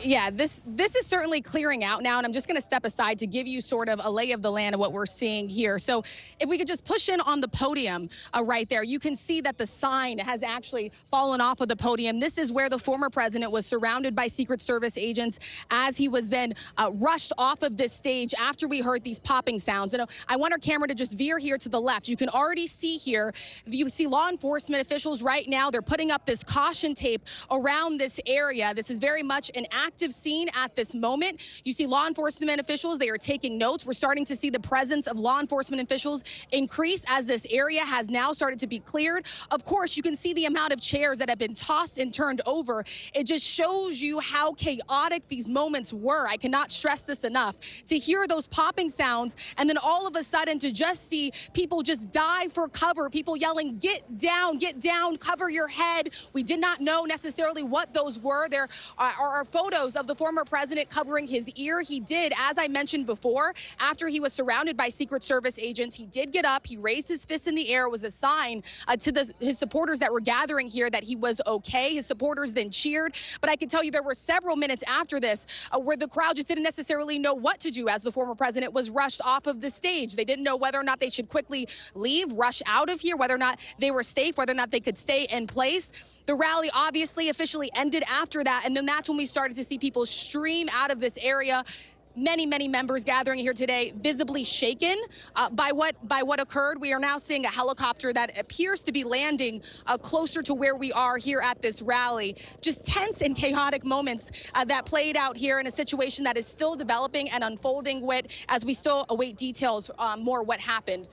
Yeah, this is certainly clearing out now, and I'm just going to step aside to give you sort of a lay of the land of what we're seeing here. So if we could just push in on the podium right there, you can see that the sign has actually fallen off of the podium. This is where the former president was surrounded by Secret Service agents as he was then rushed off of this stage after we heard these popping sounds. And I want our camera to just veer here to the left. You can already see here, you see law enforcement officials right now. They're putting up this caution tape around this area. This is very much an active scene at this moment. You see law enforcement officials, they are taking notes. We're starting to see the presence of law enforcement officials increase as this area has now started to be cleared. Of course, you can see the amount of chairs that have been tossed and turned over. It just shows you how chaotic these moments were. I cannot stress this enough. To hear those popping sounds and then all of a sudden to just see people just dive for cover, people yelling, get down, cover your head. We did not know necessarily what those were. There are photos of the former president covering his ear. He did, as I mentioned before, after he was surrounded by Secret Service agents, he did get up, he raised his fist in the air. It was a sign to his supporters that were gathering here that he was okay. His supporters then cheered. But I can tell you there were several minutes after this where the crowd just didn't necessarily know what to do as the former president was rushed off of the stage. They didn't know whether or not they should quickly leave, rush out of here, whether or not they were safe, whether or not they could stay in place. The rally obviously officially ended after that, and then that's when we started to see people stream out of this area. Many members gathering here today, visibly shaken by what occurred. We are now seeing a helicopter that appears to be landing closer to where we are here at this rally. Just tense and chaotic moments that played out here in a situation that is still developing and unfolding, as we still await details more what happened.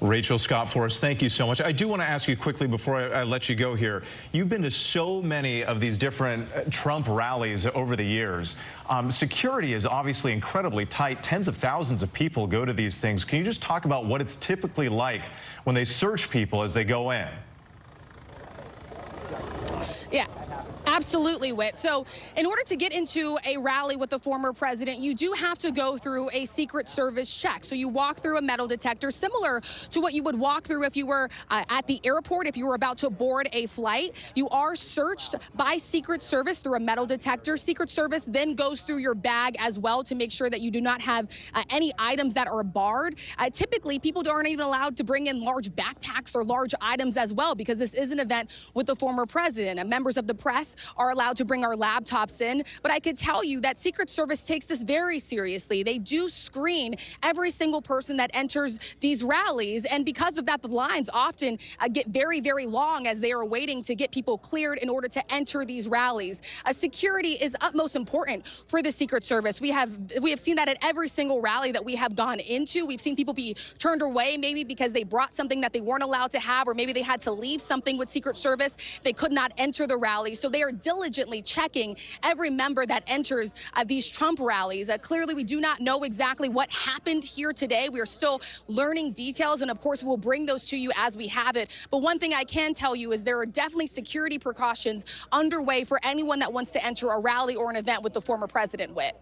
Rachel Scott Forrest, thank you so much. I do want to ask you quickly before I let you go here. You've been to so many of these different Trump rallies over the years. Security is obviously incredibly tight. Tens of thousands of people go to these things. Can you just talk about what it's typically like when they search people as they go in? Yeah. Absolutely, Whit. So in order to get into a rally with the former president, you do have to go through a Secret Service check. So you walk through a metal detector, similar to what you would walk through if you were at the airport, if you were about to board a flight. You are searched by Secret Service through a metal detector. Secret Service then goes through your bag as well to make sure that you do not have any items that are barred. Typically, people aren't even allowed to bring in large backpacks or large items as well, because this is an event with the former president. And members of the press are allowed to bring our laptops in. But I could tell you that Secret Service takes this very seriously. They do screen every single person that enters these rallies. And because of that, the lines often get very long as they are waiting to get people cleared in order to enter these rallies. Security is utmost important for the Secret Service. We have seen that at every single rally that we have gone into. We've seen people be turned away maybe because they brought something that they weren't allowed to have, or maybe they had to leave something with Secret Service. They could not enter the rally. So they are diligently checking every member that enters these Trump rallies. Clearly, we do not know exactly what happened here today. We are still learning details, and of course, we'll bring those to you as we have it. But one thing I can tell you is there are definitely security precautions underway for anyone that wants to enter a rally or an event with the former president, Whit.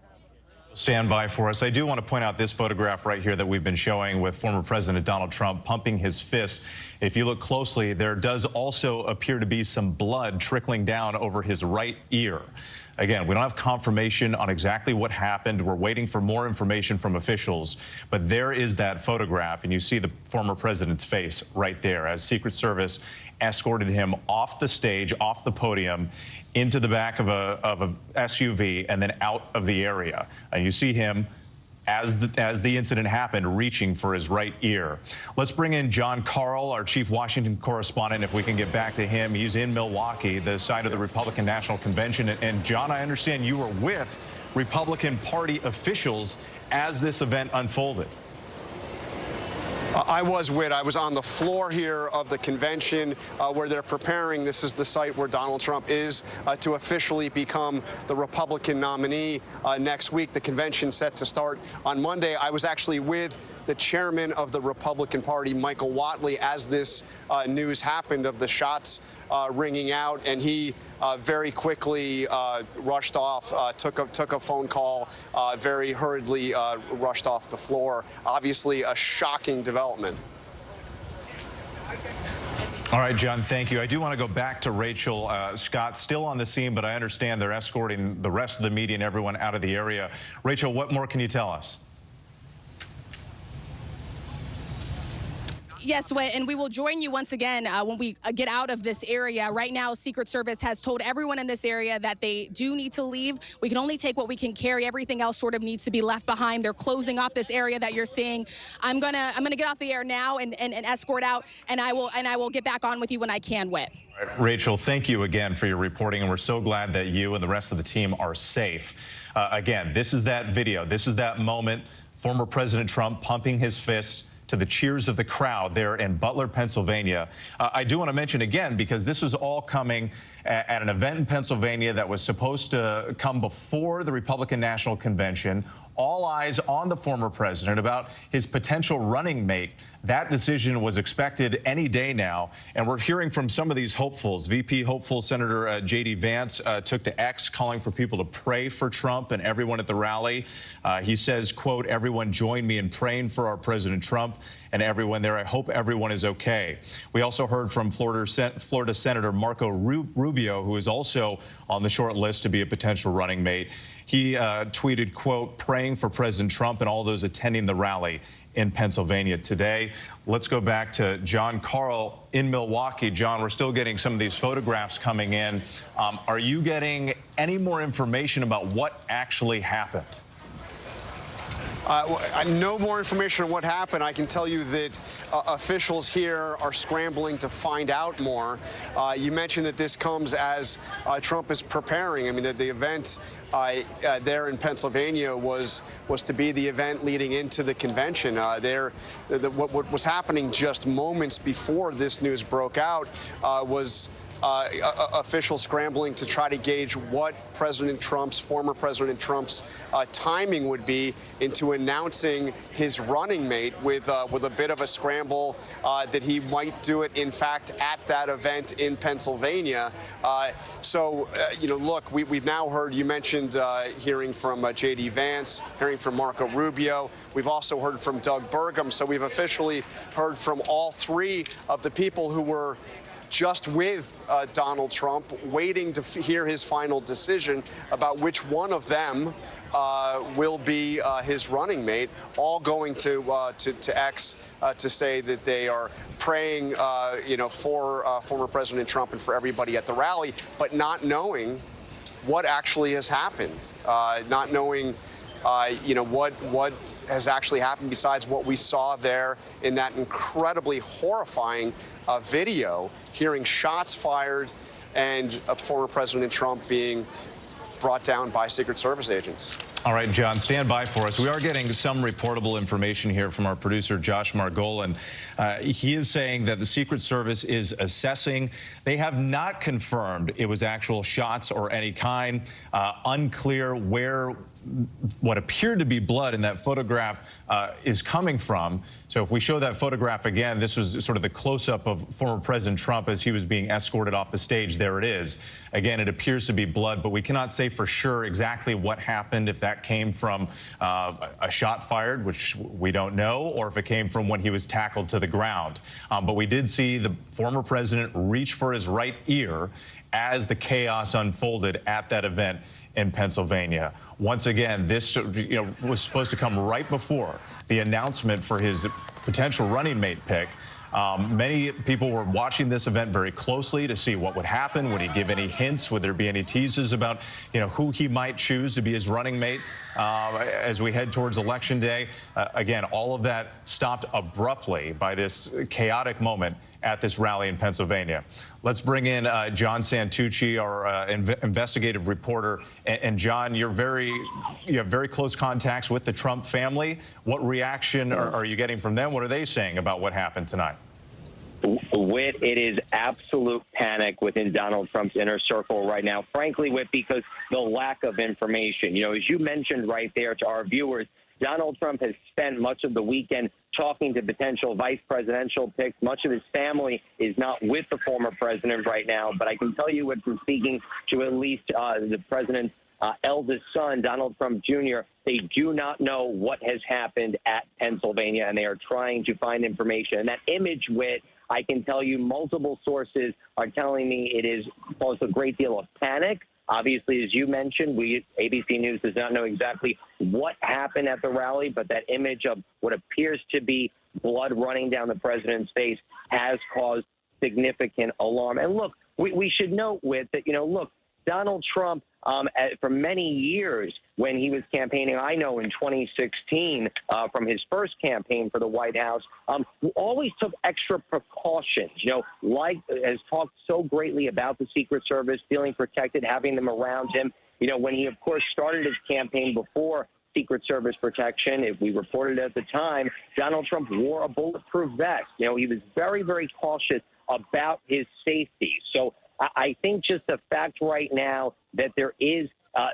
Stand by for us. I do want to point out this photograph right here that we've been showing with former President Donald Trump pumping his fist. If you look closely, there does also appear to be some blood trickling down over his right ear. Again, we don't have confirmation on exactly what happened. We're waiting for more information from officials. But there is that photograph, and you see the former president's face right there as Secret Service escorted him off the stage, off the podium, into the back of a SUV, and then out of the area. And you see him, as the incident happened, reaching for his right ear. Let's bring in John Carl, our chief Washington correspondent, if we can get back to him. He's in Milwaukee, the site of the Republican National Convention. And John, I understand you were with Republican Party officials as this event unfolded. I was on the floor here of the convention where they're preparing. This is the site where Donald Trump is to officially become the Republican nominee next week. The convention set to start on Monday. I was actually with the chairman of the Republican Party, Michael Whatley, as this news happened of the shots ringing out, and he very quickly rushed off, took a phone call, very hurriedly rushed off the floor. Obviously, a shocking development. All right, John, thank you. I do want to go back to Rachel Scott, still on the scene, but I understand they're escorting the rest of the media and everyone out of the area. Rachel, what more can you tell us? Yes, and we will join you once again when we get out of this area. Right now, Secret Service has told everyone in this area that they do need to leave. We can only take what we can carry. Everything else sort of needs to be left behind. They're closing off this area that you're seeing. I'm gonna get off the air now and escort out, and I will get back on with you when I can, Whit. Rachel, thank you again for your reporting, and we're so glad that you and the rest of the team are safe. Again, this is that video. This is that moment. Former President Trump pumping his fist to the cheers of the crowd there in Butler, Pennsylvania. I do want to mention again, because this was all coming at an event in Pennsylvania that was supposed to come before the Republican National Convention. All eyes on the former president about his potential running mate. That decision was expected any day now, and we're hearing from some of these hopefuls. VP hopeful Senator J.D. Vance took to X calling for people to pray for Trump and everyone at the rally. He says, quote, "Everyone join me in praying for our President Trump and everyone there. I hope everyone is okay." We also heard from Florida Senator Marco Rubio, who is also on the short list to be a potential running mate. He tweeted, quote, "Praying for President Trump and all those attending the rally in Pennsylvania today." Let's go back to John Carl in Milwaukee. John, we're still getting some of these photographs coming in. Are you getting any more information about what actually happened? No more information on what happened. I can tell you that officials here are scrambling to find out more. You mentioned that this comes as Trump is preparing. I mean, the event there in Pennsylvania was to be the event leading into the convention. What was happening just moments before this news broke out was officials scrambling to try to gauge what former President Trump's timing would be into announcing his running mate, with a bit of a scramble that he might do it, in fact, at that event in Pennsylvania. Look, we've now heard, you mentioned hearing from J.D. Vance, hearing from Marco Rubio. We've also heard from Doug Burgum. So we've officially heard from all three of the people who were just with Donald Trump, waiting to hear his final decision about which one of them will be his running mate, all going to X to say that they are praying, for former President Trump and for everybody at the rally, but not knowing what actually has happened, not knowing, what has actually happened besides what we saw there in that incredibly horrifying video, hearing shots fired and former President Trump being brought down by Secret Service agents. All right, John, stand by for us. We are getting some reportable information here from our producer, Josh Margolin. He is saying that the Secret Service is assessing. They have not confirmed it was actual shots or any kind. Unclear where what appeared to be blood in that photograph is coming from. So if we show that photograph again, this was sort of the close-up of former President Trump as he was being escorted off the stage. There it is. Again, it appears to be blood, but we cannot say for sure exactly what happened, if that came from a shot fired, which we don't know, or if it came from when he was tackled to the ground. But we did see the former president reach for his right ear as the chaos unfolded at that event in Pennsylvania. Once again, this was supposed to come right before the announcement for his potential running mate pick. Many people were watching this event very closely to see what would happen. Would he give any hints? Would there be any teases about, who he might choose to be his running mate as we head towards Election Day? Again, all of that stopped abruptly by this chaotic moment at this rally in Pennsylvania. Let's bring in John Santucci, our investigative reporter. And John, you have very close contacts with the Trump family. What reaction are you getting from them? What are they saying about what happened tonight? Whit, it is absolute panic within Donald Trump's inner circle right now, frankly, Whit, because the lack of information. As you mentioned right there to our viewers, Donald Trump has spent much of the weekend talking to potential vice presidential picks. Much of his family is not with the former president right now. But I can tell you, Whit, from speaking to at least the president's eldest son, Donald Trump Jr., they do not know what has happened at Pennsylvania, and they are trying to find information. And that image, Whit, I can tell you multiple sources are telling me it is caused a great deal of panic. Obviously, as you mentioned, ABC News does not know exactly what happened at the rally, but that image of what appears to be blood running down the president's face has caused significant alarm. And look, we should note with that, look, Donald Trump, for many years when he was campaigning, I know in 2016, from his first campaign for the White House, always took extra precautions, like has talked so greatly about the Secret Service, feeling protected, having them around him. When he, of course, started his campaign before Secret Service protection, if we reported at the time, Donald Trump wore a bulletproof vest. He was very, very cautious about his safety. So I think just the fact right now that there is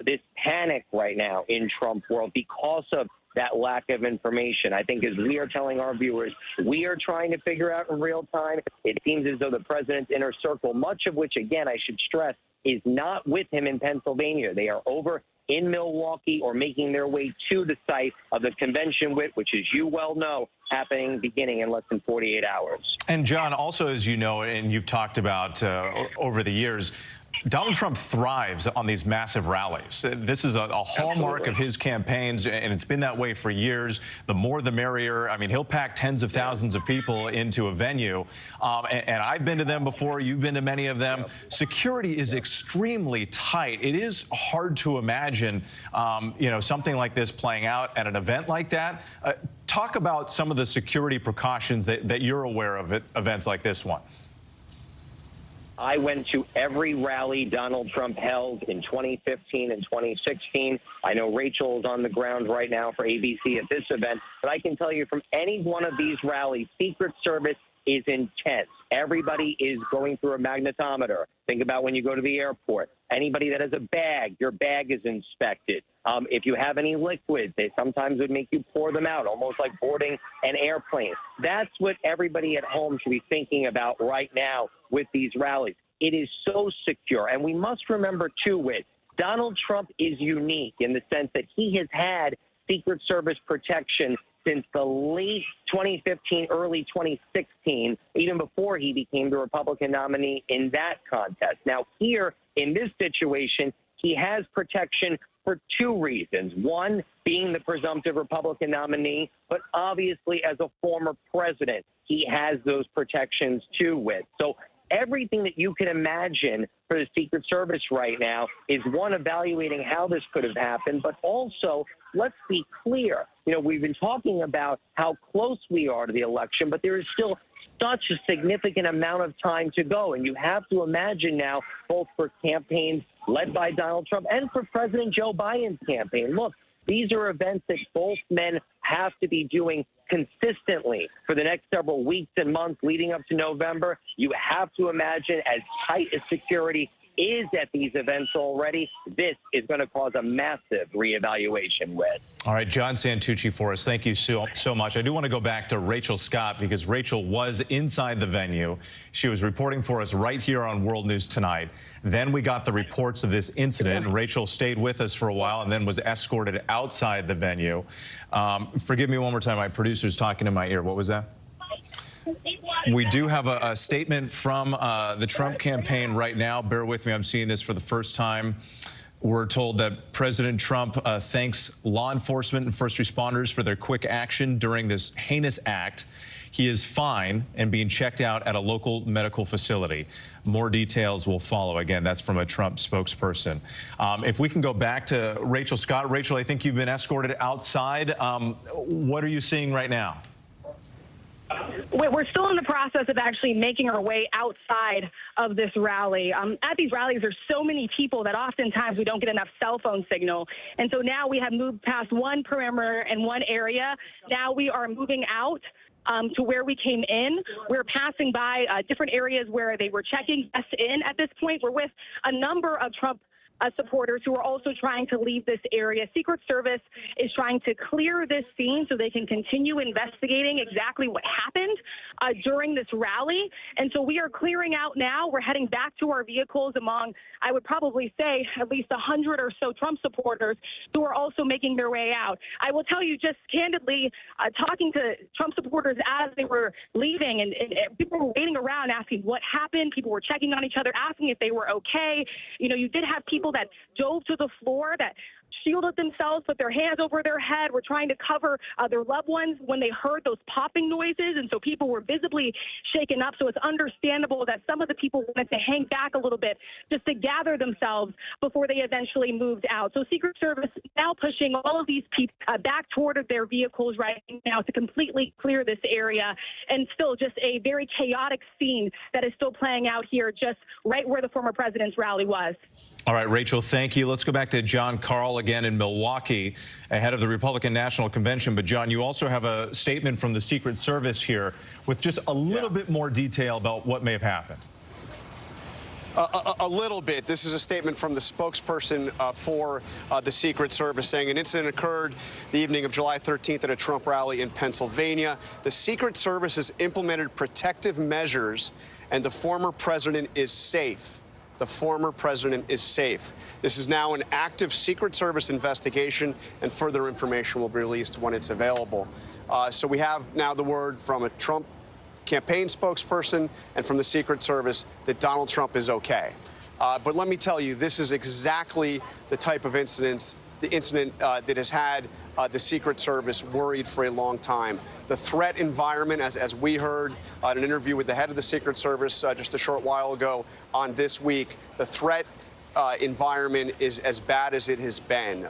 this panic right now in Trump world because of that lack of information. I think as we are telling our viewers, we are trying to figure out in real time. It seems as though the president's inner circle, much of which, again, I should stress, is not with him in Pennsylvania. They are over in Milwaukee or making their way to the site of the convention, which, as you well know, happening beginning in less than 48 hours. And John, also, as you know, and you've talked about over the years, Donald Trump thrives on these massive rallies. This is a hallmark of his campaigns, and it's been that way for years. The more the merrier. I mean, he'll pack tens of thousands of people into a venue, and I've been to them before. You've been to many of them. Security is extremely tight. It is hard to imagine, something like this playing out at an event like that. Talk about some of the security precautions that you're aware of at events like this one. I went to every rally Donald Trump held in 2015 and 2016. I know Rachel is on the ground right now for ABC at this event, but I can tell you from any one of these rallies, Secret Service is intense. Everybody is going through a magnetometer. Think about when you go to the airport. Anybody that has a bag, your bag is inspected. If you have any liquids, they sometimes would make you pour them out, almost like boarding an airplane. That's what everybody at home should be thinking about right now with these rallies. It is so secure. And we must remember, too, Donald Trump is unique in the sense that he has had Secret Service protection since the late 2015, early 2016, even before he became the Republican nominee in that contest. Now, here in this situation, he has protection for two reasons. One, being the presumptive Republican nominee, but obviously as a former president, he has those protections too. So everything that you can imagine for the Secret Service right now is, one, evaluating how this could have happened, but also, let's be clear, we've been talking about how close we are to the election, but there is still such a significant amount of time to go. And you have to imagine now, both for campaigns led by Donald Trump and for President Joe Biden's campaign, look, these are events that both men have to be doing consistently for the next several weeks and months leading up to November. You have to imagine, as tight as security is at these events already, this is going to cause a massive reevaluation. All right, John Santucci for us. Thank you so much. I do want to go back to Rachel Scott because Rachel was inside the venue. She was reporting for us right here on World News Tonight. Then we got the reports of this incident. Rachel stayed with us for a while and then was escorted outside the venue. Forgive me one more time. My producer's talking in my ear. What was that? We do have a statement from the Trump campaign right now. Bear with me. I'm seeing this for the first time. We're told that President Trump thanks law enforcement and first responders for their quick action during this heinous act. He is fine and being checked out at a local medical facility. More details will follow. Again, that's from a Trump spokesperson. If we can go back to Rachel Scott. Rachel, I think you've been escorted outside. What are you seeing right now? We're still in the process of actually making our way outside of this rally. At these rallies, there's so many people that oftentimes we don't get enough cell phone signal. And so now we have moved past one perimeter and one area. Now we are moving out to where we came in. We're passing by different areas where they were checking us in at this point. We're with a number of Trump supporters who are also trying to leave this area. Secret Service is trying to clear this scene so they can continue investigating exactly what happened during this rally. And so we are clearing out now. We're heading back to our vehicles among, I would probably say, at least 100 or so Trump supporters who are also making their way out. I will tell you just candidly, talking to Trump supporters as they were leaving, and people were waiting around asking what happened. People were checking on each other, asking if they were okay. You know, you did have people that dove to the floor, that shielded themselves, put their hands over their head, were trying to cover their loved ones when they heard those popping noises. And so people were visibly shaken up. So it's understandable that some of the people wanted to hang back a little bit just to gather themselves before they eventually moved out. So Secret Service now pushing all of these people back toward their vehicles right now to completely clear this area. And still just a very chaotic scene that is still playing out here just right where the former president's rally was. All right, Rachel, thank you. Let's go back to John Carl again in Milwaukee ahead of the Republican National Convention. But, John, you also have a statement from the Secret Service here with just a little bit more detail about what may have happened. A little bit. This is a statement from the spokesperson for the Secret Service saying an incident occurred the evening of July 13th at a Trump rally in Pennsylvania. The Secret Service has implemented protective measures, and the former president is safe. The former president is safe. This is now an active Secret Service investigation, and further information will be released when it's available. So we have now the word from a Trump campaign spokesperson and from the Secret Service that Donald Trump is okay. But let me tell you, this is exactly the type of incident that has had the Secret Service worried for a long time. The threat environment, as we heard in an interview with the head of the Secret Service just a short while ago on This Week, the threat environment is as bad as it has been.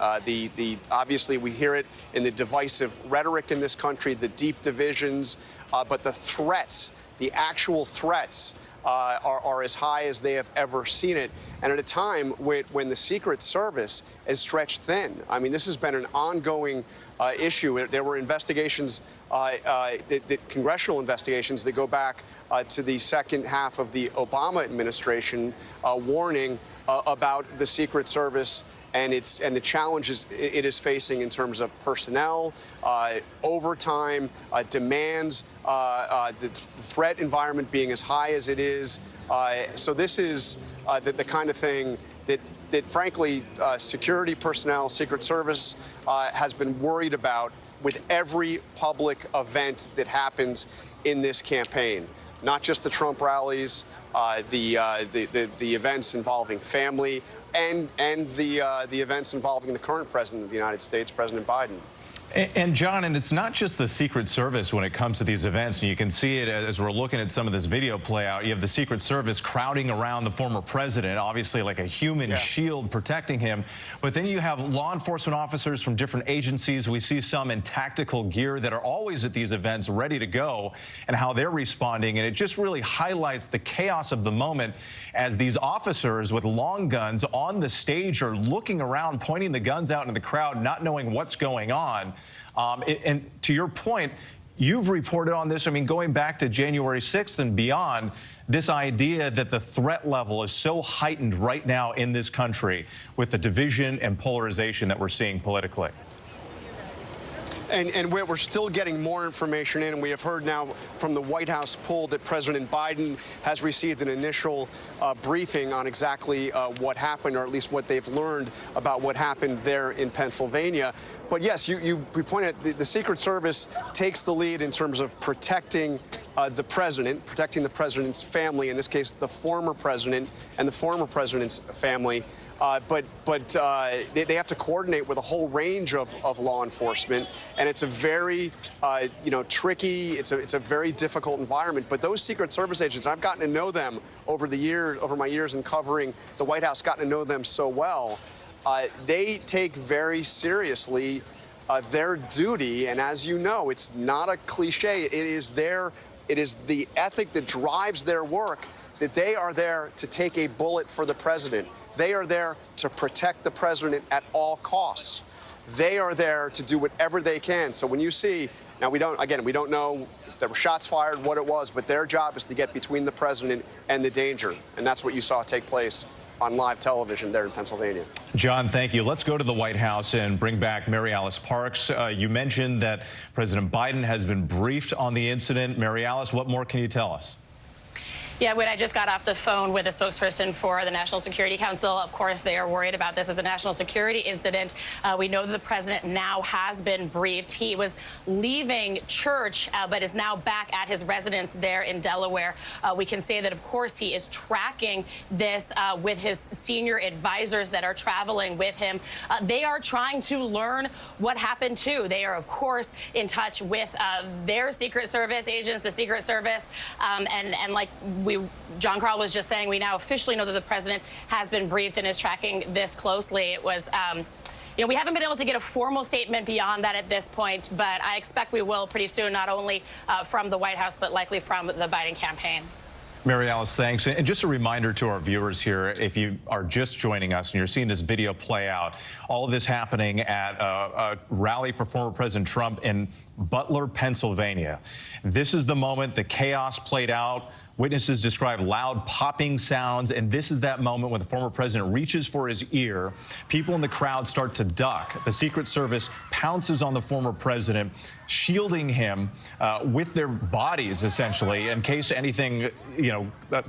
Obviously, we hear it in the divisive rhetoric in this country, the deep divisions, but the threats, the actual threats, are as high as they have ever seen it, and at a time when the Secret Service is stretched thin. I mean, this has been an ongoing issue. There were investigations, congressional investigations that go back to the second half of the Obama administration, warning about the Secret Service and the challenges it is facing in terms of personnel, overtime, demands, the threat environment being as high as it is. So this is the kind of thing that frankly, security personnel, Secret Service has been worried about with every public event that happens in this campaign. Not just the Trump rallies, the events involving family, and the events involving the current president of the United States, President Biden. And John, and it's not just the Secret Service when it comes to these events, and you can see it as we're looking at some of this video play out. You have the Secret Service crowding around the former president, obviously like a human shield protecting him. But then you have law enforcement officers from different agencies. We see some in tactical gear that are always at these events ready to go, and how they're responding. And it just really highlights the chaos of the moment as these officers with long guns on the stage are looking around, pointing the guns out into the crowd, not knowing what's going on. And to your point, you've reported on this, I mean, going back to January 6th and beyond, this idea that the threat level is so heightened right now in this country with the division and polarization that we're seeing politically. And we're still getting more information in, and we have heard now from the White House poll that President Biden has received an initial briefing on exactly what happened, or at least what they've learned about what happened there in Pennsylvania. But yes, you pointed out the Secret Service takes the lead in terms of protecting the president, protecting the president's family, in this case, the former president and the former president's family. But they have to coordinate with a whole range of law enforcement, and it's a very, tricky. It's a very difficult environment. But those Secret Service agents, I've gotten to know them over my years in covering the White House, gotten to know them so well. They take very seriously their duty, and as you know, it's not a cliche. It is the ethic that drives their work, that they are there to take a bullet for the president. They are there to protect the president at all costs. They are there to do whatever they can. So when you see, now we don't know if there were shots fired, what it was, but their job is to get between the president and the danger. And that's what you saw take place on live television there in Pennsylvania. John, thank you. Let's go to the White House and bring back Mary Alice Parks. You mentioned that President Biden has been briefed on the incident. Mary Alice, what more can you tell us? Yeah, when I just got off the phone with a spokesperson for the National Security Council, of course, they are worried about this as a national security incident. We know that the president now has been briefed. He was leaving church, but is now back at his residence there in Delaware. We can say that, of course, he is tracking this with his senior advisors that are traveling with him. They are trying to learn what happened, too. They are, of course, in touch with their Secret Service agents, the Secret Service, and like John Carl was just saying, we now officially know that the president has been briefed and is tracking this closely. It was, you know, we haven't been able to get a formal statement beyond that at this point, but I expect we will pretty soon, not only from the White House, but likely from the Biden campaign. Mary Alice, thanks. And just a reminder to our viewers here, if you are just joining us and you're seeing this video play out, all of this happening at a rally for former President Trump in Butler, Pennsylvania. This is the moment the chaos played out. Witnesses describe loud popping sounds, and this is that moment when the former president reaches for his ear. People in the crowd start to duck. The Secret Service pounces on the former president, shielding him with their bodies, essentially, in case anything,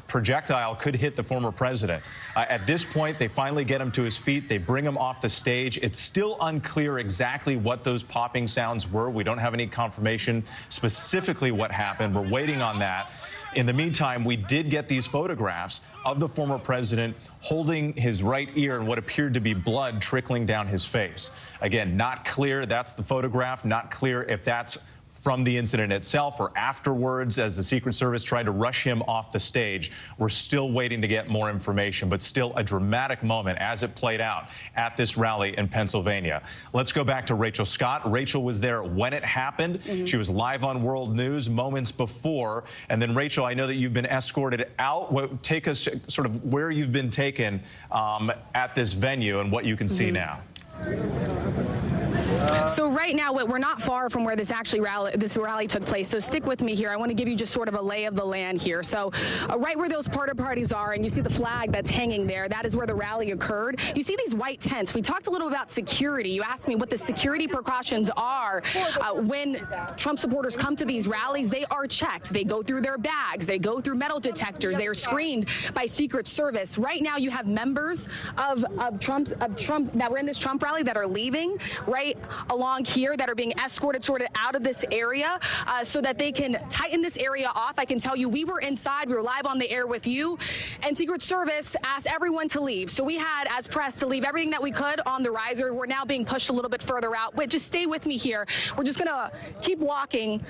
projectile could hit the former president. At this point, they finally get him to his feet. They bring him off the stage. It's still unclear exactly what those popping sounds were. We don't have any confirmation specifically what happened. We're waiting on that. In the meantime, we did get these photographs of the former president holding his right ear and what appeared to be blood trickling down his face. Again, not clear. That's the photograph. Not clear if that's from the incident itself or afterwards as the Secret Service tried to rush him off the stage. We're still waiting to get more information, but still a dramatic moment as it played out at this rally in Pennsylvania. Let's go back to Rachel Scott. Rachel was there when it happened. She was live on World News moments before. And then, Rachel, I know that you've been escorted out. Take us sort of where you've been taken at this venue and what you can see now. So right now, we're not far from where this rally took place. So stick with me here. I want to give you just sort of a lay of the land here. So right where those porta parties are, and you see the flag that's hanging there, that is where the rally occurred. You see these white tents. We talked a little about security. You asked me what the security precautions are when Trump supporters come to these rallies. They are checked. They go through their bags. They go through metal detectors. They are screened by Secret Service. Right now, you have members of Trump that were in this Trump rally that are leaving right along here, that are being escorted sort of out of this area so that they can tighten this area off. I can tell you, we were inside, we were live on the air with you, and Secret Service asked everyone to leave. So we had, as press, to leave everything that we could on the riser. We're now being pushed a little bit further out, but just stay with me here. We're just gonna keep walking.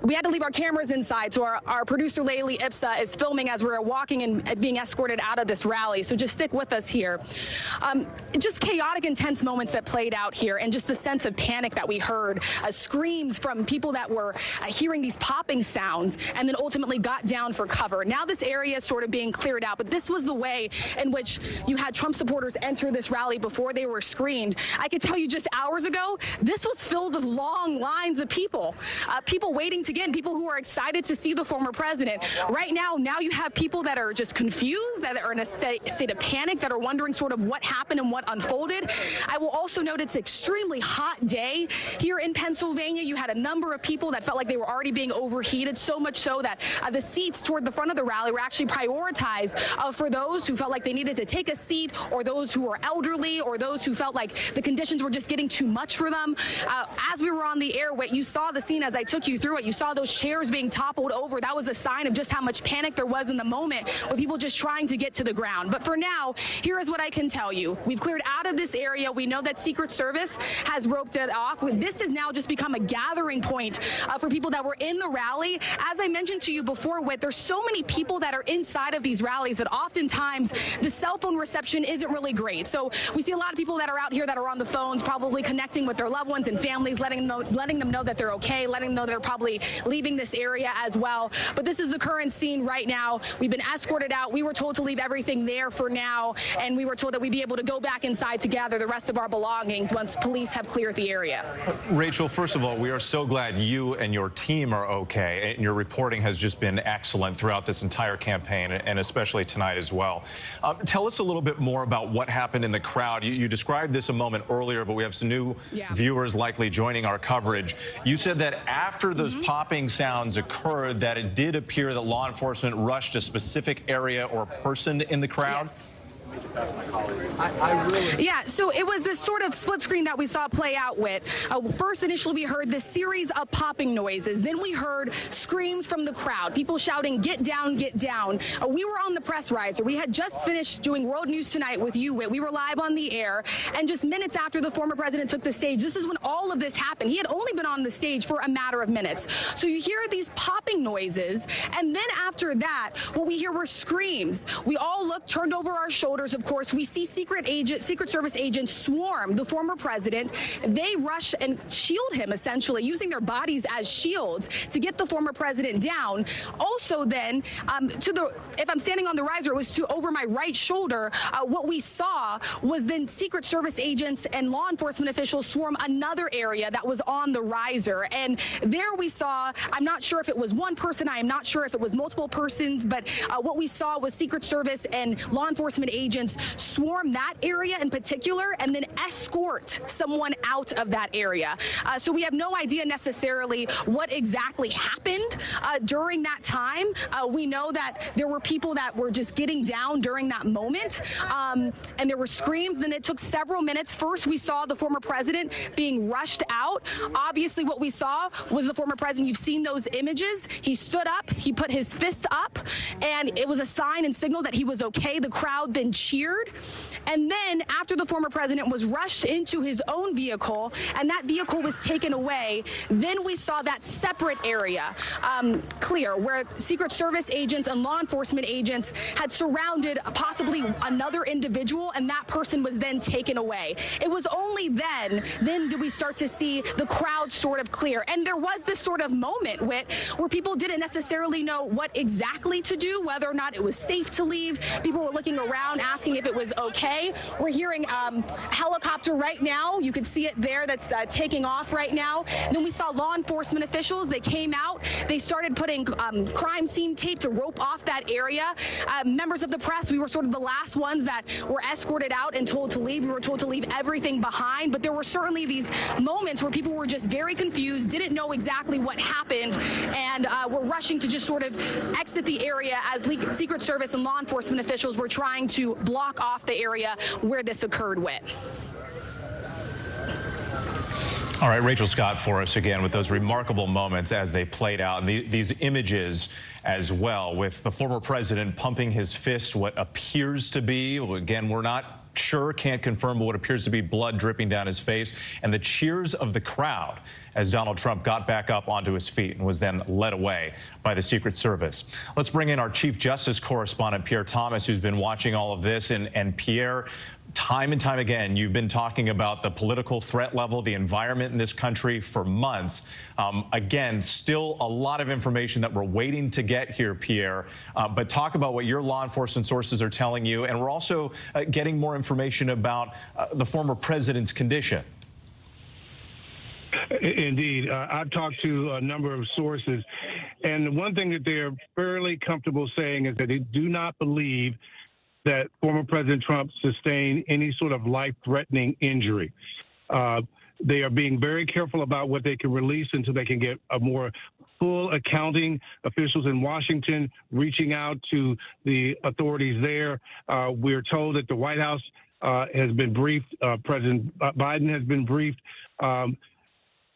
We had to leave our cameras inside, so our producer, Layli Ipsa, is filming as we're walking and being escorted out of this rally, so just stick with us here. Just chaotic, intense moments that played out here, and just the sense of panic that we heard, screams from people that were hearing these popping sounds and then ultimately got down for cover. Now this area is sort of being cleared out, but this was the way in which you had Trump supporters enter this rally before they were screened. I could tell you just hours ago, this was filled with long lines of people, people waiting to get in, people who are excited to see the former president. Right now you have people that are just confused, that are in a state of panic, that are wondering sort of what happened and what unfolded. I will also note it's an extremely hot day here in Pennsylvania. You had a number of people that felt like they were already being overheated, so much so that the seats toward the front of the rally were actually prioritized for those who felt like they needed to take a seat, or those who were elderly, or those who felt like the conditions were just getting too much for them. As we were on the air, you saw the scene as I took you through it. You saw those chairs being toppled over. That was a sign of just how much panic there was in the moment, with people just trying to get to the ground. But for now, here is what I can tell you. We've cleared out of this area. We know that Secret Service has roped it off. This has now just become a gathering point for people that were in the rally. As I mentioned to you before, there's so many people that are inside of these rallies that oftentimes the cell phone reception isn't really great. So we see a lot of people that are out here that are on the phones, probably connecting with their loved ones and families, letting them know that they're okay, letting them know they're probably leaving this area as well. But this is the current scene right now. We've been escorted out. We were told to leave everything there for now, and we were told that we'd be able to go back inside to gather the rest of our belongings once police have cleared the area. Rachel, first of all, we are so glad you and your team are okay, and your reporting has just been excellent throughout this entire campaign, and especially tonight as well. Tell us a little bit more about what happened in the crowd. You described this a moment earlier, but we have some new viewers likely joining our coverage. You said that after those popping sounds occurred, that it did appear that law enforcement rushed a specific area or person in the crowd? Yes. Yeah, so it was this sort of split screen that we saw play out with. First, initially, we heard this series of popping noises. Then we heard screams from the crowd, people shouting, "Get down, get down." We were on the press riser. We had just finished doing World News Tonight with you, Whit. We were live on the air. And just minutes after the former president took the stage, this is when all of this happened. He had only been on the stage for a matter of minutes. So you hear these popping noises. And then after that, what we hear were screams. We all looked, turned over our shoulders. Of course, we see Secret Service agents swarm the former president. They rush and shield him, essentially, using their bodies as shields to get the former president down. Also, then, if I'm standing on the riser, it was over my right shoulder. What we saw was then Secret Service agents and law enforcement officials swarm another area that was on the riser. And there we saw, I'm not sure if it was one person, I am not sure if it was multiple persons, but what we saw was Secret Service and law enforcement agents swarm that area in particular and then escort someone out of that area. So we have no idea necessarily what exactly happened during that time. We know that there were people that were just getting down during that moment, and there were screams. Then it took several minutes. First, we saw the former president being rushed out. Obviously, what we saw was the former president. You've seen those images. He stood up. He put his fist up, and it was a sign and signal that he was okay. The crowd then cheered. And then after the former president was rushed into his own vehicle and that vehicle was taken away, then we saw that separate area clear where Secret Service agents and law enforcement agents had surrounded possibly another individual, and that person was then taken away. It was only then did we start to see the crowd sort of clear. And there was this sort of moment, Whit, where people didn't necessarily know what exactly to do, whether or not it was safe to leave. People were looking around, asking if it was okay. We're hearing a helicopter right now. You can see it there that's taking off right now. And then we saw law enforcement officials. They came out. They started putting crime scene tape to rope off that area. Members of the press, we were sort of the last ones that were escorted out and told to leave. We were told to leave everything behind. But there were certainly these moments where people were just very confused, didn't know exactly what happened, and were rushing to just sort of exit the area as Secret Service and law enforcement officials were trying to block off the area where this occurred with. All right, Rachel Scott for us again with those remarkable moments as they played out. And these images as well with the former president pumping his fist, what appears to be, well, again, we're not sure, can't confirm, but what appears to be blood dripping down his face, and the cheers of the crowd as Donald Trump got back up onto his feet and was then led away by the Secret Service. Let's bring in our Chief Justice correspondent, Pierre Thomas, who's been watching all of this. And Pierre, time and time again, you've been talking about the political threat level, the environment in this country for months. Again, still a lot of information that we're waiting to get here, Pierre. But talk about what your law enforcement sources are telling you. And we're also getting more information about the former president's condition. Indeed. I've talked to a number of sources, and the one thing that they're fairly comfortable saying is that they do not believe that former President Trump sustained any sort of life-threatening injury. They are being very careful about what they can release until they can get a more full accounting. Officials in Washington reaching out to the authorities there. We're told that the White House has been briefed. President Biden has been briefed.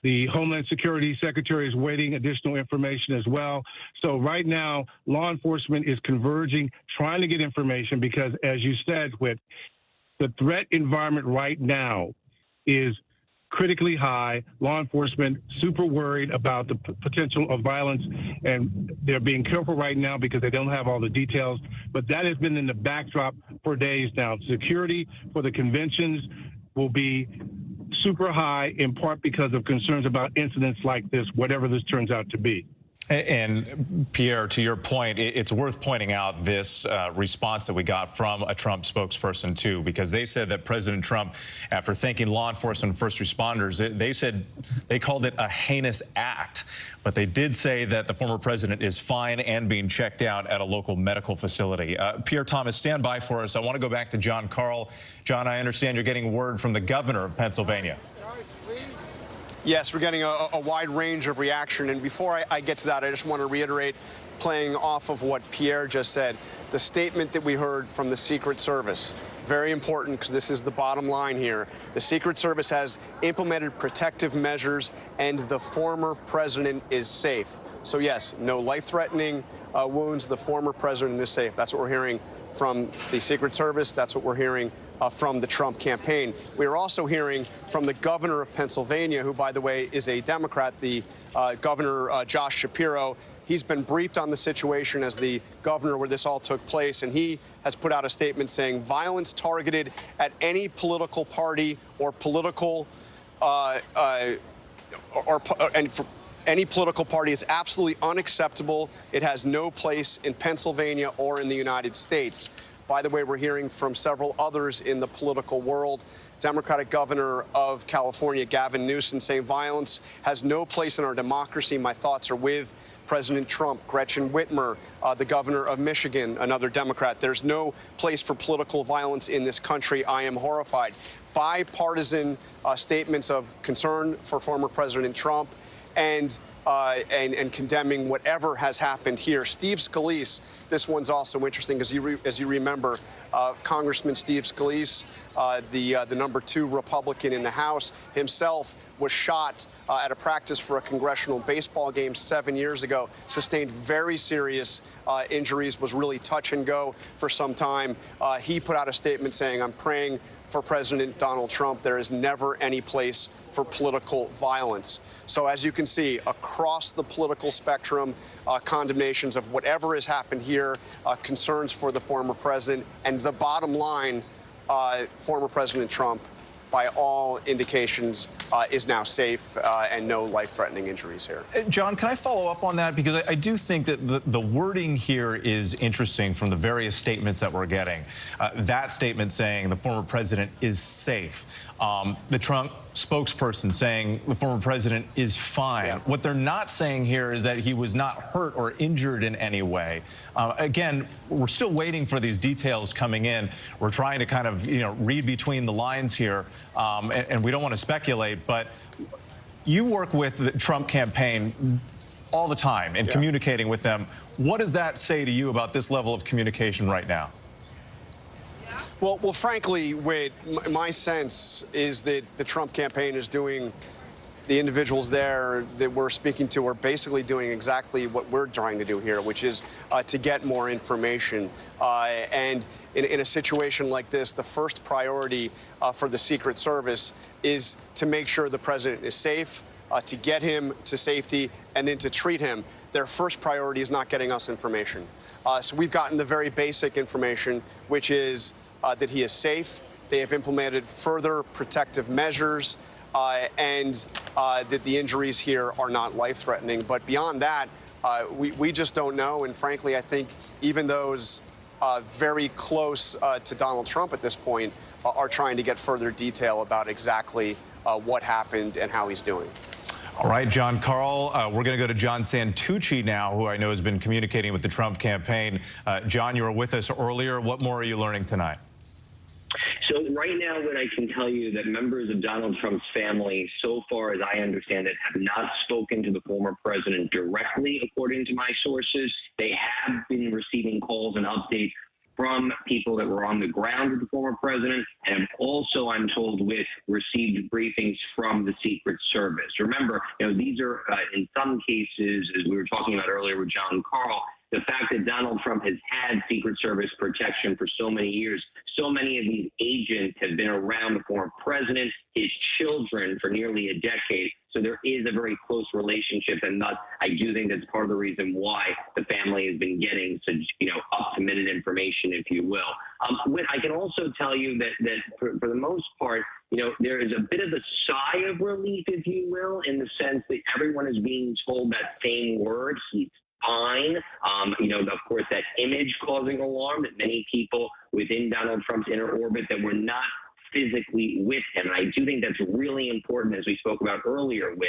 The Homeland Security Secretary is waiting additional information as well. So right now, law enforcement is converging, trying to get information because, as you said, with the threat environment right now is critically high. Law enforcement super worried about the potential of violence, and they're being careful right now because they don't have all the details. But that has been in the backdrop for days now. Security for the conventions will be super high, in part because of concerns about incidents like this, whatever this turns out to be. And Pierre, to your point, it's worth pointing out this response that we got from a Trump spokesperson, too, because they said that President Trump, after thanking law enforcement and first responders, they said they called it a heinous act. But they did say that the former president is fine and being checked out at a local medical facility. Pierre Thomas, stand by for us. I want to go back to John Karl. John, I understand you're getting word from the governor of Pennsylvania. Yes, we're getting a wide range of reaction. And before I get to that, I just want to reiterate, playing off of what Pierre just said, the statement that we heard from the Secret Service, very important because this is the bottom line here. The Secret Service has implemented protective measures and the former president is safe. So yes, no life-threatening wounds. The former president is safe. That's what we're hearing from the Secret Service. That's what we're hearing from the Trump campaign. We are also hearing from the governor of Pennsylvania, who, by the way, is a Democrat, the Governor Josh Shapiro. He's been briefed on the situation as the governor where this all took place, and he has put out a statement saying violence targeted at any political party or political any political party is absolutely unacceptable. It has no place in Pennsylvania or in the United States. By the way, we're hearing from several others in the political world. Democratic Governor of California, Gavin Newsom, saying violence has no place in our democracy. My thoughts are with President Trump. Gretchen Whitmer, the governor of Michigan, another Democrat. There's no place for political violence in this country. I am horrified. Bipartisan statements of concern for former President Trump and condemning whatever has happened here. Steve Scalise, this one's also interesting because as you remember, Congressman Steve Scalise, the #2 Republican in the House, himself was shot at a practice for a congressional baseball game 7 years ago, sustained very serious injuries, was really touch and go for some time. He put out a statement saying, I'm praying for President Donald Trump. There is never any place for political violence. So as you can see, across the political spectrum, condemnations of whatever has happened here, concerns for the former president, and the bottom line, former President Trump, by all indications, is now safe and no life-threatening injuries here. John, can I follow up on that? Because I do think that the wording here is interesting from the various statements that we're getting. That statement saying the former president is safe. The Trump spokesperson saying the former president is fine. Yeah. What they're not saying here is that he was not hurt or injured in any way. Again, we're still waiting for these details coming in. We're trying to kind of, read between the lines here, and we don't want to speculate, but you work with the Trump campaign all the time and communicating with them. What does that say to you about this level of communication right now? Well, frankly, Wade, my sense is that the Trump campaign is doing, the individuals there that we're speaking to are basically doing exactly what we're trying to do here, which is to get more information. And in a situation like this, the first priority for the Secret Service is to make sure the president is safe, to get him to safety, and then to treat him. Their first priority is not getting us information. So we've gotten the very basic information, which is that he is safe. They have implemented further protective measures, and that the injuries here are not life-threatening. But beyond that, we just don't know. And frankly, I think even those very close to Donald Trump at this point are trying to get further detail about exactly what happened and how he's doing. All right, John Karl, we're going to go to John Santucci now, who I know has been communicating with the Trump campaign. John, you were with us earlier. What more are you learning tonight? So right now, what I can tell you that members of Donald Trump's family, so far as I understand it, have not spoken to the former president directly, according to my sources. They have been receiving calls and updates from people that were on the ground with the former president, and have also, I'm told, received briefings from the Secret Service. Remember, these are, in some cases, as we were talking about earlier with John Karl, the fact that Donald Trump has had Secret Service protection for so many years, so many of these agents have been around the former president, his children for nearly a decade. So there is a very close relationship, and thus I do think that's part of the reason why the family has been getting such, up-to-minute information, if you will. I can also tell you that for the most part, there is a bit of a sigh of relief, if you will, in the sense that everyone is being told that same word, he's fine. Of course, that image causing alarm that many people within Donald Trump's inner orbit that were not physically with him. And I do think that's really important, as we spoke about earlier with,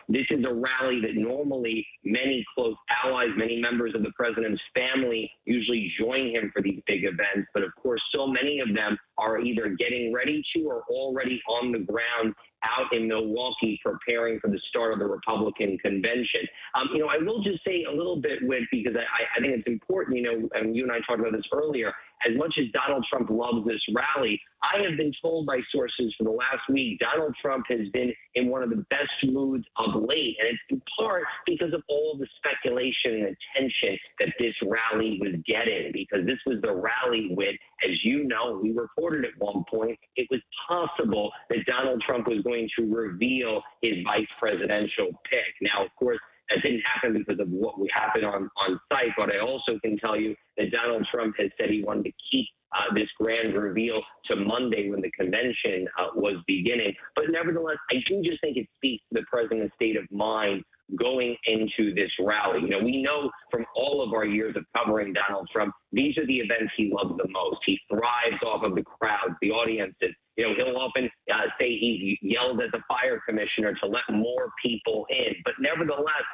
this is a rally that normally many close allies, many members of the president's family usually join him for these big events. But of course, so many of them are either getting ready to or already on the ground out in Milwaukee preparing for the start of the Republican convention. I will just say a little bit, Whit, because I think it's important, and you and I talked about this earlier, as much as Donald Trump loves this rally, I have been told by sources for the last week, Donald Trump has been in one of the best moods of late. And it's in part because of all the speculation and attention that this rally was getting, because this was the rally with, as you know, we reported at one point, it was possible that Donald Trump was going to reveal his vice presidential pick. Now, of course, that didn't happen because of what happened on site, but I also can tell you that Donald Trump has said he wanted to keep this grand reveal to Monday when the convention was beginning. But nevertheless, I do just think it speaks to the president's state of mind going into this rally. We know from all of our years of covering Donald Trump, these are the events he loves the most. He thrives off of the crowds, the audiences. He'll often say he yelled at the fire commissioner to let more people in. But nevertheless,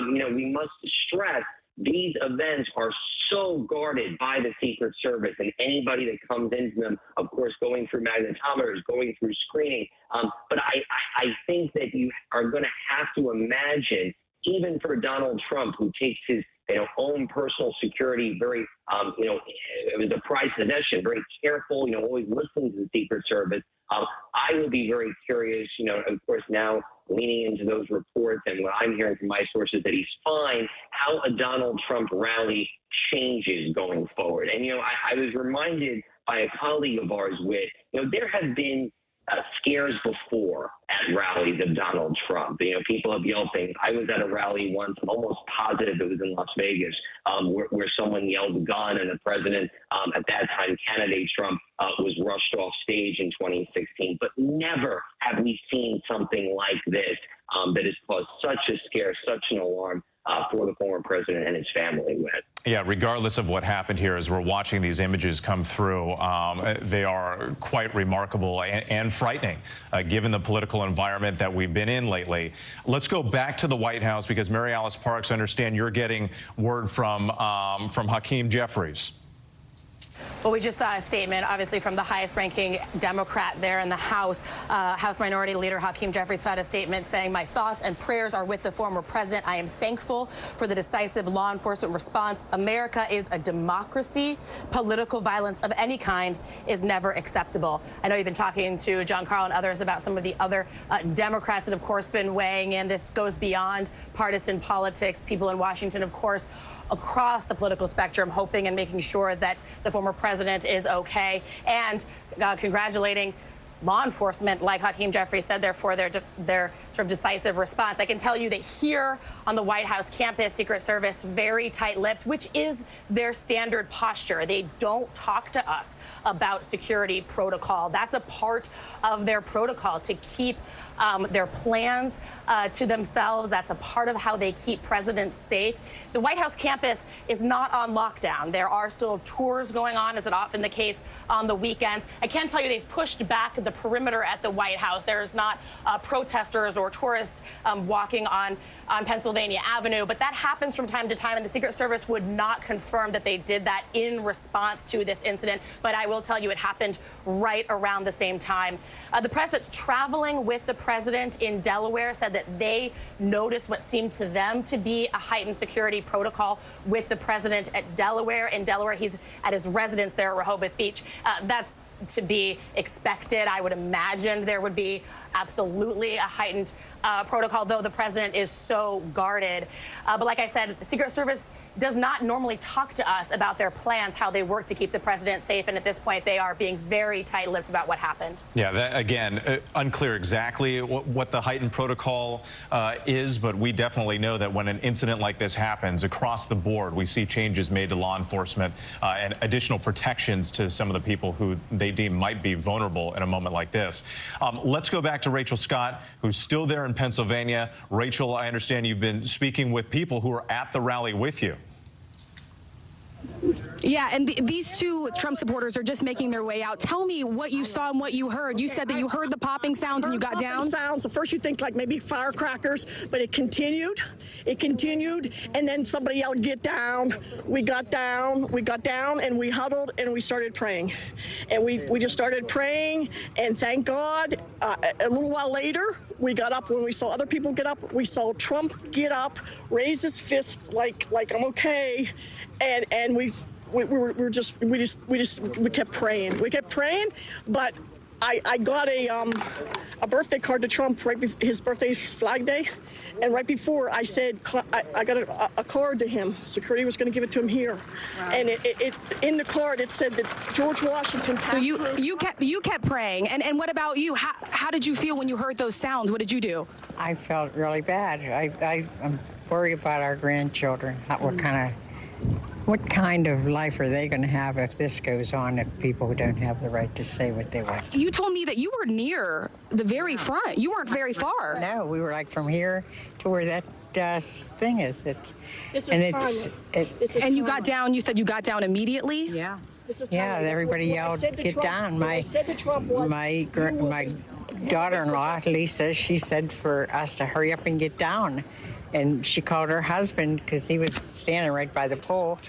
we must stress these events are so guarded by the Secret Service, and anybody that comes into them, of course, going through magnetometers, going through screening. But I think that you are going to have to imagine, even for Donald Trump, who takes his own personal security very, it was a prized possession, very careful, always listening to the Secret Service. I would be very curious, of course, now leaning into those reports and what I'm hearing from my sources that he's fine, how a Donald Trump rally changes going forward. And, I was reminded by a colleague of ours there have been scares before at rallies of Donald Trump. People have yelled things. I was at a rally once, I'm almost positive it was in Las Vegas, where someone yelled gun, and the president, at that time, candidate Trump, was rushed off stage in 2016. But never have we seen something like this that has caused such a scare, such an alarm for the former president and his family with. Yeah, regardless of what happened here, as we're watching these images come through, they are quite remarkable and frightening, given the political environment that we've been in lately. Let's go back to the White House, because Mary Alice Parks, I understand you're getting word from Hakeem Jeffries. Well, we just saw a statement, obviously, from the highest-ranking Democrat there in the House. House Minority Leader Hakeem Jeffries put out a statement saying, "My thoughts and prayers are with the former president. I am thankful for the decisive law enforcement response. America is a democracy. Political violence of any kind is never acceptable." I know you've been talking to John Carl and others about some of the other Democrats that, of course, been weighing in. This goes beyond partisan politics. People in Washington, of course, across the political spectrum, hoping and making sure that the former president is okay, and congratulating law enforcement, like Hakeem Jeffries said, for their sort of decisive response. I can tell you that here on the White House campus, Secret Service very tight-lipped, which is their standard posture. They don't talk to us about security protocol. That's a part of their protocol, to keep their plans to themselves. That's a part of how they keep presidents safe. The White House campus is not on lockdown. There are still tours going on, as is often the case on the weekends. I can tell you they've pushed back the perimeter at the White House. There's not protesters or tourists walking on Pennsylvania Avenue, but that happens from time to time, and the Secret Service would not confirm that they did that in response to this incident. But I will tell you it happened right around the same time. The press that's traveling with the president in Delaware said that they noticed what seemed to them to be a heightened security protocol with the president at Delaware. In Delaware, he's at his residence there at Rehoboth Beach. That's to be expected. I would imagine there would be absolutely a heightened protocol, though the president is so guarded. But like I said, the Secret Service does not normally talk to us about their plans, how they work to keep the president safe. And at this point, they are being very tight-lipped about what happened. Yeah, that, again, unclear exactly what the heightened protocol is, but we definitely know that when an incident like this happens across the board, we see changes made to law enforcement and additional protections to some of the people who they deem might be vulnerable in a moment like this. Let's go back to Rachel Scott, who's still there in Pennsylvania. Rachel, I understand you've been speaking with people who are at the rally with you. Yeah, and these two Trump supporters are just making their way out. Tell me what you saw and what you heard. You said that you heard the popping sounds and you got down? Sounds. At first you think like maybe firecrackers, but it continued. It continued, and then somebody yelled, "Get down." We got down, and we huddled, and we started praying. And we just started praying, and thank God, a little while later, we got up. When we saw other people get up, we saw Trump get up, raise his fist like I'm okay, and we kept praying. We kept praying, but I got a birthday card to Trump right before his birthday, Flag Day, and right before I said I got a card to him. Security was going to give it to him here, and it in the card it said that George Washington. So you kept praying, and what about you? How did you feel when you heard those sounds? What did you do? I felt really bad. I'm worried about our grandchildren. What kind of life are they going to have if this goes on, if people don't have the right to say what they want? You told me that you were near the very front. You weren't very far. No, we were like from here to where that thing is. And you got down, you said you got down immediately? Yeah. Yeah, everybody yelled, "Get down." My daughter-in-law, Lisa, she said for us to hurry up and get down. And she called her husband because he was standing right by the pole,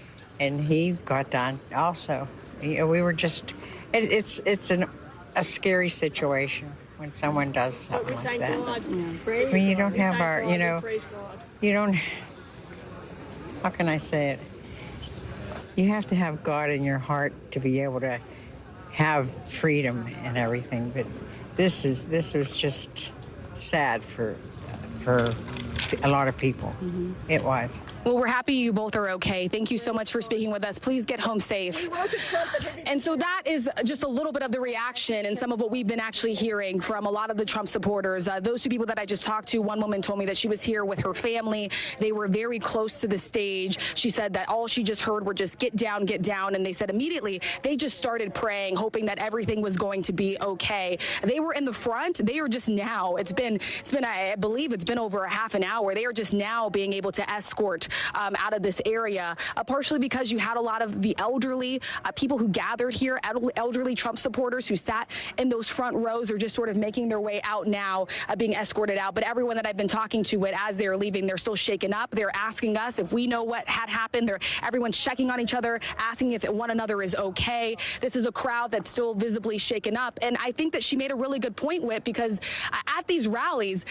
and he got down also. We were just, it's a scary situation when someone does something like that. I mean, you don't have our, you don't, how can I say it? You have to have God in your heart to be able to have freedom and everything. But this was just sad for a lot of people. Mm-hmm. It was. Well, we're happy you both are okay. Thank you so much for speaking with us. Please get home safe. And so that is just a little bit of the reaction and some of what we've been actually hearing from a lot of the Trump supporters. Those two people that I just talked to, one woman told me that she was here with her family. They were very close to the stage. She said that all she just heard were just get down, get down. And they said immediately they just started praying, hoping that everything was going to be okay. They were in the front. They are just now, it's been I believe it's been over a half an hour. They are just now being able to escort out of this area, partially because you had a lot of the elderly people who gathered here, elderly Trump supporters who sat in those front rows are just sort of making their way out now, being escorted out. But everyone that I've been talking to, as they're leaving, they're still shaken up. They're asking us if we know what had happened. Everyone's checking on each other, asking if one another is okay. This is a crowd that's still visibly shaken up. And I think that she made a really good point, Whit, because at these rallies,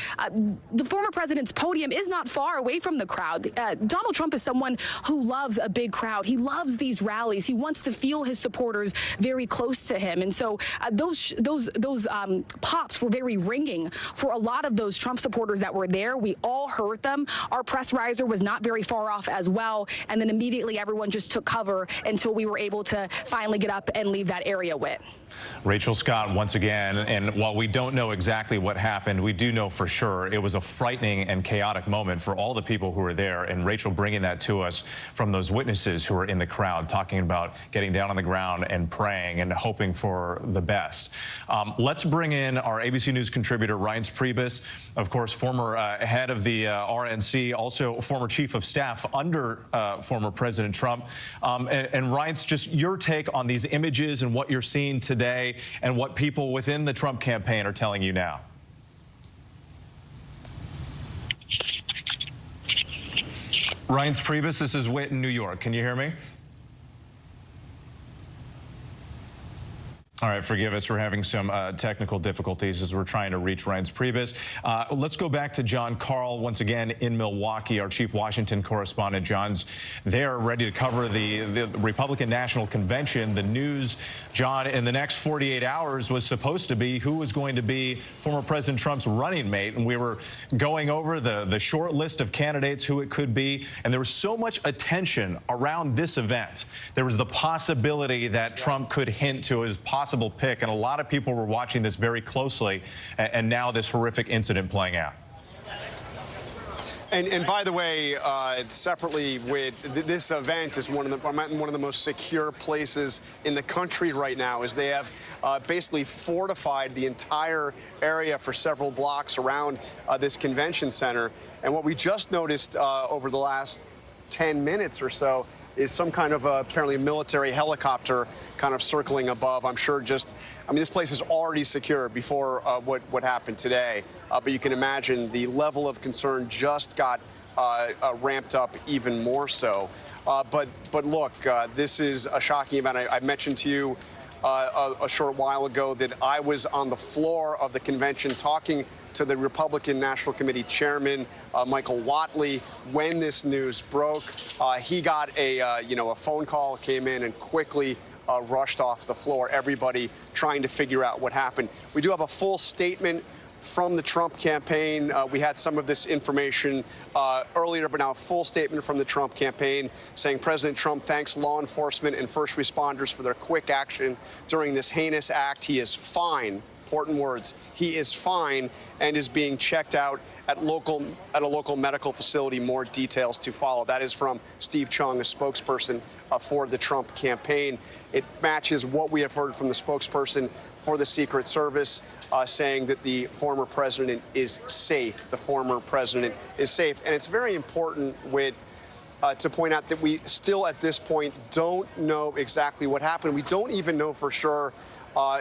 the former president's podium is not far away from the crowd. Donald Trump is someone who loves a big crowd. He loves these rallies. He wants to feel his supporters very close to him. And so those pops were very ringing for a lot of those Trump supporters that were there. We all heard them. Our press riser was not very far off as well. And then immediately everyone just took cover until we were able to finally get up and leave that area with. Rachel Scott, once again, and while we don't know exactly what happened, we do know for sure it was a frightening and chaotic moment for all the people who were there. And Rachel bringing that to us from those witnesses who were in the crowd, talking about getting down on the ground and praying and hoping for the best. Let's bring in our ABC News contributor, Reince Priebus, of course, former head of the RNC, also former chief of staff under former President Trump. And Reince, just your take on these images and what you're seeing today and what people within the Trump campaign are telling you now. Reince Priebus, this is Whit in New York. Can you hear me? All right, forgive us. We're having some technical difficulties as we're trying to reach Reince Priebus. Let's go back to John Karl once again in Milwaukee. Our chief Washington correspondent, John's there ready to cover the Republican National Convention. The news, John, in the next 48 hours was supposed to be who was going to be former President Trump's running mate. And we were going over the short list of candidates, who it could be. And there was so much attention around this event. There was the possibility that Trump could hint to his possible pick, and a lot of people were watching this very closely, and now this horrific incident playing out. And by the way, separately, with this event is one of the most secure places in the country right now, as they have basically fortified the entire area for several blocks around this convention center. And what we just noticed over the last 10 minutes or so is some kind of apparently military helicopter kind of circling above. I'm sure this place is already secure before what happened today. But you can imagine the level of concern just got ramped up even more so. But look, this is a shocking event. I mentioned to you a short while ago that I was on the floor of the convention talking to the Republican National Committee Chairman, Michael Whatley, when this news broke. He got a phone call, came in, and quickly rushed off the floor. Everybody trying to figure out what happened. We do have a full statement from the Trump campaign. We had some of this information earlier, but now a full statement from the Trump campaign saying President Trump thanks law enforcement and first responders for their quick action during this heinous act. He is fine. Important words. He is fine and is being checked out at a local medical facility. More details to follow. That is from Steve Chung, a spokesperson for the Trump campaign. It matches what we have heard from the spokesperson for the Secret Service, saying that the former president is safe. The former president is safe. And it's very important to point out that we still at this point don't know exactly what happened. We don't even know for sure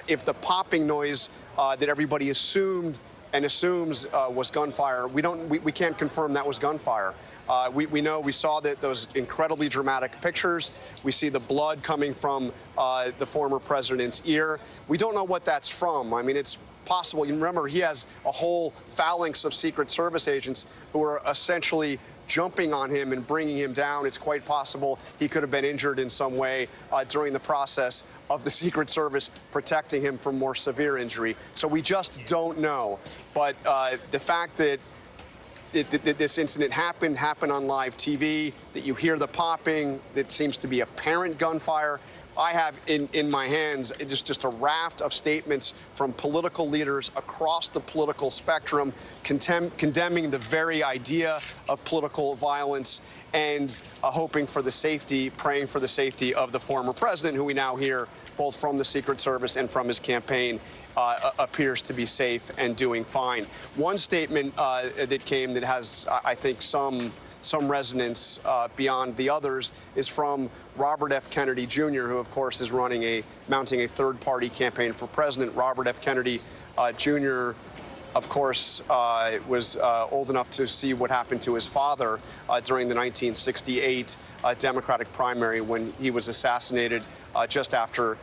if the popping noise that everybody assumes was gunfire. We can't confirm that was gunfire. We saw those incredibly dramatic pictures. We see the blood coming from the former president's ear. We don't know what that's from. I mean, it's possible. You remember, he has a whole phalanx of Secret Service agents who are essentially jumping on him and bringing him down. It's quite possible he could have been injured in some way during the process of the Secret Service protecting him from more severe injury. So we just don't know. But the fact that this incident happened on live TV, that you hear the popping, that seems to be apparent gunfire. I have in my hands just a raft of statements from political leaders across the political spectrum condemning the very idea of political violence and hoping for the safety, praying for the safety of the former president, who we now hear both from the Secret Service and from his campaign appears to be safe and doing fine. One statement that came that has, I think, some resonance beyond the others is from Robert F. Kennedy Jr., who, of course, is mounting a third-party campaign for president. Robert F. Kennedy Jr., of course, was old enough to see what happened to his father during the 1968 Democratic primary when he was assassinated just after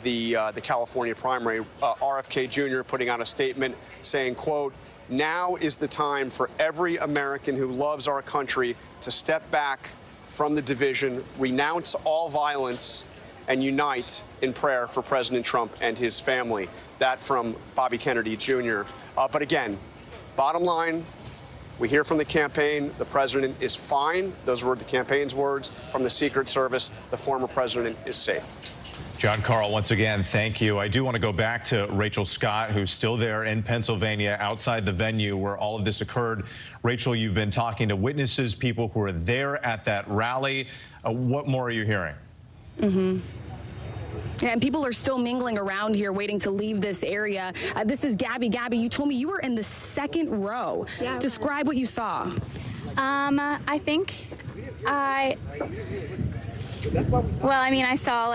the California primary. RFK Jr. putting out a statement saying, quote, "Now is the time for every American who loves our country to step back from the division, renounce all violence, and unite in prayer for President Trump and his family." That from Bobby Kennedy Jr. But again, bottom line, we hear from the campaign, the president is fine. Those were the campaign's words. From the Secret Service, the former president is safe. John Karl, once again, thank you. I do want to go back to Rachel Scott, who's still there in Pennsylvania, outside the venue where all of this occurred. Rachel, you've been talking to witnesses, people who were there at that rally. What more are you hearing? Yeah, and people are still mingling around here waiting to leave this area. This is Gabby. Gabby, you told me you were in the second row. Yeah. Describe what you saw. I think I saw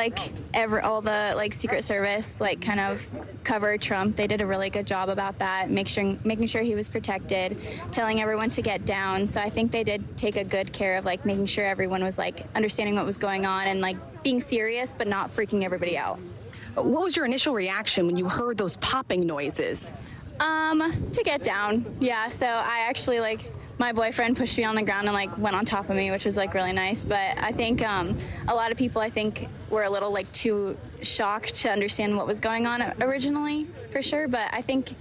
all the Secret Service kind of cover Trump. They did a really good job about that, making sure he was protected, telling everyone to get down. So I think they did take a good care of making sure everyone was understanding what was going on and being serious but not freaking everybody out. What was your initial reaction when you heard those popping noises? To get down, yeah. So I actually, my boyfriend pushed me on the ground and went on top of me, which was really nice. But I think a lot of people were a little too shocked to understand what was going on originally, for sure. But I think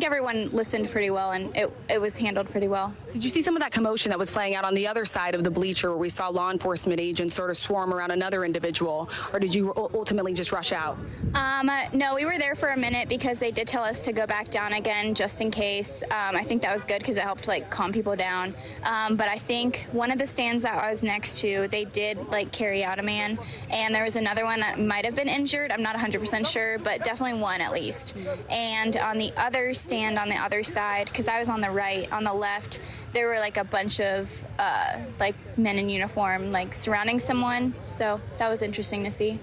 everyone listened pretty well, and it was handled pretty well. Did you see some of that commotion that was playing out on the other side of the bleacher, where we saw law enforcement agents sort of swarm around another individual, or did you ultimately just rush out? No, we were there for a minute because they did tell us to go back down again just in case. I think that was good because it helped calm people down. But I think one of the stands that I was next to, they did carry out a man, and there was another one that might have been injured. I'm not 100% sure, but definitely one at least. And on the other stand on the other side, because I was on the right, on the left, there were a bunch of men in uniform surrounding someone. So that was interesting to see.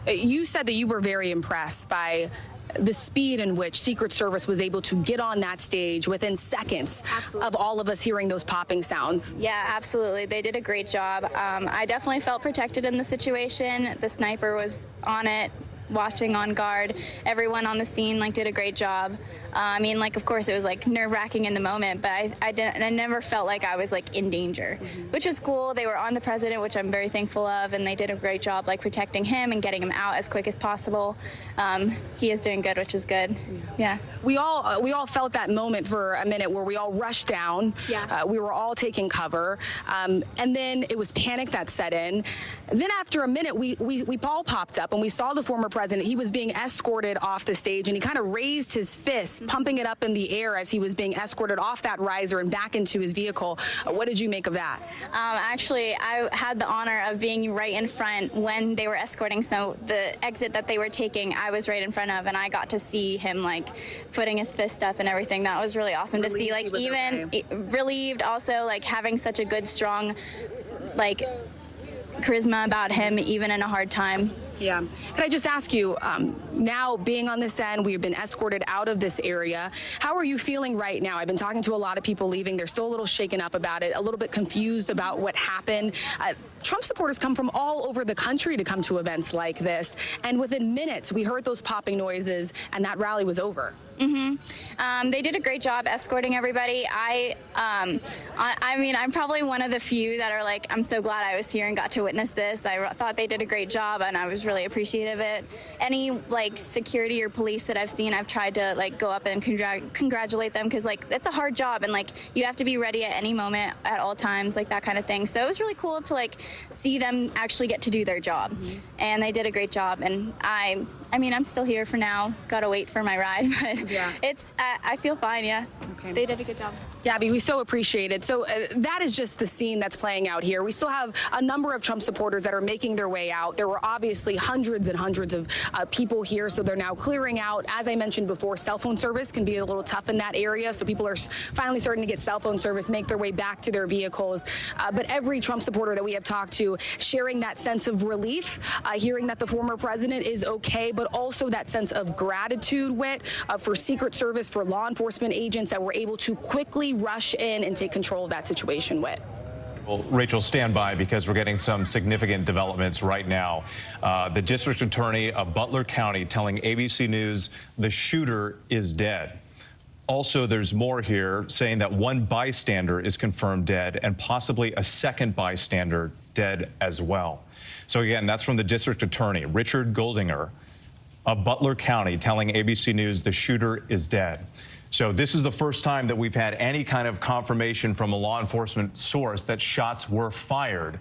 You said that you were very impressed by the speed in which Secret Service was able to get on that stage within seconds of all of us hearing those popping sounds. Yeah, absolutely. They did a great job. I definitely felt protected in the situation. The sniper was on it, watching on guard. Everyone on the scene did a great job. I mean, of course it was nerve-wracking in the moment, but I never felt like I was in danger, which was cool. They were on the president, which I'm very thankful of, and they did a great job protecting him and getting him out as quick as possible. He is doing good, which is good. Yeah. We all felt that moment for a minute where we all rushed down. Yeah. We were all taking cover, and then it was panic that set in. Then after a minute, we all popped up and we saw the former president. He was being escorted off the stage, and he kind of raised his fist, pumping it up in the air as he was being escorted off that riser and back into his vehicle. What did you make of that? Actually, I had the honor of being right in front when they were escorting. So the exit that they were taking, I was right in front of, and I got to see him putting his fist up and everything. That was really awesome to see. Even relieved, also having such a good, strong, charisma about him, even in a hard time. Yeah. Could I just ask you, now being on this end, we've been escorted out of this area. How are you feeling right now? I've been talking to a lot of people leaving. They're still a little shaken up about it, a little bit confused about what happened. Trump supporters come from all over the country to come to events like this. And within minutes, we heard those popping noises and that rally was over. They did a great job escorting everybody. I mean, I'm probably one of the few that are I'm so glad I was here and got to witness this. I thought they did a great job, and I was really appreciative of it. Any security or police that I've seen, I've tried to go up and congratulate them, because it's a hard job, and you have to be ready at any moment at all times, that kind of thing. So it was really cool to see them actually get to do their job, and they did a great job. And I mean, I'm still here for now. Gotta wait for my ride, but yeah, I feel fine. Yeah, okay. They did a good job. Gabby, we so appreciate it. So that is just the scene that's playing out here. We still have a number of Trump supporters that are making their way out. There were obviously hundreds and hundreds of people here, so they're now clearing out. As I mentioned before, cell phone service can be a little tough in that area, so people are finally starting to get cell phone service, make their way back to their vehicles. But every Trump supporter that we have talked to sharing that sense of relief, hearing that the former president is okay, but also that sense of gratitude, for Secret Service, for law enforcement agents that were able to quickly rush in and take control of that situation. Well, Rachel, stand by, because we're getting some significant developments right now. The district attorney of Butler County telling ABC News the shooter is dead. Also, there's more here, saying that one bystander is confirmed dead and possibly a second bystander dead as well. So again, that's from the district attorney, Richard Goldinger of Butler County, telling ABC News the shooter is dead. So this is the first time that we've had any kind of confirmation from a law enforcement source that shots were fired.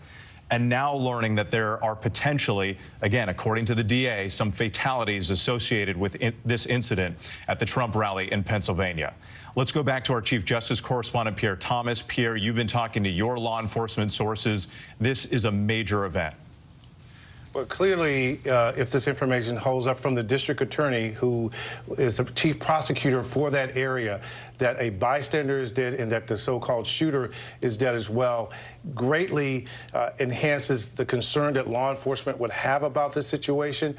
And now learning that there are potentially, again, according to the DA, some fatalities associated with this incident at the Trump rally in Pennsylvania. Let's go back to our Chief Justice correspondent, Pierre Thomas. Pierre, you've been talking to your law enforcement sources. This is a major event. Well, clearly, if this information holds up from the district attorney, who is the chief prosecutor for that area, that a bystander is dead and that the so-called shooter is dead as well, greatly enhances the concern that law enforcement would have about this situation.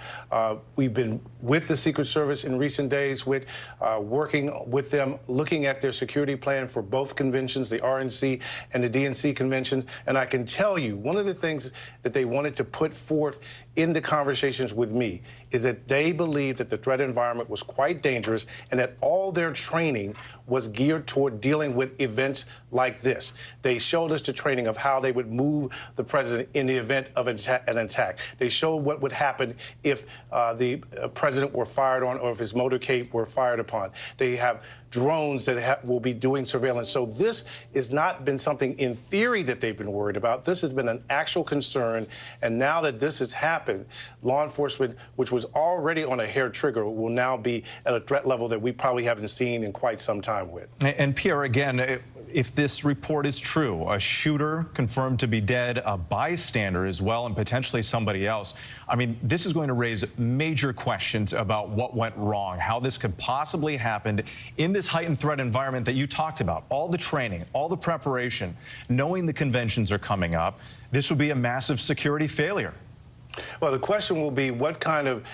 We've been with the Secret Service in recent days, working with them, looking at their security plan for both conventions, the RNC and the DNC convention. And I can tell you, one of the things that they wanted to put forth in the conversations with me is that they believed that the threat environment was quite dangerous and that all their training was geared toward dealing with events like this. They showed us the training of how they would move the president in the event of an attack. They showed what would happen if the president were fired on or if his motorcade were fired upon. They have drones that will be doing surveillance. So this has not been something in theory that they've been worried about. This has been an actual concern. And now that this has happened, law enforcement, which was already on a hair trigger, will now be at a threat level that we probably haven't seen in quite some time with. And Pierre, again, if this report is true, a shooter confirmed to be dead, a bystander as well, and potentially somebody else, I mean, this is going to raise major questions about what went wrong, how this could possibly happen in this heightened threat environment that you talked about. All the training, all the preparation, knowing the conventions are coming up, this would be a massive security failure. Well, the question will be, what kind of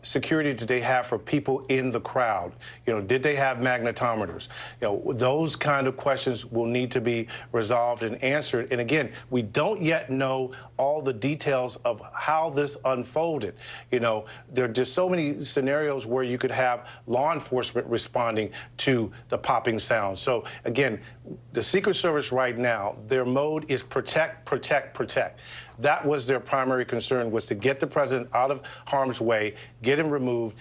security did they have for people in the crowd? You know, did they have magnetometers? You know, those kind of questions will need to be resolved and answered. And again, we don't yet know all the details of how this unfolded. You know, there are just so many scenarios where you could have law enforcement responding to the popping sound. So again, the Secret Service right now, their mode is protect, protect, protect. That was their primary concern, was to get the president out of harm's way, get him removed.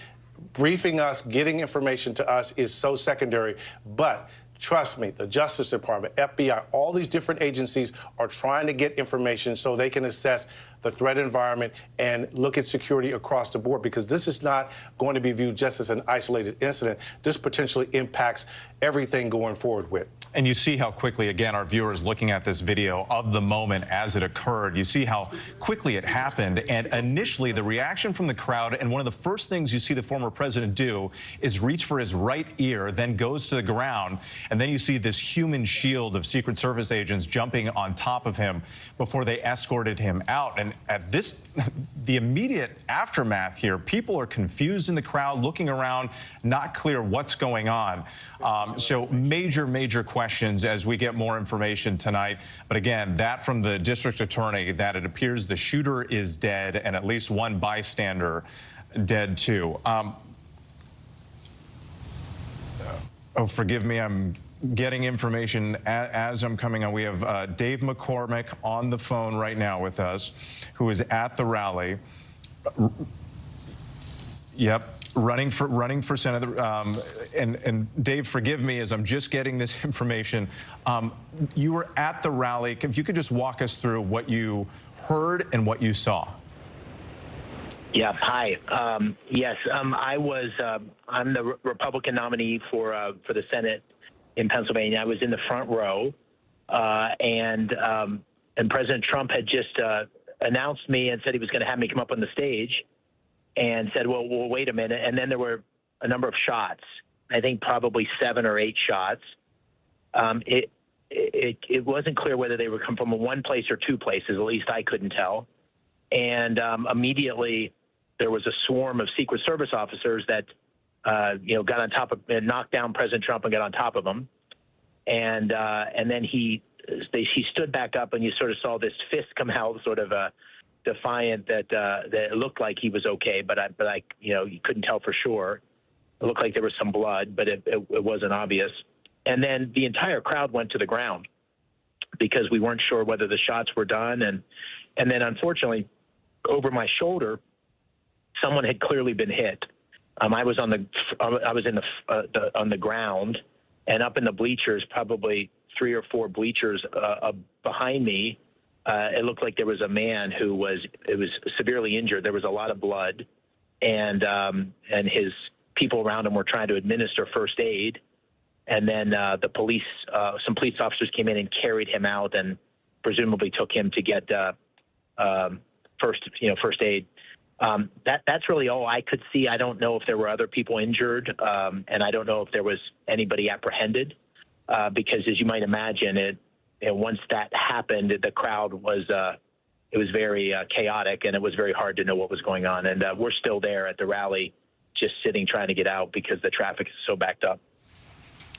Briefing us, getting information to us is so secondary. But trust me, the Justice Department, FBI, all these different agencies are trying to get information so they can assess the threat environment and look at security across the board, because this is not going to be viewed just as an isolated incident. This potentially impacts everything going forward with. And you see how quickly, again, our viewers looking at this video of the moment as it occurred, you see how quickly it happened. And initially, the reaction from the crowd, and one of the first things you see the former president do is reach for his right ear, then goes to the ground. And then you see this human shield of Secret Service agents jumping on top of him before they escorted him out. And at this, the immediate aftermath here, people are confused in the crowd, looking around, not clear what's going on. So major questions as we get more information tonight. But again, that from the district attorney, that it appears the shooter is dead and at least one bystander dead too. Oh, forgive me, I'm getting information as I'm coming on. We have Dave McCormick on the phone right now with us, who is at the rally. Yep. Running for Senator, and Dave, forgive me as I'm just getting this information. You were at the rally. If you could just walk us through what you heard and what you saw. Yeah. Hi. Yes. I'm the Republican nominee for the Senate in Pennsylvania. I was in the front row, and President Trump had just announced me and said he was going to have me come up on the stage. And said, well, wait a minute. And then there were a number of shots, I think probably 7 or 8 shots. It wasn't clear whether they would come from one place or 2 places, at least I couldn't tell. And immediately there was a swarm of Secret Service officers that, got on top of and knocked down President Trump and got on top of him. And then he stood back up and you sort of saw this fist come out, sort of defiant that it looked like he was okay, but you couldn't tell for sure. It looked like there was some blood, but it wasn't obvious. And then the entire crowd went to the ground because we weren't sure whether the shots were done. And then unfortunately, over my shoulder, someone had clearly been hit. I was on the ground, and up in the bleachers, probably 3 or 4 bleachers behind me. It looked like there was a man who was severely injured. There was a lot of blood, and his people around him were trying to administer first aid. And then some police officers came in and carried him out and presumably took him to get first aid. That's really all I could see. I don't know if there were other people injured, and I don't know if there was anybody apprehended, because as you might imagine, once that happened, the crowd was very chaotic, and it was very hard to know what was going on. And we're still there at the rally, just sitting trying to get out because the traffic is so backed up.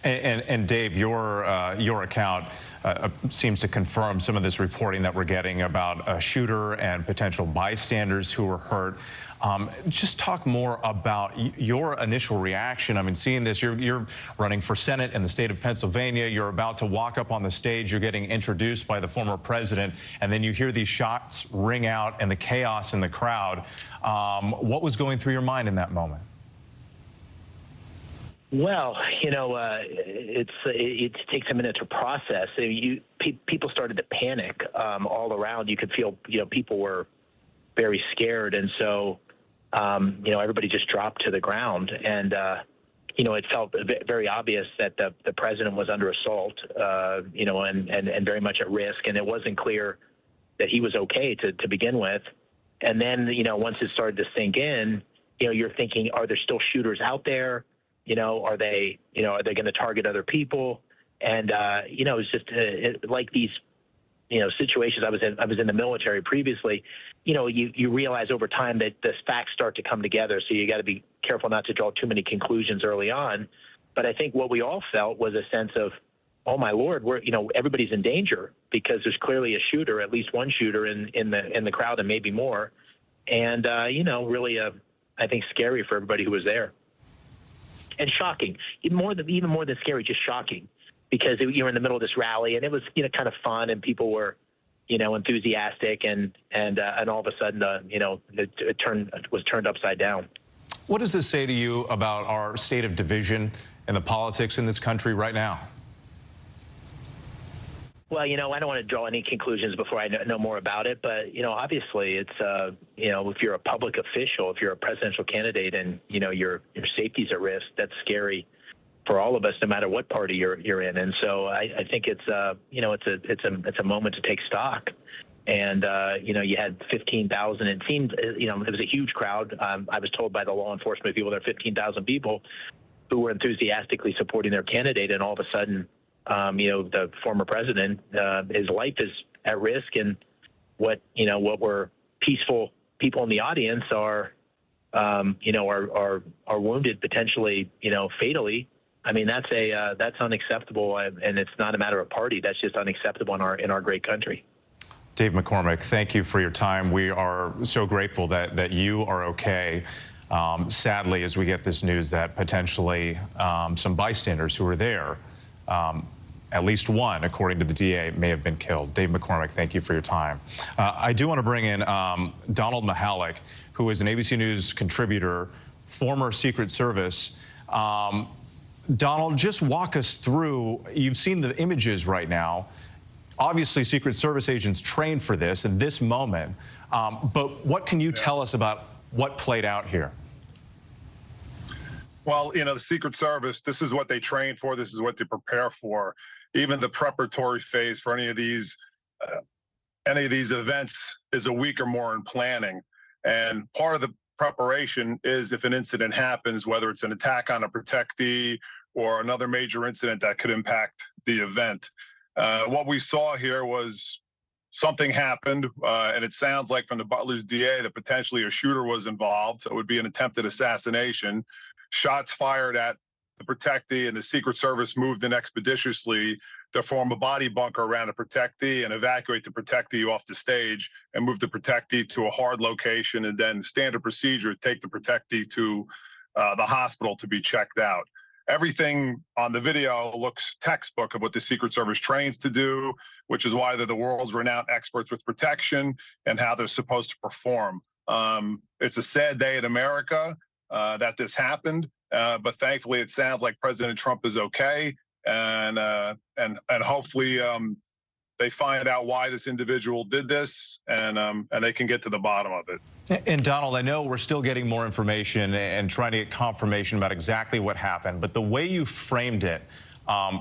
And Dave, your account seems to confirm some of this reporting that we're getting about a shooter and potential bystanders who were hurt. Just talk more about your initial reaction. I mean, seeing this, you're running for Senate in the state of Pennsylvania. You're about to walk up on the stage. You're getting introduced by the former president, and then you hear these shots ring out and the chaos in the crowd. What was going through your mind in that moment? Well, it takes a minute to process. People started to panic all around. You could feel, people were very scared, and so, everybody just dropped to the ground. And it felt very obvious that the president was under assault, and very much at risk. And it wasn't clear that he was okay to begin with. And then, once it started to sink in, you're thinking, are there still shooters out there? Are they going to target other people? And, it's just like these, situations. I was in the military previously. You realize over time that the facts start to come together. So you got to be careful not to draw too many conclusions early on. But I think what we all felt was a sense of, oh my Lord, everybody's in danger because there's clearly a shooter, at least one shooter in the crowd, and maybe more. And really, I think scary for everybody who was there. And shocking, even more than scary, just shocking, because you were in the middle of this rally and it was kind of fun and people were enthusiastic and all of a sudden it was turned upside down. What does this say to you about our state of division and the politics in this country right now? Well, I don't want to draw any conclusions before I know more about it, but obviously it's if you're a public official, if you're a presidential candidate, and your safety's at risk, that's scary for all of us, no matter what party you're in. And so I think it's a moment to take stock. And you had 15,000. It seemed it was a huge crowd. I was told by the law enforcement people there are 15,000 people who were enthusiastically supporting their candidate, and all of a sudden, the former president, his life is at risk, and what were peaceful people in the audience are wounded, potentially, fatally. I mean, that's unacceptable, and it's not a matter of party. That's just unacceptable in our great country. Dave McCormick, thank you for your time. We are so grateful that you are okay. Sadly, as we get this news that potentially some bystanders who were there, at least one, according to the DA, may have been killed. Dave McCormick, thank you for your time. I do want to bring in Donald Mihalik, who is an ABC News contributor, former Secret Service. Donald, just walk us through, you've seen the images right now. Obviously, Secret Service agents trained for this in this moment, but what can you tell us about what played out here? Well, the Secret Service, this is what they train for. This is what they prepare for. Even the preparatory phase for any of these events is a week or more in planning. And part of the preparation is if an incident happens, whether it's an attack on a protectee or another major incident that could impact the event. What we saw here was something happened, and it sounds like from the Butler's DA that potentially a shooter was involved. So it would be an attempted assassination. Shots fired at the protectee, and the Secret Service moved in expeditiously to form a body bunker around the protectee and evacuate the protectee off the stage and move the protectee to a hard location, and then standard procedure, take the protectee to the hospital to be checked out. Everything on the video looks textbook of what the Secret Service trains to do, which is why they're the world's renowned experts with protection and how they're supposed to perform. It's a sad day in America that this happened, but thankfully it sounds like President Trump is okay, and hopefully they find out why this individual did this, and they can get to the bottom of it. And Donald, I know we're still getting more information and trying to get confirmation about exactly what happened, but the way you framed it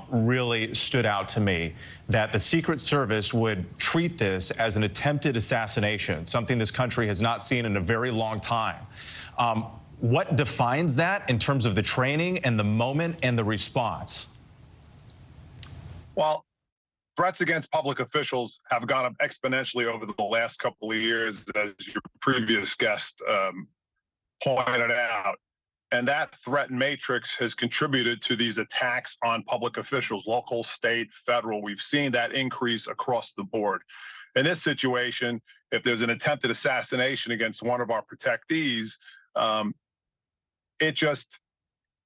really stood out to me, that the Secret Service would treat this as an attempted assassination, something this country has not seen in a very long time. What defines that in terms of the training and the moment and the response? Well, threats against public officials have gone up exponentially over the last couple of years, as your previous guest pointed out. And that threat matrix has contributed to these attacks on public officials, local, state, federal. We've seen that increase across the board. In this situation, if there's an attempted assassination against one of our protectees, it just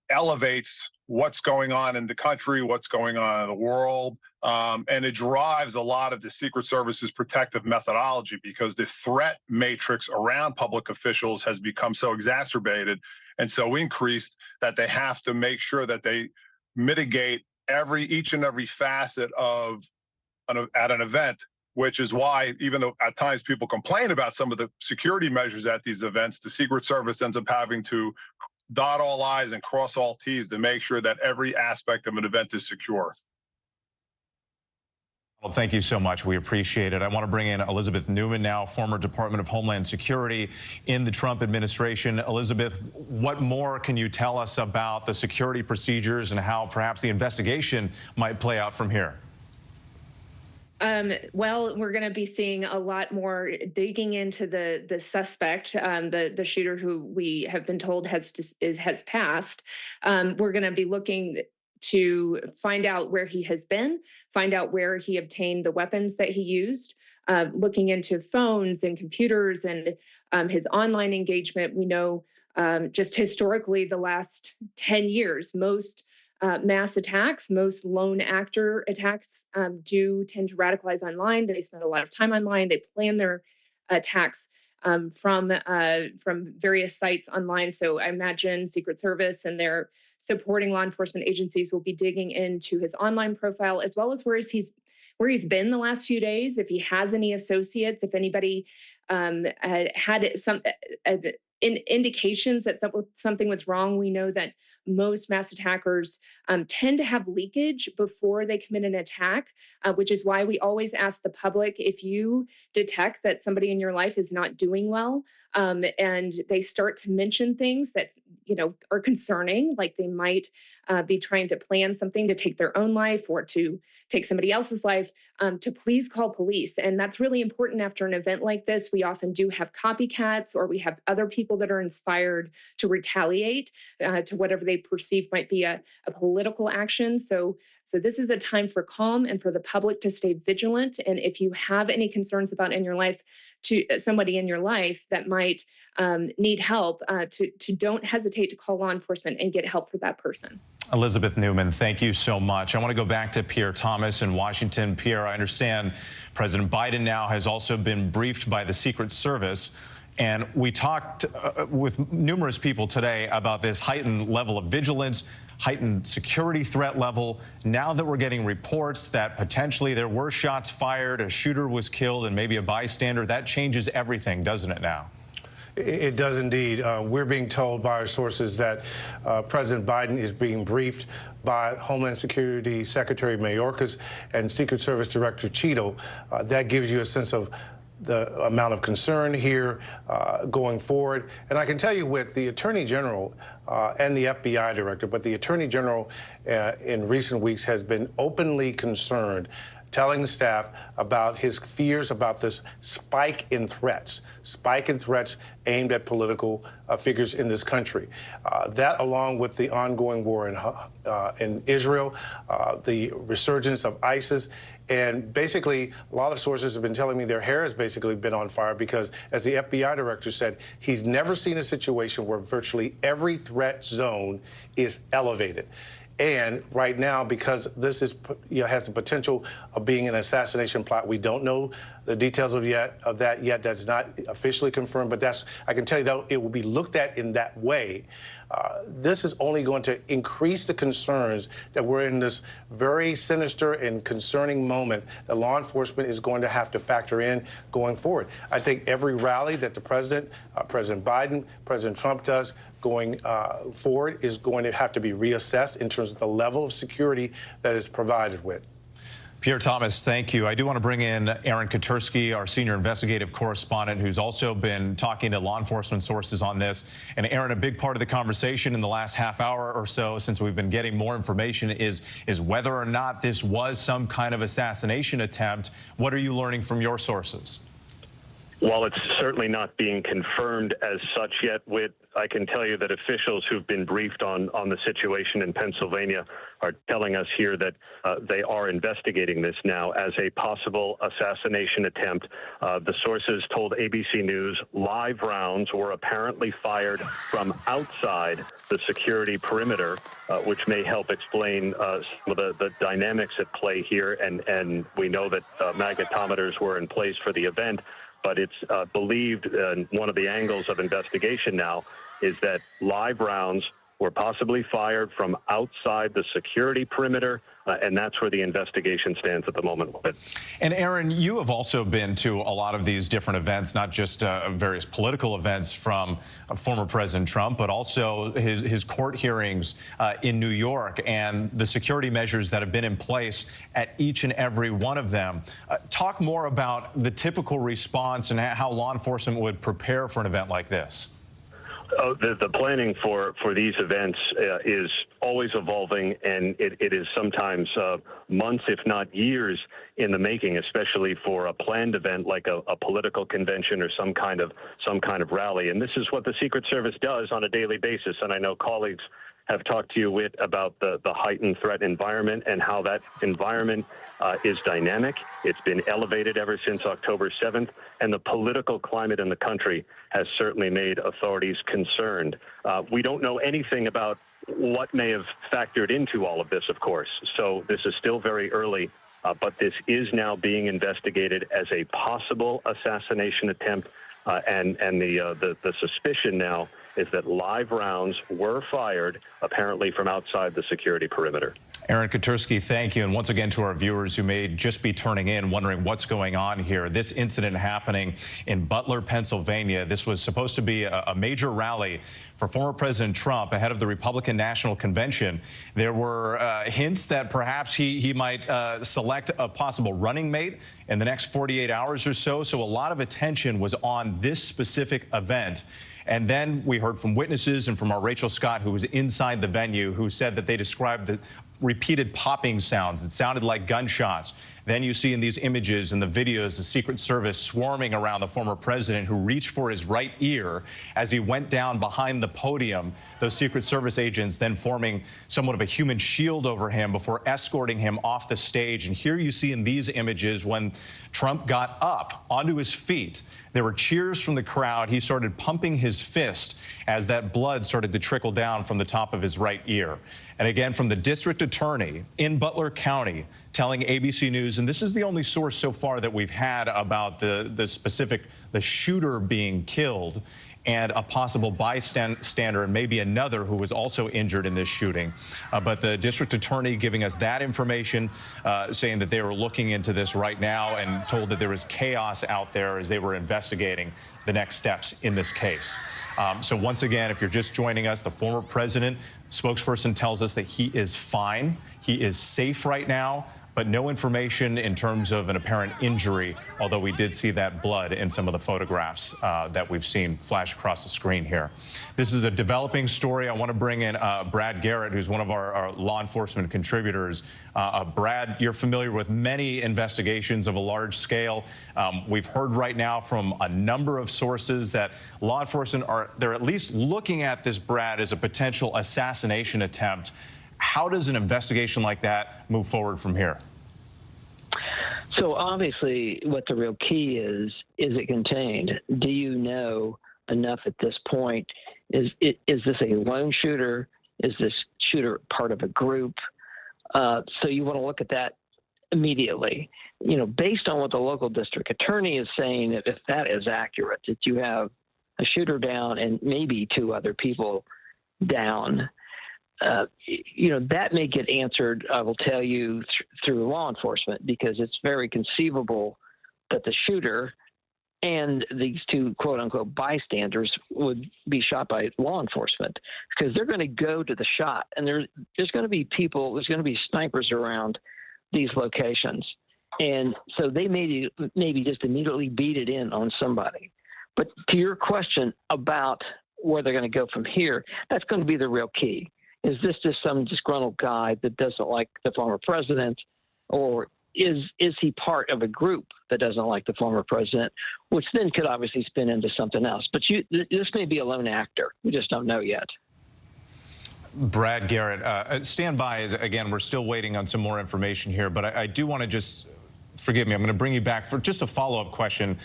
elevates what's going on in the country, what's going on in the world, and it drives a lot of the Secret Service's protective methodology, because the threat matrix around public officials has become so exacerbated and so increased that they have to make sure that they mitigate each and every facet of at an event, which is why, even though at times people complain about some of the security measures at these events, the Secret Service ends up having to dot all I's and cross all T's to make sure that every aspect of an event is secure. Well, thank you so much. We appreciate it. I want to bring in Elizabeth Newman now, former Department of Homeland Security in the Trump administration. Elizabeth, what more can you tell us about the security procedures and how perhaps the investigation might play out from here? Well, we're going to be seeing a lot more digging into the suspect, the shooter who we have been told has passed. We're going to be looking to find out where he has been, find out where he obtained the weapons that he used, looking into phones and computers and his online engagement. We know just historically the last 10 years, most mass attacks, most lone actor attacks do tend to radicalize online. They spend a lot of time online. They plan their attacks from various sites online. So I imagine Secret Service and their supporting law enforcement agencies will be digging into his online profile, as well as where he's been the last few days. If he has any associates, if anybody had some indications that something was wrong. We know that most mass attackers tend to have leakage before they commit an attack, which is why we always ask the public, if you detect that somebody in your life is not doing well, and they start to mention things that are concerning, like they might be trying to plan something to take their own life or to take somebody else's life, to please call police. And that's really important after an event like this. We often do have copycats, or we have other people that are inspired to retaliate to whatever they perceive might be a political action. So this is a time for calm and for the public to stay vigilant. And if you have any concerns about somebody in your life that might need help, to don't hesitate to call law enforcement and get help for that person. Elizabeth Newman, thank you so much. I want to go back to Pierre Thomas in Washington. Pierre, I understand President Biden now has also been briefed by the Secret Service. And we talked with numerous people today about this heightened level of vigilance, heightened security threat level. Now that we're getting reports that potentially there were shots fired, a shooter was killed, and maybe a bystander, that changes everything, doesn't it now? It does indeed. We're being told by our sources that President Biden is being briefed by Homeland Security Secretary Mayorkas and Secret Service Director Cheeto. That gives you a sense of the amount of concern here going forward. And I can tell you, with the Attorney General and the FBI Director, but the Attorney General in recent weeks has been openly concerned, telling the staff about his fears about this spike in threats aimed at political figures in this country. That, along with the ongoing war in Israel, the resurgence of ISIS, and basically a lot of sources have been telling me their hair has basically been on fire, because, as the FBI director said, he's never seen a situation where virtually every threat zone is elevated. And right now, because this is, has the potential of being an assassination plot, we don't know the details of that yet. That's not officially confirmed, but I can tell you that it will be looked at in that way. This is only going to increase the concerns that we're in this very sinister and concerning moment that law enforcement is going to have to factor in going forward. I think every rally that the President Biden, President Trump does going forward is going to have to be reassessed in terms of the level of security that is provided with. Pierre Thomas, thank you. I do want to bring in Aaron Katursky, our senior investigative correspondent, who's also been talking to law enforcement sources on this. And Aaron, a big part of the conversation in the last half hour or so, since we've been getting more information, is whether or not this was some kind of assassination attempt. What are you learning from your sources? While it's certainly not being confirmed as such yet, I can tell you that officials who've been briefed on the situation in Pennsylvania are telling us here that they are investigating this now as a possible assassination attempt. The sources told ABC News live rounds were apparently fired from outside the security perimeter, which may help explain some of the dynamics at play here. And we know that magnetometers were in place for the event, but it's believed, and one of the angles of investigation now is that live rounds were possibly fired from outside the security perimeter, and that's where the investigation stands at the moment. And Aaron, you have also been to a lot of these different events, not just various political events from former President Trump, but also his court hearings in New York and the security measures that have been in place at each and every one of them. Talk more about the typical response and how law enforcement would prepare for an event like this. The planning for these events is always evolving, and it is sometimes months, if not years, in the making, especially for a planned event like a political convention or some kind of rally. And this is what the Secret Service does on a daily basis. And I know colleagues have talked to you, Whit, about the heightened threat environment and how that environment is dynamic. It's been elevated ever since October 7th, and the political climate in the country has certainly made authorities concerned. We don't know anything about what may have factored into all of this, of course, so this is still very early, but this is now being investigated as a possible assassination attempt, and the suspicion now is that live rounds were fired, apparently from outside the security perimeter. Aaron Katersky, thank you. And once again, to our viewers who may just be turning in, wondering what's going on here. This incident happening in Butler, Pennsylvania. This was supposed to be a major rally for former President Trump ahead of the Republican National Convention. There were hints that perhaps he might select a possible running mate in the next 48 hours or so. So a lot of attention was on this specific event. And then we heard from witnesses and from our Rachel Scott, who was inside the venue, who said that they described the repeated popping sounds that sounded like gunshots. Then you see in these images and the videos the Secret Service swarming around the former president, who reached for his right ear as he went down behind the podium. Those Secret Service agents then forming somewhat of a human shield over him before escorting him off the stage. And here you see in these images when Trump got up onto his feet, there were cheers from the crowd. He started pumping his fist as that blood started to trickle down from the top of his right ear. And again, from the district attorney in Butler County telling ABC News, and this is the only source so far that we've had about the shooter being killed and a possible bystander and maybe another who was also injured in this shooting. But the district attorney giving us that information, saying that they were looking into this right now and told that there was chaos out there as they were investigating the next steps in this case. So once again, if you're just joining us, the former president spokesperson tells us that he is fine. He is safe right now, but no information in terms of an apparent injury, although we did see that blood in some of the photographs that we've seen flash across the screen here. This is a developing story. I want to bring in Brad Garrett, who's one of our law enforcement contributors. Brad, you're familiar with many investigations of a large scale. We've heard right now from a number of sources that law enforcement they're at least looking at this, Brad, as a potential assassination attempt. How does an investigation like that move forward from here? So obviously what the real key is it contained? Do you know enough at this point? Is this a lone shooter? Is this shooter part of a group? So you want to look at that immediately. You know, based on what the local district attorney is saying, if that is accurate, that you have a shooter down and maybe two other people down, you know, that may get answered, I will tell you, through law enforcement, because it's very conceivable that the shooter and these two quote-unquote bystanders would be shot by law enforcement, because they're going to go to the shot, and there's going to be people, there's going to be snipers around these locations, and so they maybe just immediately beat it in on somebody. But to your question about where they're going to go from here, that's going to be the real key. Is this just some disgruntled guy that doesn't like the former president, or is he part of a group that doesn't like the former president, which then could obviously spin into something else. But this may be a lone actor. We just don't know yet. Brad Garrett, stand by. Again, we're still waiting on some more information here, but I do want to just, forgive me, I'm going to bring you back for just a follow-up question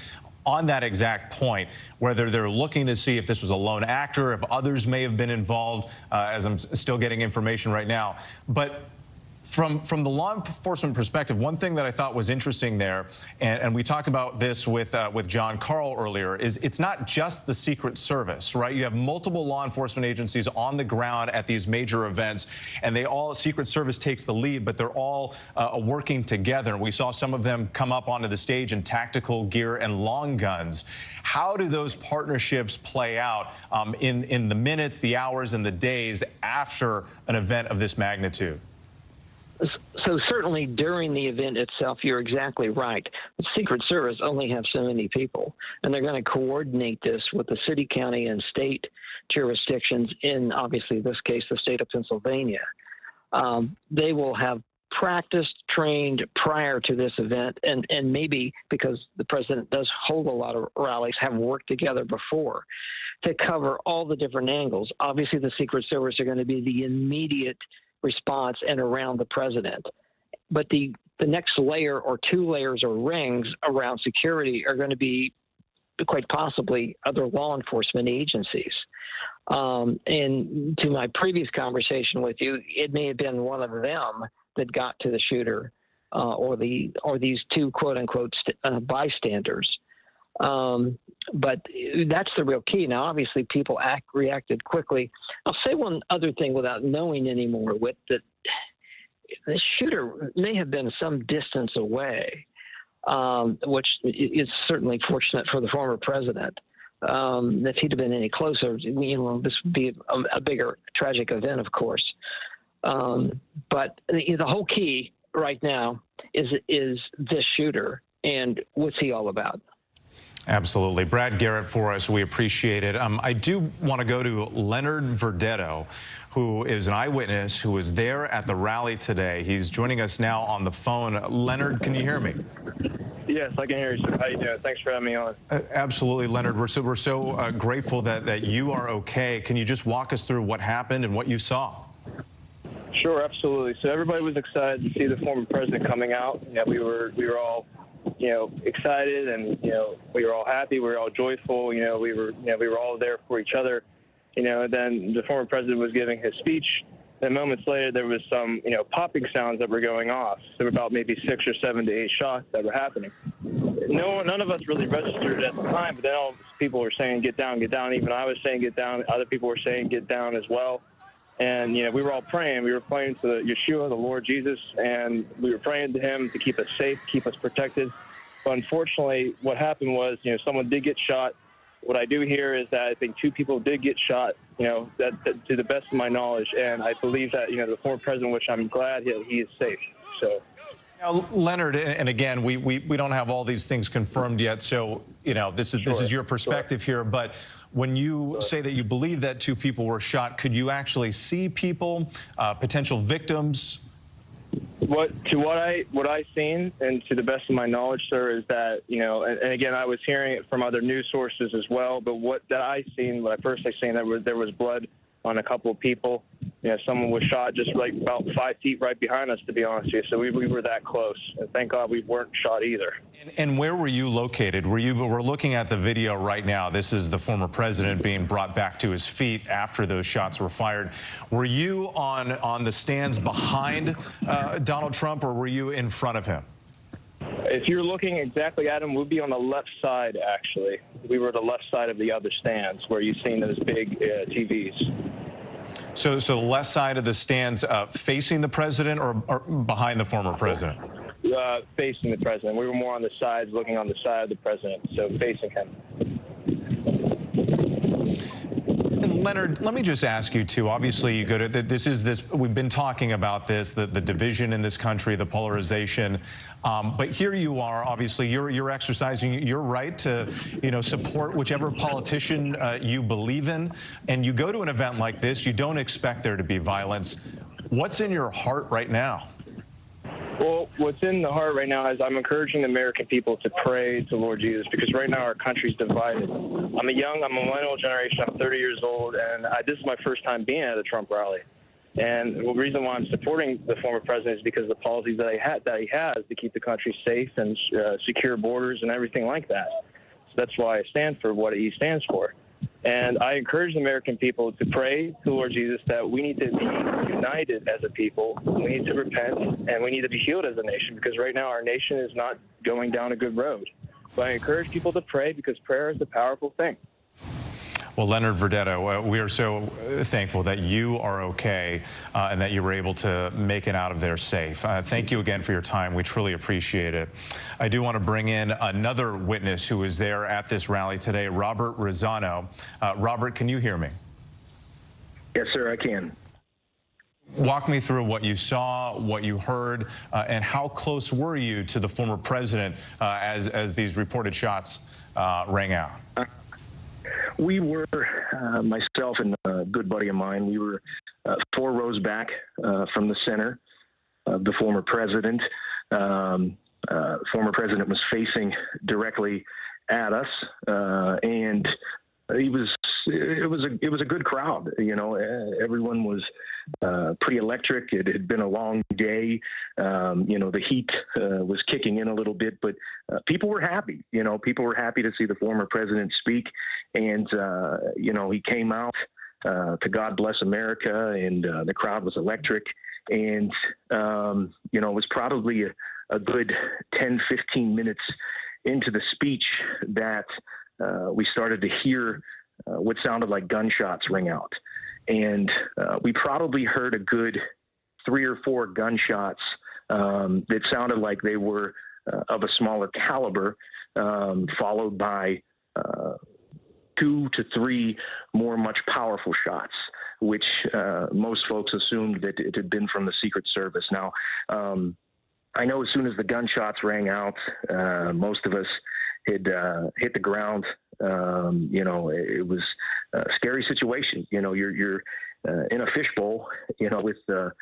on that exact point, whether they're looking to see if this was a lone actor, if others may have been involved, as I'm still getting information right now. But from the law enforcement perspective, one thing that I thought was interesting there, and we talked about this with John Carl earlier, is it's not just the Secret Service, right? You have multiple law enforcement agencies on the ground at these major events, and they all, Secret Service takes the lead, but they're all working together. We saw some of them come up onto the stage in tactical gear and long guns. How do those partnerships play out in the minutes, the hours, and the days after an event of this magnitude? So certainly during the event itself, you're exactly right. The Secret Service only have so many people, and they're going to coordinate this with the city, county, and state jurisdictions in, obviously, this case, the state of Pennsylvania. They will have practiced, trained prior to this event, and maybe because the president does hold a lot of rallies, have worked together before to cover all the different angles. Obviously, the Secret Service are going to be the immediate response and around the president. But the next layer or two layers or rings around security are going to be quite possibly other law enforcement agencies. And to my previous conversation with you, it may have been one of them that got to the shooter or these two quote unquote bystanders. But that's the real key. Now, obviously, people reacted quickly. I'll say one other thing without knowing anymore, that the shooter may have been some distance away, which is certainly fortunate for the former president. If he'd have been any closer, this would be a bigger tragic event, of course. But the whole key right now is this shooter and what's he all about. Absolutely. Brad Garrett for us. We appreciate it. I do want to go to Leonard Verdetto, who is an eyewitness who was there at the rally today. He's joining us now on the phone. Leonard, can you hear me? Yes, I can hear you, sir. How you doing? Thanks for having me on. Absolutely, Leonard. We're so grateful that you are okay. Can you just walk us through what happened and what you saw? Sure, absolutely. So everybody was excited to see the former president coming out. Yeah, we were all excited, and we were all happy. We were all joyful. We were all there for each other. And then the former president was giving his speech. Then moments later, there was some popping sounds that were going off. There were about maybe 6 or 7 to 8 shots that were happening. None of us really registered at the time, but then all people were saying, "Get down, get down." Even I was saying, "Get down." Other people were saying, "Get down" as well. And, we were all praying. We were praying to Yeshua, the Lord Jesus, and we were praying to him to keep us safe, keep us protected. But unfortunately, what happened was, someone did get shot. What I do hear is that I think 2 people did get shot, that to the best of my knowledge. And I believe that, the former president, which I'm glad he is safe. So. Now, Leonard, and again, we don't have all these things confirmed yet, so this is your perspective here. But when you say that you believe that 2 people were shot, could you actually see people, potential victims? What I seen, and to the best of my knowledge, sir, is that and again, I was hearing it from other news sources as well. But what I personally seen, that there was blood on a couple of people. Someone was shot just like about 5 feet right behind us, to be honest with you. So we were that close, and thank God we weren't shot either. And where were you located? We're looking at the video right now. This is the former president being brought back to his feet after those shots were fired. Were you on the stands behind Donald Trump, or were you in front of him? If you're looking exactly at him, we'd be on the left side, actually. We were the left side of the other stands where you've seen those big TVs. So the left side of the stands facing the president or behind the former president? Facing the president. We were more on the sides, looking on the side of the president, so facing him. And Leonard, let me just ask you too. Obviously, you go to we've been talking about this, the division in this country, the polarization. But here you are. Obviously, you're exercising your right to support whichever politician you believe in. And you go to an event like this, you don't expect there to be violence. What's in your heart right now? Well, what's in the heart right now is I'm encouraging the American people to pray to Lord Jesus, because right now our country's divided. I'm a millennial generation. I'm 30 years old, and this is my first time being at a Trump rally. And the reason why I'm supporting the former president is because of the policies that he has to keep the country safe and secure borders and everything like that. So that's why I stand for what he stands for. And I encourage the American people to pray to Lord Jesus that we need to be united as a people. We need to repent, and we need to be healed as a nation, because right now our nation is not going down a good road. But I encourage people to pray, because prayer is a powerful thing. Well, Leonard Verdetto, we are so thankful that you are okay and that you were able to make it out of there safe. Thank you again for your time. We truly appreciate it. I do want to bring in another witness who was there at this rally today, Robert Rosano. Robert, can you hear me? Yes, sir, I can. Walk me through what you saw, what you heard, and how close were you to the former president as these reported shots rang out? We were, myself and a good buddy of mine, we were 4 rows back from the center of the former president. Former president was facing directly at us, and it was a good crowd. You know, everyone was pretty electric. It had been a long day. You know, the heat was kicking in a little bit, but people were happy. You know, people were happy to see the former president speak, and you know, he came out to God Bless America, and the crowd was electric. And you know, it was probably a good 10, 15 minutes into the speech that we started to hear what sounded like gunshots ring out. And we probably heard a good 3 or 4 gunshots that sounded like they were of a smaller caliber, followed by 2 to 3 more much powerful shots, which most folks assumed that it had been from the Secret Service. Now, I know as soon as the gunshots rang out, most of us had hit the ground. You know, it was a scary situation. You know, you're in a fishbowl, you know, with the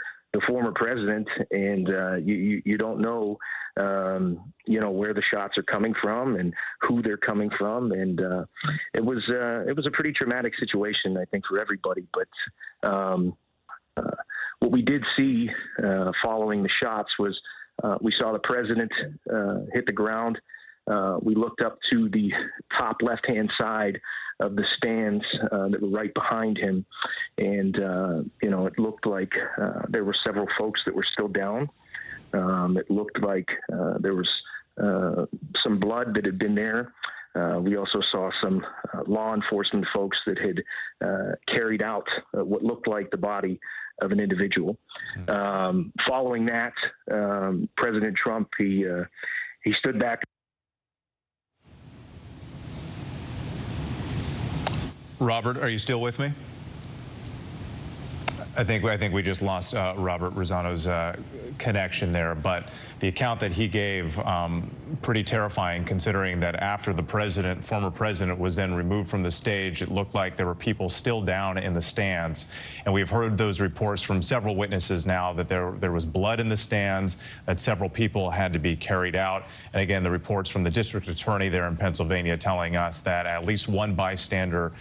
former president, and you don't know, you know, where the shots are coming from and who they're coming from, and it was a pretty traumatic situation, I think, for everybody. But what we did see following the shots was we saw the president hit the ground. We looked up to the top left-hand side of the stands that were right behind him, and you know, it looked like there were several folks that were still down. It looked like there was some blood that had been there. We also saw some law enforcement folks that had carried out what looked like the body of an individual. Following that, President Trump, he stood back. Robert, are you still with me? I think we just lost Robert Rosano's connection there, but the account that he gave, pretty terrifying, considering that after the former president was then removed from the stage, it looked like there were people still down in the stands. And we've heard those reports from several witnesses now that there was blood in the stands, that several people had to be carried out. And again, the reports from the district attorney there in Pennsylvania telling us that at least 1 bystander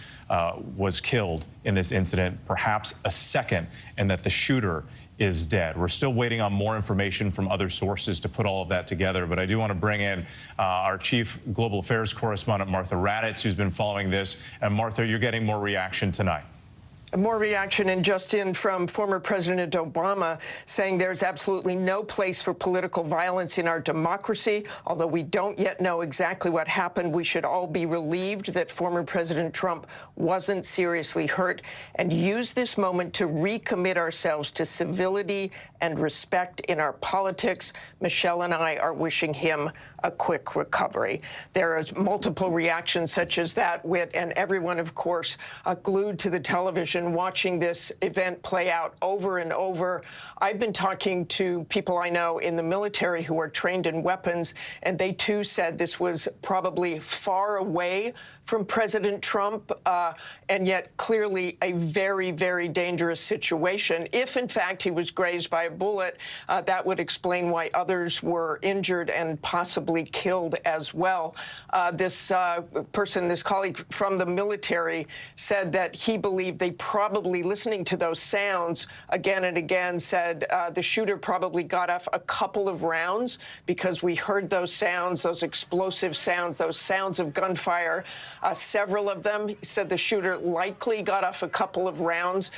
was killed in this incident, perhaps a second, and that the shooter is dead. We're still waiting on more information from other sources to put all of that together, but I do want to bring in our chief global affairs correspondent, Martha Raddatz, who's been following this. And Martha, you're getting more reaction tonight. More reaction, and just in from former President Obama saying there's absolutely no place for political violence in our democracy. Although we don't yet know exactly what happened, we should all be relieved that former President Trump wasn't seriously hurt, and use this moment to recommit ourselves to civility and respect in our politics. Michelle and I are wishing him a quick recovery. There is multiple reactions such as that, Whit, and everyone, of course, glued to the television watching this event play out over and over. I've been talking to people I know in the military who are trained in weapons, and they too said this was probably far away from President Trump, and yet clearly a very, very dangerous situation. If, in fact, he was grazed by a bullet, that would explain why others were injured and possibly killed as well. This colleague from the military, said that he believed they probably, listening to those sounds again and again, said the shooter probably got off a couple of rounds because we heard those sounds, those explosive sounds, those sounds of gunfire. Several of them. He said the shooter likely got off a couple of rounds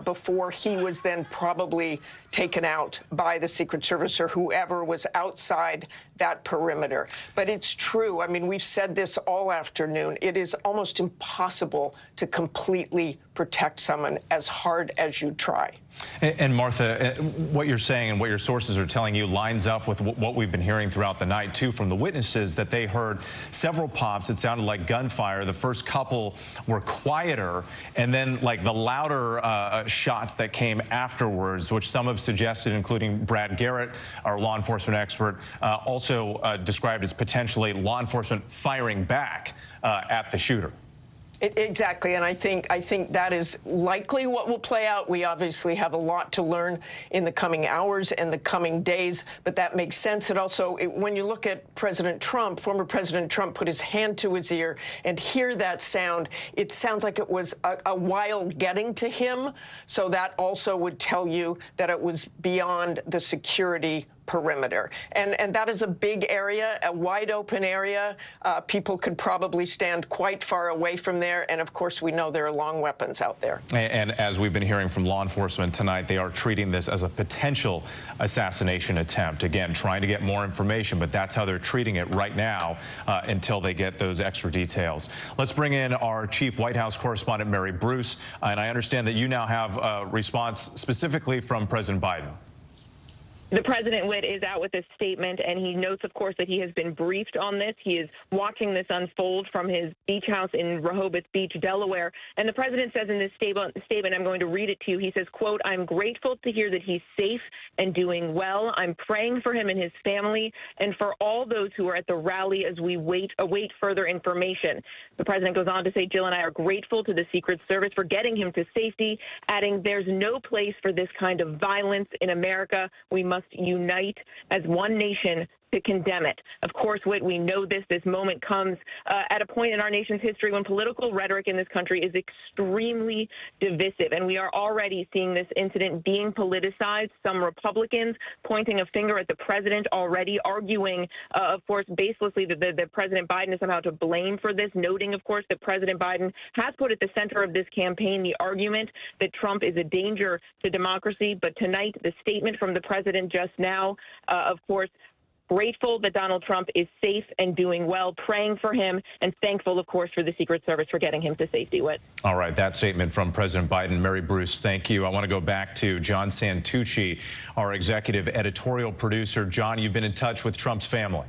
before he was then probably taken out by the Secret Service or whoever was outside that perimeter. But it's true. I mean, we've said this all afternoon. It is almost impossible to completely protect someone as hard as you try. And Martha, what you're saying and what your sources are telling you lines up with what we've been hearing throughout the night, too, from the witnesses, that they heard several pops. It sounded like gunfire. The first couple were quieter, and then like the louder shots that came afterwards, which some have suggested, including Brad Garrett, our law enforcement expert, also described as potentially law enforcement firing back at the shooter. Exactly, and I think that is likely what will play out. We obviously have a lot to learn in the coming hours and the coming days, but that makes sense. And also, when you look at President Trump, former President Trump put his hand to his ear and hear that sound, it sounds like it was a while getting to him. So that also would tell you that it was beyond the security perimeter. And that is a big area, a wide open area. People could probably stand quite far away from there. And of course, we know there are long weapons out there. And as we've been hearing from law enforcement tonight, they are treating this as a potential assassination attempt. Again, trying to get more information, but that's how they're treating it right now until they get those extra details. Let's bring in our chief White House correspondent, Mary Bruce. And I understand that you now have a response specifically from President Biden. The president, Whit, is out with a statement, and he notes, of course, that he has been briefed on this. He is watching this unfold from his beach house in Rehoboth Beach, Delaware. And the president says in this statement, I'm going to read it to you. He says, quote, "I'm grateful to hear that he's safe and doing well. I'm praying for him and his family and for all those who are at the rally as we await further information." The president goes on to say, "Jill and I are grateful to the Secret Service for getting him to safety," adding, "There's no place for this kind of violence in America. We must unite as one nation to condemn it." Of course, Whit, we know this moment comes at a point in our nation's history when political rhetoric in this country is extremely divisive. And we are already seeing this incident being politicized. Some Republicans pointing a finger at the president already, arguing, of course, baselessly that President Biden is somehow to blame for this, noting, of course, that President Biden has put at the center of this campaign the argument that Trump is a danger to democracy. But tonight, the statement from the president just now, of course, grateful that Donald Trump is safe and doing well, praying for him, and thankful, of course, for the Secret Service for getting him to safety. Whit. All right, that statement from President Biden. Mary Bruce, thank you. I want to go back to John Santucci, our executive editorial producer. John, you've been in touch with Trump's family.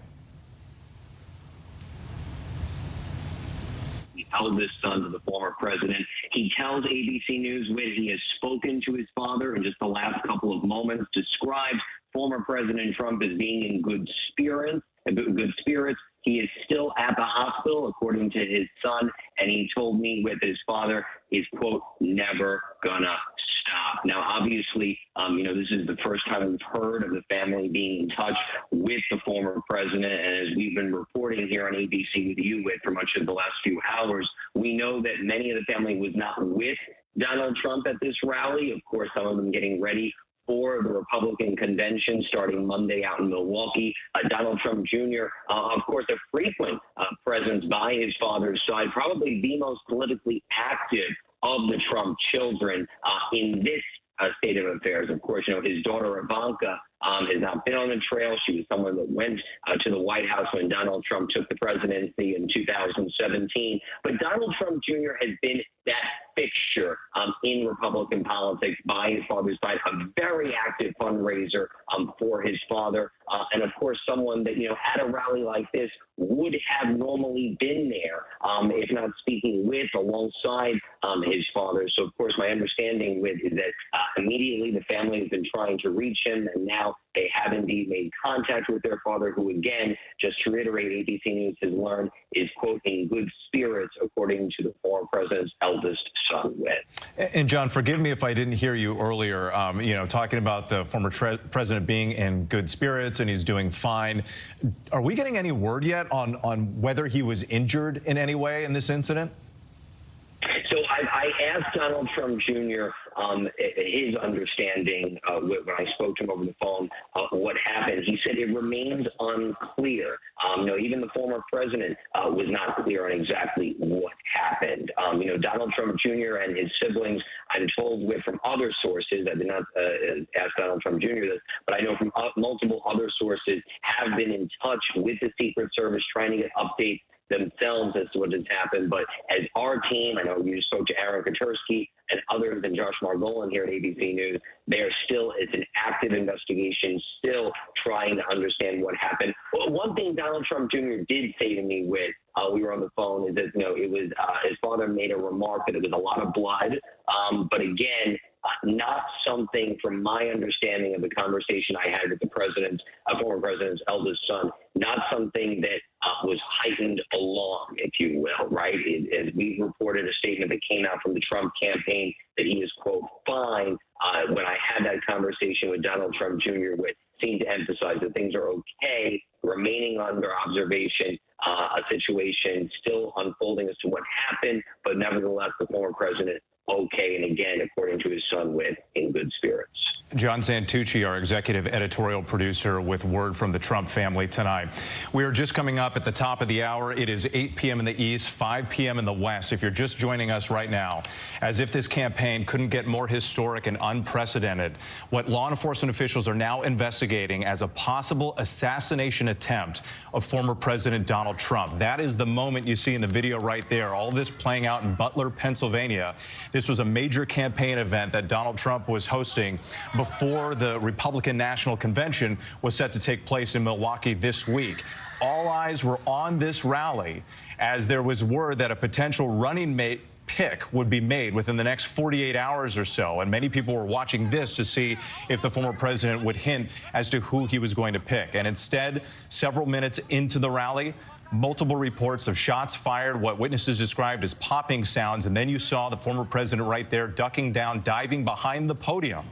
Eldest son of the former president. He tells ABC News he has spoken to his father in just the last couple of moments, described former President Trump as being in good spirits. He is still at the hospital, according to his son, and he told me with his father is, quote, never gonna stop. Now, obviously, this is the first time we've heard of the family being in touch with the former president, and as we've been reporting here on ABC with you for much of the last few hours, we know that many of the family was not with Donald Trump at this rally. Of course, some of them getting ready for the Republican convention starting Monday out in Milwaukee. Donald Trump Jr., of course, a frequent presence by his father's side, probably the most politically active of the Trump children in this state of affairs. Of course, his daughter Ivanka has not been on the trail. She was someone that went to the White House when Donald Trump took the presidency in 2017. But Donald Trump Jr. has been that fixture in Republican politics by his father's side, a very active fundraiser for his father. And of course, someone that, at a rally like this would have normally been there, if not speaking with, alongside his father. So, of course, my understanding is that immediately the family has been trying to reach him, and now they have indeed made contact with their father, who, again, just to reiterate, ABC News has learned is, quote, in good spirits, according to the former president's eldest son, Whit. And John, forgive me if I didn't hear you earlier, talking about the former president being in good spirits and he's doing fine. Are we getting any word yet on whether he was injured in any way in this incident? So I asked Donald Trump Jr. His understanding when I spoke to him over the phone what happened. He said it remains unclear. Even the former president was not clear on exactly what happened. Donald Trump Jr. and his siblings, I'm told from other sources, I did not ask Donald Trump Jr. this, but I know from multiple other sources, have been in touch with the Secret Service trying to get updates themselves as to what has happened. But as our team, I know you spoke to Aaron Katersky and others and Josh Margolin here at ABC News, it's an active investigation, still trying to understand what happened. Well, one thing Donald Trump Jr. did say to me we were on the phone is that, it was, his father made a remark that it was a lot of blood. But again, not something, from my understanding of the conversation I had with the former president's eldest son, not something that was heightened alarm, if you will, right? As we reported a statement that came out from the Trump campaign that he is, quote, fine. When I had that conversation with Donald Trump Jr., which seemed to emphasize that things are okay, remaining under observation, a situation still unfolding as to what happened, but nevertheless, the former president okay, and again, according to his son, in good spirits. John Santucci, our executive editorial producer, with word from the Trump family tonight. We are just coming up at the top of the hour. It is 8 p.m. in the East, 5 p.m. in the West. If you're just joining us right now, as if this campaign couldn't get more historic and unprecedented, what law enforcement officials are now investigating as a possible assassination attempt of former President Donald Trump. That is the moment you see in the video right there. All this playing out in Butler, Pennsylvania. This was a major campaign event that Donald Trump was hosting before the Republican National Convention was set to take place in Milwaukee this week. All eyes were on this rally as there was word that a potential running mate pick would be made within the next 48 hours or so. And many people were watching this to see if the former president would hint as to who he was going to pick. And instead, several minutes into the rally, multiple reports of shots fired, what witnesses described as popping sounds, and then you saw the former president right there ducking down, diving behind the podium.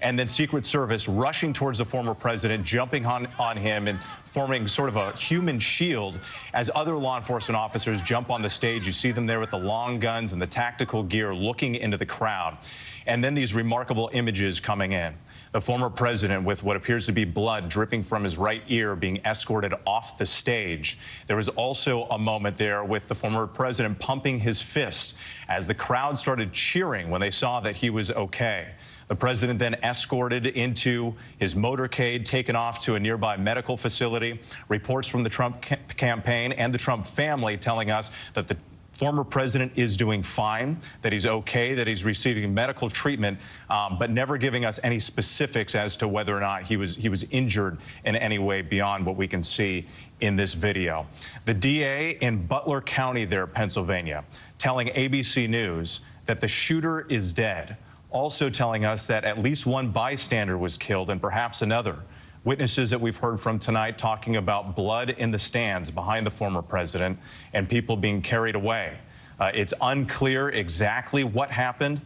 And then Secret Service rushing towards the former president, jumping on him and forming sort of a human shield as other law enforcement officers jump on the stage. You see them there with the long guns and the tactical gear looking into the crowd. And then these remarkable images coming in. The former president with what appears to be blood dripping from his right ear being escorted off the stage. There was also a moment there with the former president pumping his fist as the crowd started cheering when they saw that he was okay. The president then escorted into his motorcade, taken off to a nearby medical facility. Reports from the Trump campaign and the Trump family telling us that the former president is doing fine, that he's okay, that he's receiving medical treatment, but never giving us any specifics as to whether or not he was injured in any way beyond what we can see in this video. The DA in Butler County there, Pennsylvania, telling ABC News that the shooter is dead, also telling us that at least one bystander was killed and perhaps another. Witnesses that we've heard from tonight talking about blood in the stands behind the former president and people being carried away. It's unclear exactly what happened.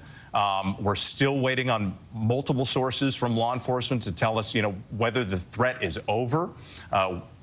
We're still waiting on multiple sources from law enforcement to tell us, whether the threat is over.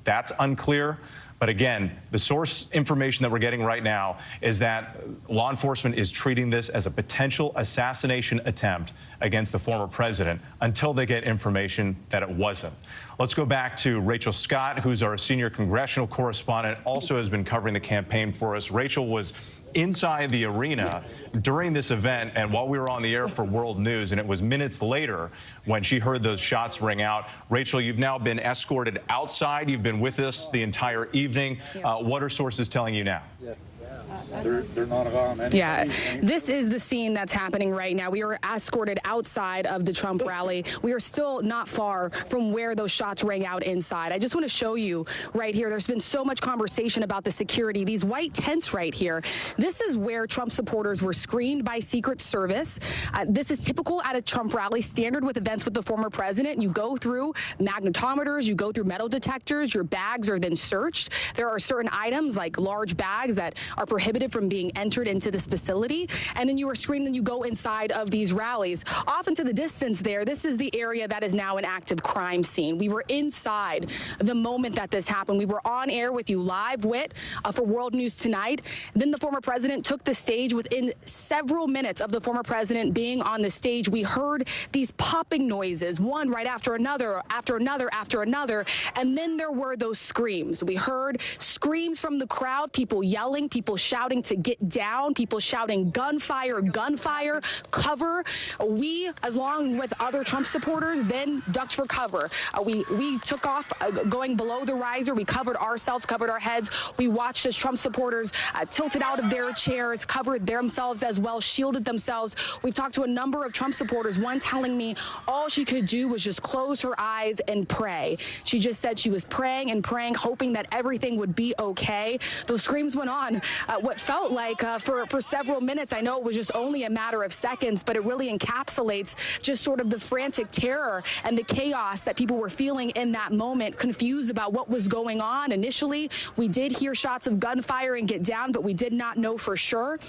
That's unclear. But again, the source information that we're getting right now is that law enforcement is treating this as a potential assassination attempt against the former president until they get information that it wasn't. Let's go back to Rachel Scott, who's our senior congressional correspondent, also has been covering the campaign for us. Rachel was inside the arena during this event and while we were on the air for World News, and it was minutes later when she heard those shots ring out. Rachel, you've now been escorted outside. You've been with us the entire evening. What are sources telling you now? They're not allowing any. Yeah, this is the scene that's happening right now. We are escorted outside of the Trump rally. We are still not far from where those shots rang out inside. I just want to show you right here. There's been so much conversation about the security. These white tents right here. This is where Trump supporters were screened by Secret Service. This is typical at a Trump rally, standard with events with the former president. You go through magnetometers, you go through metal detectors, your bags are then searched. There are certain items like large bags that are prohibited from being entered into this facility, and then you are screened and you go inside of these rallies. Off into the distance there, this is the area that is now an active crime scene. We were inside the moment that this happened. We were on air with you live, Whit, for World News Tonight. Then the former president took the stage. Within several minutes of the former president being on the stage, we heard these popping noises, one right after another, after another, after another, and then there were those screams. We heard screams from the crowd, people yelling, people shouting to get down, people shouting gunfire, gunfire, cover. We, along with other Trump supporters, then ducked for cover. We took off going below the riser. We covered ourselves, covered our heads. We watched as Trump supporters tilted out of their chairs, covered themselves as well, shielded themselves. We've talked to a number of Trump supporters, one telling me all she could do was just close her eyes and pray. She just said she was praying and praying, hoping that everything would be okay. Those screams went on what felt like for several minutes. I know it was just only a matter of seconds, but it really encapsulates just sort of the frantic terror and the chaos that people were feeling in that moment, confused about what was going on. Initially, we did hear shots of gunfire and get down, but we did not know for sure.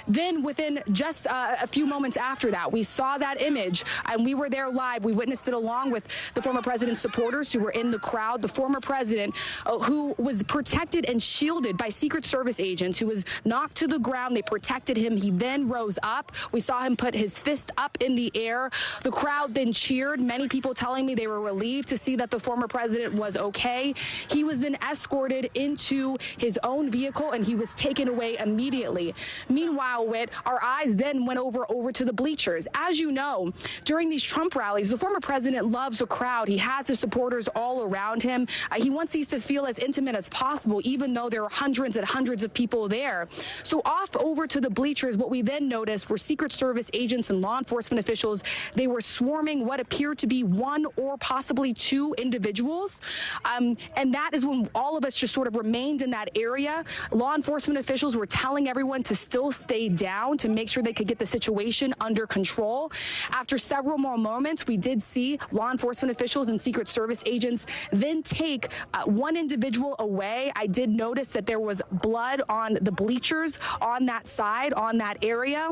Then within just a few moments after that, we saw that image and we were there live. We witnessed it along with the former president's supporters who were in the crowd. The former president who was protected and shielded by Secret Service agents, who was knocked to the ground. They protected him. He then rose up. We saw him put his fist up in the air. The crowd then cheered. Many people telling me they were relieved to see that the former president was okay. He was then escorted into his own vehicle and he was taken away immediately. Meanwhile, Whit, our eyes then went over to the bleachers. As you know, during these Trump rallies, the former president loves a crowd. He has his supporters all around him. He wants these to feel as intimate as possible, even though there are hundreds and hundreds of people there. So off over to the bleachers, what we then noticed were Secret Service agents and law enforcement officials. They were swarming what appeared to be one or possibly two individuals. And that is when all of us just sort of remained in that area. Law enforcement officials were telling everyone to still stay down to make sure they could get the situation under control. After several more moments, we did see law enforcement officials and Secret Service agents then take one individual away. I did notice that there was blood on the bleachers on that side, on that area.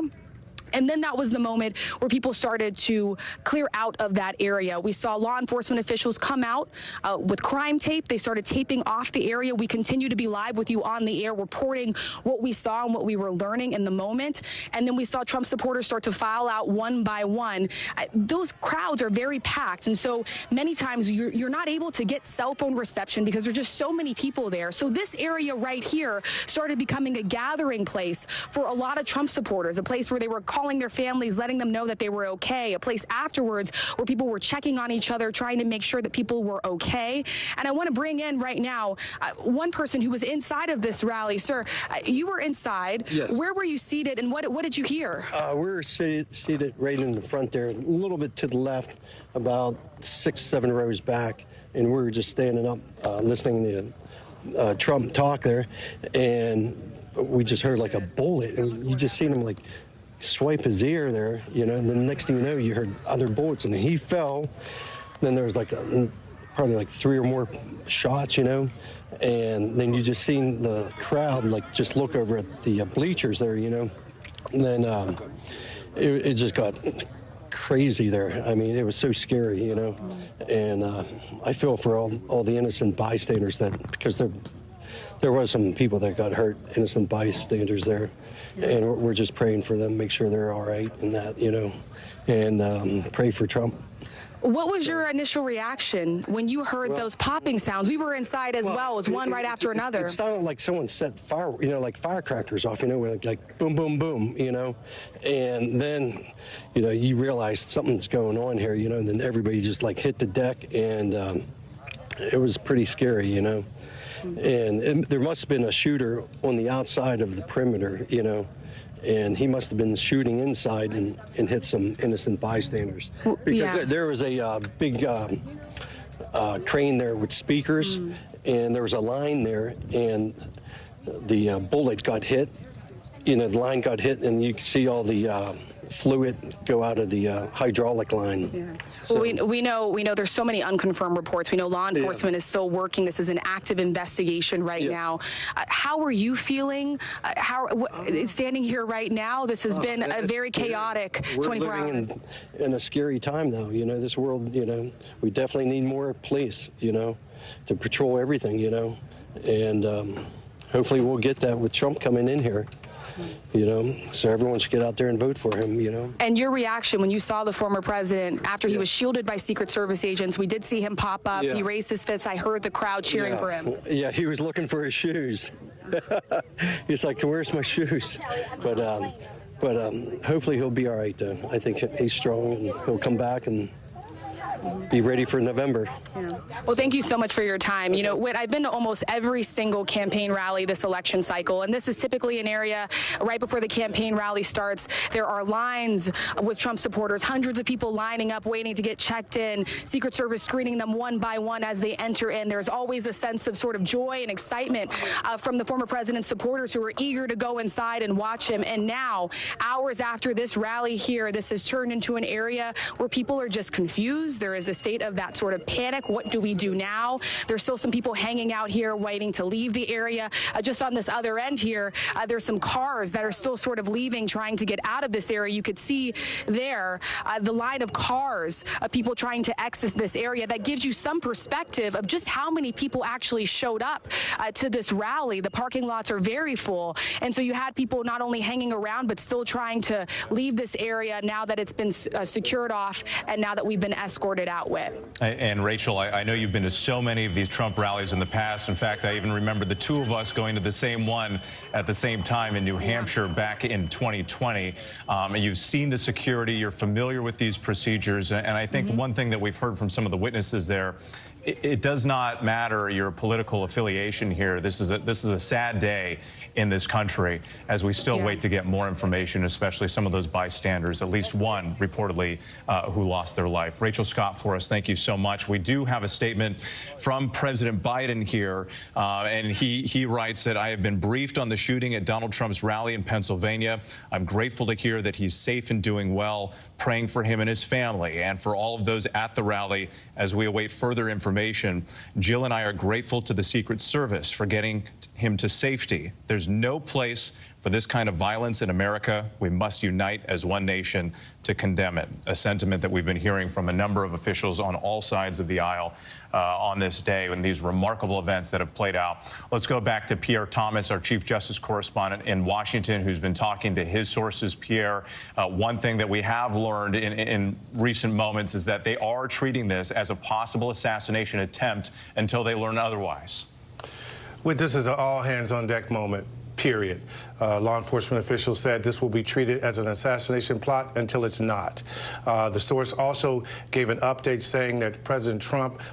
And then that was the moment where people started to clear out of that area. We saw law enforcement officials come out with crime tape. They started taping off the area. We continue to be live with you on the air, reporting what we saw and what we were learning in the moment. And then we saw Trump supporters start to file out one by one. Those crowds are very packed. And so many times you're not able to get cell phone reception because there's just so many people there. So this area right here started becoming a gathering place for a lot of Trump supporters, a place where they were calling their families, letting them know that they were okay, a place afterwards where people were checking on each other, trying to make sure that people were okay. And I want to bring in right now one person who was inside of this rally. Sir, you were inside. Yes. Where were you seated and what did you hear? We were seated right in the front there, a little bit to the left, about 6-7 rows back, and we were just standing up listening to Trump talk there, and we just heard like a bullet, and you just seen him like swipe his ear there, you know, and the next thing you know, you heard other bullets, and he fell. Then there was like probably like 3 or more shots, you know, and then you just seen the crowd like just look over at the bleachers there, you know, and then it just got crazy there. I mean, it was so scary, you know, and I feel for all the innocent bystanders that, because there was some people that got hurt, innocent bystanders there, and we're just praying for them, make sure they're all right and that, you know, and pray for Trump. What was your initial reaction when you heard those popping sounds? We were inside as well. It was one right after another. It sounded like someone set fire, you know, like firecrackers off, you know, like boom, boom, boom, you know. And then, you know, you realize something's going on here, you know, and then everybody just like hit the deck, and it was pretty scary, you know. And there must have been a shooter on the outside of the perimeter, you know, and he must have been shooting inside and hit some innocent bystanders. Because there was a big crane there with speakers, and there was a line there, and the bullet got hit. You know, the line got hit, and you can see all the fluid go out of the hydraulic line. Yeah. So, well, we know there's so many unconfirmed reports. We know law enforcement is still working. This is an active investigation right now. How are you feeling? Standing here right now, this has been a very chaotic 24 hours. We're living in a scary time now. You know, this world, you know, we definitely need more police, you know, to patrol everything, you know. And hopefully we'll get that with Trump coming in here. You know, so everyone should get out there and vote for him, you know. And your reaction when you saw the former president after he was shielded by Secret Service agents, we did see him pop up. He raised his fist. I heard the crowd cheering for him. Yeah, he was looking for his shoes. He's like, where's my shoes? But hopefully he'll be all right, though. I think he's strong, and he'll come back and be ready for November. Yeah. Well, thank you so much for your time. You know, Whit, I've been to almost every single campaign rally this election cycle, and this is typically an area right before the campaign rally starts. There are lines with Trump supporters, hundreds of people lining up, waiting to get checked in, Secret Service screening them one by one as they enter in. There's always a sense of sort of joy and excitement from the former president's supporters who are eager to go inside and watch him. And now, hours after this rally here, this has turned into an area where people are just confused. There is a state of that sort of panic. What do we do now? There's still some people hanging out here waiting to leave the area. Just on this other end here, there's some cars that are still sort of leaving, trying to get out of this area. You could see there the line of cars of people trying to exit this area. That gives you some perspective of just how many people actually showed up to this rally. The parking lots are very full. And so you had people not only hanging around, but still trying to leave this area now that it's been secured off and now that we've been escorted out with. And Rachel, I know you've been to so many of these Trump rallies in the past. In fact, I even remember the two of us going to the same one at the same time in New Hampshire back in 2020. And you've seen the security, you're familiar with these procedures. And I think one thing that we've heard from some of the witnesses there, it does not matter your political affiliation here. This is a sad day in this country as we still wait to get more information, especially some of those bystanders, at least one reportedly who lost their life. Rachel Scott for us, thank you so much. We do have a statement from President Biden here, and he writes that I have been briefed on the shooting at Donald Trump's rally in Pennsylvania. I'm grateful to hear that he's safe and doing well, praying for him and his family and for all of those at the rally as we await further information. Jill and I are grateful to the Secret Service for getting him to safety. There's no place for this kind of violence in America. We must unite as one nation to condemn it, a sentiment that we've been hearing from a number of officials on all sides of the aisle on this day and these remarkable events that have played out. Let's go back to Pierre Thomas, our Chief Justice correspondent in Washington, who's been talking to his sources. Pierre, one thing that we have learned in recent moments is that they are treating this as a possible assassination attempt until they learn otherwise. Well, this is an all-hands-on-deck moment, period. Law enforcement officials said this will be treated as an assassination plot until it's not. The source also gave an update saying that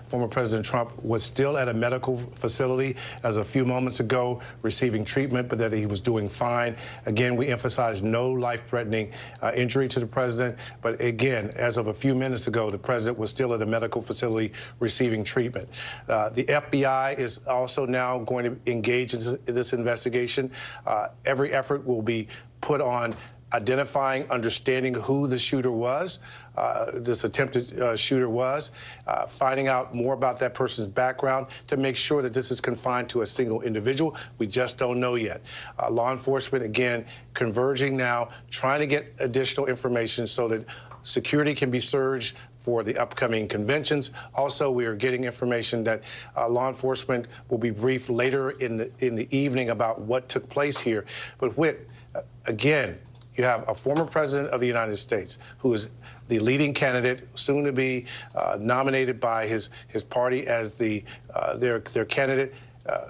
former President Trump, was still at a medical facility as a few moments ago receiving treatment, but that he was doing fine. Again, we emphasize no life-threatening injury to the president. But again, as of a few minutes ago, the president was still at a medical facility receiving treatment. The FBI is also now going to engage in this investigation. Every effort will be put on identifying, understanding who the shooter was, this attempted shooter was, finding out more about that person's background to make sure that this is confined to a single individual. We just don't know yet. Law enforcement, again, converging now, trying to get additional information so that security can be surged for the upcoming conventions. Also, we are getting information that law enforcement will be briefed later in the evening about what took place here. But again, you have a former president of the United States who is the leading candidate, soon to be nominated by his party as their candidate.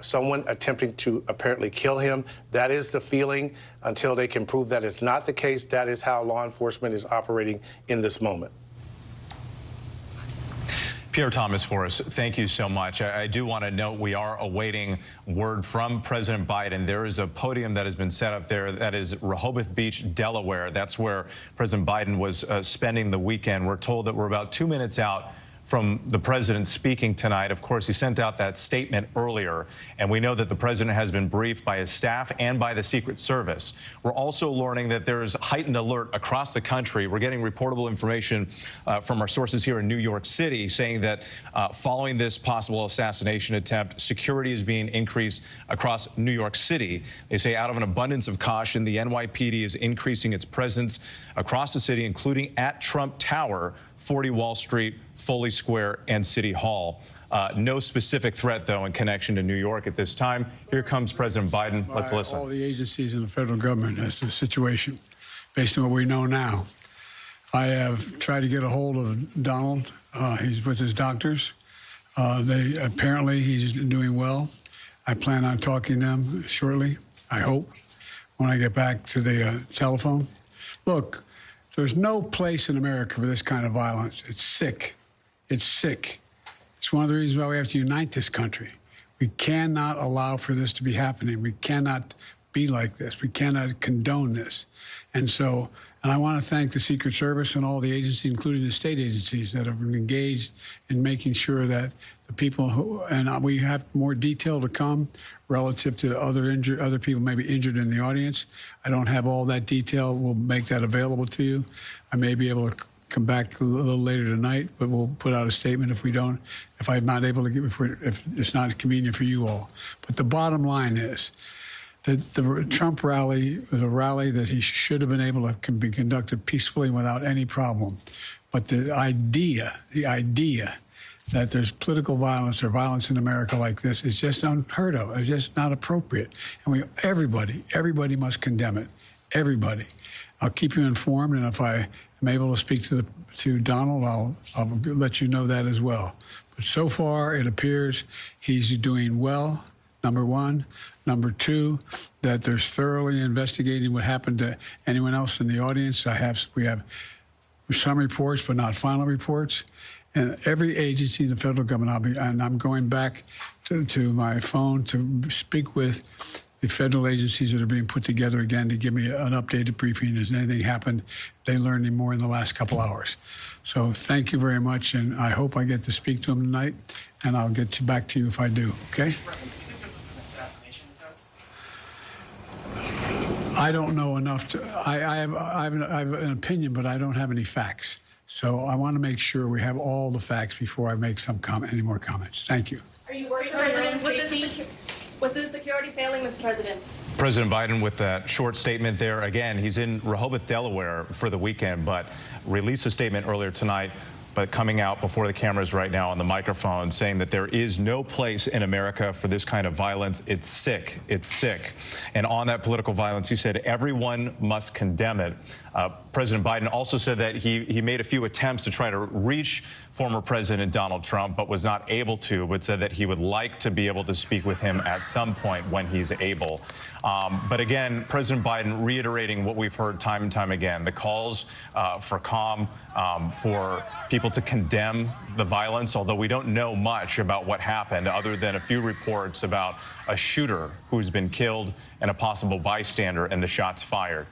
Someone attempting to apparently kill him. That is the feeling until they can prove that it's not the case. That is how law enforcement is operating in this moment. Pierre Thomas for us. Thank you so much. I do want to note we are awaiting word from President Biden. There is a podium that has been set up there that is Rehoboth Beach, Delaware. That's where President Biden was spending the weekend. We're told that we're about 2 minutes out from the president speaking tonight. Of course, he sent out that statement earlier, and we know that the president has been briefed by his staff and by the Secret Service. We're also learning that there's heightened alert across the country. We're getting reportable information from our sources here in New York City saying that following this possible assassination attempt, security is being increased across New York City. They say out of an abundance of caution, the NYPD is increasing its presence across the city, including at Trump Tower, 40 Wall Street, Foley Square, and City Hall. No specific threat, though, in connection to New York at this time. Here comes President Biden. Let's listen. All the agencies in the federal government as the situation, based on what we know now. I have tried to get a hold of Donald. He's with his doctors. Apparently he's doing well. I plan on talking to him shortly, I hope, when I get back to the telephone. Look, there's no place in America for this kind of violence. It's sick. It's sick. It's one of the reasons why we have to unite this country. We cannot allow for this to be happening. We cannot be like this. We cannot condone this. And I want to thank the Secret Service and all the agencies, including the state agencies, that have been engaged in making sure that the people who, and we have more detail to come relative to other people maybe injured in the audience. I don't have all that detail. We'll make that available to you. I may be able to come back a little later tonight, but we'll put out a statement if I'm not able to if it's not convenient for you all. But the bottom line is that the Trump rally was a rally that he should have been able to be conducted peacefully without any problem. But the idea that there's political violence or violence in America like this is just unheard of. It's just not appropriate. And everybody must condemn it. Everybody. I'll keep you informed, and if I am able to speak to Donald, I'll let you know that as well. But so far, it appears he's doing well, number one. Number two, that there's thoroughly investigating what happened to anyone else in the audience. We have some reports, but not final reports. And every agency in the federal government, I'm going back to my phone to speak with the federal agencies that are being put together again to give me an updated briefing. Has anything happened? They learned any more in the last couple hours. So thank you very much, and I hope I get to speak to them tonight, and I'll get back to you if I do, okay? I don't know enough I have an opinion, but I don't have any facts. So I want to make sure we have all the facts before I make any more comments. Thank you. Are you worried, President? Was the security failing, Mr. President? President Biden with that short statement there. Again, he's in Rehoboth, Delaware for the weekend, but released a statement earlier tonight, but coming out before the cameras right now on the microphone saying that there is no place in America for this kind of violence. It's sick. It's sick. And on that political violence, he said everyone must condemn it. President Biden also said that he made a few attempts to try to reach former President Donald Trump, but was not able to, but said that he would like to be able to speak with him at some point when he's able. But again, President Biden reiterating what we've heard time and time again, the calls for calm, for people to condemn the violence, although we don't know much about what happened other than a few reports about a shooter who's been killed and a possible bystander and the shots fired.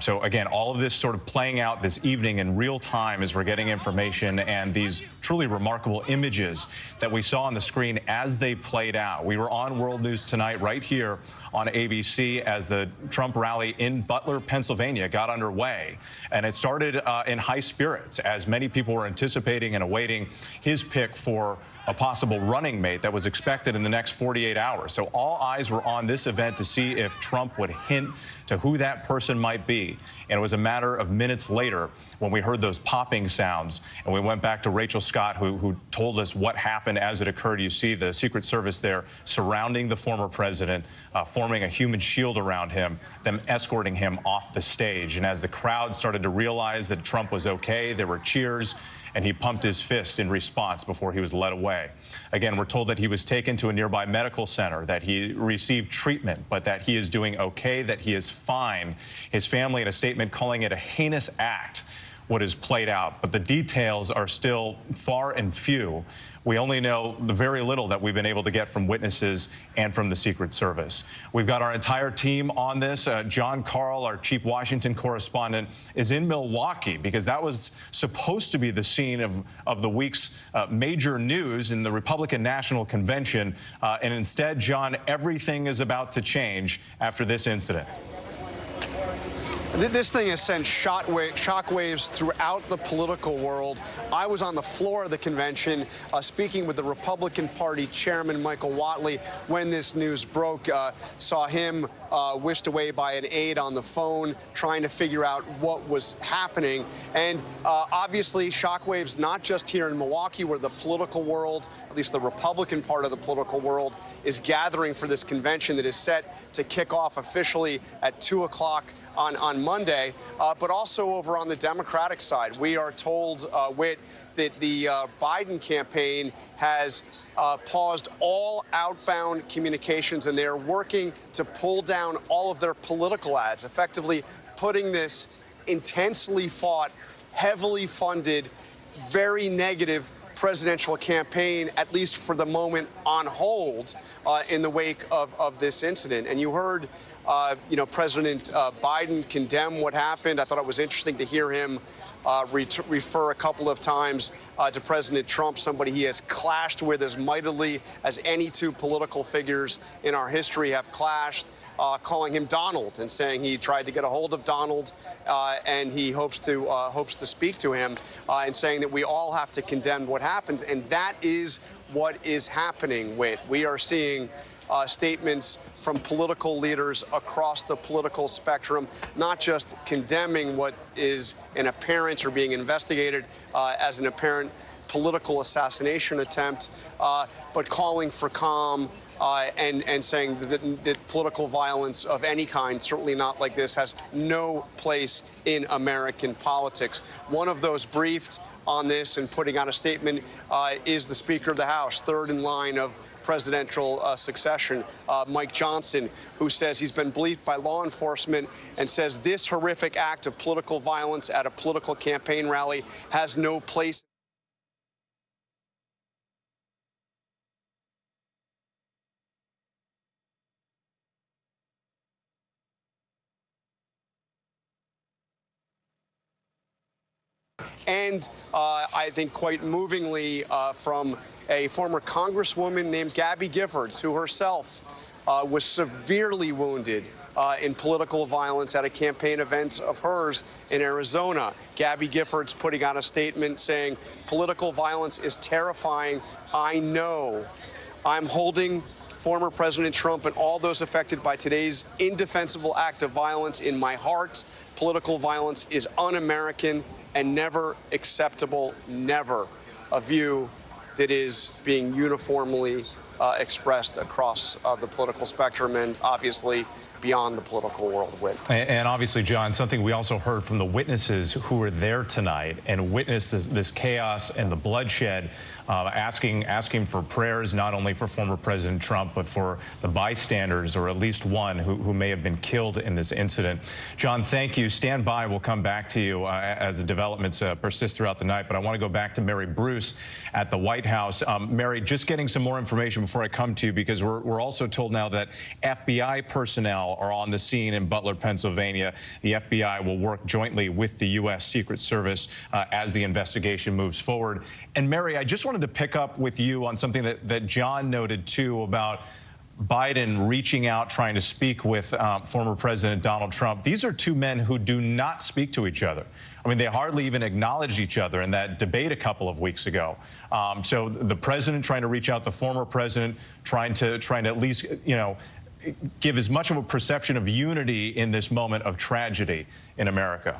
So again, all of this sort of playing out this evening in real time as we're getting information and these truly remarkable images that we saw on the screen as they played out. We were on World News Tonight right here on ABC as the Trump rally in Butler, Pennsylvania got underway. And it started in high spirits as many people were anticipating and awaiting his pick for a possible running mate that was expected in the next 48 hours. So all eyes were on this event to see if Trump would hint to who that person might be. And it was a matter of minutes later when we heard those popping sounds and we went back to Rachel Scott, who told us what happened as it occurred. You see the Secret Service there surrounding the former president, forming a human shield around him, them escorting him off the stage. And as the crowd started to realize that Trump was okay, there were cheers, and he pumped his fist in response before he was led away. Again, we're told that he was taken to a nearby medical center, that he received treatment, but that he is doing okay, that he is fine. His family in a statement calling it a heinous act what is played out, but the details are still far and few. We only know the very little that we've been able to get from witnesses and from the Secret Service. We've got our entire team on this. John Carl, our chief Washington correspondent, is in Milwaukee because that was supposed to be the scene of the week's major news in the Republican National Convention. And instead, John, everything is about to change after this incident. This thing has sent shockwaves throughout the political world. I was on the floor of the convention speaking with the Republican Party chairman, Michael Whatley, when this news broke. Saw him whisked away by an aide on the phone trying to figure out what was happening. And obviously, shockwaves not just here in Milwaukee, where the political world, at least the Republican part of the political world, is gathering for this convention that is set to kick off officially at 2 o'clock on Monday, but also over on the Democratic side. We are told, Whit, that the Biden campaign has paused all outbound communications, and they're working to pull down all of their political ads, effectively putting this intensely fought, heavily funded, very negative presidential campaign, at least for the moment, on hold in the wake of this incident. And you heard, President Biden condemn what happened. I thought it was interesting to hear him refer a couple of times to President Trump, somebody he has clashed with as mightily as any two political figures in our history have clashed, calling him Donald and saying he tried to get a hold of Donald and he hopes to speak to him, and saying that we all have to condemn what happens. And that is what is happening, Whit. We are seeing statements from political leaders across the political spectrum, not just condemning what is an apparent or being investigated as an apparent political assassination attempt, but calling for calm and saying that political violence of any kind, certainly not like this, has no place in American politics. One of those briefed on this and putting out a statement is the Speaker of the House, third in line of presidential succession, Mike Johnson, who says he's been briefed by law enforcement and says this horrific act of political violence at a political campaign rally has no place. And I think quite movingly from a former congresswoman named Gabby Giffords, who herself was severely wounded in political violence at a campaign event of hers in Arizona. Gabby Giffords putting out a statement saying, political violence is terrifying. I know. I'm holding former President Trump and all those affected by today's indefensible act of violence in my heart. Political violence is un-American and never acceptable, never. A view that is being uniformly expressed across the political spectrum and obviously beyond the political world. And obviously, John, something we also heard from the witnesses who were there tonight and witnessed this chaos and the bloodshed, asking for prayers, not only for former President Trump, but for the bystanders, or at least one who may have been killed in this incident. John, thank you. Stand by. We'll come back to you as the developments persist throughout the night. But I want to go back to Mary Bruce at the White House. Mary, just getting some more information before I come to you, because we're also told now that FBI personnel are on the scene in Butler, Pennsylvania. The FBI will work jointly with the U.S. Secret Service as the investigation moves forward. And Mary, I just wanted to pick up with you on something that John noted, too, about Biden reaching out, trying to speak with former President Donald Trump. These are two men who do not speak to each other. I mean, they hardly even acknowledged each other in that debate a couple of weeks ago. So the president trying to reach out, the former president trying to at least, give as much of a perception of unity in this moment of tragedy in America.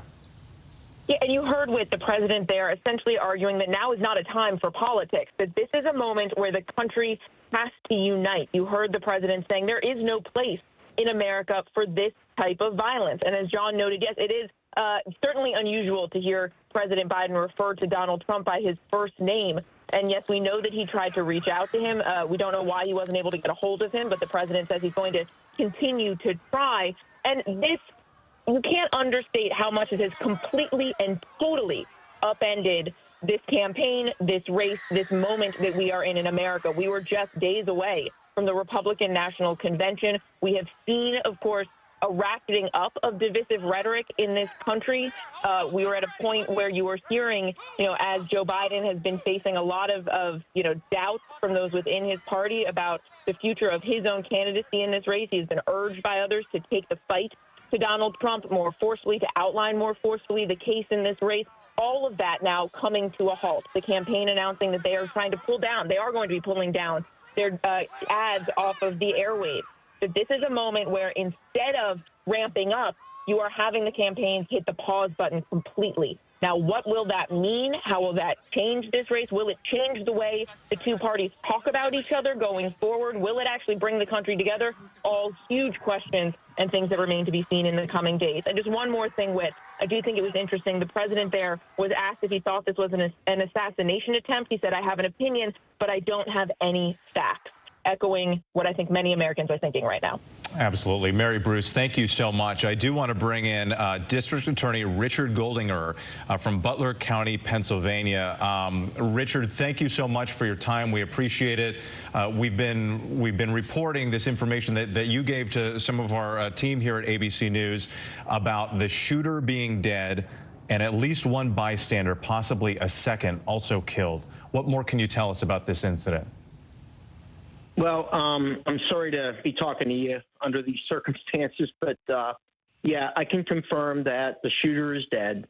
Yeah, and you heard with the president there essentially arguing that now is not a time for politics, that this is a moment where the country has to unite. You heard the president saying there is no place in America for this type of violence. And as John noted, yes, it is certainly unusual to hear President Biden refer to Donald Trump by his first name. And yes, we know that he tried to reach out to him. We don't know why he wasn't able to get a hold of him, but the president says he's going to continue to try. And this you can't understate how much it has completely and totally upended this campaign, this race, this moment that we are in America. We were just days away from the Republican National Convention. We have seen, of course, a ratcheting up of divisive rhetoric in this country. We were at a point where you were hearing, as Joe Biden has been facing a lot of doubts from those within his party about the future of his own candidacy in this race. He's been urged by others to take the fight to Donald Trump more forcefully, to outline more forcefully the case in this race. All of that now coming to a halt. The campaign announcing that they are trying to pull down, they are going to be pulling down their ads off of the airwaves. But this is a moment where instead of ramping up, you are having the campaigns hit the pause button completely. Now, what will that mean? How will that change this race? Will it change the way the two parties talk about each other going forward? Will it actually bring the country together? All huge questions and things that remain to be seen in the coming days. And just one more thing, Whit. I do think it was interesting. The president there was asked if he thought this was an assassination attempt. He said, I have an opinion, but I don't have any facts, echoing what I think many Americans are thinking right now. Absolutely. Mary Bruce, thank you so much. I do want to bring in District Attorney Richard Goldinger from Butler County, Pennsylvania. Richard, thank you so much for your time. We appreciate it. We've been reporting this information that you gave to some of our team here at ABC News about the shooter being dead and at least one bystander, possibly a second, also killed. What more can you tell us about this incident? Well, I'm sorry to be talking to you under these circumstances, but yeah, I can confirm that the shooter is dead,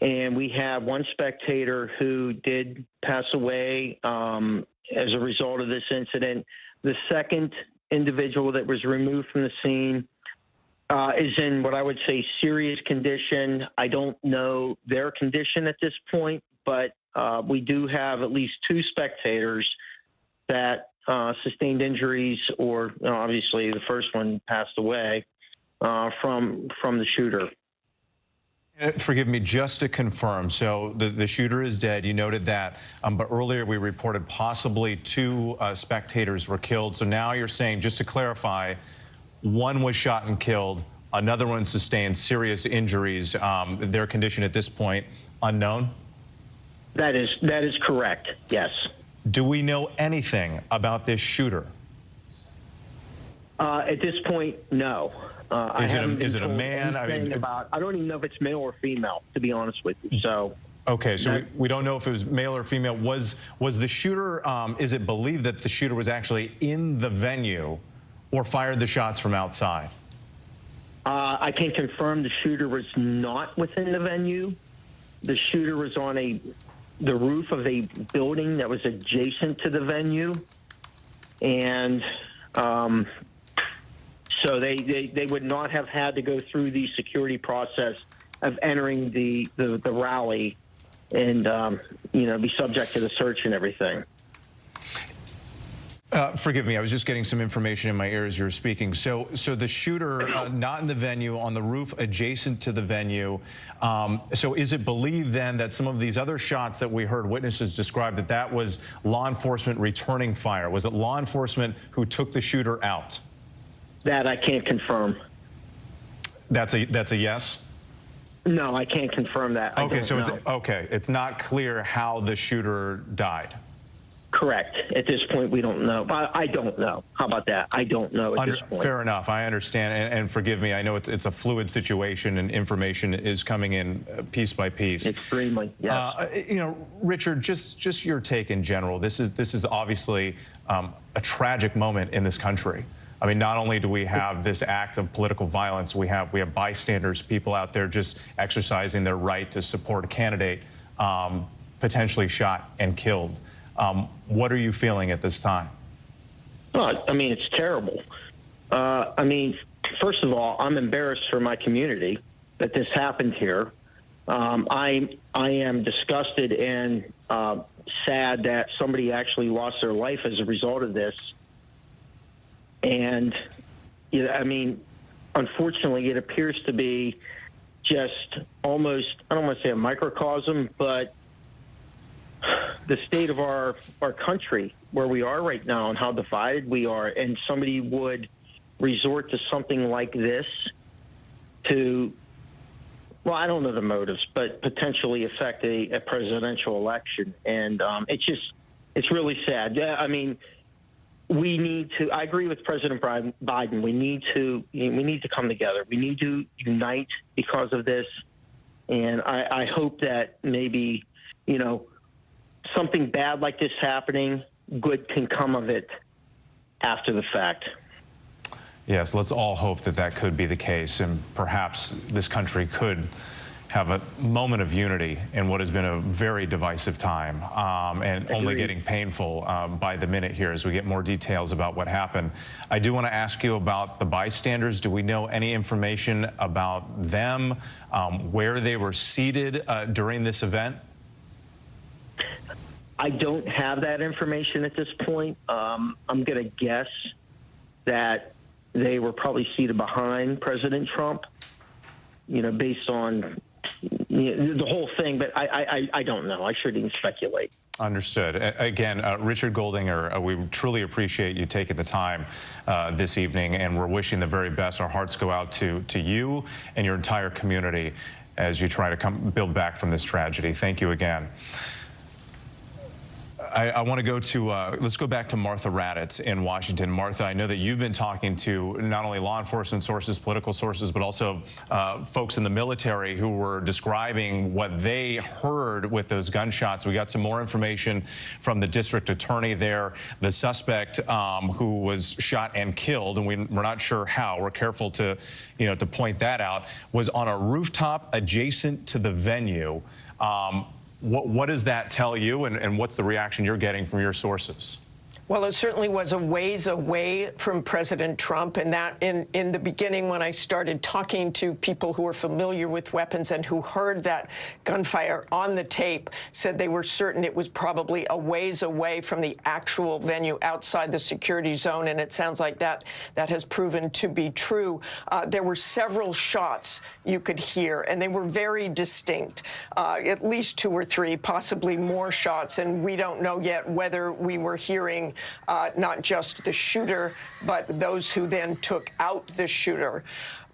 and we have one spectator who did pass away as a result of this incident. The second individual that was removed from the scene is in what I would say serious condition. I don't know their condition at this point, but we do have at least two spectators that sustained injuries, or obviously the first one passed away from the shooter. Forgive me, just to confirm, so the shooter is dead. You noted that, but earlier we reported possibly two spectators were killed. So now you're saying, just to clarify, one was shot and killed, another one sustained serious injuries. Their condition at this point, unknown? That is correct, yes. Do we know anything about this shooter? At this point, no. Is it a man? I don't even know if it's male or female, to be honest with you. So. Okay, so we don't know if it was male or female. Was the shooter, is it believed that the shooter was actually in the venue or fired the shots from outside? I can confirm the shooter was not within the venue. The shooter was on the roof of a building that was adjacent to the venue, and so they would not have had to go through the security process of entering the rally and be subject to the search and everything. Forgive me, I was just getting some information in my ear as you were speaking. So the shooter not in the venue, on the roof adjacent to the venue. So is it believed then that some of these other shots that we heard witnesses describe, that was law enforcement returning fire? Was it law enforcement who took the shooter out? That I can't confirm. That's a yes? No, I can't confirm that. Okay, so it's not clear how the shooter died. Correct. At this point, we don't know. I don't know. How about that? I don't know at this point. Fair enough. I understand. And forgive me, I know it's a fluid situation and information is coming in piece by piece. Extremely, yes. Richard, just your take in general. This is obviously a tragic moment in this country. I mean, not only do we have this act of political violence, we have bystanders, people out there just exercising their right to support a candidate, potentially shot and killed. What are you feeling at this time? Well, I mean, it's terrible. I mean, first of all, I'm embarrassed for my community that this happened here. I am disgusted and sad that somebody actually lost their life as a result of this. And, I mean, unfortunately, it appears to be just almost, I don't want to say a microcosm, but the state of our country, where we are right now and how divided we are, and somebody would resort to something like this to, well, I don't know the motives, but potentially affect a presidential election. And it's really sad. I mean, we need to, I agree with President Biden. We need to come together. We need to unite because of this. And I hope that maybe, you know, something bad like this happening, good can come of it after the fact. Yes, let's all hope that that could be the case, and perhaps this country could have a moment of unity in what has been a very divisive time, and only getting painful by the minute here as we get more details about what happened. I do want to ask you about the bystanders. Do we know any information about them, where they were seated during this event? I don't have that information at this point. I'm going to guess that they were probably seated behind President Trump, you know, based on the whole thing, but I don't know. I shouldn't even speculate. Understood. Again, Richard Goldinger, we truly appreciate you taking the time this evening, and we're wishing the very best. Our hearts go out to you and your entire community as you try to build back from this tragedy. Thank you again. I want to go to, let's go back to Martha Raddatz in Washington. Martha, I know that you've been talking to not only law enforcement sources, political sources, but also folks in the military who were describing what they heard with those gunshots. We got some more information from the district attorney there. The suspect who was shot and killed, and we're not sure how, we're careful to, you know, to point that out, was on a rooftop adjacent to the venue. What does that tell you, and what's the reaction you're getting from your sources? Well, it certainly was a ways away from President Trump, and that in the beginning, when I started talking to people who were familiar with weapons and who heard that gunfire on the tape, said they were certain it was probably a ways away from the actual venue outside the security zone, and it sounds like that has proven to be true. There were several shots you could hear, and they were very distinct, at least 2 or 3, possibly more shots, and we don't know yet whether we were hearing not just the shooter, but those who then took out the shooter.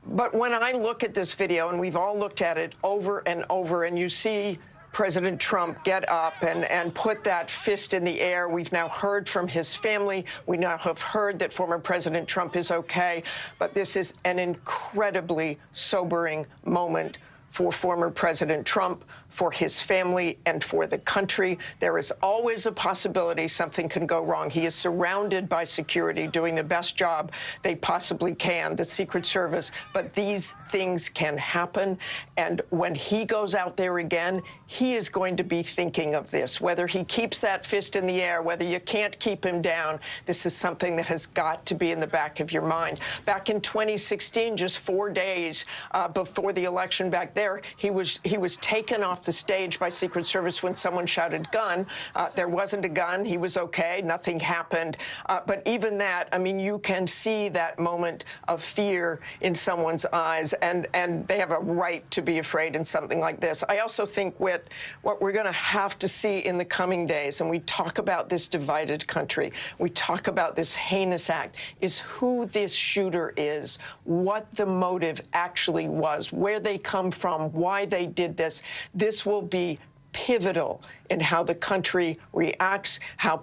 But when I look at this video, and we've all looked at it over and over, and you see President Trump get up and put that fist in the air. We've now heard from his family. We now have heard that former President Trump is okay. But this is an incredibly sobering moment for former President Trump, for his family, and for the country. There is always a possibility something can go wrong. He is surrounded by security, doing the best job they possibly can, the Secret Service, but these things can happen. And when he goes out there again, he is going to be thinking of this, whether he keeps that fist in the air, whether you can't keep him down. This is something that has got to be in the back of your mind. Back in 2016, just 4 days before the election back there, he was taken off the stage by Secret Service when someone shouted gun. There wasn't a gun. He was okay. Nothing happened. But even that, I mean, you can see that moment of fear in someone's eyes, and they have a right to be afraid in something like this. I also think what we're going to have to see in the coming days, and we talk about this divided country, we talk about this heinous act, is who this shooter is, what the motive actually was, where they come from, why they did this. This will be pivotal in how the country reacts, how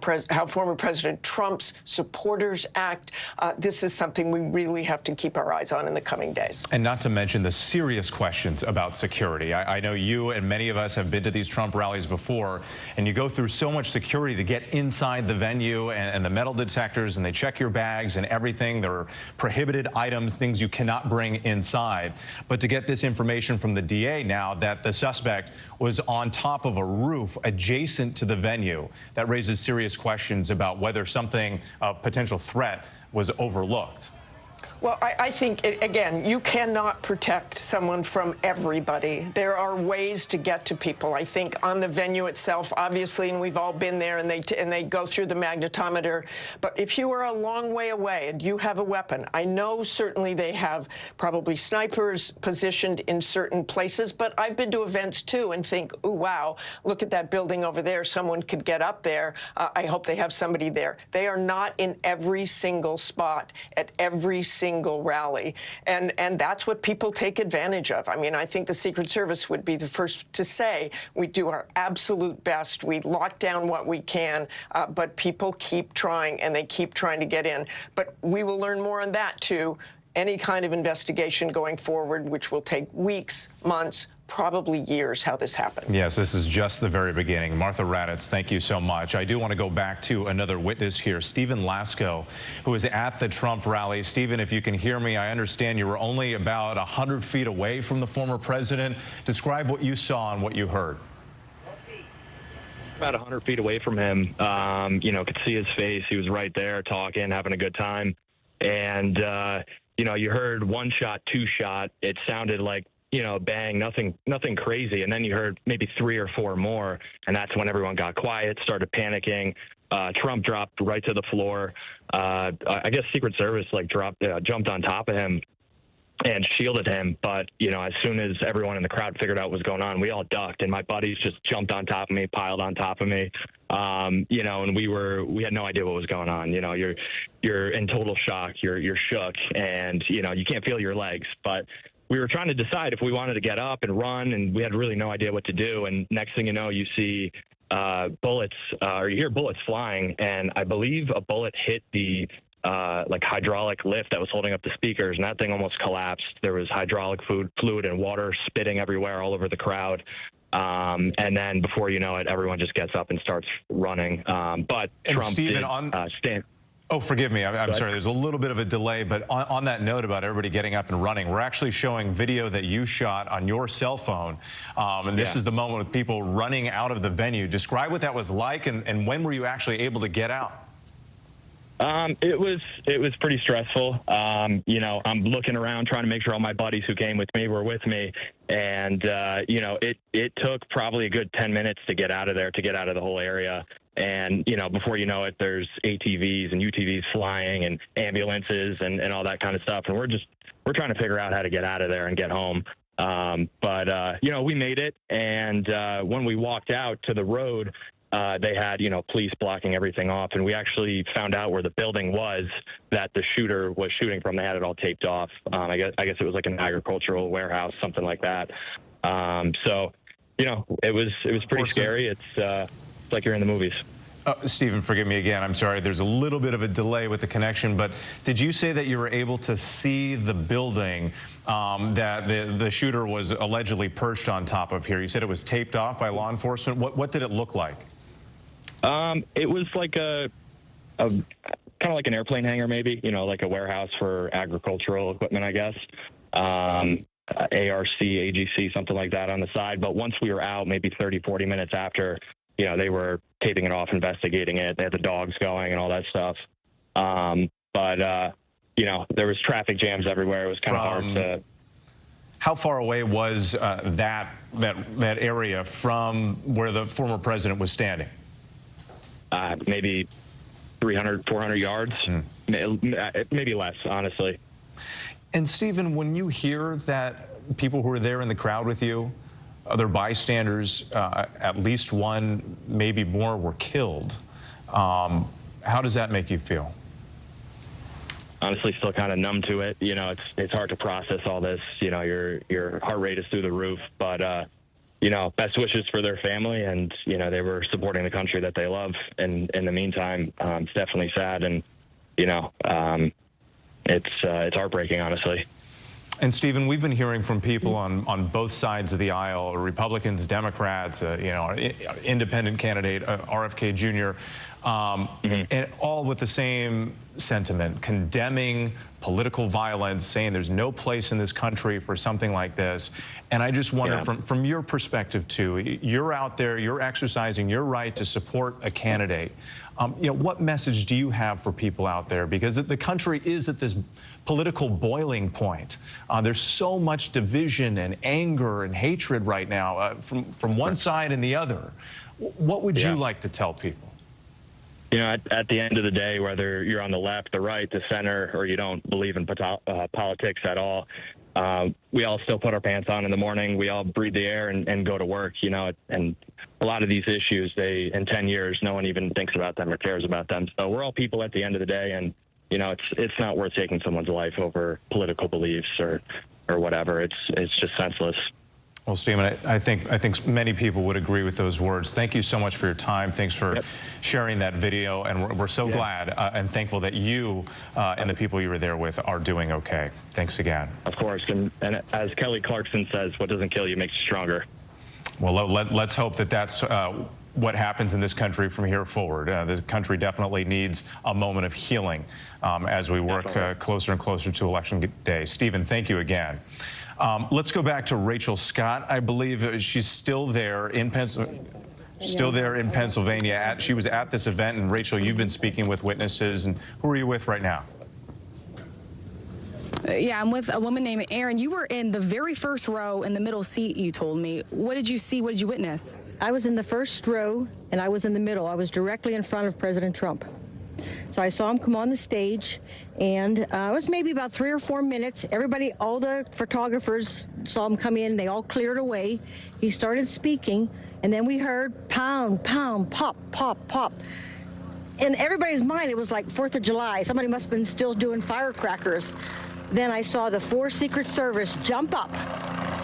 former President Trump's supporters act. This is something we really have to keep our eyes on in the coming days. And not to mention the serious questions about security. I know you and many of us have been to these Trump rallies before, and you go through so much security to get inside the venue, and the metal detectors, and they check your bags and everything. There are prohibited items, things you cannot bring inside. But to get this information from the DA now that the suspect was on top of a roof adjacent to the venue, that raises serious questions about whether something, a potential threat, was overlooked. Well, I think, again, you cannot protect someone from everybody. There are ways to get to people. I think on the venue itself, obviously, and we've all been there, and they go through the magnetometer. But if you are a long way away and you have a weapon, I know certainly they have probably snipers positioned in certain places, but I've been to events too and think, oh, wow, look at that building over there. Someone could get up there. I hope they have somebody there. They are not in every single spot at every single single rally. And that's what people take advantage of. I mean, I think the Secret Service would be the first to say we do our absolute best. We lock down what we can, but people keep trying, and they keep trying to get in. But we will learn more on that, too. Any kind of investigation going forward, which will take weeks, months, probably years, how this happened. Yes, this is just the very beginning. Martha Raddatz, thank you so much. I do want to go back to another witness here, Stephen Lasko, who was at the Trump rally. Stephen, if you can hear me, I understand you were only about 100 feet away from the former president. Describe what you saw and what you heard. About 100 feet away from him, you know, could see his face. He was right there talking, having a good time. And, you know, you heard one shot, two shot. It sounded like, you know, bang, nothing crazy. And then you heard maybe 3 or 4 more. And that's when everyone got quiet, started panicking. Trump dropped right to the floor. I guess Secret Service jumped on top of him and shielded him. But, you know, as soon as everyone in the crowd figured out what was going on, we all ducked, and my buddies just jumped on top of me, piled on top of me. You know, and we had no idea what was going on. You know, you're in total shock, you're shook, and, you know, you can't feel your legs. But we were trying to decide if we wanted to get up and run, and we had really no idea what to do. And next thing you know, you see bullets, or you hear bullets flying, and I believe a bullet hit the hydraulic lift that was holding up the speakers, and that thing almost collapsed. There was hydraulic fluid and water spitting everywhere all over the crowd. And then before you know it, everyone just gets up and starts running. But and Trump Stephen, did stand. Oh, forgive me. I'm sorry. There's a little bit of a delay, but on that note about everybody getting up and running, we're actually showing video that you shot on your cell phone. And this is the moment with people running out of the venue. Describe what that was like, and when were you actually able to get out? It was pretty stressful. You know, I'm looking around trying to make sure all my buddies who came with me were with me. And, you know, it took probably a good 10 minutes to get out of there, to get out of the whole area. And, you know, before you know it, there's ATVs and UTVs flying and ambulances and all that kind of stuff. And we're trying to figure out how to get out of there and get home. But you know, we made it. And when we walked out to the road, they had, you know, police blocking everything off. And we actually found out where the building was that the shooter was shooting from. They had it all taped off. I guess it was like an agricultural warehouse, something like that. So, you know, it was pretty scary. It's like you're in the movies. Stephen, forgive me again. I'm sorry. There's a little bit of a delay with the connection, but did you say that you were able to see the building that the shooter was allegedly perched on top of here? You said it was taped off by law enforcement. What did it look like? It was like kind of like an airplane hangar, maybe, you know, like a warehouse for agricultural equipment, I guess. ARC, AGC, something like that on the side. But once we were out, maybe 30, 40 minutes after, you know, they were taping it off, investigating it. They had the dogs going and all that stuff. But you know, there was traffic jams everywhere. It was kind of hard to. How far away was that area from where the former president was standing? Maybe 300, 400 yards, maybe less, honestly. And Stephen, when you hear that people who were there in the crowd with you, other bystanders, at least one, maybe more, were killed, how does that make you feel? Honestly, still kind of numb to it. You know, it's hard to process all this. You know, your heart rate is through the roof. But you know, best wishes for their family, and you know, they were supporting the country that they love. And in the meantime, it's definitely sad, and you know, it's heartbreaking, honestly. And Stephen, we've been hearing from people on both sides of the aisle, Republicans, Democrats, you know, independent candidate, RFK Jr., and all with the same sentiment, condemning political violence, saying there's no place in this country for something like this. And I just wonder, from your perspective too, you're out there, you're exercising your right to support a candidate. You know, what message do you have for people out there? Because the country is at this political boiling point. There's so much division and anger and hatred right now from one side and the other. What would you like to tell people? You know, at the end of the day, whether you're on the left, the right, the center, or you don't believe in politics at all, we all still put our pants on in the morning. We all breathe the air and go to work, you know, and a lot of these issues, in 10 years, no one even thinks about them or cares about them. So we're all people at the end of the day. And, it's not worth taking someone's life over political beliefs or whatever. It's just senseless. Well, Stephen, I think many people would agree with those words. Thank you so much for your time. Thanks for sharing that video, and we're so glad and thankful that you and the people you were there with are doing okay. Thanks again. Of course, and as Kelly Clarkson says, what doesn't kill you makes you stronger. Well, let's hope that that's what happens in this country from here forward. The country definitely needs a moment of healing as we work closer and closer to Election Day. Stephen, thank you again. Let's go back to Rachel Scott. I believe she's still there in Pennsylvania. She was at this event, and Rachel, you've been speaking with witnesses, and who are you with right now? Yeah, I'm with a woman named Erin. You were in the very first row in the middle seat, you told me. What did you see? What did you witness? I was in the first row, and I was in the middle. I was directly in front of President Trump. So I saw him come on the stage, and it was maybe about 3 or 4 minutes. Everybody, all the photographers saw him come in. They all cleared away. He started speaking, and then we heard pound, pound, pop, pop, pop. In everybody's mind, it was like 4th of July. Somebody must have been still doing firecrackers. Then I saw the 4 Secret Service jump up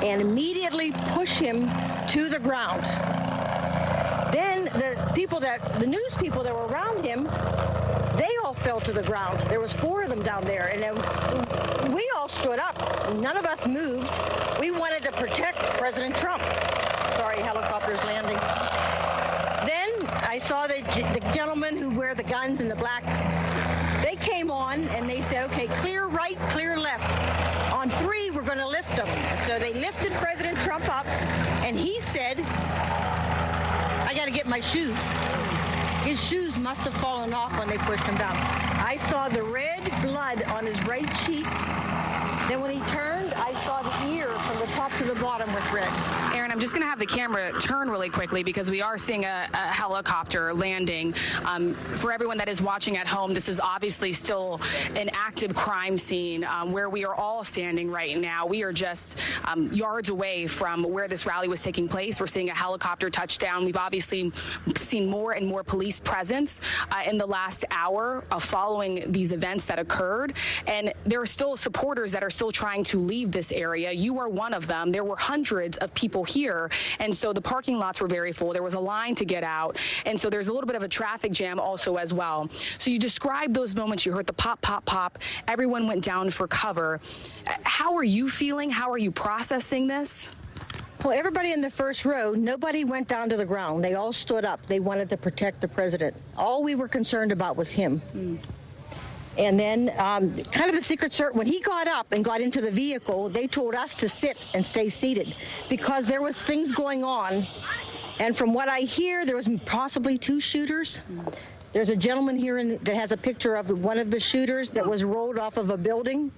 and immediately push him to the ground. Then the news people that were around him, they all fell to the ground. There was 4 of them down there, and then we all stood up. None of us moved. We wanted to protect President Trump. Sorry, helicopter's landing. Then I saw the gentlemen who wear the guns in the black. They came on and they said, okay, clear right, clear left. On 3, we're going to lift them. So they lifted President Trump up, and he said, I got to get my shoes. His shoes must have fallen off when they pushed him down. I saw the red blood on his right cheek. Then when he turned, I saw the ear from the top to the bottom with red. Erin, I'm just going to have the camera turn really quickly because we are seeing a helicopter landing. For everyone that is watching at home, this is obviously still an active crime scene where we are all standing right now. We are just yards away from where this rally was taking place. We're seeing a helicopter touchdown. We've obviously seen more and more police presence in the last hour following these events that occurred. And there are still supporters that are still trying to leave this area. You are one of them. There were hundreds of people here, and so the parking lots were very full. There was a line to get out, and so there's a little bit of a traffic jam also as well. So you described those moments. You heard the pop, pop, pop. Everyone went down for cover. How are you feeling? How are you processing this? Well, everybody in the first row, nobody went down to the ground. They all stood up. They wanted to protect the president. All we were concerned about was him. And then kind of the Secret Service, when he got up and got into the vehicle, they told us to sit and stay seated because there was things going on. And from what I hear, there was possibly 2 shooters. There's a gentleman here that has a picture of one of the shooters that was rolled off of a building.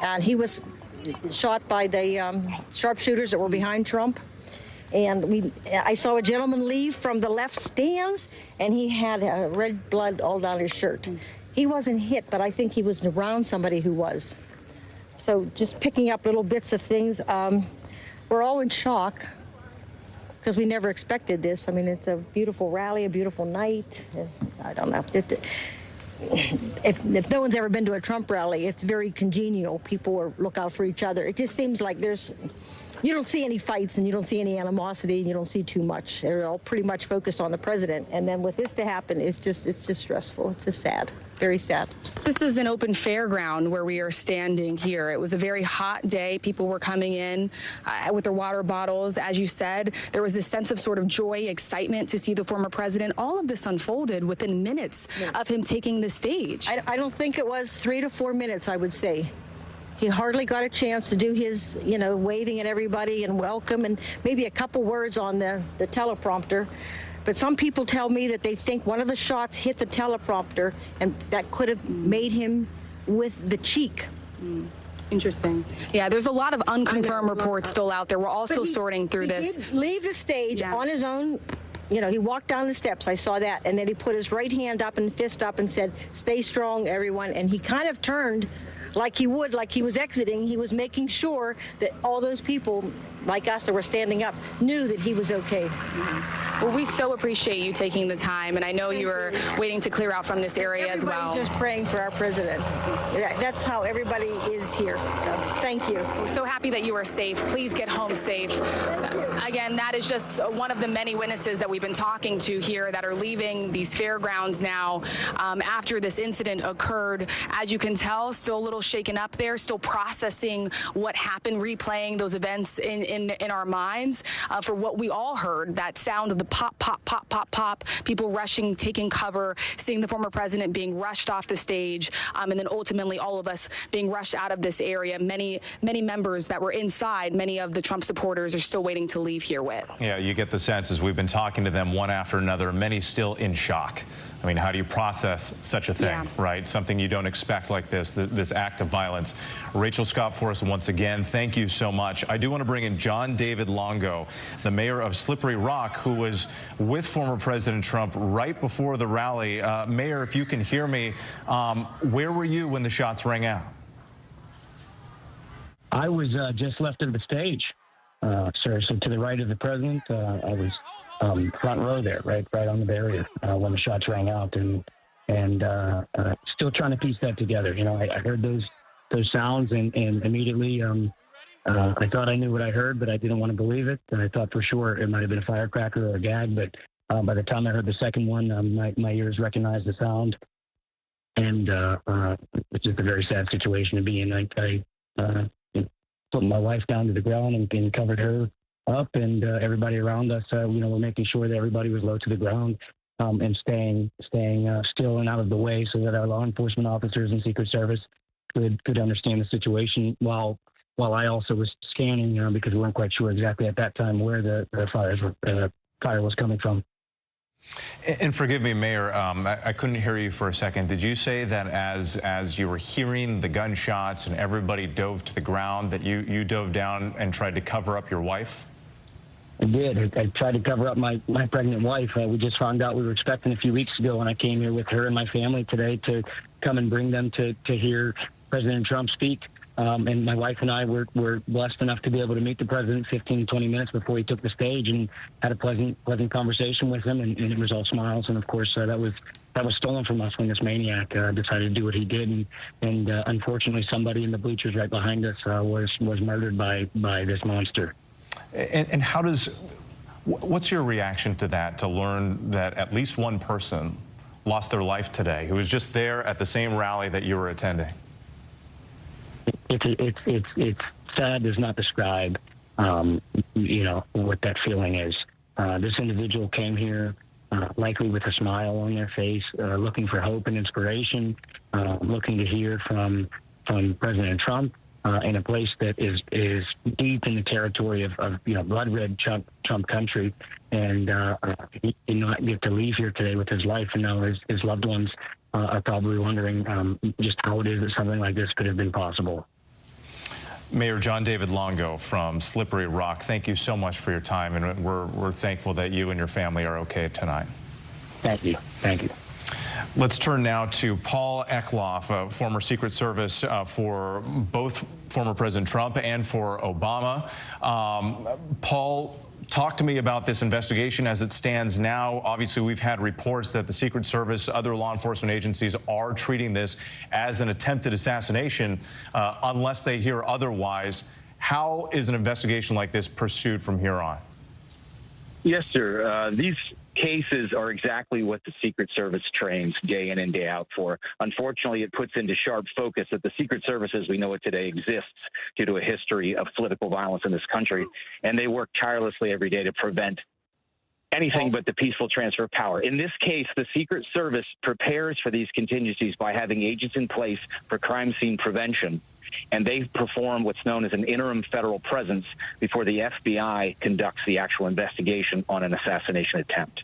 And he was shot by the sharpshooters that were behind Trump. And I saw a gentleman leave from the left stands, and he had red blood all down his shirt. He wasn't hit, but I think he was around somebody who was. So just picking up little bits of things. We're all in shock because we never expected this. I mean, it's a beautiful rally, a beautiful night. I don't know. If no one's ever been to a Trump rally, it's very congenial. People look out for each other. It just seems like you don't see any fights and you don't see any animosity and you don't see too much. They're all pretty much focused on the president. And then with this to happen, it's just stressful. It's just sad. Very sad. This is an open fairground where we are standing here. It was a very hot day. People were coming in with their water bottles. As you said, there was this sense of sort of joy, excitement to see the former president. All of this unfolded within minutes of him taking the stage. I don't think it was 3 to 4 minutes, I would say. He hardly got a chance to do his, waving at everybody and welcome and maybe a couple words on the teleprompter. But some people tell me that they think one of the shots hit the teleprompter and that could have made him with the cheek. Interesting. Yeah, there's a lot of unconfirmed reports still out there. We're also sorting through this. He did leave the stage on his own. He walked down the steps. I saw that. And then he put his right hand up and fist up and said, "Stay strong, everyone." And he kind of turned like he was exiting. He was making sure that all those people like us that were standing up knew that he was okay. Well, we so appreciate you taking the time, and I know you were waiting to clear out from this area as well. Everybody's just praying for our president. That's how everybody is here. So thank you. We're so happy that you are safe. Please get home safe. Again, that is just one of the many witnesses that we've been talking to here that are leaving these fairgrounds now after this incident occurred. As you can tell, still a little shaken up there, still processing what happened, replaying those events in our minds for what we all heard, that sound of the pop, pop, pop, pop, pop, people rushing, taking cover, seeing the former president being rushed off the stage, and then ultimately all of us being rushed out of this area. Many members that were inside, many of the Trump supporters are still waiting to leave here with. Yeah, you get the sense as we've been talking to them one after another, many still in shock. I mean, how do you process such a thing, right? Something you don't expect like this act of violence. Rachel Scott Forrest, once again, thank you so much. I do want to bring in John David Longo, the mayor of Slippery Rock, who was with former President Trump right before the rally. Mayor, if you can hear me, where were you when the shots rang out? I was just left of the stage, sir. So to the right of the president, I was front row there, right on the barrier when the shots rang out, and still trying to piece that together. You know, I heard those sounds, and immediately I thought I knew what I heard, but I didn't want to believe it. And I thought for sure it might have been a firecracker or a gag, but by the time I heard the second one, my ears recognized the sound, and it's just a very sad situation to be in. I put my wife down to the ground and covered her up, and everybody around us, we're making sure that everybody was low to the ground and staying still and out of the way so that our law enforcement officers and Secret Service could understand the situation while I also was scanning because we weren't quite sure exactly at that time where the fire was coming from. And forgive me, Mayor, I couldn't hear you for a second. Did you say that as you were hearing the gunshots and everybody dove to the ground, that you dove down and tried to cover up your wife? I did. I tried to cover up my pregnant wife. We just found out we were expecting a few weeks ago, and I came here with her and my family today to come and bring them to hear President Trump speak. And my wife and I were blessed enough to be able to meet the president 15, 20 minutes before he took the stage, and had a pleasant conversation with him, and it was all smiles. And of course, that was stolen from us when this maniac decided to do what he did. And unfortunately, somebody in the bleachers right behind us was murdered by this monster. And what's your reaction to that, to learn that at least one person lost their life today, who was just there at the same rally that you were attending? It's sad, does not describe, what that feeling is. This individual came here likely with a smile on their face, looking for hope and inspiration, looking to hear from President Trump in a place that is deep in the territory of blood red Trump country, and he did not get to leave here today with his life, and now his loved ones are probably wondering just how it is that something like this could have been possible. Mayor John David Longo from Slippery Rock, thank you so much for your time, and we're thankful that you and your family are okay tonight. Thank you. Thank you. Let's turn now to Paul Eckloff, former Secret Service for both former President Trump and for Obama. Paul, talk to me about this investigation as it stands now. Obviously, we've had reports that the Secret Service, other law enforcement agencies are treating this as an attempted assassination unless they hear otherwise. How is an investigation like this pursued from here on? Yes, sir. These cases are exactly what the Secret Service trains day in and day out for. Unfortunately, it puts into sharp focus that the Secret Service as we know it today exists due to a history of political violence in this country, and they work tirelessly every day to prevent anything but the peaceful transfer of power. In this case, the Secret Service prepares for these contingencies by having agents in place for crime scene prevention, and they perform what's known as an interim federal presence before the FBI conducts the actual investigation on an assassination attempt.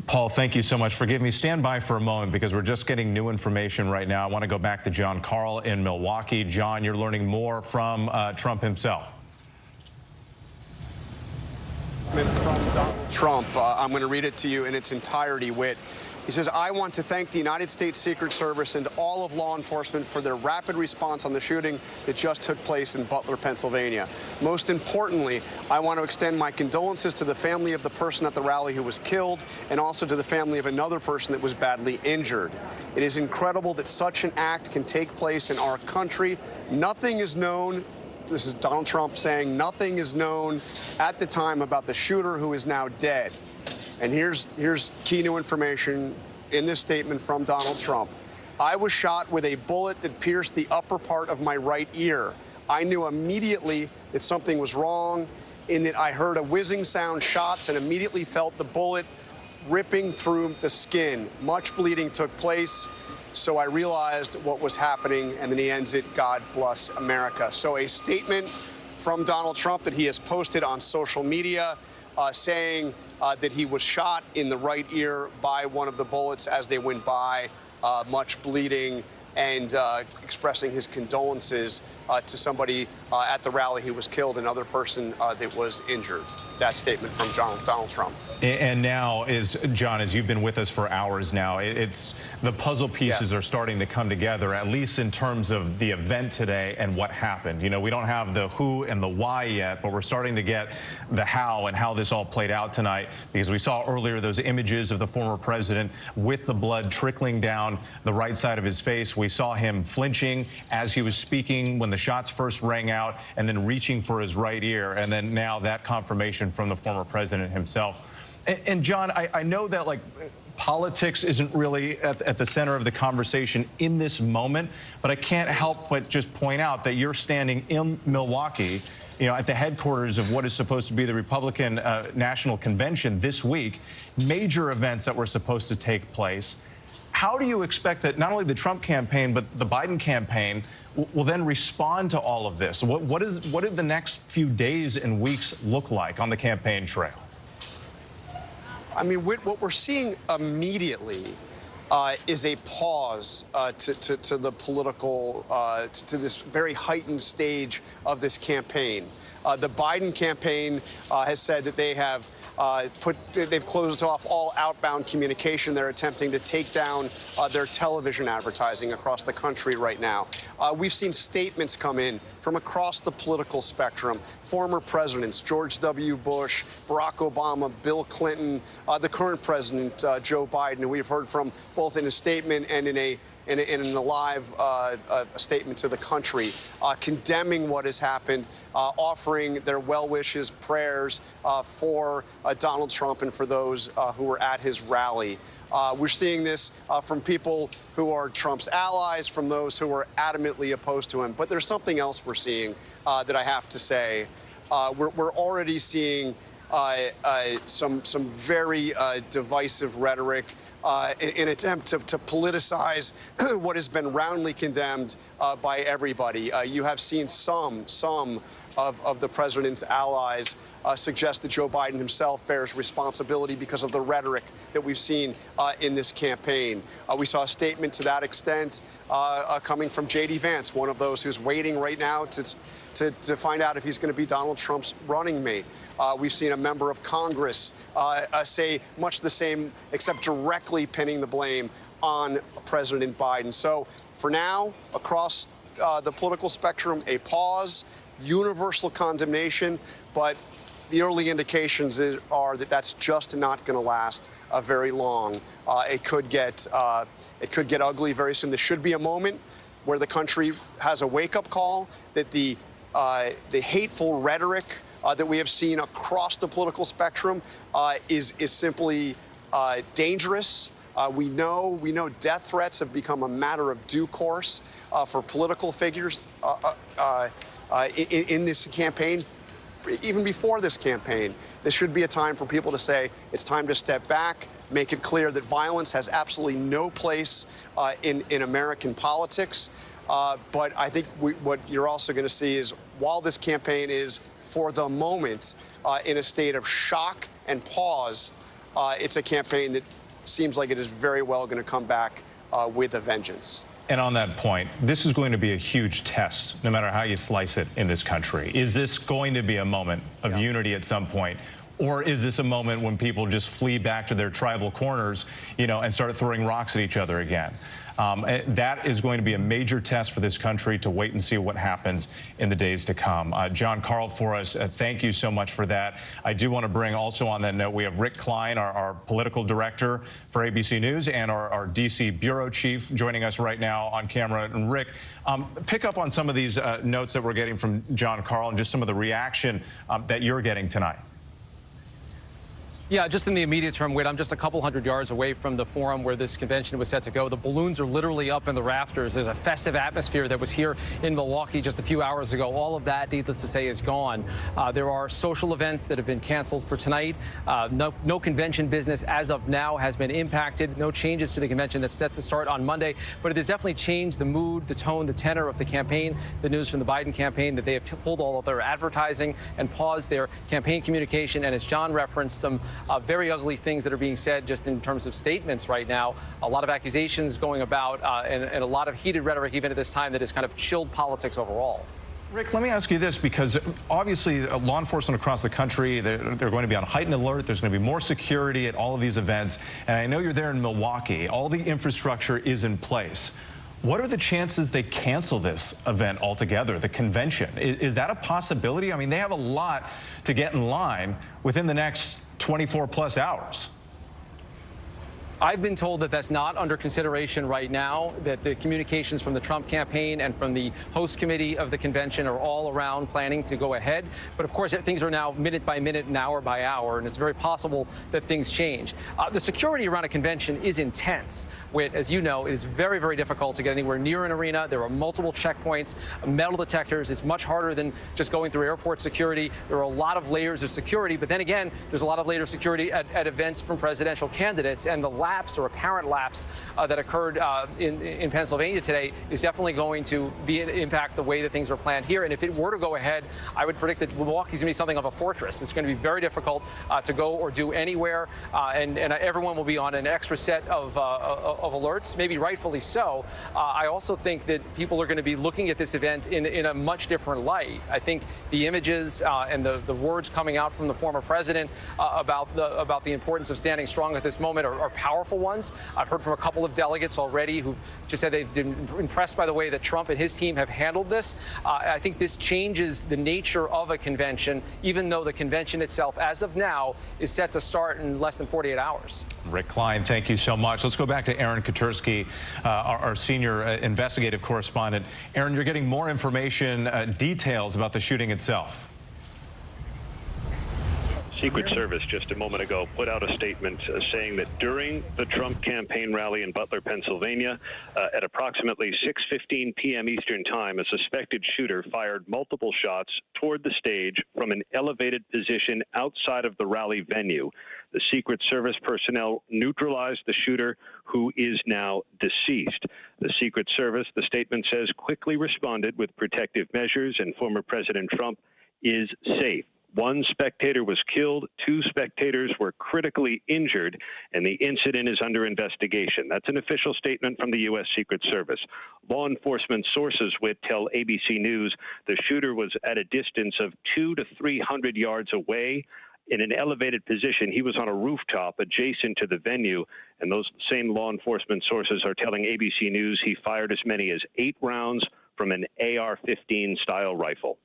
Paul, thank you so much. Forgive me. Stand by for a moment because we're just getting new information right now. I want to go back to John Carl in Milwaukee. John, you're learning more from Trump himself. From Donald Trump. I'm going to read it to you in its entirety, Whit. He says, I want to thank the United States Secret Service and all of law enforcement for their rapid response on the shooting that just took place in Butler, Pennsylvania. Most importantly, I want to extend my condolences to the family of the person at the rally who was killed and also to the family of another person that was badly injured. It is incredible that such an act can take place in our country. Nothing is known. This is Donald Trump saying nothing is known at the time about the shooter who is now dead. And here's key new information in this statement from Donald Trump. I was shot with a bullet that pierced the upper part of my right ear. I knew immediately that something was wrong in that I heard a whizzing sound, shots, and immediately felt the bullet ripping through the skin. Much bleeding took place, so I realized what was happening, and then he ends it, God bless America. So a statement from Donald Trump that he has posted on social media saying that he was shot in the right ear by one of the bullets as they went by, much bleeding, and expressing his condolences to somebody at the rally who was killed, another person that was injured. That statement from Donald Trump. And now, John, as you've been with us for hours now, it's the puzzle pieces are starting to come together, at least in terms of the event today and what happened. You know, we don't have the who and the why yet, but we're starting to get the how and how this all played out tonight, because we saw earlier those images of the former president with the blood trickling down the right side of his face. We saw him flinching as he was speaking when the shots first rang out, and then reaching for his right ear, and then now that confirmation from the former president himself. And John, I know that, like, politics isn't really at the center of the conversation in this moment, but I can't help but just point out that you're standing in Milwaukee, you know, at the headquarters of what is supposed to be the Republican National Convention this week, major events that were supposed to take place. How do you expect that not only the Trump campaign, but the Biden campaign will then respond to all of this? What did the next few days and weeks look like on the campaign trail? I mean, what we're seeing immediately is a pause to the political, to this very heightened stage of this campaign. The Biden campaign has said that they have they've closed off all outbound communication. They're attempting to take down their television advertising across the country right now. We've seen statements come in from across the political spectrum. Former presidents, George W. Bush, Barack Obama, Bill Clinton, the current president, Joe Biden, who we've heard from both in a statement and in a live statement to the country, condemning what has happened, offering their well wishes, prayers for Donald Trump and for those who were at his rally. We're seeing this from people who are Trump's allies, from those who are adamantly opposed to him. But there's something else we're seeing that I have to say. We're already seeing some very divisive rhetoric in an attempt to politicize what has been roundly condemned by everybody. You have seen some of the president's allies suggest that Joe Biden himself bears responsibility because of the rhetoric that we've seen in this campaign. We saw a statement to that extent coming from J.D. Vance, one of those who's waiting right now to find out if he's going to be Donald Trump's running mate. We've seen a member of Congress say much the same, except directly pinning the blame on President Biden. So for now, across the political spectrum, a pause, universal condemnation, but the early indications are that that's just not going to last very long. It could get ugly very soon. There should be a moment where the country has a wake-up call that the hateful rhetoric that we have seen across the political spectrum is simply dangerous. We know death threats have become a matter of due course for political figures in this campaign. Even before this campaign, this should be a time for people to say it's time to step back, make it clear that violence has absolutely no place in American politics. But I think what you're also going to see is, while this campaign is, for the moment, in a state of shock and pause, it's a campaign that seems like it is very well going to come back with a vengeance. And on that point, this is going to be a huge test, no matter how you slice it in this country. Is this going to be a moment of unity at some point, Or is this a moment when people just flee back to their tribal corners, and start throwing rocks at each other again? That is going to be a major test for this country to wait and see what happens in the days to come. John Karl for us, thank you so much for that. I do want to bring also on that note, we have Rick Klein, our political director for ABC News, and our D.C. bureau chief joining us right now on camera. And Rick, pick up on some of these notes that we're getting from John Karl and just some of the reaction that you're getting tonight. Yeah, just in the immediate term, Whit, I'm just a couple hundred yards away from the forum where this convention was set to go. The balloons are literally up in the rafters. There's a festive atmosphere that was here in Milwaukee just a few hours ago. All of that, needless to say, is gone. There are social events that have been canceled for tonight. No convention business as of now has been impacted. No changes to the convention that's set to start on Monday. But it has definitely changed the mood, the tone, the tenor of the campaign. The news from the Biden campaign that they have pulled all of their advertising and paused their campaign communication. And as John referenced, some very ugly things that are being said just in terms of statements right now. A lot of accusations going about and a lot of heated rhetoric even at this time that has kind of chilled politics overall. Rick, let me ask you this, because obviously law enforcement across the country, they're going to be on heightened alert. There's going to be more security at all of these events. And I know you're there in Milwaukee. All the infrastructure is in place. What are the chances they cancel this event altogether, the convention? Is that a possibility? I mean, they have a lot to get in line within the next 24 plus hours. I've been told that that's not under consideration right now, that the communications from the Trump campaign and from the host committee of the convention are all around planning to go ahead. But of course, things are now minute by minute and hour by hour, and it's very possible that things change. The security around a convention is intense. As you know, it is very, very difficult to get anywhere near an arena. There are multiple checkpoints, metal detectors. It's much harder than just going through airport security. There are a lot of layers of security. But then again, there's a lot of layers of security at events from presidential candidates, and the lapse or apparent lapse that occurred in Pennsylvania today is definitely going to impact the way that things are planned here. And if it were to go ahead, I would predict that Milwaukee's going to be something of a fortress. It's going to be very difficult to go or do anywhere, and everyone will be on an extra set of alerts, maybe rightfully so. I also think that people are going to be looking at this event in a much different light. I think the images and the words coming out from the former president about the importance of standing strong at this moment are powerful ones. I've heard from a couple of delegates already who've just said they've been impressed by the way that Trump and his team have handled this. I think this changes the nature of a convention, even though the convention itself, as of now, is set to start in less than 48 hours. Rick Klein, thank you so much. Let's go back to Aaron Katersky, our senior investigative correspondent. Aaron, you're getting more information, details about the shooting itself. Secret Service just a moment ago put out a statement saying that during the Trump campaign rally in Butler, Pennsylvania, at approximately 6:15 p.m. Eastern Time, a suspected shooter fired multiple shots toward the stage from an elevated position outside of the rally venue. The Secret Service personnel neutralized the shooter, who is now deceased. The Secret Service, the statement says, quickly responded with protective measures, and former President Trump is safe. One spectator was killed, 2 spectators were critically injured, and the incident is under investigation. That's an official statement from the U.S. Secret Service. Law enforcement sources would tell ABC News the shooter was at a distance of 200 to 300 yards away in an elevated position. He was on a rooftop adjacent to the venue, and those same law enforcement sources are telling ABC News he fired as many as 8 rounds from an AR-15 style rifle.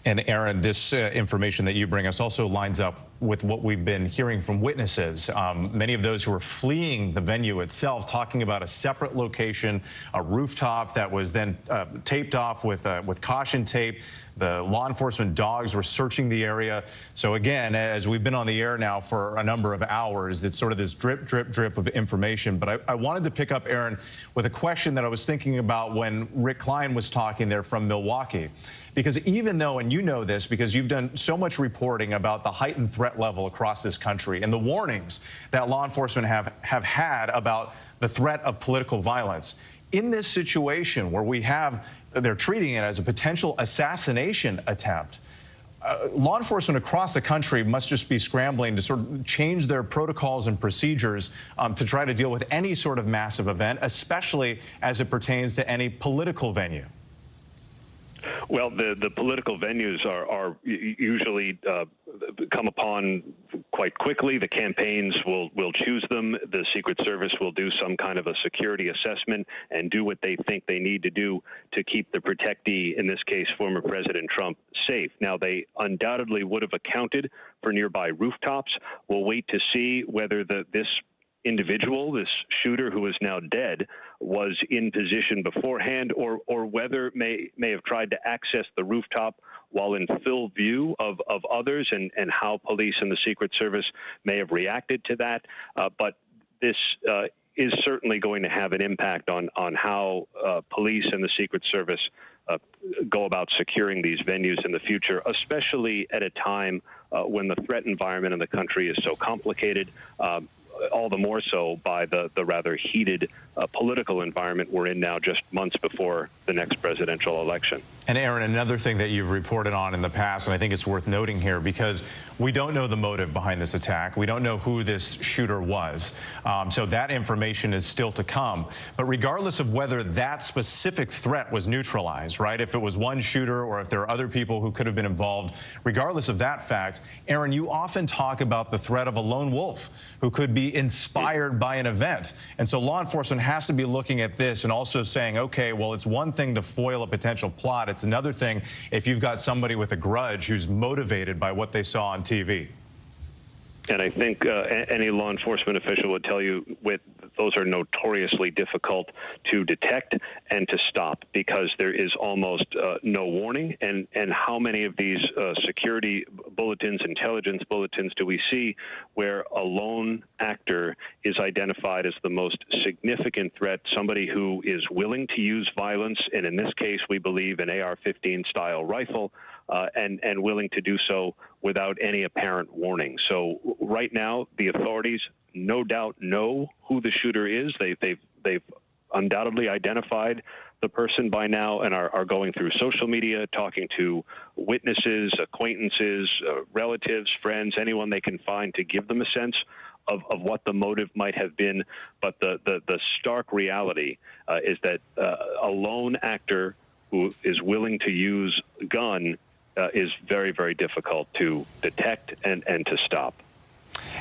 And Aaron, this information that you bring us also lines up with what we've been hearing from witnesses. Many of those who were fleeing the venue itself, talking about a separate location, a rooftop that was then taped off with caution tape. The law enforcement dogs were searching the area. So again, as we've been on the air now for a number of hours, it's sort of this drip, drip, drip of information. But I wanted to pick up, Aaron, with a question that I was thinking about when Rick Klein was talking there from Milwaukee. Because even though, and you know this because you've done so much reporting about the heightened threat level across this country and the warnings that law enforcement have had about the threat of political violence, in this situation where they're treating it as a potential assassination attempt, law enforcement across the country must just be scrambling to sort of change their protocols and procedures to try to deal with any sort of massive event, especially as it pertains to any political venue. Well, the political venues are usually come upon quite quickly. The campaigns will choose them. The Secret Service will do some kind of a security assessment and do what they think they need to do to keep the protectee, in this case, former President Trump, safe. Now, they undoubtedly would have accounted for nearby rooftops. We'll wait to see whether this individual, this shooter who is now dead, was in position beforehand, or whether may have tried to access the rooftop while in full view of others, and how police and the Secret Service may have reacted to that. But this is certainly going to have an impact on how police and the Secret Service go about securing these venues in the future, especially at a time when the threat environment in the country is so complicated. All the more so by the rather heated political environment we're in now, just months before the next presidential election. And Aaron, another thing that you've reported on in the past, and I think it's worth noting here, because we don't know the motive behind this attack. We don't know who this shooter was. So that information is still to come. But regardless of whether that specific threat was neutralized, right, if it was one shooter or if there are other people who could have been involved, regardless of that fact, Aaron, you often talk about the threat of a lone wolf who could be inspired by an event. And so law enforcement has to be looking at this and also saying, okay, well, it's one thing to foil a potential plot. It's another thing if you've got somebody with a grudge who's motivated by what they saw on TV. And I think any law enforcement official would tell you those are notoriously difficult to detect and to stop, because there is almost no warning. And how many of these security bulletins, intelligence bulletins do we see where a lone actor is identified as the most significant threat, somebody who is willing to use violence, and in this case, we believe an AR-15 style rifle, and willing to do so without any apparent warning. So right now, the authorities no doubt know who the shooter is. They've undoubtedly identified the person by now and are going through social media, talking to witnesses, acquaintances, relatives, friends, anyone they can find to give them a sense of what the motive might have been. But the stark reality is that a lone actor who is willing to use a gun is very, very difficult to detect and to stop.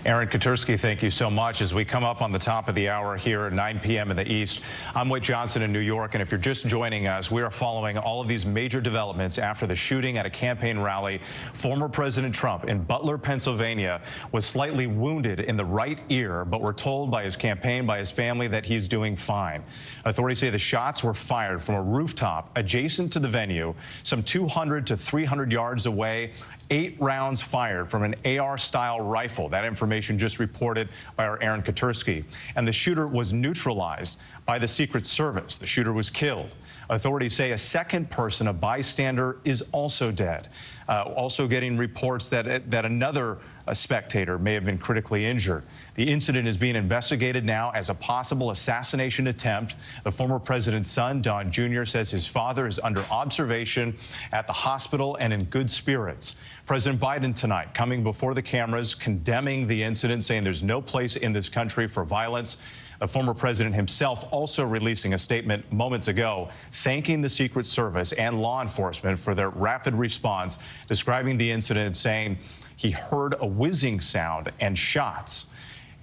Aaron Katersky, thank you so much. As we come up on the top of the hour here at 9 p.m. in the East, I'm Whit Johnson in New York, and if you're just joining us, we are following all of these major developments after the shooting at a campaign rally. Former President Trump in Butler, Pennsylvania, was slightly wounded in the right ear, but we're told by his campaign, by his family, that he's doing fine. Authorities say the shots were fired from a rooftop adjacent to the venue, some 200 to 300 yards away. 8 rounds fired from an AR-style rifle. That information just reported by our Aaron Katersky. And the shooter was neutralized by the Secret Service. The shooter was killed. Authorities say a second person, a bystander, is also dead. Also getting reports that another spectator may have been critically injured. The incident is being investigated now as a possible assassination attempt. The former president's son, Don Jr., says his father is under observation at the hospital and in good spirits. President Biden tonight coming before the cameras, condemning the incident, saying there's no place in this country for violence. The former president himself also releasing a statement moments ago, thanking the Secret Service and law enforcement for their rapid response, describing the incident, saying he heard a whizzing sound and shots.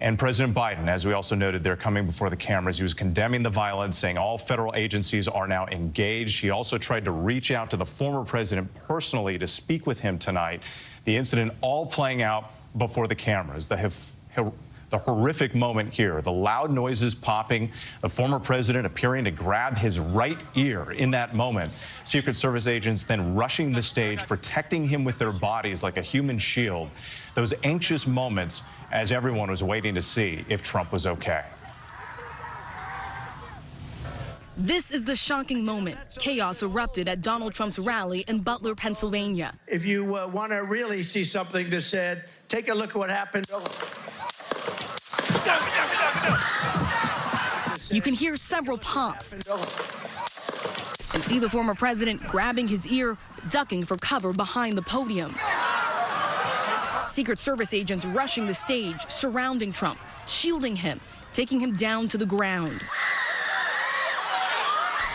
And President Biden, as we also noted, they're coming before the cameras. He was condemning the violence, saying all federal agencies are now engaged. He also tried to reach out to the former president personally to speak with him tonight. The incident all playing out before the cameras. The horrific moment here, the loud noises popping, the former president appearing to grab his right ear in that moment. Secret Service agents then rushing the stage, protecting him with their bodies like a human shield. Those anxious moments as everyone was waiting to see if Trump was okay. This is the shocking moment. Chaos erupted at Donald Trump's rally in Butler, Pennsylvania. If you want to really see something that's said, take a look at what happened. You can hear several pops and see the former president grabbing his ear, ducking for cover behind the podium. Secret Service agents rushing the stage, surrounding Trump, shielding him, taking him down to the ground.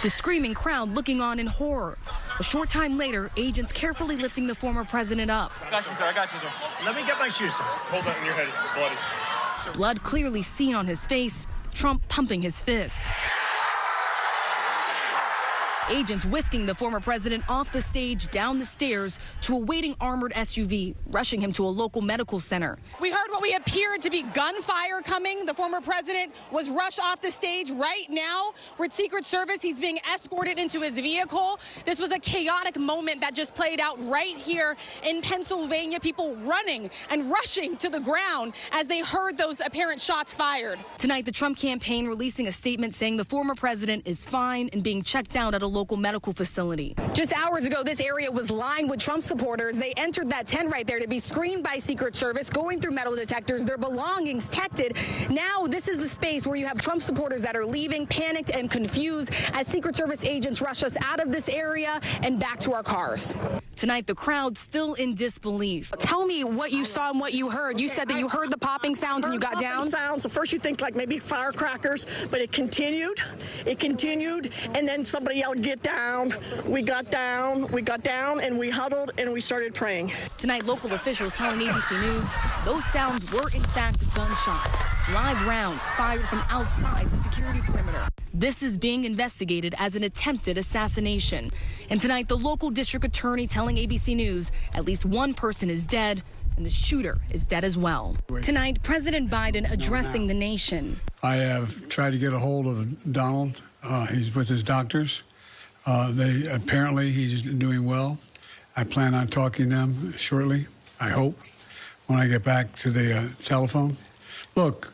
The screaming crowd looking on in horror. A short time later, agents carefully lifting the former president up. I got you, sir. I got you, sir. Let me get my shoes, sir. Hold that in your head. It's bloody. Blood clearly seen on his face, Trump pumping his fist. Agents whisking the former president off the stage, down the stairs to a waiting armored SUV, rushing him to a local medical center. We heard what we appeared to be gunfire coming. The former president was rushed off the stage. Right now, with Secret Service, he's being escorted into his vehicle. This was a chaotic moment that just played out right here in Pennsylvania. People running and rushing to the ground as they heard those apparent shots fired. Tonight, the Trump campaign releasing a statement saying the former president is fine and being checked out at a local medical facility. Just hours ago, this area was lined with Trump supporters. They entered that tent right there to be screened by Secret Service, going through metal detectors, their belongings tested. Now, this is the space where you have Trump supporters that are leaving, panicked and confused, as Secret Service agents rush us out of this area and back to our cars. Tonight, the crowd still in disbelief. Tell me what you saw and what you heard. You said that you heard the popping sounds and you got down? Sounds. At first you think like maybe firecrackers, but it continued, and then somebody yelled, "Get down." We got down, and we huddled, and we started praying. Tonight, local officials telling ABC News those sounds were in fact gunshots, live rounds fired from outside the security perimeter. This is being investigated as an attempted assassination. And tonight, the local district attorney telling ABC News at least one person is dead and the shooter is dead as well. Tonight, President Biden addressing the nation. I have tried to get a hold of Donald. He's with his doctors. Apparently he's doing well. I plan on talking to them shortly, I hope, when I get back to the telephone. Look,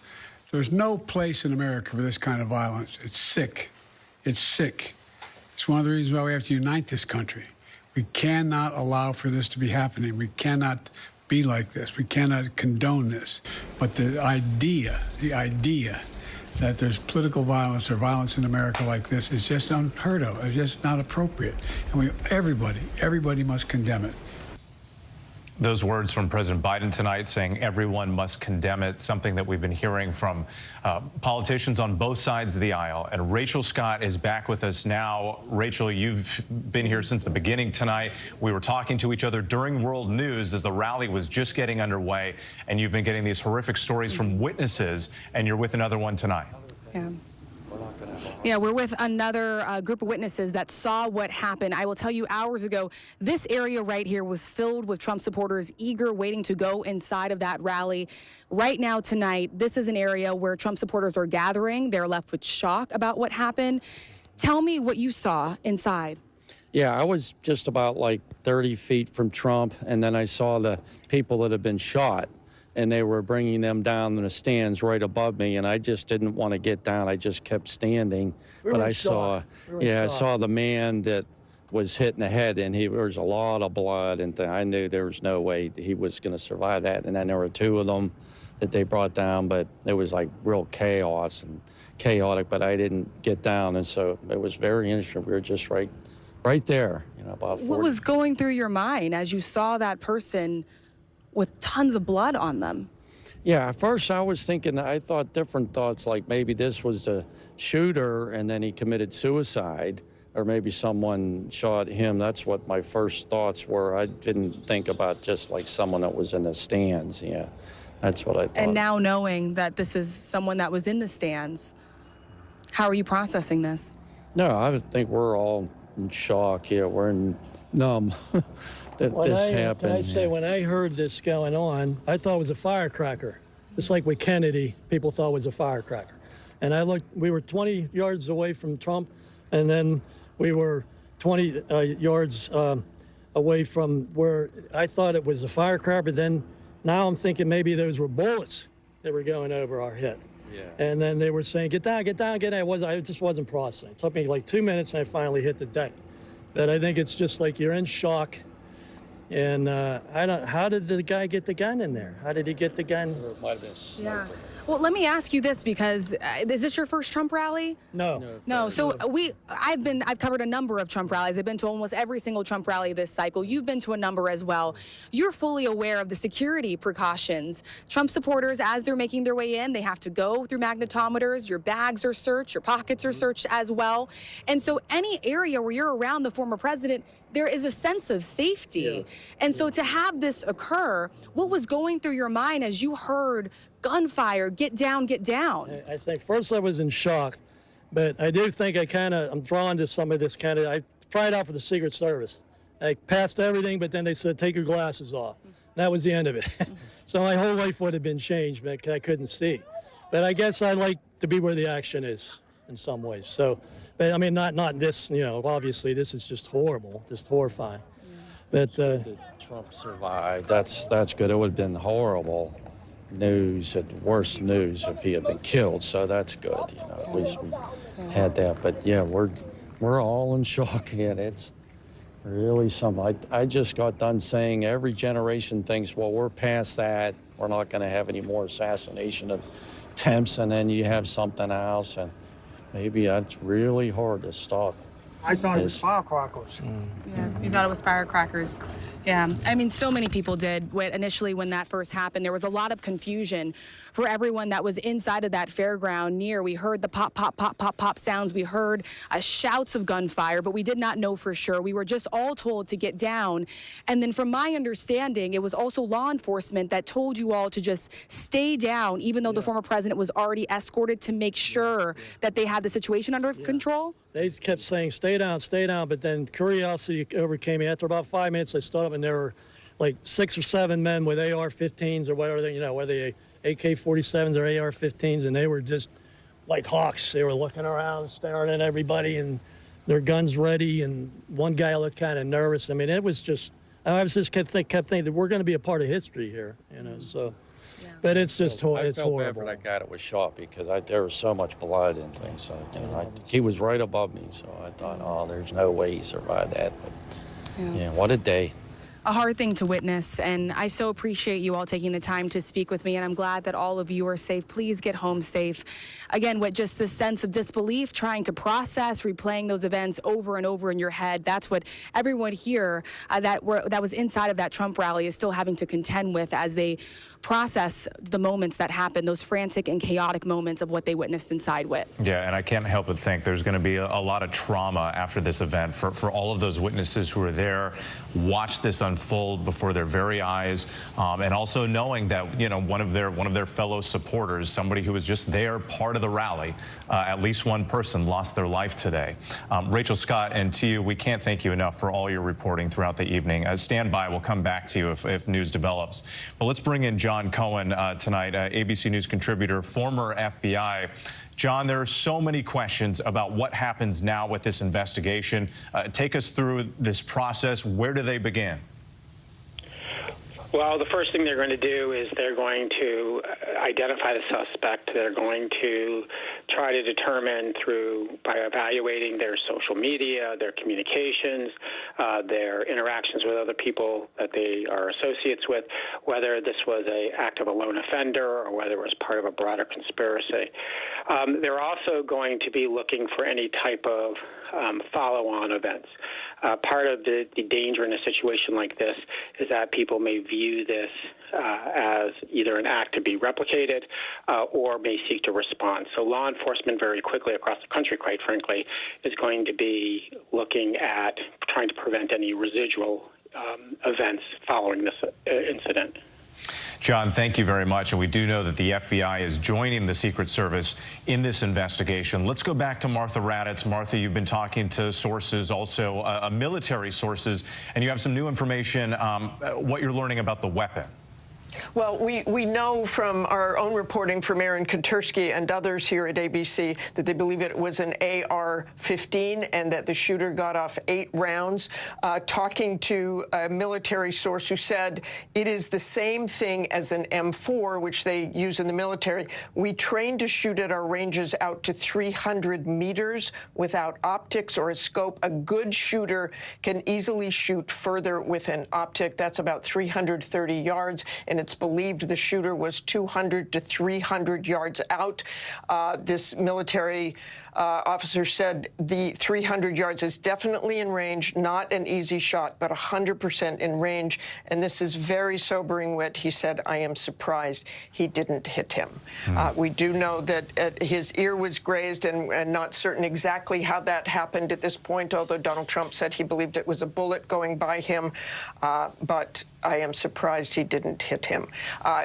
there's no place in America for this kind of violence. It's sick. It's sick. It's one of the reasons why we have to unite this country. We cannot allow for this to be happening. We cannot be like this. We cannot condone this. But the idea that there's political violence or violence in America like this is just unheard of. It's just not appropriate. And everybody must condemn it. Those words from President Biden tonight saying everyone must condemn it, something that we've been hearing from politicians on both sides of the aisle. And Rachel Scott is back with us now. Rachel, you've been here since the beginning tonight. We were talking to each other during World News as the rally was just getting underway, and you've been getting these horrific stories from witnesses, and you're with another one tonight. Yeah, we're with another group of witnesses that saw what happened. I will tell you, hours ago, this area right here was filled with Trump supporters eager, waiting to go inside of that rally. Right now, tonight, this is an area where Trump supporters are gathering. They're left with shock about what happened. Tell me what you saw inside. Yeah, I was just about like 30 feet from Trump, and then I saw the people that had been shot, and they were bringing them down in the stands right above me, and I just didn't want to get down. I just kept standing. But I saw the man that was hit in the head, and there was a lot of blood, and I knew there was no way he was going to survive that. And then there were two of them that they brought down, but it was like real chaos and chaotic, but I didn't get down, and so it was very interesting. We were just right there, about 40. What was going through your mind as you saw that person with tons of blood on them? Yeah, at first I was thinking, I thought different thoughts, like maybe this was the shooter and then he committed suicide, or maybe someone shot him. That's what my first thoughts were. I didn't think about just like someone that was in the stands. Yeah, that's what I thought. And now knowing that this is someone that was in the stands, how are you processing this? No, I think we're all in shock. Yeah, we're numb. That this happened. Can I say, when I heard this going on, I thought it was a firecracker. It's like with Kennedy, people thought it was a firecracker. And I looked, we were 20 yards away from Trump, and then we were 20 yards away from where I thought it was a firecracker. Then now I'm thinking maybe those were bullets that were going over our head. Yeah. And then they were saying, get down, get down, get down. I just wasn't processing. It took me like 2 minutes, and I finally hit the deck. But I think it's just like you're in shock. And how did the guy get the gun in there? How did he get the gun? Yeah. Well, let me ask you this, because is this your first Trump rally? No. No. So I've covered a number of Trump rallies. I've been to almost every single Trump rally this cycle. You've been to a number as well. You're fully aware of the security precautions. Trump supporters, as they're making their way in, they have to go through magnetometers. Your bags are searched. Your pockets are searched as well. And so any area where you're around the former president, there is a sense of safety. Yeah. And so to have this occur, what was going through your mind as you heard gunfire, get down, get down? I think first I was in shock, but I do think I'm drawn to some of this I tried out for the Secret Service. I passed everything, but then they said, take your glasses off. That was the end of it. So my whole life would have been changed, but I couldn't see. But I guess I like to be where the action is in some ways. So, but I mean, not this, obviously this is just horrible, just horrifying. But Trump survived. That's good. It would have been horrible news, worse news if he had been killed. So that's good. At least we had that. But yeah, we're all in shock, and it's really something. I just got done saying every generation thinks, well, we're past that. We're not going to have any more assassination attempts, and then you have something else, and maybe that's really hard to stop. I thought it was firecrackers. Yeah, you thought it was firecrackers. Yeah, I mean, so many people did. Initially, when that first happened, there was a lot of confusion for everyone that was inside of that fairground near. We heard the pop, pop, pop, pop, pop sounds. We heard shouts of gunfire, but we did not know for sure. We were just all told to get down. And then from my understanding, it was also law enforcement that told you all to just stay down, even though the former president was already escorted to make sure that they had the situation under control. They kept saying, stay down, but then curiosity overcame me. After about 5 minutes, I stood up, and there were like 6 or 7 men with AR-15s or whatever, whether AK-47s or AR-15s, and they were just like hawks. They were looking around, staring at everybody, and their guns ready, and one guy looked kind of nervous. I mean, it was just, kept thinking that we're going to be a part of history here, so. Yeah. But it's just it's horrible. I felt bad for that guy that was shot, because there was so much blood and things. So, he was right above me, so I thought, oh, there's no way he survived that. But yeah, what a day. A hard thing to witness, and I so appreciate you all taking the time to speak with me, and I'm glad that all of you are safe. Please get home safe. Again, with just this sense of disbelief, trying to process, replaying those events over and over in your head, that's what everyone here that was inside of that Trump rally is still having to contend with as they process the moments that happened, those frantic and chaotic moments of what they witnessed inside Whit. Yeah, and I can't help but think there's going to be a lot of trauma after this event for all of those witnesses who were there, watched this unfold before their very eyes, and also knowing that one of their fellow supporters, somebody who was just there, part of the rally, at least one person lost their life today. Rachel Scott, and to you, we can't thank you enough for all your reporting throughout the evening. Stand by, we'll come back to you if news develops. But let's bring in John Cohen tonight, ABC News contributor, former FBI. John, there are so many questions about what happens now with this investigation. Take us through this process. Where do they begin? Well, the first thing they're going to do is they're going to identify the suspect. They're going to try to determine by evaluating their social media, their communications, their interactions with other people that they are associates with, whether this was an act of a lone offender or whether it was part of a broader conspiracy. They're also going to be looking for any type of follow-on events. Part of the danger in a situation like this is that people may view this as either an act to be replicated or may seek to respond. So law enforcement very quickly across the country, quite frankly, is going to be looking at trying to prevent any residual events following this incident. John, thank you very much. And we do know that the FBI is joining the Secret Service in this investigation. Let's go back to Martha Raddatz. Martha, you've been talking to sources, also military sources, and you have some new information, what you're learning about the weapon. Well, we know from our own reporting from Aaron Katersky and others here at ABC that they believe it was an AR-15 and that the shooter got off 8 rounds. Talking to a military source who said it is the same thing as an M4, which they use in the military. We train to shoot at our ranges out to 300 meters without optics or a scope. A good shooter can easily shoot further with an optic. That's about 330 yards, and It's believed the shooter was 200 to 300 yards out. This military officer said the 300 yards is definitely in range, not an easy shot, but 100% in range. And this is very sobering, Whit. He said, I am surprised he didn't hit him. We do know that his ear was grazed, and not certain exactly how that happened at this point, although Donald Trump said he believed it was a bullet going by him. But I am surprised he didn't hit him.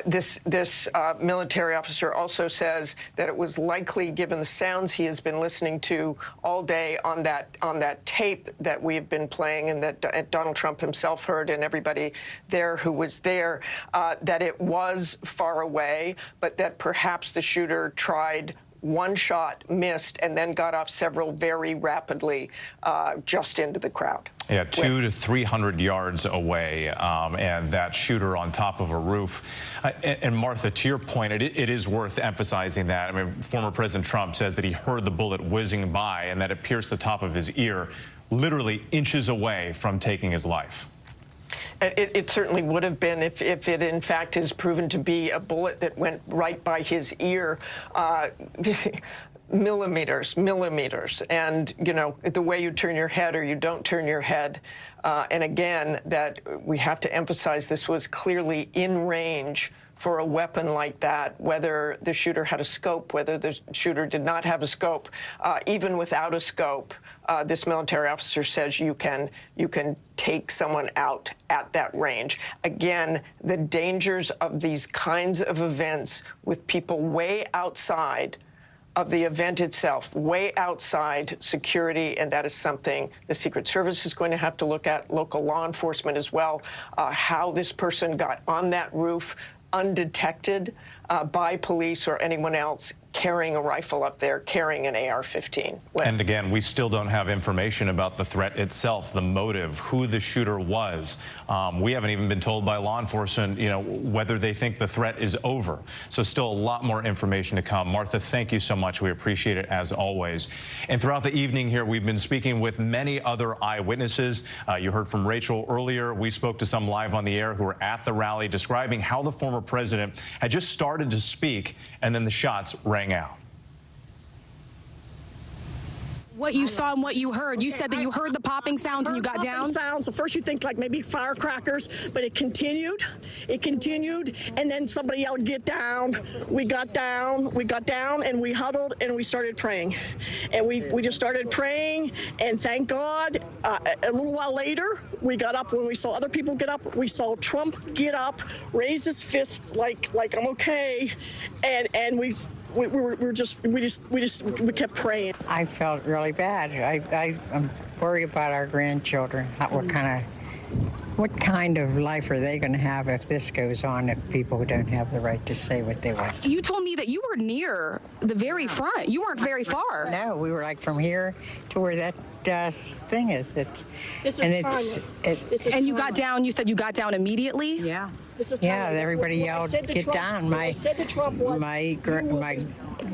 This military officer also says that it was likely, given the sounds he has been listening to all day on that tape that we have been playing and that Donald Trump himself heard and everybody there who was there, that it was far away, but that perhaps the shooter tried one shot, missed, and then got off several very rapidly just into the crowd. Yeah, 200 to 300 yards away, and that shooter on top of a roof. And Martha, to your point, it is worth emphasizing that. I mean, former President Trump says that he heard the bullet whizzing by and that it pierced the top of his ear, literally inches away from taking his life. It certainly would have been if it, in fact, is proven to be a bullet that went right by his ear. Millimeters. And, you know, the way you turn your head or you don't turn your head. And again, that we have to emphasize this was clearly in range for a weapon like that, whether the shooter had a scope, whether the shooter did not have a scope. Even without a scope, this military officer says you can take someone out at that range. Again, the dangers of these kinds of events with people way outside of the event itself, way outside security, and that is something the Secret Service is going to have to look at, local law enforcement as well, how this person got on that roof undetected by police or anyone else carrying a rifle up there, carrying an AR-15. And again, we still don't have information about the threat itself, the motive, who the shooter was. We haven't even been told by law enforcement, you know, whether they think the threat is over. So still a lot more information to come. Martha, thank you so much. We appreciate it as always. And throughout the evening here, we've been speaking with many other eyewitnesses. You heard from Rachel earlier. We spoke to some live on the air who were at the rally describing how the former president had just started to speak and then the shots rang out. What you saw and what you heard. You said that you heard the popping sounds and you got down? Sounds. At first you think like maybe firecrackers, but it continued, and then somebody yelled, get down. We got down, and we huddled, and we started praying. And we just started praying, and thank God, a little while later, we got up. When we saw other people get up, we saw Trump get up, raise his fist like I'm okay, and we kept praying. I felt really bad. I'm worried about our grandchildren. What kind of life are they going to have if this goes on, if people don't have the right to say what they want? You told me that you were near the very front. You weren't very far. No, we were like from here to where that thing is. And you got down. You said you got down immediately. Yeah. Yeah, everybody yelled, "Get down!" My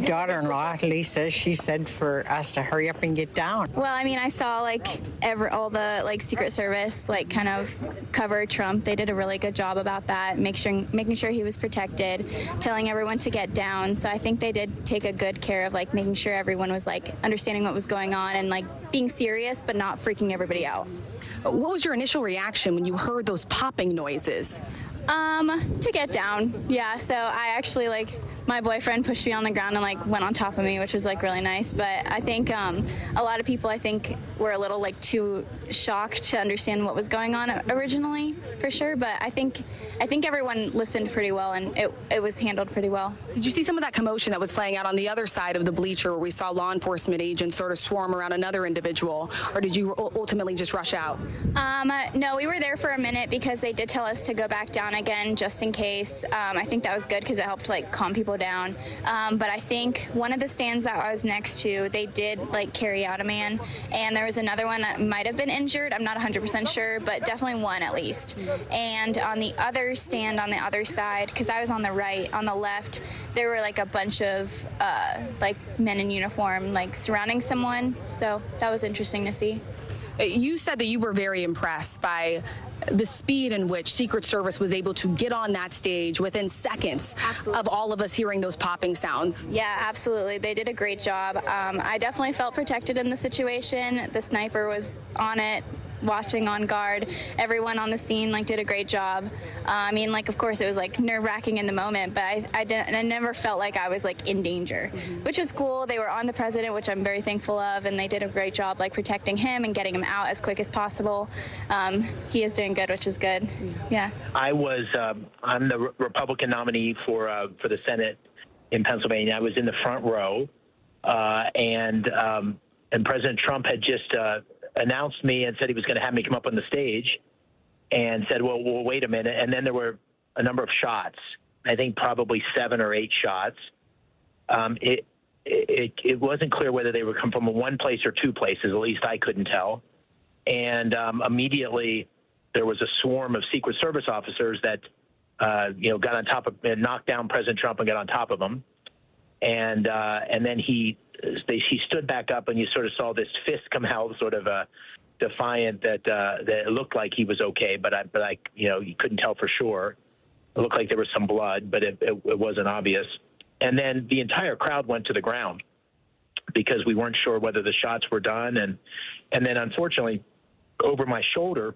daughter-in-law, Lisa, she said for us to hurry up and get down. Well, I mean, I saw all the Secret Service kind of cover Trump. They did a really good job about that, making sure he was protected, telling everyone to get down. So I think they did take a good care of making sure everyone was understanding what was going on and being serious but not freaking everybody out. What was your initial reaction when you heard those popping noises? To get down, yeah. So I actually my boyfriend pushed me on the ground and went on top of me, which was really nice. But I think a lot of people were a little too shocked to understand what was going on originally, for sure. But I think everyone listened pretty well and it was handled pretty well. Did you see some of that commotion that was playing out on the other side of the bleacher where we saw law enforcement agents sort of swarm around another individual, or did you ultimately just rush out? No, we were there for a minute because they did tell us to go back down again just in case. I think that was good because it helped calm people down. But I think one of the stands that I was next to, they did carry out a man, and there was another one that might have been injured. I'm not 100% sure, but definitely one at least. And on the other stand on the other side, because I was on the right, on the left, there were a bunch of men in uniform surrounding someone. So that was interesting to see. You said that you were very impressed by the speed in which Secret Service was able to get on that stage within seconds of all of us hearing those popping sounds. Yeah, absolutely. They did a great job. I definitely felt protected in the situation. The sniper was on it, watching on guard. Everyone on the scene did a great job. I mean, of course it was nerve-wracking in the moment, but I never felt like I was in danger, which was cool. They were on the president, which I'm very thankful of, and they did a great job protecting him and getting him out as quick as possible. He is doing good, which is good. Yeah. I'm the Republican nominee for the Senate in Pennsylvania. I was in the front row, and President Trump had just announced me and said he was going to have me come up on the stage, and said, well, wait a minute. And then there were a number of shots, I think probably 7 or 8 shots. It wasn't clear whether they would come from one place or 2 places, at least I couldn't tell. And immediately there was a swarm of Secret Service officers that, got on top of and knocked down President Trump and got on top of him. And then he stood back up, and you sort of saw this fist come out, sort of defiant that it looked like he was okay, but you couldn't tell for sure. It looked like there was some blood, but it wasn't obvious. And then the entire crowd went to the ground because we weren't sure whether the shots were done. And then unfortunately, over my shoulder,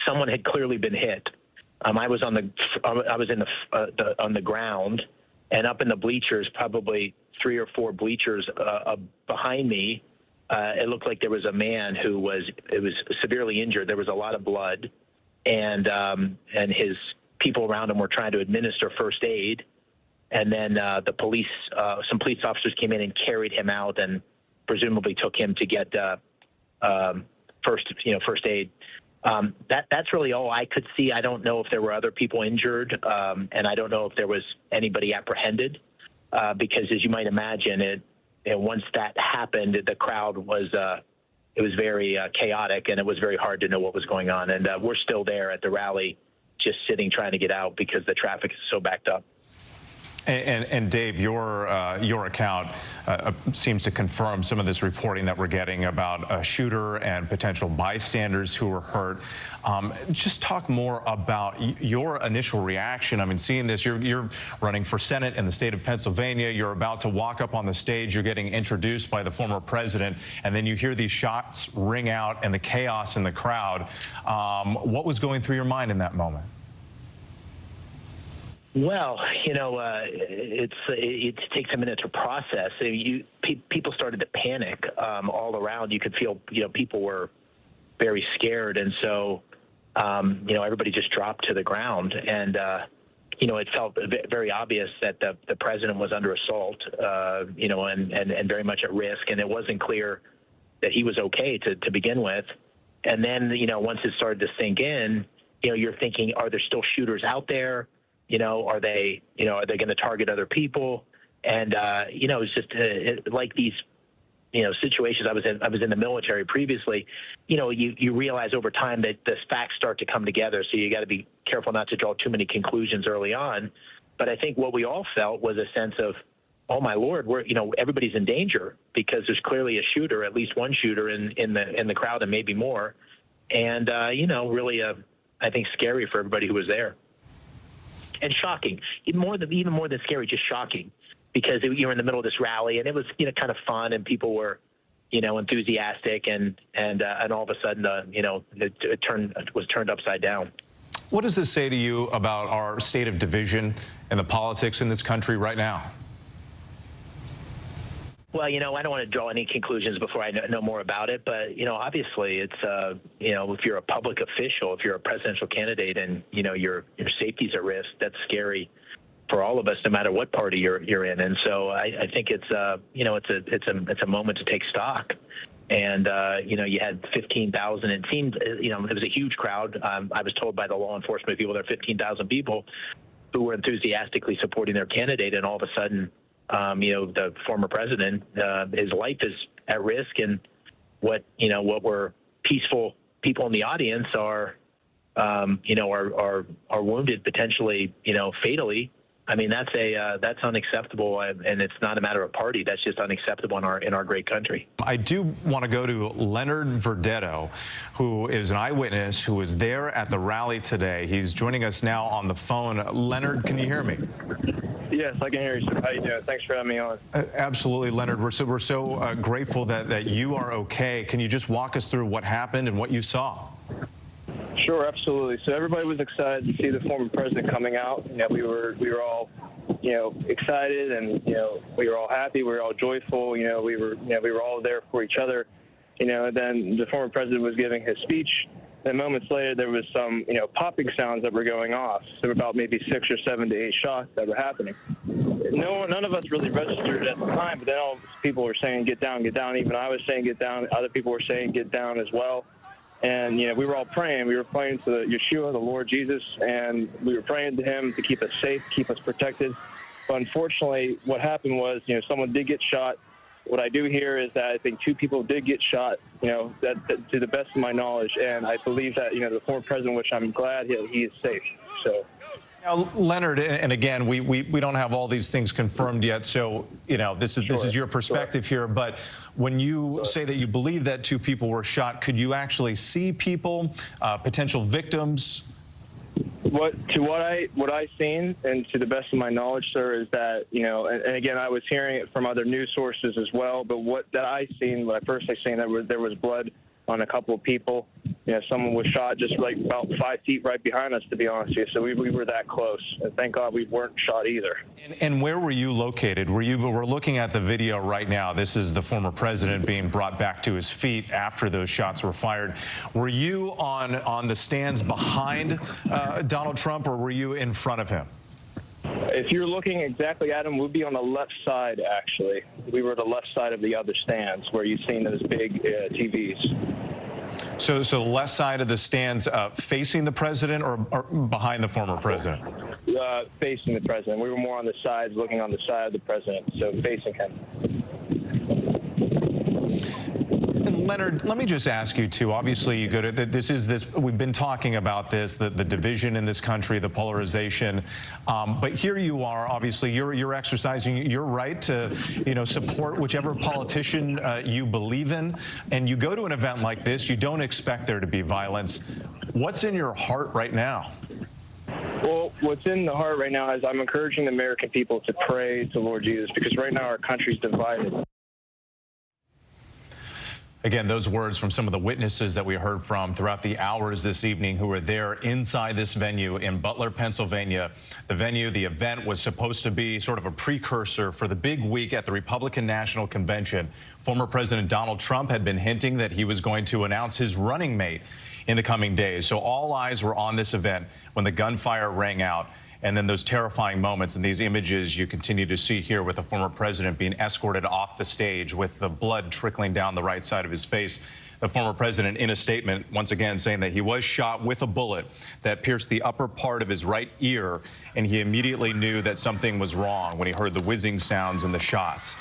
someone had clearly been hit. I was on the ground, and up in the bleachers, probably 3 or 4 bleachers behind me, it looked like there was a man who was severely injured. There was a lot of blood, and his people around him were trying to administer first aid. And then some police officers came in and carried him out, and presumably took him to get first aid. That's really all I could see. I don't know if there were other people injured, and I don't know if there was anybody apprehended, because as you might imagine, once that happened, the crowd was very chaotic, and it was very hard to know what was going on. And we're still there at the rally, just sitting trying to get out because the traffic is so backed up. And Dave, your account seems to confirm some of this reporting that we're getting about a shooter and potential bystanders who were hurt. Just talk more about your initial reaction. I mean, seeing this, you're running for Senate in the state of Pennsylvania. You're about to walk up on the stage. You're getting introduced by the former president, and then you hear these shots ring out and the chaos in the crowd. What was going through your mind in that moment? Well, it takes a minute to process. People started to panic all around. You could feel, people were very scared, and so, everybody just dropped to the ground. And it felt very obvious that the president was under assault, and very much at risk. And it wasn't clear that he was okay to begin with. And then, once it started to sink in, you're thinking, are there still shooters out there? Are they going to target other people? And, it's just like these, situations. I was in the military previously. You realize over time that the facts start to come together. So you got to be careful not to draw too many conclusions early on. But I think what we all felt was a sense of, oh my Lord, everybody's in danger because there's clearly a shooter, at least one shooter in the crowd, and maybe more. And really, I think scary for everybody who was there. And shocking, even more than scary, just shocking, because you were in the middle of this rally, and it was kind of fun, and people were enthusiastic, and all of a sudden it was turned upside down. What does this say to you about our state of division and the politics in this country right now? Well, I don't want to draw any conclusions before I know more about it. But, obviously it's, if you're a public official, if you're a presidential candidate and, your safety's at risk, that's scary for all of us, no matter what party you're in. And so I think it's a moment to take stock. And, you had 15,000. It seemed, it was a huge crowd. I was told by the law enforcement people there are 15,000 people who were enthusiastically supporting their candidate. And all of a sudden, the former president, his life is at risk, and what were peaceful people in the audience are wounded potentially, fatally, I mean, that's unacceptable, and it's not a matter of party. That's just unacceptable in our great country. I do want to go to Leonard Verdetto, who is an eyewitness who was there at the rally today. He's joining us now on the phone. Leonard, can you hear me? Yes, I can hear you, sir. How you doing? Thanks for having me on. Absolutely, Leonard. We're so grateful that you are okay. Can you just walk us through what happened and what you saw? Sure, absolutely. So everybody was excited to see the former president coming out. You know, we were all, excited, and we were all happy. We were all joyful. We were all there for each other. And then the former president was giving his speech. Then moments later, there was some, popping sounds that were going off. There were about maybe 6 or 7 to 8 shots that were happening. None of us really registered at the time, but then all people were saying, "Get down, get down." Even I was saying, "Get down." Other people were saying, "Get down" as well. And, we were all praying. We were praying to Yeshua, the Lord Jesus, and we were praying to him to keep us safe, keep us protected. But unfortunately, what happened was, someone did get shot. What I do hear is that I think 2 people did get shot, that to the best of my knowledge. And I believe that, the former president, which I'm glad he is safe. So. Now, Leonard, and again, we don't have all these things confirmed yet, so this is your perspective here. But when you say that you believe that 2 people were shot, could you actually see people, potential victims? What I seen, and to the best of my knowledge, sir, is that and again, I was hearing it from other news sources as well. But what I personally seen, that there was blood on a couple of people. Someone was shot just like about 5 feet right behind us, to be honest with you. So we were that close, and thank God we weren't shot either. And where were you located? We're looking at the video right now. This is the former president being brought back to his feet after those shots were fired. Were you on the stands behind Donald Trump, or were you in front of him? If you're looking exactly at him, we'd be on the left side, actually. We were the left side of the other stands where you've seen those big TVs. So the left side of the stands facing the president or behind the former president? Facing the president. We were more on the sides, looking on the side of the president, so facing him. And Leonard, let me just ask you too. Obviously, you go to we've been talking about this, the division in this country, the polarization. But here you are. Obviously, you're exercising your right to, support whichever politician you believe in. And you go to an event like this, you don't expect there to be violence. What's in your heart right now? Well, what's in the heart right now is I'm encouraging the American people to pray to Lord Jesus, because right now our country's divided. Again, those words from some of the witnesses that we heard from throughout the hours this evening who were there inside this venue in Butler, Pennsylvania. The event was supposed to be sort of a precursor for the big week at the Republican National Convention. Former President Donald Trump had been hinting that he was going to announce his running mate in the coming days. So all eyes were on this event when the gunfire rang out. And then those terrifying moments and these images you continue to see here with the former president being escorted off the stage with the blood trickling down the right side of his face. The former president in a statement once again saying that he was shot with a bullet that pierced the upper part of his right ear, and he immediately knew that something was wrong when he heard the whizzing sounds and the shots.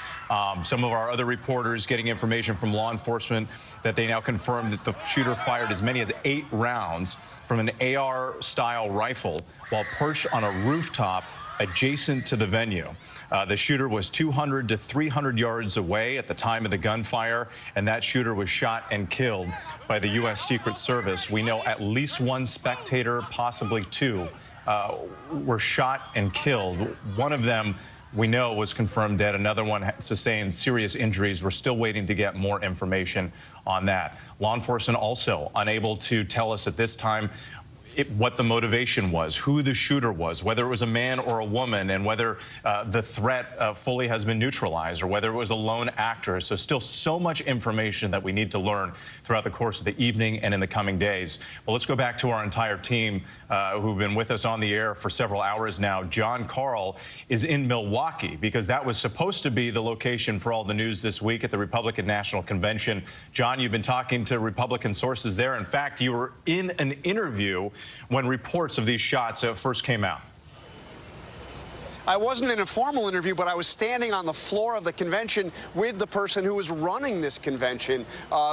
Some of our other reporters getting information from law enforcement that they now confirm that the shooter fired as many as 8 rounds from an AR-style rifle while perched on a rooftop adjacent to the venue. The shooter was 200 to 300 yards away at the time of the gunfire, and that shooter was shot and killed by the U.S. Secret Service. We know at least 1 spectator, possibly 2, were shot and killed. One of them we know was confirmed dead. Another one sustained serious injuries. We're still waiting to get more information on that. Law enforcement also unable to tell us at this time what the motivation was, who the shooter was, whether it was a man or a woman, and whether the threat fully has been neutralized, or whether it was a lone actor. So still so much information that we need to learn throughout the course of the evening and in the coming days. Well, let's go back to our entire team who've been with us on the air for several hours now. John Carl is in Milwaukee because that was supposed to be the location for all the news this week at the Republican National Convention. John, you've been talking to Republican sources there. In fact, you were in an interview when reports of these shots first came out. I wasn't in a formal interview, but I was standing on the floor of the convention with the person who was running this convention,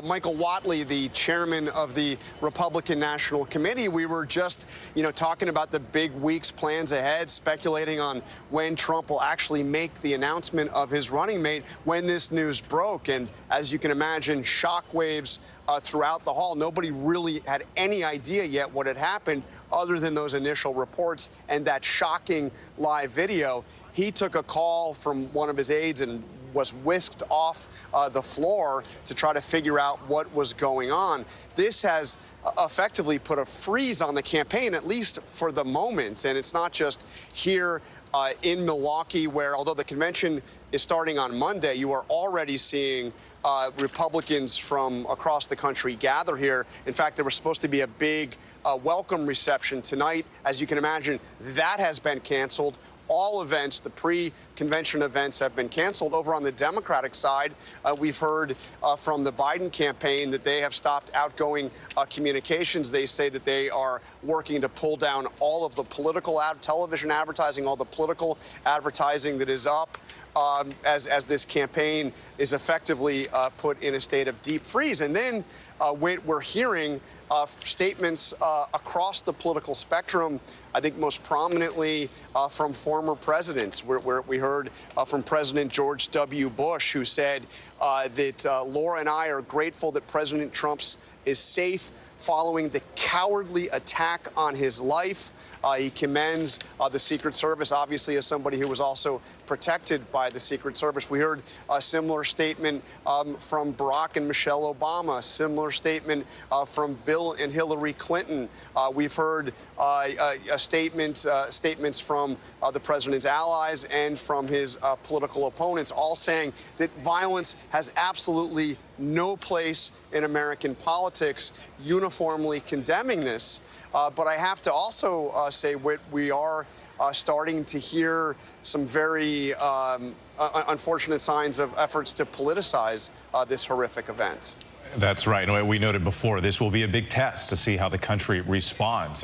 Michael Whatley, the chairman of the Republican National Committee. We were just, talking about the big week's plans ahead, speculating on when Trump will actually make the announcement of his running mate when this news broke. And as you can imagine, shockwaves throughout the hall. Nobody really had any idea yet what had happened other than those initial reports and that shocking live video. He took a call from one of his aides and was whisked off the floor to try to figure out what was going on. This has effectively put a freeze on the campaign, at least for the moment. And it's not just here in Milwaukee, where although the convention is starting on Monday, you are already seeing Republicans from across the country gather here. In fact, there was supposed to be a big welcome reception tonight. As you can imagine, that has been canceled. All events, the pre-convention events, have been canceled. Over on the Democratic side, we've heard from the Biden campaign that they have stopped outgoing communications. They say that they are working to pull down all of the political television advertising, all the political advertising that is up as this campaign is effectively put in a state of deep freeze. And then we're hearing statements across the political spectrum, I think most prominently from former presidents. We heard from President George W. Bush, who said that Laura and I are grateful that President Trump is safe following the cowardly attack on his life. He commends the Secret Service, obviously, as somebody who was also protected by the Secret Service. We heard a similar statement from Barack and Michelle Obama, a similar statement from Bill and Hillary Clinton. We've heard statements from the president's allies and from his political opponents, all saying that violence has absolutely no place in American politics, uniformly condemning this. But I have to also say we are starting to hear some very unfortunate signs of efforts to politicize this horrific event. That's right. We noted before, this will be a big test to see how the country responds,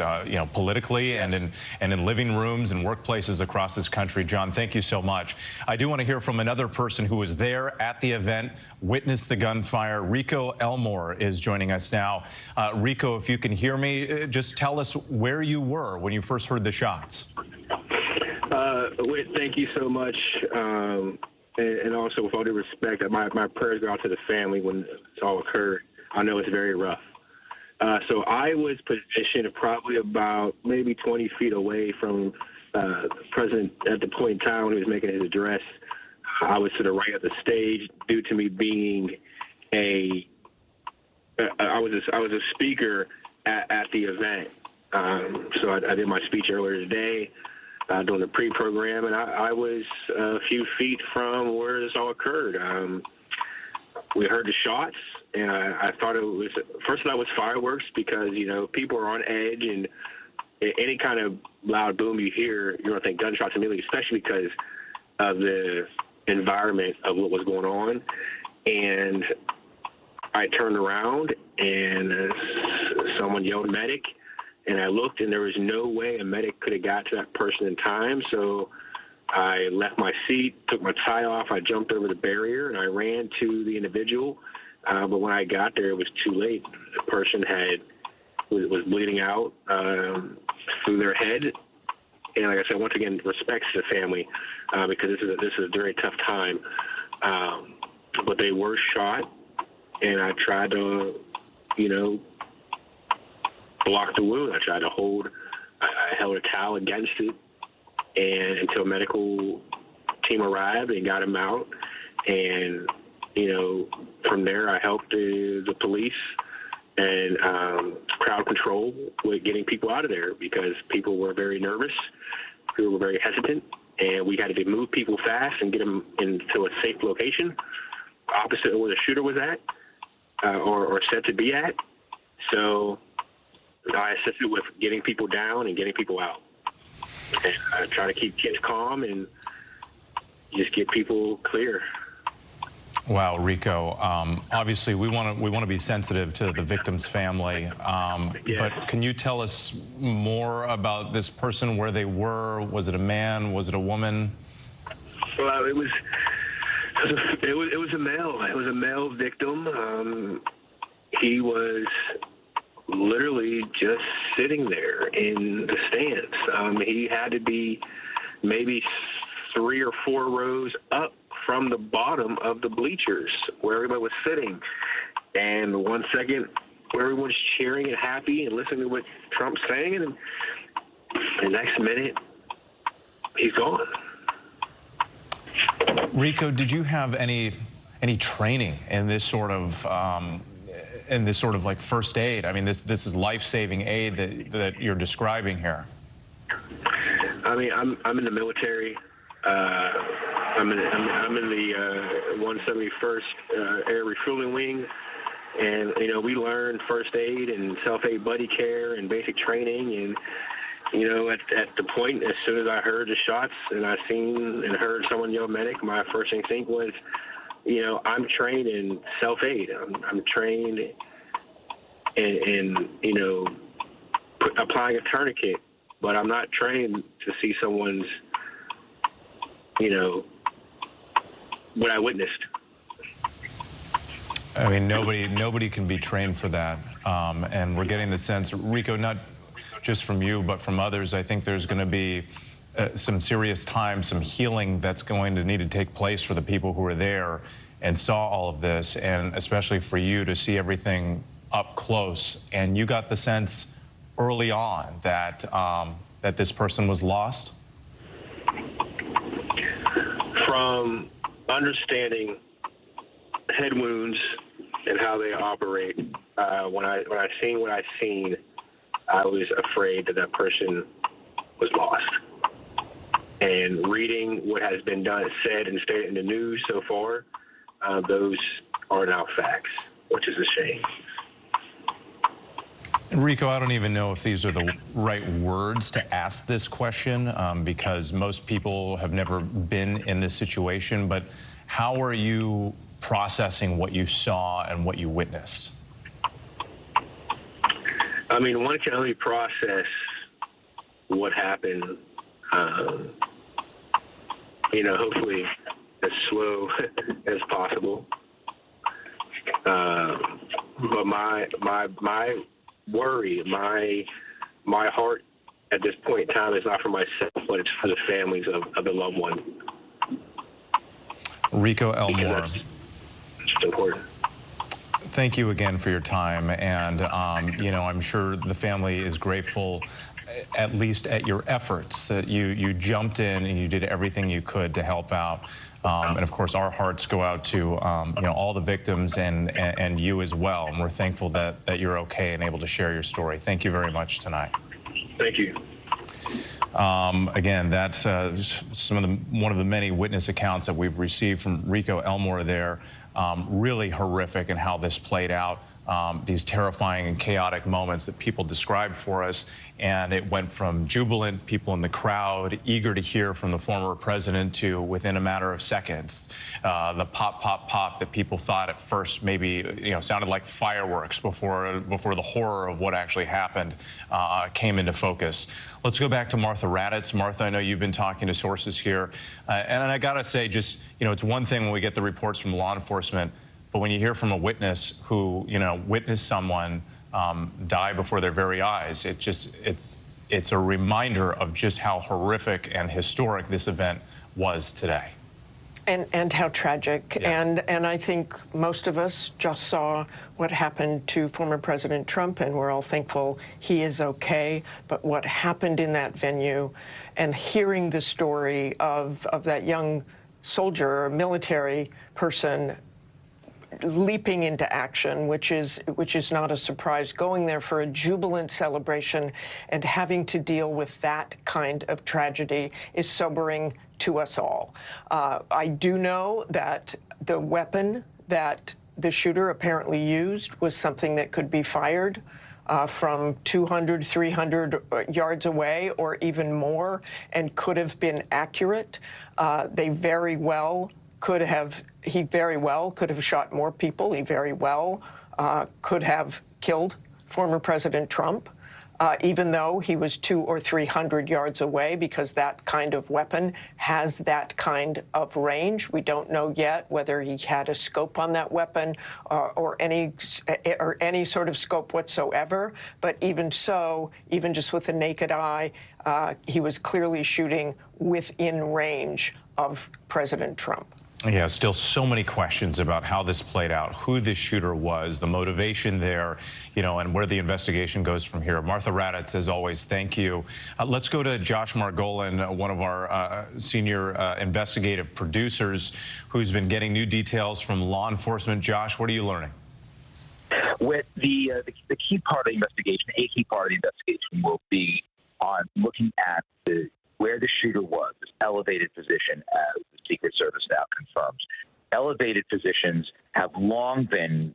politically. Yes. and in living rooms and workplaces across this country. John, thank you so much. I do want to hear from another person who was there at the event, witnessed the gunfire. Rico Elmore is joining us now. Rico, if you can hear me, just tell us where you were when you first heard the shots. Whit, thank you so much. And also, with all due respect, my prayers go out to the family when this all occurred. I know it's very rough. So I was positioned probably about maybe 20 feet away from the president at the point in time when he was making his address. I was to the right of the stage due to me being I was a speaker at the event. So I did my speech earlier today. During the pre-program, and I was a few feet from where this all occurred. We heard the shots, and I thought it was, first I thought it was fireworks because, people are on edge, and any kind of loud boom you hear, you're going to think gunshots immediately, especially because of the environment of what was going on. And I turned around, and someone yelled medic. And I looked, and there was no way a medic could have got to that person in time. So I left my seat, took my tie off, I jumped over the barrier, and I ran to the individual. But when I got there, it was too late. The person was bleeding out through their head. And like I said, once again, respects to the family because this is a very tough time. But they were shot, and I tried to, block the wound. I tried to I held a towel against it, and until a medical team arrived and got him out. And, from there I helped the police and crowd control with getting people out of there because people were very nervous, people were very hesitant, and we had to move people fast and get them into a safe location opposite of where the shooter was at or said to be at. So I assisted with getting people down and getting people out. And I try to keep kids calm and just get people clear. Wow, Rico. Obviously, we want to be sensitive to the victim's family. But can you tell us more about this person, where they were? Was it a man? Was it a woman? Well, it was a male. It was a male victim. He was literally just sitting there in the stands. He had to be maybe 3 or 4 rows up from the bottom of the bleachers where everybody was sitting. And 1 second, where everyone's cheering and happy and listening to what Trump's saying, and the next minute, he's gone. Rico, did you have any training in this sort of like first aid? I mean, this is life-saving aid that you're describing here. I mean, I'm in the military. I'm in the 171st Air Refueling Wing, and we learn first aid and self-aid buddy care and basic training. And at the point, as soon as I heard the shots and I seen and heard someone yell medic, my first instinct was, I'm trained in self-aid. I'm trained in applying a tourniquet, but I'm not trained to see someone's, what I witnessed. I mean, nobody can be trained for that. And we're getting the sense, Rico, not just from you, but from others, I think there's going to be some serious time, some healing that's going to need to take place for the people who were there and saw all of this, and especially for you to see everything up close. And you got the sense early on that that this person was lost? From understanding head wounds and how they operate, when I seen what I seen, I was afraid that person was lost. And reading what has been done, said, and stated in the news so far, those are now facts, which is a shame. Rico, I don't even know if these are the right words to ask this question, because most people have never been in this situation, but how are you processing what you saw and what you witnessed? I mean, one can only process what happened, hopefully as slow as possible. But my worry, my heart at this point in time is not for myself, but it's for the families of the loved one. Rico Elmore. It's important. Thank you again for your time, and I'm sure the family is grateful, at least at your efforts, that you jumped in and you did everything you could to help out. And of course, our hearts go out to all the victims and you as well. And we're thankful that you're okay and able to share your story. Thank you very much tonight. Thank you. Again, that's one of the many witness accounts that we've received from Rico Elmore there. Really horrific in how this played out. These terrifying and chaotic moments that people described for us, and it went from jubilant people in the crowd, eager to hear from the former president, to within a matter of seconds, the pop, pop, pop that people thought at first maybe sounded like fireworks before the horror of what actually happened came into focus. Let's go back to Martha Raddatz. Martha, I know you've been talking to sources here, and I gotta say, just it's one thing when we get the reports from law enforcement. But when you hear from a witness who, witnessed someone die before their very eyes, it's a reminder of just how horrific and historic this event was today. And how tragic. Yeah. And I think most of us just saw what happened to former President Trump, and we're all thankful he is okay. But what happened in that venue, and hearing the story of that young soldier or military person leaping into action, which is not a surprise, going there for a jubilant celebration and having to deal with that kind of tragedy is sobering to us all. I do know that the weapon that the shooter apparently used was something that could be fired from 200, 300 yards away or even more, and could have been accurate. They very well he very well could have shot more people. He very well could have killed former President Trump, even though he was 200 or 300 yards away, because that kind of weapon has that kind of range. We don't know yet whether he had a scope on that weapon or any sort of scope whatsoever. But even so, even just with the naked eye, he was clearly shooting within range of President Trump. Yeah, still so many questions about how this played out, who this shooter was, the motivation there, you know, and where the investigation goes from here. Martha Raddatz, as always, thank you. Let's go to Josh Margolin, one of our senior investigative producers, who's been getting new details from law enforcement. Josh, what are you learning? With the key part of the investigation, a key part of the investigation will be on looking at where the shooter was, this elevated position, as the Secret Service now confirms. Elevated positions have long been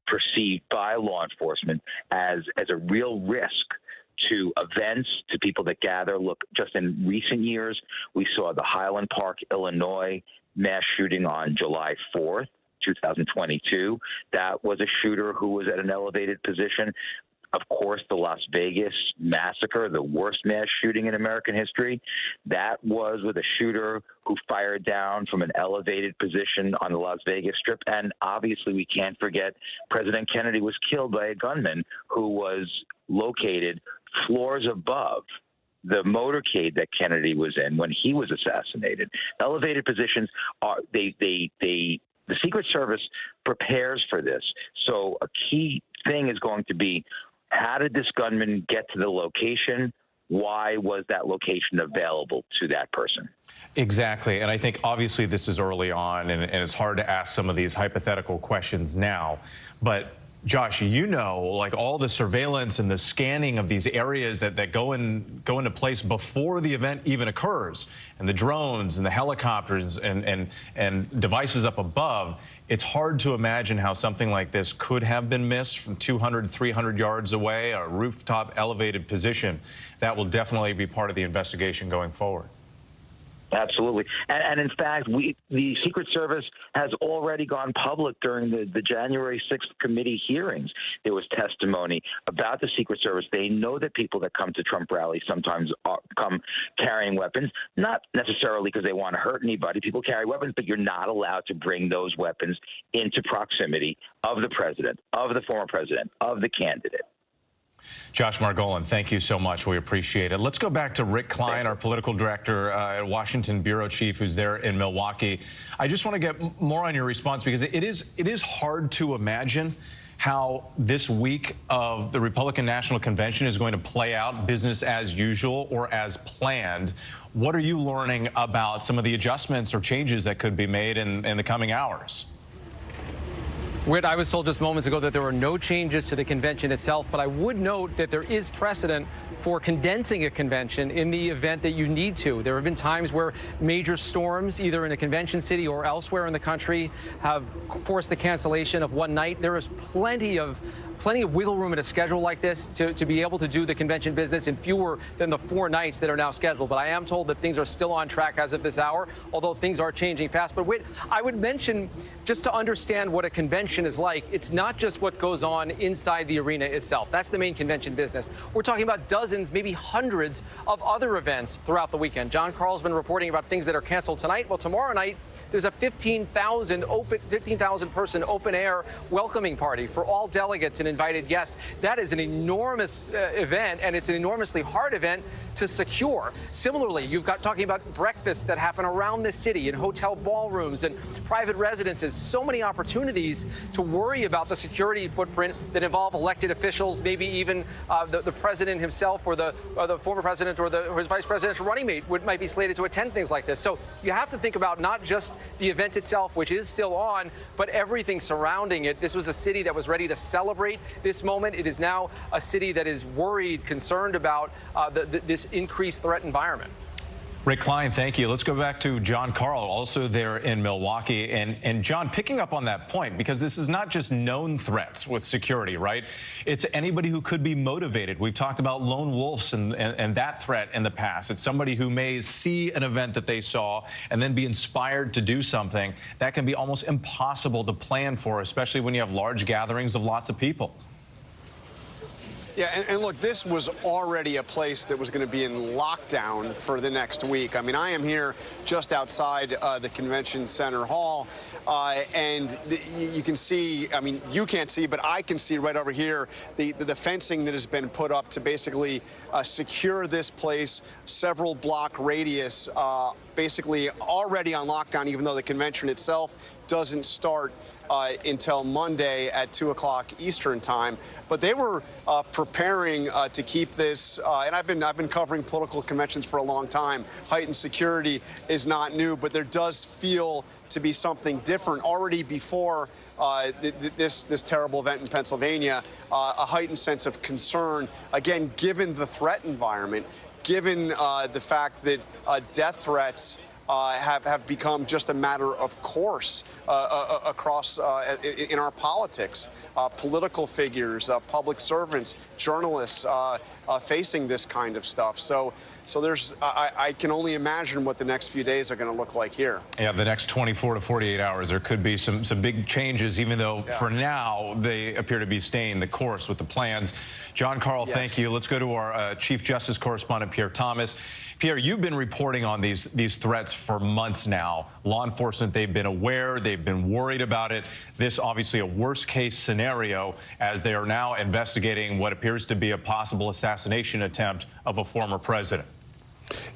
perceived by law enforcement as a real risk to events, to people that gather. Look, just in recent years, we saw the Highland Park, Illinois mass shooting on July 4th, 2022. That was a shooter who was at an elevated position. Of course, the Las Vegas massacre, the worst mass shooting in American history, that was with a shooter who fired down from an elevated position on the Las Vegas Strip. And obviously, we can't forget President Kennedy was killed by a gunman who was located floors above the motorcade that Kennedy was in when he was assassinated. Elevated positions are the Secret Service prepares for this. So a key thing is going to be, how did this gunman get to the location? Why was that location available to that person? Exactly. And I think obviously this is early on, and it's hard to ask some of these hypothetical questions now. But Josh, you know, like all the surveillance and the scanning of these areas that go into place before the event even occurs, and the drones and the helicopters and devices up above, it's hard to imagine how something like this could have been missed from 200, 300 yards away, a rooftop elevated position. That will definitely be part of the investigation going forward. Absolutely. And in fact, the Secret Service has already gone public during the January 6th committee hearings. There was testimony about the Secret Service. They know that people that come to Trump rallies sometimes come carrying weapons, not necessarily because they want to hurt anybody. People carry weapons, but you're not allowed to bring those weapons into proximity of the president, of the former president, of the candidate. Josh Margolin, thank you so much. We appreciate it. Let's go back to Rick Klein, our political director at Washington bureau chief, who's there in Milwaukee. I just want to get more on your response, because it is hard to imagine how this week of the Republican National Convention is going to play out, business as usual or as planned. What are you learning about some of the adjustments or changes that could be made in the coming hours? Whit, I was told just moments ago that there were no changes to the convention itself, but I would note that there is precedent for condensing a convention in the event that you need to. There have been times where major storms, either in a convention city or elsewhere in the country, have forced the cancellation of one night. There is plenty of wiggle room in a schedule like this to be able to do the convention business in fewer than the 4 nights that are now scheduled. But I am told that things are still on track as of this hour, although things are changing fast. But Whit, I would mention, just to understand what a convention is like, it's not just what goes on inside the arena itself. That's the main convention business. We're talking about dozens, maybe hundreds of other events throughout the weekend. John Carl's been reporting about things that are canceled tonight. Well, tomorrow night, there's a 15,000 person open air welcoming party for all delegates and invited guests. That is an enormous event, and it's an enormously hard event to secure. Similarly, you've got talking about breakfasts that happen around the city in hotel ballrooms and private residences. So many opportunities to worry about the security footprint that involve elected officials, maybe even the president himself or the former president or his vice presidential running mate might be slated to attend things like this. So you have to think about not just the event itself, which is still on, but everything surrounding it. This was a city that was ready to celebrate this moment. It is now a city that is worried, concerned about this increased threat environment. Rick Klein, thank you. Let's go back to John Carl, also there in Milwaukee. And John, picking up on that point, because this is not just known threats with security, right? It's anybody who could be motivated. We've talked about lone wolves and that threat in the past. It's somebody who may see an event that they saw and then be inspired to do something. That can be almost impossible to plan for, especially when you have large gatherings of lots of people. Yeah, and look, this was already a place that was going to be in lockdown for the next week. I mean, I am here just outside the Convention Center Hall, and you can see, I mean, you can't see, but I can see right over here the fencing that has been put up to basically secure this place, several block radius, basically already on lockdown, even though the convention itself doesn't start until Monday at 2 o'clock Eastern time. But they were preparing to keep this, and I've been covering political conventions for a long time. Heightened security is not new, but there does feel to be something different already before this terrible event in Pennsylvania. A heightened sense of concern, again, given the threat environment, given the fact that death threats have become just a matter of course across in our politics. Political figures, public servants, journalists facing this kind of stuff. So there's, I can only imagine what the next few days are going to look like here. Yeah, the next 24 to 48 hours, there could be some big changes, even though for now they appear to be staying the course with the plans. John Carl, thank you. Let's go to our Chief Justice correspondent, Pierre Thomas. Pierre, you've been reporting on these threats for months now. Law enforcement, they've been aware, they've been worried about it. This obviously a worst case scenario as they are now investigating what appears to be a possible assassination attempt of a former president.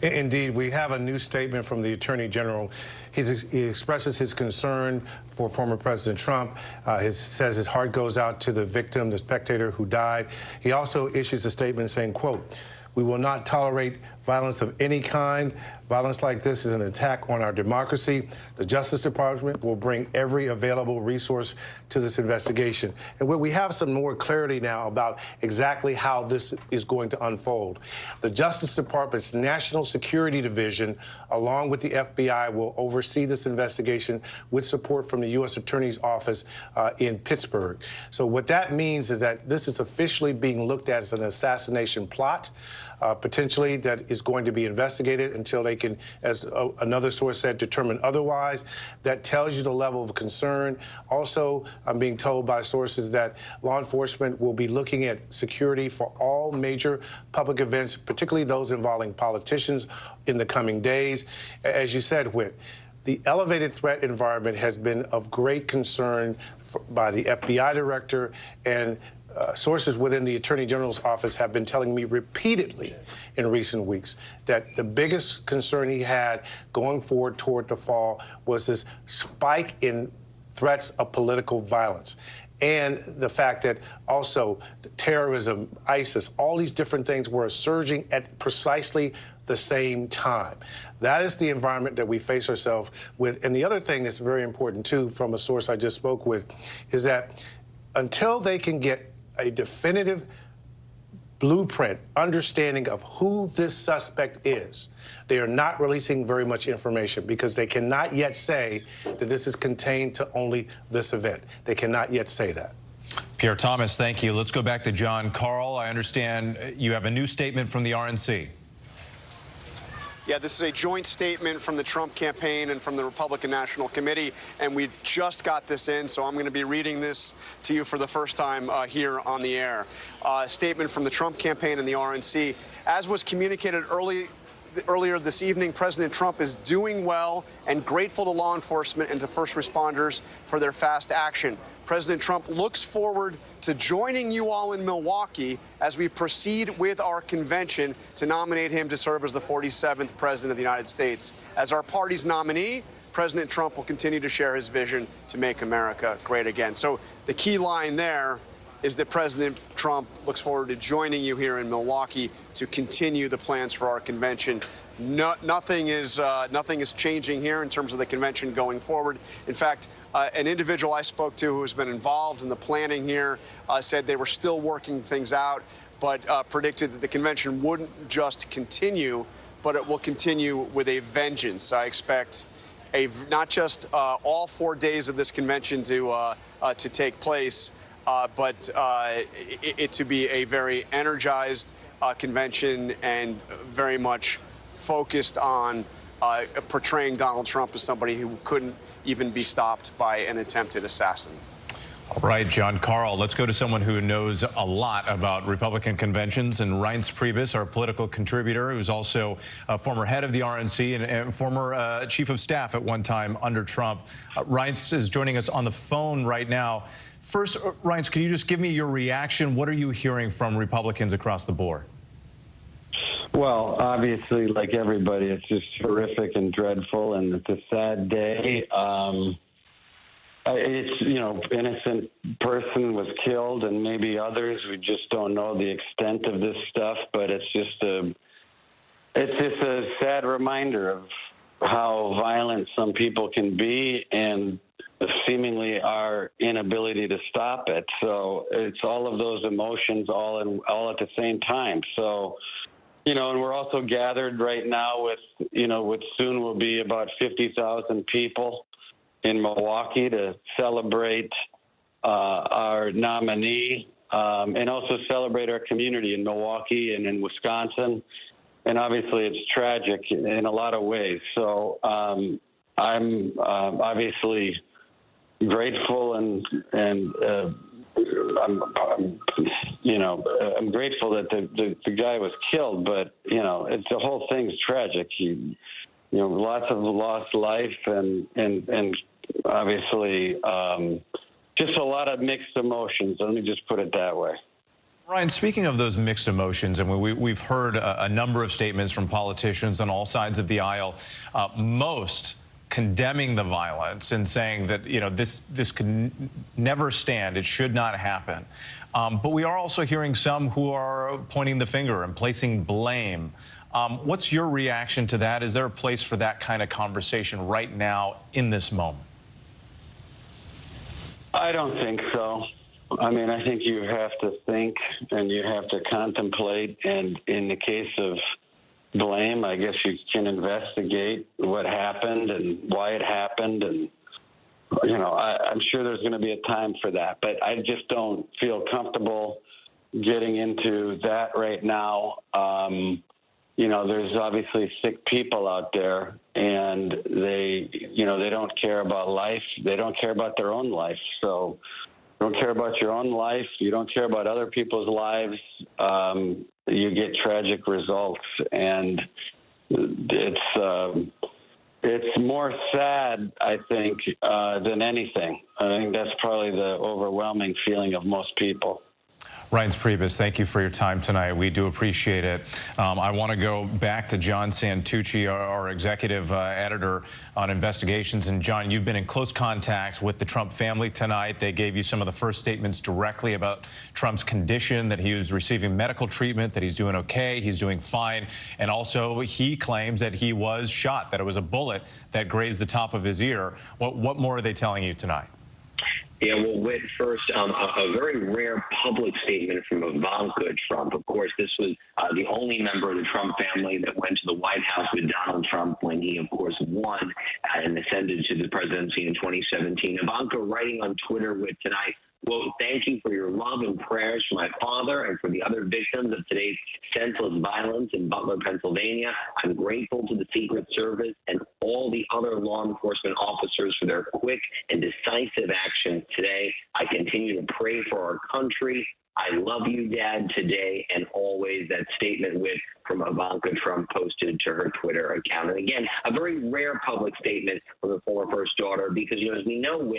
Indeed, we have a new statement from the Attorney General. He expresses his concern for former President Trump. He says his heart goes out to the victim, the spectator who died. He also issues a statement saying, quote, "We will not tolerate violence of any kind. Violence like this is an attack on our democracy. The Justice Department will bring every available resource to this investigation." And we have some more clarity now about exactly how this is going to unfold. The Justice Department's National Security Division, along with the FBI, will oversee this investigation with support from the U.S. Attorney's Office in Pittsburgh. So what that means is that this is officially being looked at as an assassination plot. Potentially that is going to be investigated until they can, as another source said, determine otherwise. That tells you the level of concern. Also, I'm being told by sources that law enforcement will be looking at security for all major public events, particularly those involving politicians, in the coming days. As you said, Whit, the elevated threat environment has been of great concern by the FBI director, and sources within the Attorney General's office have been telling me repeatedly in recent weeks that the biggest concern he had going forward toward the fall was this spike in threats of political violence. And the fact that also terrorism, ISIS, all these different things were surging at precisely the same time. That is the environment that we face ourselves with. And the other thing that's very important, too, from a source I just spoke with, is that until they can get a definitive blueprint, understanding of who this suspect is, they are not releasing very much information because they cannot yet say that this is contained to only this event. They cannot yet say that. Pierre Thomas, thank you. Let's go back to John Carl. I understand you have a new statement from the RNC. Yeah, this is a joint statement from the Trump campaign and from the Republican National Committee, and we just got this in, so I'm going to be reading this to you for the first time here on the air. Statement from the Trump campaign and the RNC. As was communicated earlier this evening, President Trump is doing well and grateful to law enforcement and to first responders for their fast action. President Trump looks forward to joining you all in Milwaukee as we proceed with our convention to nominate him to serve as the 47th President of the United States. As our party's nominee, President Trump will continue to share his vision to make America great again. So the key line there is that President Trump looks forward to joining you here in Milwaukee to continue the plans for our convention. Nothing is changing here in terms of the convention going forward. In fact, an individual I spoke to who has been involved in the planning here said they were still working things out, but predicted that the convention wouldn't just continue, but it will continue with a vengeance. I expect not just all 4 days of this convention to take place, but it to be a very energized convention and very much focused on portraying Donald Trump as somebody who couldn't even be stopped by an attempted assassin. All right, John Carl, let's go to someone who knows a lot about Republican conventions, and Reince Priebus, our political contributor, who's also a former head of the RNC and former chief of staff at one time under Trump. Reince is joining us on the phone right now. First, Reince, can you just give me your reaction? What are you hearing from Republicans across the board? Well, obviously, like everybody, it's just horrific and dreadful, and it's a sad day. It's, innocent person was killed, and maybe others. We just don't know the extent of this stuff, but it's just a sad reminder of how violent some people can be and seemingly our inability to stop it. So it's all of those emotions all at the same time. So, and we're also gathered right now with, what soon will be about 50,000 people in Milwaukee to celebrate our nominee and also celebrate our community in Milwaukee and in Wisconsin. And obviously it's tragic in a lot of ways. So I'm obviously grateful and I'm grateful that the guy was killed, but it's the whole thing's tragic. Lots of lost life and obviously just a lot of mixed emotions. Let me just put it that way. Ryan, speaking of those mixed emotions, I mean, we've heard a number of statements from politicians on all sides of the aisle, most condemning the violence and saying that, this could never stand. It should not happen. But we are also hearing some who are pointing the finger and placing blame. What's your reaction to that? Is there a place for that kind of conversation right now in this moment? I don't think so. I mean, I think you have to think and you have to contemplate. And in the case of blame, I guess you can investigate what happened and why it happened. And, I'm sure there's going to be a time for that. But I just don't feel comfortable getting into that right now. There's obviously sick people out there, and they don't care about life. They don't care about their own life. So you don't care about your own life. You don't care about other people's lives. You get tragic results, and it's more sad, I think, than anything. I think that's probably the overwhelming feeling of most people. Reince Priebus, thank you for your time tonight. We do appreciate it. I want to go back to John Santucci, our executive editor on investigations. And John, you've been in close contact with the Trump family tonight. They gave you some of the first statements directly about Trump's condition, that he was receiving medical treatment, that he's doing okay, he's doing fine. And also he claims that he was shot, that it was a bullet that grazed the top of his ear. What more are they telling you tonight? Yeah, well, Whit, first, a very rare public statement from Ivanka Trump. Of course, this was the only member of the Trump family that went to the White House with Donald Trump when he, of course, won and ascended to the presidency in 2017. Ivanka writing on Twitter with tonight, well, thank you for your love and prayers for my father and for the other victims of today's senseless violence in Butler, Pennsylvania. I'm grateful to the Secret Service and all the other law enforcement officers for their quick and decisive action today. I continue to pray for our country. I love you, Dad, today and always. That statement from Ivanka Trump posted to her Twitter account. And again, a very rare public statement from the former first daughter because, as we know,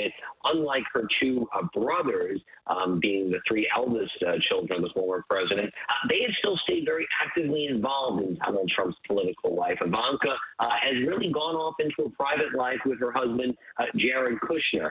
unlike her two brothers, being the three eldest children of the former president, they have still stayed very actively involved in Donald Trump's political life. Ivanka has really gone off into a private life with her husband, Jared Kushner.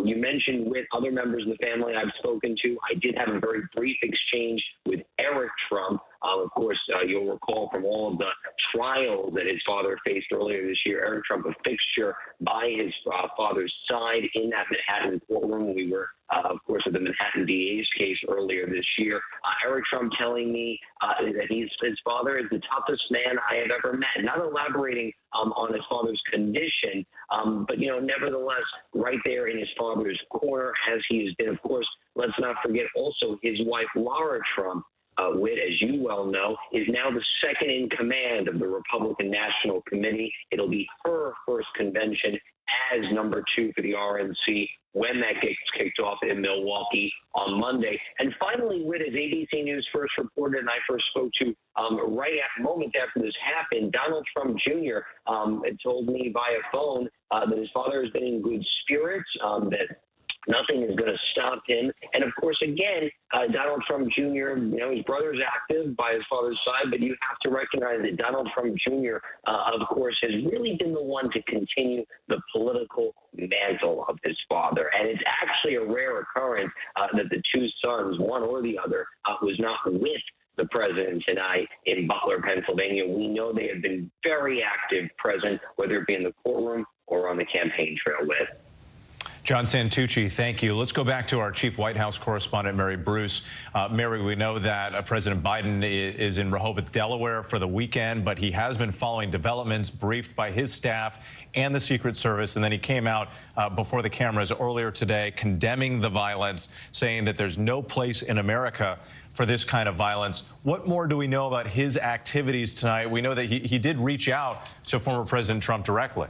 You mentioned with other members of the family I've spoken to, I did have a very brief exchange with Eric Trump, Of course, you'll recall from all of the trials that his father faced earlier this year, Eric Trump a fixture by his father's side in that Manhattan courtroom. We were, of course, at the Manhattan DA's case earlier this year. Eric Trump telling me that his father is the toughest man I have ever met, not elaborating on his father's condition, but, nevertheless, right there in his father's corner, as he has been. Of course, let's not forget also his wife, Laura Trump, Whit, as you well know, is now the second in command of the Republican National Committee. It'll be her first convention as number 2 for the RNC when that gets kicked off in Milwaukee on Monday. And finally, Whit, as ABC News first reported and I first spoke to right at moments after this happened, Donald Trump Jr. Had told me via phone that his father has been in good spirits, that nothing is going to stop him. And, of course, again, Donald Trump Jr., his brother's active by his father's side, but you have to recognize that Donald Trump Jr., of course, has really been the one to continue the political mantle of his father. And it's actually a rare occurrence that the two sons, one or the other, was not with the president tonight in Butler, Pennsylvania. We know they have been very active present, whether it be in the courtroom or on the campaign trail with. John Santucci, thank you. Let's go back to our chief White House correspondent, Mary Bruce. Mary, we know that President Biden is in Rehoboth, Delaware for the weekend, but he has been following developments, briefed by his staff and the Secret Service, and then he came out before the cameras earlier today condemning the violence, saying that there's no place in America for this kind of violence. What more do we know about his activities tonight? We know that he did reach out to former President Trump directly.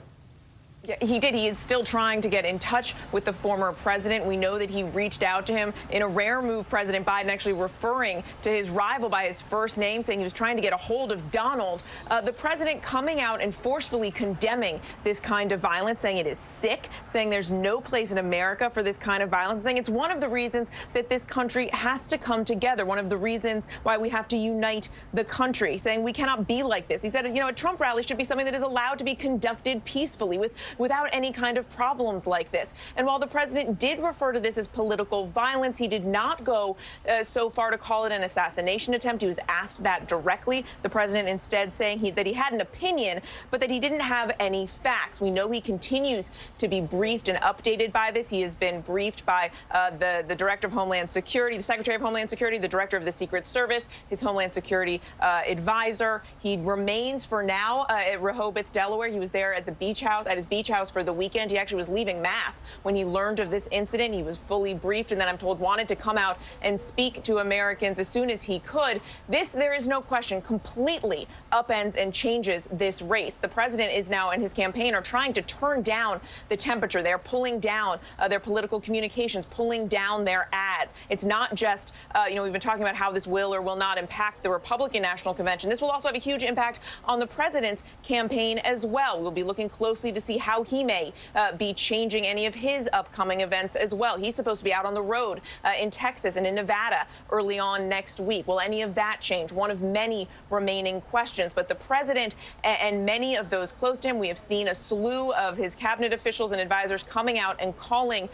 Yeah, he did. He is still trying to get in touch with the former president. We know that he reached out to him in a rare move. President Biden actually referring to his rival by his first name, saying he was trying to get a hold of Donald. The president coming out and forcefully condemning this kind of violence, saying it is sick, saying there's no place in America for this kind of violence, saying it's one of the reasons that this country has to come together, one of the reasons why we have to unite the country, saying we cannot be like this. He said, a Trump rally should be something that is allowed to be conducted peacefully without any kind of problems like this. And while the president did refer to this as political violence, he did not go so far to call it an assassination attempt. He was asked that directly. The president instead saying that he had an opinion, but that he didn't have any facts. We know he continues to be briefed and updated by this. He has been briefed by the Director of Homeland Security, the Secretary of Homeland Security, the Director of the Secret Service, his Homeland Security advisor. He remains for now at Rehoboth, Delaware. He was there at the beach house, at his beach house for the weekend. He actually was leaving Mass when he learned of this incident. He was fully briefed and then I'm told wanted to come out and speak to Americans as soon as he could. This, there is no question, completely upends and changes this race. The president is now and his campaign are trying to turn down the temperature. They're pulling down their political communications, pulling down their ads. It's not just, we've been talking about how this will or will not impact the Republican National Convention. This will also have a huge impact on the president's campaign as well. We'll be looking closely to see how he may be changing any of his upcoming events as well. He's supposed to be out on the road in Texas and in Nevada early on next week. Will any of that change? One of many remaining questions. But the president and many of those close to him, we have seen a slew of his cabinet officials and advisors coming out and calling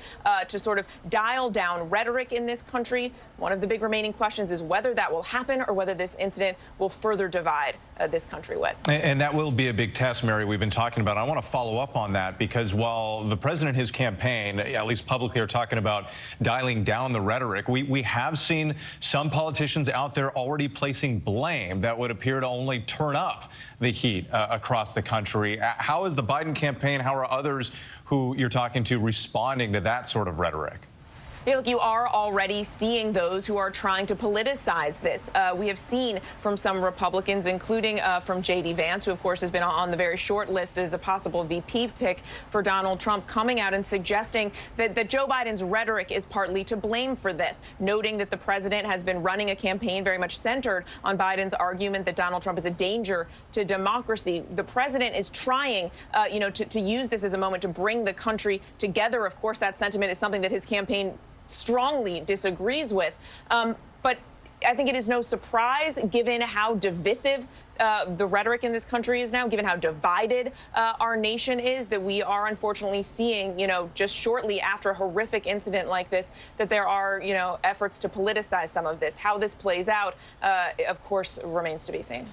to sort of dial down rhetoric in this country. One of the big remaining questions is whether that will happen or whether this incident will further divide this country with. And that will be a big test, Mary, we've been talking about. I want to follow up on that because while the president and his campaign, at least publicly, are talking about dialing down the rhetoric, we have seen some politicians out there already placing blame that would appear to only turn up the heat across the country. How is the Biden campaign, how are others who you're talking to responding to that sort of rhetoric? Yeah, look, you are already seeing those who are trying to politicize this. We have seen from some Republicans, including from J.D. Vance, who, of course, has been on the very short list as a possible VP pick for Donald Trump, coming out and suggesting that Joe Biden's rhetoric is partly to blame for this, noting that the president has been running a campaign very much centered on Biden's argument that Donald Trump is a danger to democracy. The president is trying, to use this as a moment to bring the country together. Of course, that sentiment is something that his campaign strongly disagrees with. But I think it is no surprise, given how divisive the rhetoric in this country is now, given how divided our nation is, that we are unfortunately seeing, just shortly after a horrific incident like this, that there are, efforts to politicize some of this. How this plays out, of course, remains to be seen.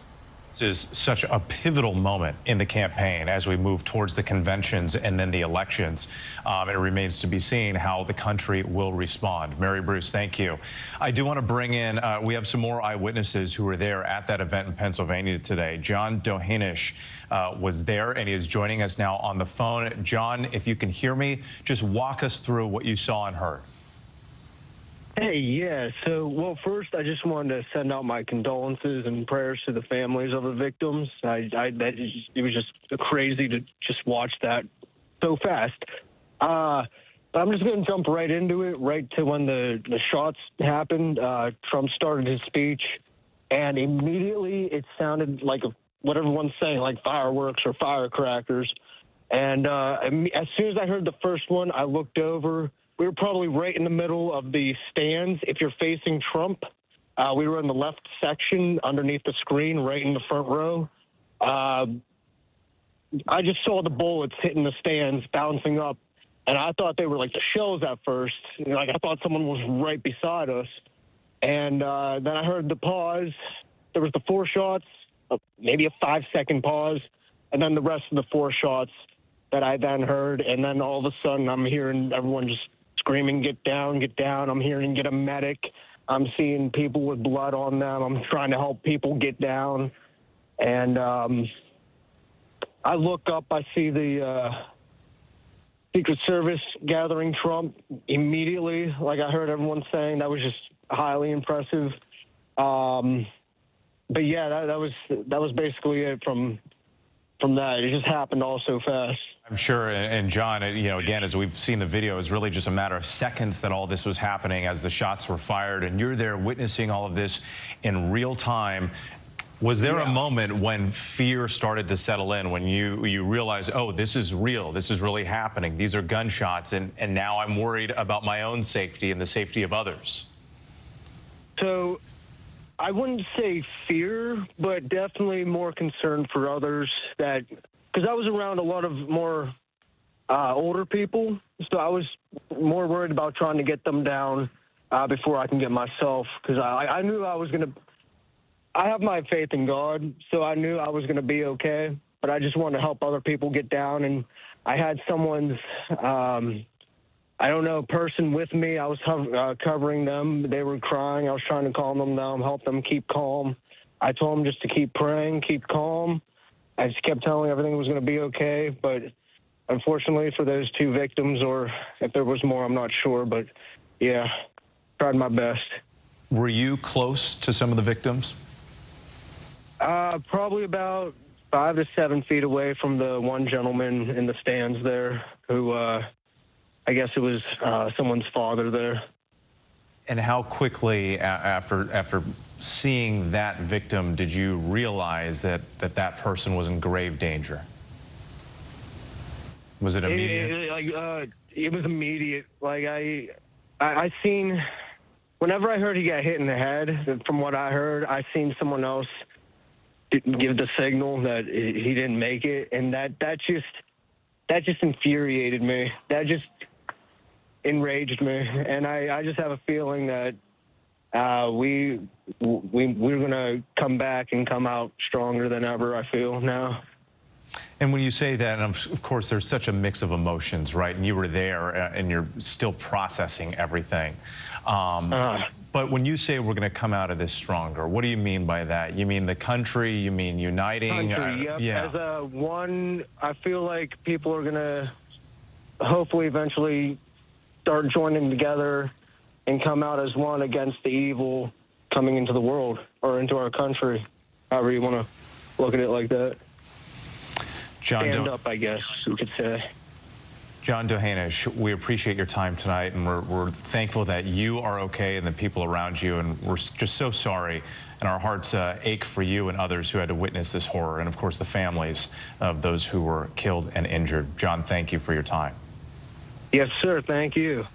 This is such a pivotal moment in the campaign as we move towards the conventions and then the elections. It remains to be seen how the country will respond. Mary Bruce, thank you. I do want to bring in, we have some more eyewitnesses who were there at that event in Pennsylvania today. John Dohanish was there, and he is joining us now on the phone. John, if you can hear me, just walk us through what you saw and heard. Hey, yeah. So, well, first, I just wanted to send out my condolences and prayers to the families of the victims. It was just crazy to just watch that so fast. But I'm just going to jump right into it, right to when the shots happened. Trump started his speech, and immediately it sounded like what everyone's saying, like fireworks or firecrackers. And as soon as I heard the first one, I looked over. We were probably right in the middle of the stands. If you're facing Trump, we were in the left section underneath the screen, right in the front row. I just saw the bullets hitting the stands, bouncing up, and I thought they were like the shells at first. Like I thought someone was right beside us. And then I heard the pause. There was the 4 shots, maybe a 5-second pause, and then the rest of the 4 shots that I then heard. And then all of a sudden I'm hearing everyone just screaming, get down, get down. I'm hearing get a medic. I'm seeing people with blood on them. I'm trying to help people get down. And I look up, I see the Secret Service gathering Trump immediately. Like I heard everyone saying, that was just highly impressive. But yeah, that was basically it from that. It just happened all so fast. I'm sure, and John, again, as we've seen the video, it was really just a matter of seconds that all this was happening as the shots were fired, and you're there witnessing all of this in real time. Was there a moment when fear started to settle in, when you realized, oh, this is real, this is really happening, these are gunshots, and now I'm worried about my own safety and the safety of others? So I wouldn't say fear, but definitely more concern for others, that because I was around a lot of more older people, so I was more worried about trying to get them down before I can get myself, because I knew I was going to, I have my faith in God, so I knew I was going to be okay, but I just wanted to help other people get down, and I had someone's, I don't know, person with me. I was covering them. They were crying. I was trying to calm them down, help them keep calm. I told them just to keep praying, keep calm. I just kept telling everything was going to be okay, but unfortunately for those 2 victims, or if there was more, I'm not sure, but yeah, tried my best. Were you close to some of the victims? Probably about 5 to 7 feet away from the one gentleman in the stands there who, I guess it was someone's father there. And how quickly after seeing that victim did you realize that person was in grave danger? Was it immediate? It was immediate. Like I seen, whenever I heard he got hit in the head, from what I heard, I seen someone else give the signal that he didn't make it, and that just infuriated me. That just enraged me, and I just have a feeling that we're gonna come back and come out stronger than ever, I feel now. And when you say that, and of course there's such a mix of emotions, right? And you were there and you're still processing everything. But when you say we're going to come out of this stronger, what do you mean by that? You mean the country? You mean uniting? Yep. Yeah. As a one, I feel like people are going to hopefully eventually start joining together and come out as one against the evil coming into the world or into our country, however you want to look at it like that. Stand up, I guess we could say. John Dohanish, we appreciate your time tonight, and we're thankful that you are okay and the people around you, and we're just so sorry, and our hearts ache for you and others who had to witness this horror, and of course the families of those who were killed and injured. John, thank you for your time. Yes, sir. Thank you.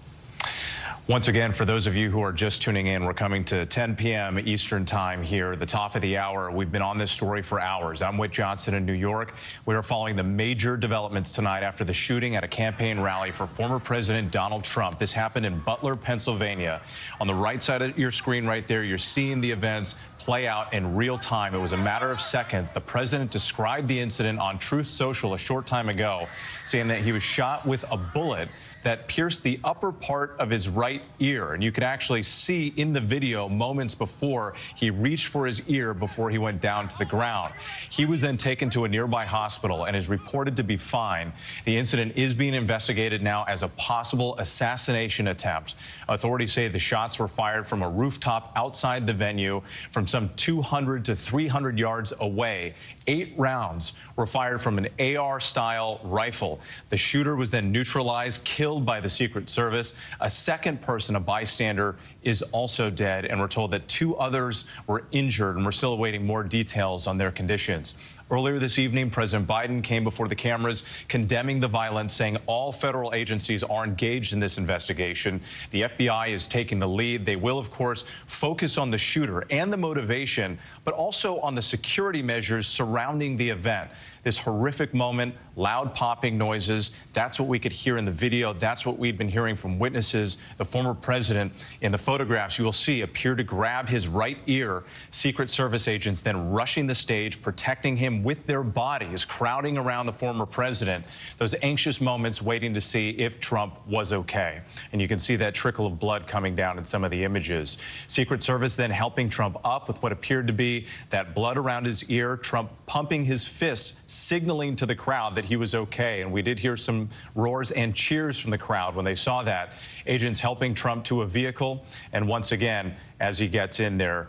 Once again, for those of you who are just tuning in, we're coming to 10 p.m. Eastern time here, the top of the hour. We've been on this story for hours. I'm Whit Johnson in New York. We are following the major developments tonight after the shooting at a campaign rally for former President Donald Trump. This happened in Butler, Pennsylvania. On the right side of your screen right there, you're seeing the events play out in real time. It was a matter of seconds. The president described the incident on Truth Social a short time ago, saying that he was shot with a bullet that pierced the upper part of his right ear. And you can actually see in the video moments before he reached for his ear before he went down to the ground. He was then taken to a nearby hospital and is reported to be fine. The incident is being investigated now as a possible assassination attempt. Authorities say the shots were fired from a rooftop outside the venue from some 200 to 300 yards away. 8 rounds were fired from an AR-style rifle. The shooter was then neutralized, killed by the Secret Service. A second person, a bystander, is also dead, and we're told that 2 others were injured, and we're still awaiting more details on their conditions. Earlier this evening, President Biden came before the cameras condemning the violence, saying all federal agencies are engaged in this investigation. The FBI is taking the lead. They will, of course, focus on the shooter and the motivation, but also on the security measures surrounding the event. This horrific moment, loud popping noises, that's what we could hear in the video. That's what we've been hearing from witnesses. The former president, in the photographs you will see, appeared to grab his right ear. Secret Service agents then rushing the stage, protecting him with their bodies, crowding around the former president. Those anxious moments waiting to see if Trump was okay. And you can see that trickle of blood coming down in some of the images. Secret Service then helping Trump up with what appeared to be that blood around his ear, Trump pumping his fists, signaling to the crowd that he was okay. And we did hear some roars and cheers from the crowd when they saw that. Agents helping Trump to a vehicle. And once again, as he gets in there,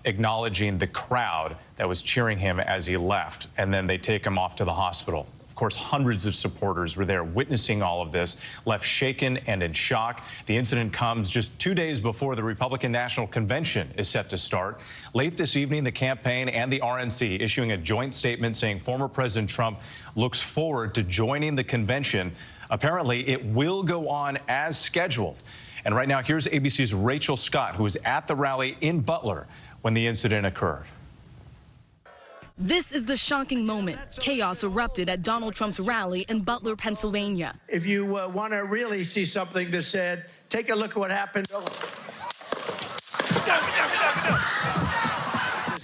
acknowledging the crowd that was cheering him as he left. And then they take him off to the hospital. Of course, hundreds of supporters were there witnessing all of this, left shaken and in shock. The incident comes just 2 days before the Republican National Convention is set to start. Late this evening, the campaign and the RNC issuing a joint statement saying former President Trump looks forward to joining the convention. Apparently, it will go on as scheduled. And right now, here's ABC's Rachel Scott, who was at the rally in Butler when the incident occurred. This is the shocking moment. Chaos erupted at Donald Trump's rally in Butler, Pennsylvania. If you want to really see something that's said, take a look at what happened.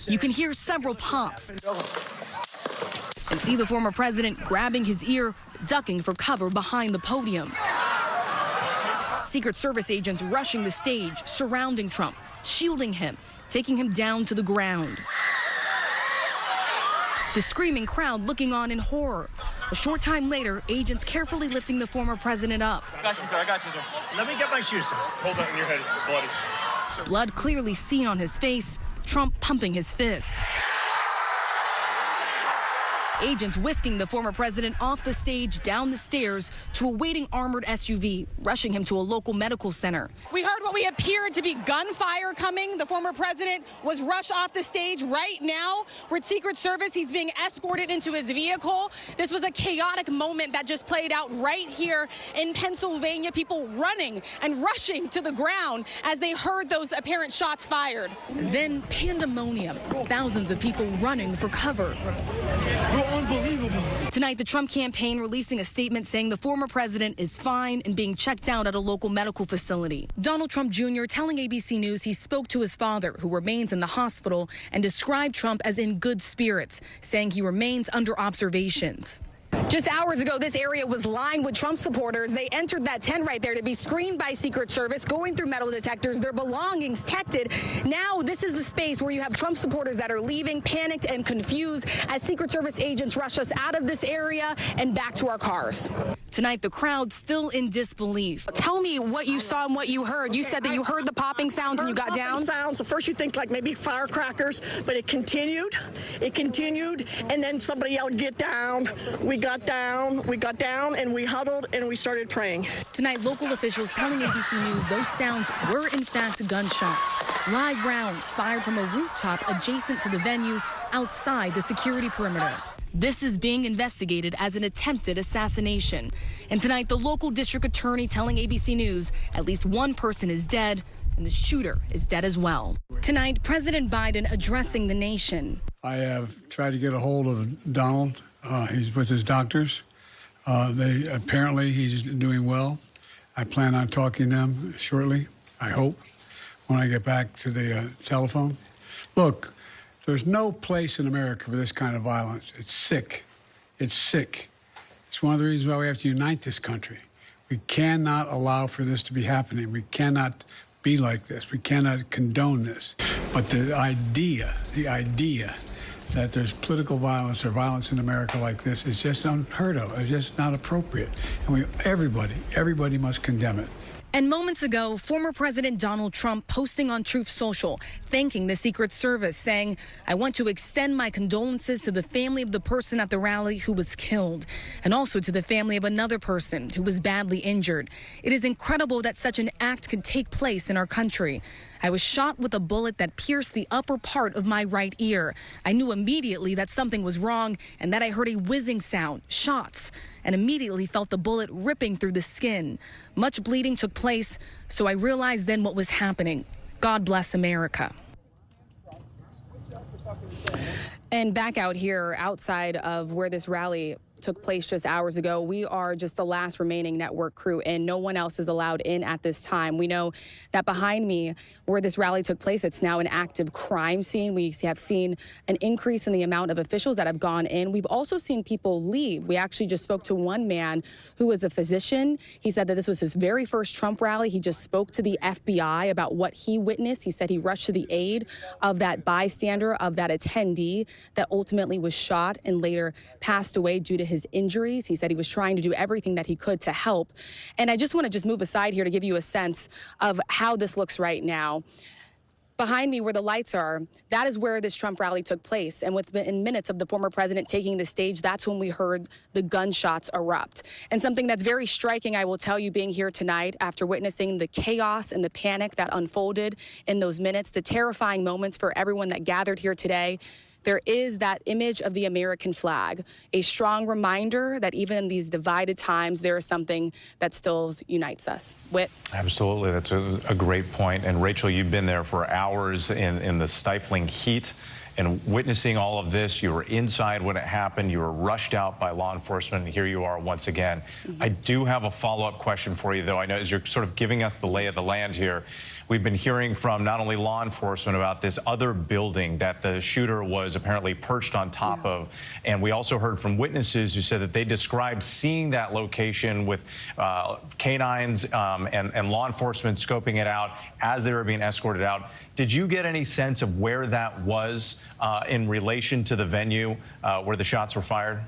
You can hear several pops and see the former president grabbing his ear, ducking for cover behind the podium. Secret Service agents rushing the stage, surrounding Trump, shielding him, taking him down to the ground. The screaming crowd looking on in horror. A short time later, agents carefully lifting the former president up. I got you, sir. I got you, sir. Let me get my shoes, sir. Hold that in your head. It's bloody. Blood clearly seen on his face, Trump pumping his fist. Agents whisking the former president off the stage, down the stairs to a waiting armored SUV, rushing him to a local medical center. We heard what we appeared to be gunfire coming. The former president was rushed off the stage. Right now, with Secret Service, he's being escorted into his vehicle. This was a chaotic moment that just played out right here in Pennsylvania. People running and rushing to the ground as they heard those apparent shots fired. Then pandemonium, thousands of people running for cover. Unbelievable. Tonight, the Trump campaign releasing a statement saying the former president is fine and being checked out at a local medical facility. Donald Trump Jr. telling ABC News he spoke to his father, who remains in the hospital, and described Trump as in good spirits, saying he remains under observations. Just hours ago, this area was lined with Trump supporters. They entered that tent right there to be screened by Secret Service, going through metal detectors, their belongings tested. Now, this is the space where you have Trump supporters that are leaving, panicked and confused, as Secret Service agents rush us out of this area and back to our cars. Tonight, the crowd still in disbelief. Tell me what you saw and what you heard. You said that you heard the popping sounds and you got down? Sounds. At first you think like maybe firecrackers, but it continued, and then somebody yelled, "Get down." We got down, and we huddled, and we started praying. Tonight, local officials telling ABC News those sounds were in fact gunshots. Live rounds fired from a rooftop adjacent to the venue outside the security perimeter. This is being investigated as an attempted assassination. And tonight, the local district attorney telling ABC News at least one person is dead and the shooter is dead as well. Tonight, President Biden addressing the nation. I have tried to get a hold of Donald. He's with his doctors. Apparently he's doing well. I plan on talking to him shortly, I hope, when I get back to the telephone. Look, there's no place in America for this kind of violence. It's sick. It's sick. It's one of the reasons why we have to unite this country. We cannot allow for this to be happening. We cannot be like this. We cannot condone this. But the idea that there's political violence or violence in America like this is just unheard of. It's just not appropriate. And everybody must condemn it. And moments ago, former President Donald Trump posting on Truth Social, thanking the Secret Service, saying, "I want to extend my condolences to the family of the person at the rally who was killed, and also to the family of another person who was badly injured. It is incredible that such an act could take place in our country. I was shot with a bullet that pierced the upper part of my right ear. I knew immediately that something was wrong and that I heard a whizzing sound, shots, and immediately felt the bullet ripping through the skin. Much bleeding took place, so I realized then what was happening. God bless America." And back out here outside of where this rally took place just hours ago, we are just the last remaining network crew and no one else is allowed in at this time. We know that behind me where this rally took place, it's now an active crime scene. We have seen an increase in the amount of officials that have gone in. We've also seen people leave. We actually just spoke to one man who was a physician. He said that this was his very first Trump rally. He just spoke to the FBI about what he witnessed. He said he rushed to the aid of that bystander, of that attendee that ultimately was shot and later passed away due to his injuries. He said he was trying to do everything that he could to help. And I just want to move aside here to give you a sense of how this looks right now. Behind me where the lights are, that is where this Trump rally took place. And within minutes of the former president taking the stage, that's when we heard the gunshots erupt. And something that's very striking, I will tell you, being here tonight after witnessing the chaos and the panic that unfolded in those minutes, the terrifying moments for everyone that gathered here today, there is that image of the American flag, a strong reminder that even in these divided times, there is something that still unites us. Whit? Absolutely. That's a great point. And Rachel, you've been there for hours in the stifling heat and witnessing all of this. You were inside when it happened. You were rushed out by law enforcement, and here you are once again. I do have a follow-up question for you, though. I know as you're sort of giving us the lay of the land here, we've been hearing from not only law enforcement about this other building that the shooter was apparently perched on top of, and we also heard from witnesses who said that they described seeing that location with canines and law enforcement scoping it out as they were being escorted out. Did you get any sense of where that was in relation to the venue where the shots were fired?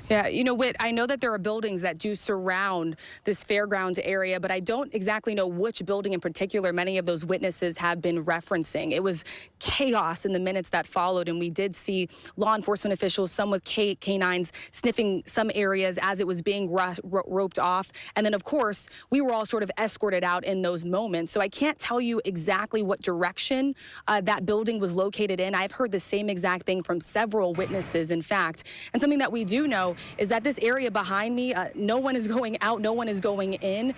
Yeah, you know, Whit, I know that there are buildings that do surround this fairgrounds area, but I don't exactly know which building in particular many of those witnesses have been referencing. It was chaos in the minutes that followed, and we did see law enforcement officials, some with canines, sniffing some areas as it was being roped off. And then, of course, we were all sort of escorted out in those moments. So I can't tell you exactly what direction that building was located in. I've heard the same exact thing from several witnesses, in fact. And something that we do know is that this area behind me, no one is going out, no one is going in.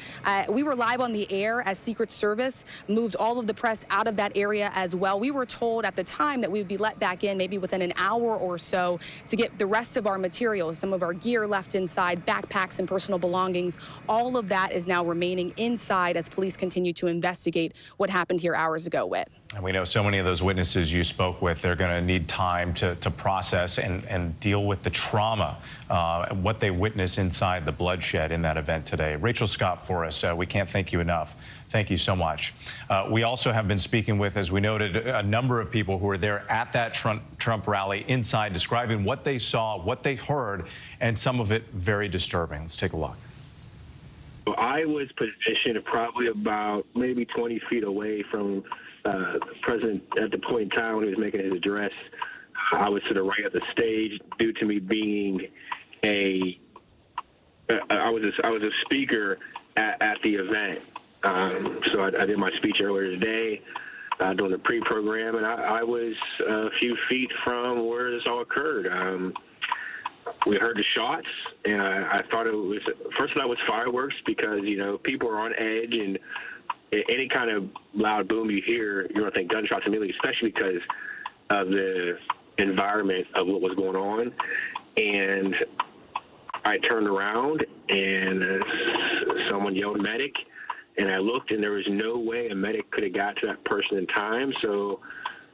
We were live on the air as Secret Service moved all of the press out of that area as well. We were told at the time that we would be let back in maybe within an hour or so to get the rest of our materials, some of our gear left inside, backpacks and personal belongings. All of that is now remaining inside as police continue to investigate what happened here hours ago, Whit. And we know so many of those witnesses you spoke with, they're going to need time to process and deal with the trauma, what they witnessed inside the bloodshed in that event today. Rachel Scott for us. We can't thank you enough. Thank you so much. We also have been speaking with, as we noted, a number of people who were there at that Trump rally inside, describing what they saw, what they heard, and some of it very disturbing. Let's take a look. I was positioned probably about maybe 20 feet away from the president at the point in time when he was making his address. I was to the right of the stage due to me being I was a speaker at the event. So I did my speech earlier today during the pre-program, and I was a few feet from where this all occurred. we heard the shots, and I thought it was, first I thought it was fireworks because, you know, people are on edge, and any kind of loud boom you hear, you're going to think gunshots immediately, especially because of the environment of what was going on. And I turned around, and someone yelled medic, and I looked, and there was no way a medic could have got to that person in time. So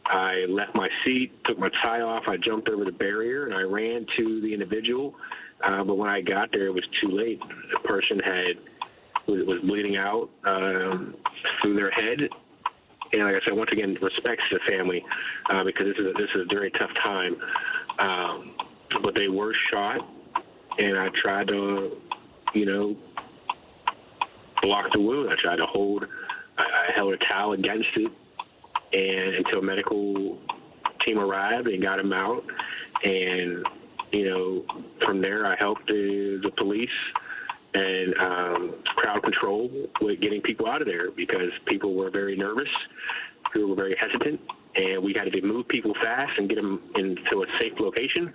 I left my seat, took my tie off, I jumped over the barrier, and I ran to the individual. But when I got there, it was too late. The person was bleeding out through their head. And like I said, once again, respects the family because this is a very tough time. But they were shot, and I tried to, you know, block the wound. I tried to I held a towel against it, and until a medical team arrived and got him out. And, you know, from there I helped the police and crowd control with getting people out of there because people were very nervous, people were very hesitant, and we had to move people fast and get them into a safe location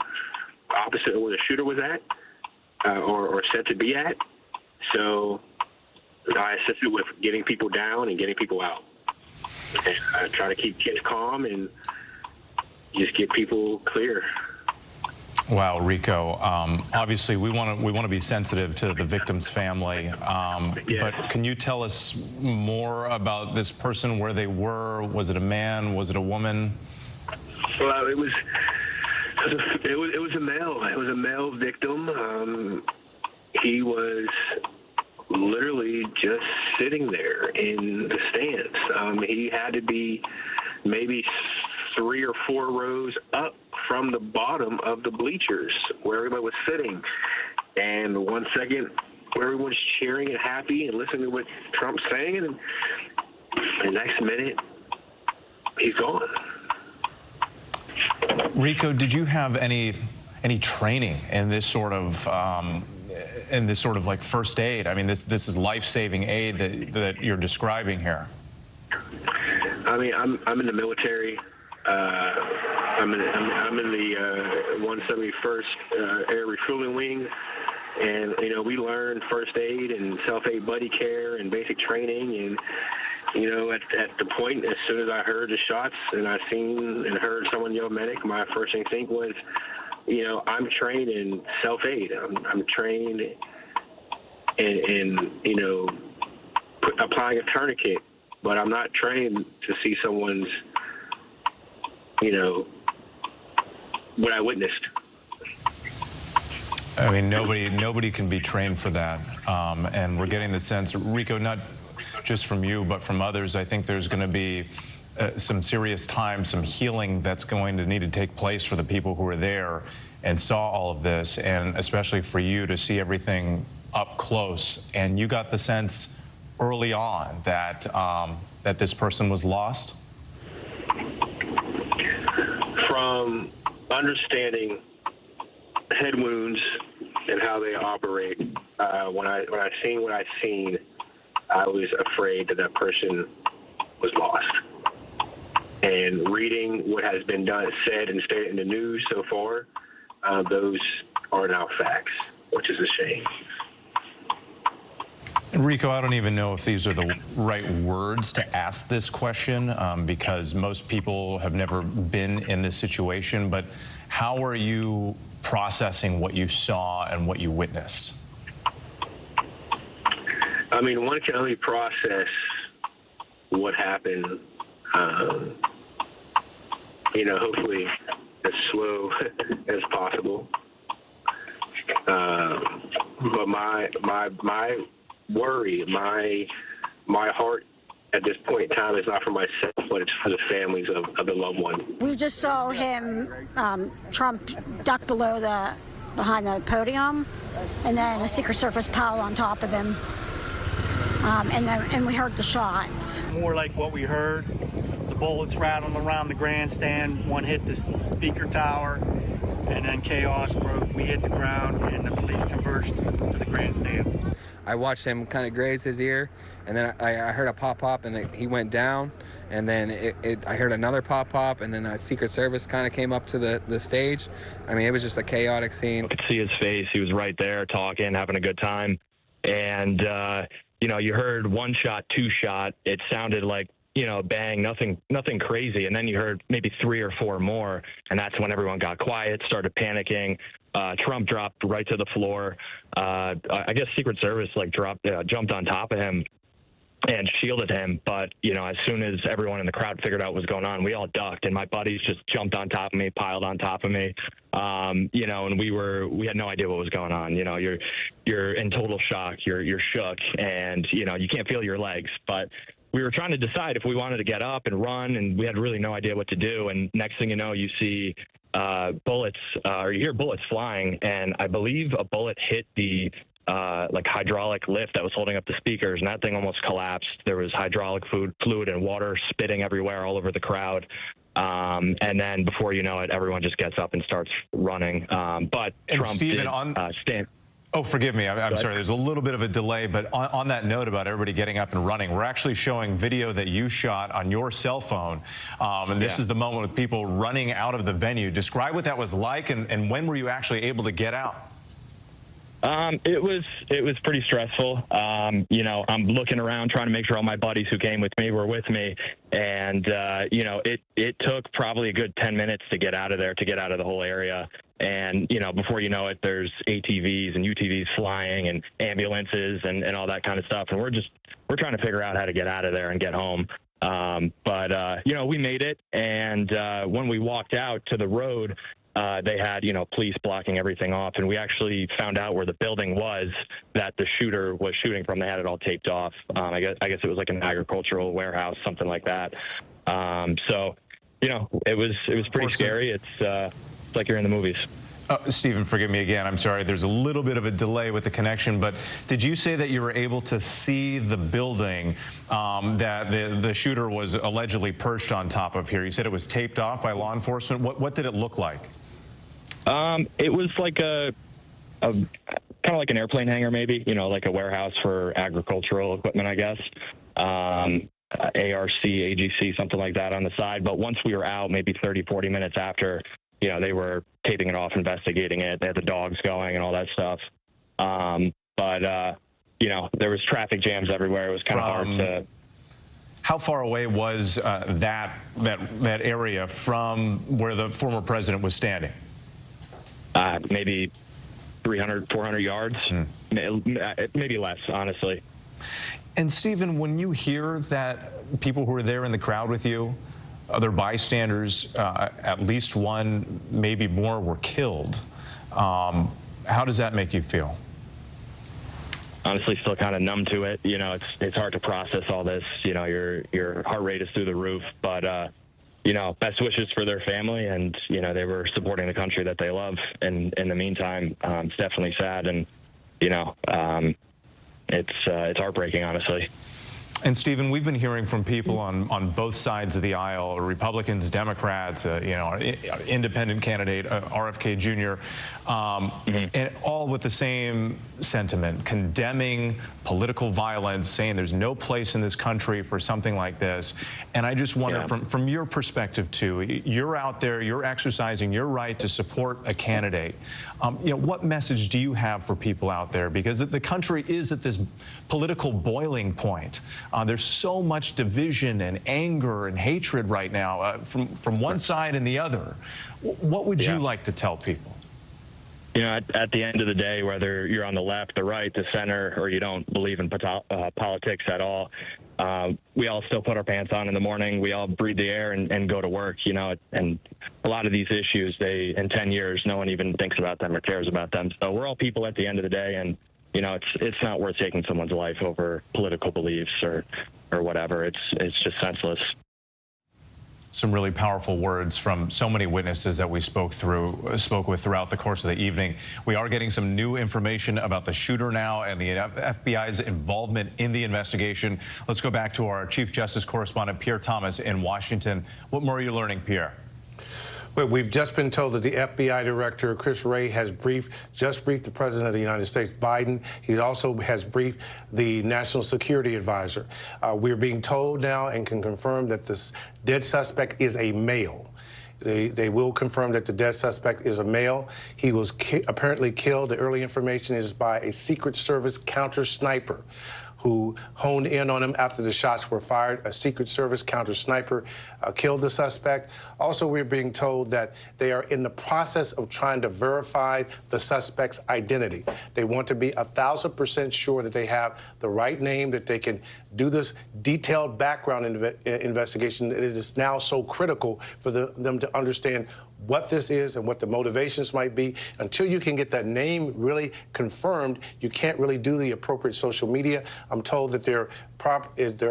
opposite of where the shooter was at or said to be at. So I assisted with getting people down and getting people out. And I try to keep kids calm and just get people clear. Wow, Rico. Obviously, we want to be sensitive to the victim's family. Yes. But can you tell us more about this person, where they were? Was it a man? Was it a woman? Well, it was a male. It was a male victim. He was literally just sitting there in the stands. He had to be maybe 3 or 4 rows up from the bottom of the bleachers where everybody was sitting. And 1 second, where everyone's cheering and happy and listening to what Trump's saying, and the next minute, he's gone. Rico, did you have any training in this sort of like first aid? I mean, this is life-saving aid that you're describing here. I mean, I'm in the military. I'm in the 171st Air Refueling Wing, and you know, we learn first aid and self-aid buddy care and basic training. And you know, at the point, as soon as I heard the shots and I seen and heard someone yell medic, my first instinct was, you know, I'm trained in self-aid. I'm trained in you know, applying a tourniquet, but I'm not trained to see someone's, you know, what I witnessed. I mean, nobody can be trained for that. And we're getting the sense, Rico, not just from you, but from others, I think there's going to be some serious time, some healing that's going to need to take place for the people who were there and saw all of this, and especially for you to see everything up close. And you got the sense early on that that this person was lost? From understanding head wounds and how they operate, when I seen what I seen, I was afraid that person was lost. And reading what has been done, said, and stated in the news so far, those are now facts, which is a shame. Rico, I don't even know if these are the right words to ask this question because most people have never been in this situation, but how are you processing what you saw and what you witnessed? I mean, one can only process what happened, you know, hopefully as slow as possible. But my worry, my heart at this point in time is not for myself, but it's for the families of the loved one. We just saw him, Trump, duck behind the podium, and then a Secret Service pile on top of him, and we heard the shots. More like what we heard, the bullets rattling around the grandstand. One hit the speaker tower, and then chaos broke. We hit the ground, and the police converged to the grandstands. I watched him kind of graze his ear, and then I heard a pop, and then he went down, and then I heard another pop, and then a Secret Service kind of came up to the stage. I mean, it was just a chaotic scene. I could see his face. He was right there talking, having a good time. And, you know, you heard one shot, two shot. It sounded like, you know, bang, nothing crazy. And then you heard maybe 3 or 4 more. And that's when everyone got quiet, started panicking. Trump dropped right to the floor. I guess Secret Service jumped on top of him and shielded him. But, you know, as soon as everyone in the crowd figured out what was going on, we all ducked, and my buddies just jumped on top of me, piled on top of me. You know, and we had no idea what was going on. You know, you're in total shock. You're shook, and, you know, you can't feel your legs. But we were trying to decide if we wanted to get up and run, and we had really no idea what to do. And next thing you know, you see bullets, or you hear bullets flying, and I believe a bullet hit the hydraulic lift that was holding up the speakers, and that thing almost collapsed. There was hydraulic fluid and water spitting everywhere all over the crowd. And then before you know it, everyone just gets up and starts running. But and Trump Stephen, did stand. Oh, forgive me. I'm sorry. There's a little bit of a delay, but on that note about everybody getting up and running, we're actually showing video that you shot on your cell phone. And this is the moment with people running out of the venue. Describe what that was like, and when were you actually able to get out? It was pretty stressful. You know, I'm looking around trying to make sure all my buddies who came with me were with me. And, you know, it took probably a good 10 minutes to get out of there, to get out of the whole area. And, you know, before you know it, there's ATVs and UTVs flying and ambulances and all that kind of stuff. And we're trying to figure out how to get out of there and get home. But you know, we made it. And when we walked out to the road, they had, you know, police blocking everything off, and we actually found out where the building was that the shooter was shooting from. They had it all taped off. I guess it was like an agricultural warehouse, something like that. So, you know, it was pretty scary. It's like you're in the movies. Stephen, forgive me again. I'm sorry. There's a little bit of a delay with the connection, but did you say that you were able to see the building that the shooter was allegedly perched on top of here? You said it was taped off by law enforcement. What did it look like? It was like kind of like an airplane hangar, maybe, you know, like a warehouse for agricultural equipment, I guess. ARC, AGC, something like that on the side. But once we were out, maybe 30, 40 minutes after, you know, they were taping it off, investigating it. They had the dogs going and all that stuff. But you know, there was traffic jams everywhere. It was kind of hard to. How far away was that area from where the former president was standing? Maybe 300, 400 yards, maybe less, honestly. And Stephen, when you hear that people who were there in the crowd with you, other bystanders, at least one, maybe more, were killed, how does that make you feel? Honestly, still kind of numb to it. You know, it's hard to process all this. You know, your heart rate is through the roof. But you know, best wishes for their family, and you know, they were supporting the country that they love. And in the meantime, it's definitely sad, and you know, it's heartbreaking, honestly. And Stephen, we've been hearing from people on both sides of the aisle, Republicans, Democrats, you know, independent candidate, RFK Jr., and all with the same sentiment, condemning political violence, saying there's no place in this country for something like this. And I just wonder, from your perspective too, you're out there, you're exercising your right to support a candidate. You know, what message do you have for people out there? Because the country is at this political boiling point. There's so much division and anger and hatred right now from one side and the other. What would you like to tell people? You know, at the end of the day, whether you're on the left, the right, the center, or you don't believe in politics at all, we all still put our pants on in the morning. We all breathe the air and go to work, you know, and a lot of these issues, in 10 years, no one even thinks about them or cares about them. So we're all people at the end of the day, and you know, it's not worth taking someone's life over political beliefs or whatever. It's just senseless. Some really powerful words from so many witnesses that we spoke with throughout the course of the evening. We are getting some new information about the shooter now and the FBI's involvement in the investigation. Let's go back to our Chief Justice correspondent, Pierre Thomas in Washington. What more are you learning, Pierre? Well, we've just been told that the FBI director, Chris Wray, has just briefed the President of the United States, Biden. He also has briefed the National Security Advisor. We're being told now and can confirm that this dead suspect is a male. They will confirm that the dead suspect is a male. He was apparently killed. The early information is by a Secret Service counter sniper who honed in on him after the shots were fired. A Secret Service counter sniper killed the suspect. Also, we're being told that they are in the process of trying to verify the suspect's identity. They want to be 1,000% sure that they have the right name, that they can do this detailed background investigation. It is now so critical for them to understand what this is and what the motivations might be. Until you can get that name really confirmed, you can't really do the appropriate social media. I'm told that there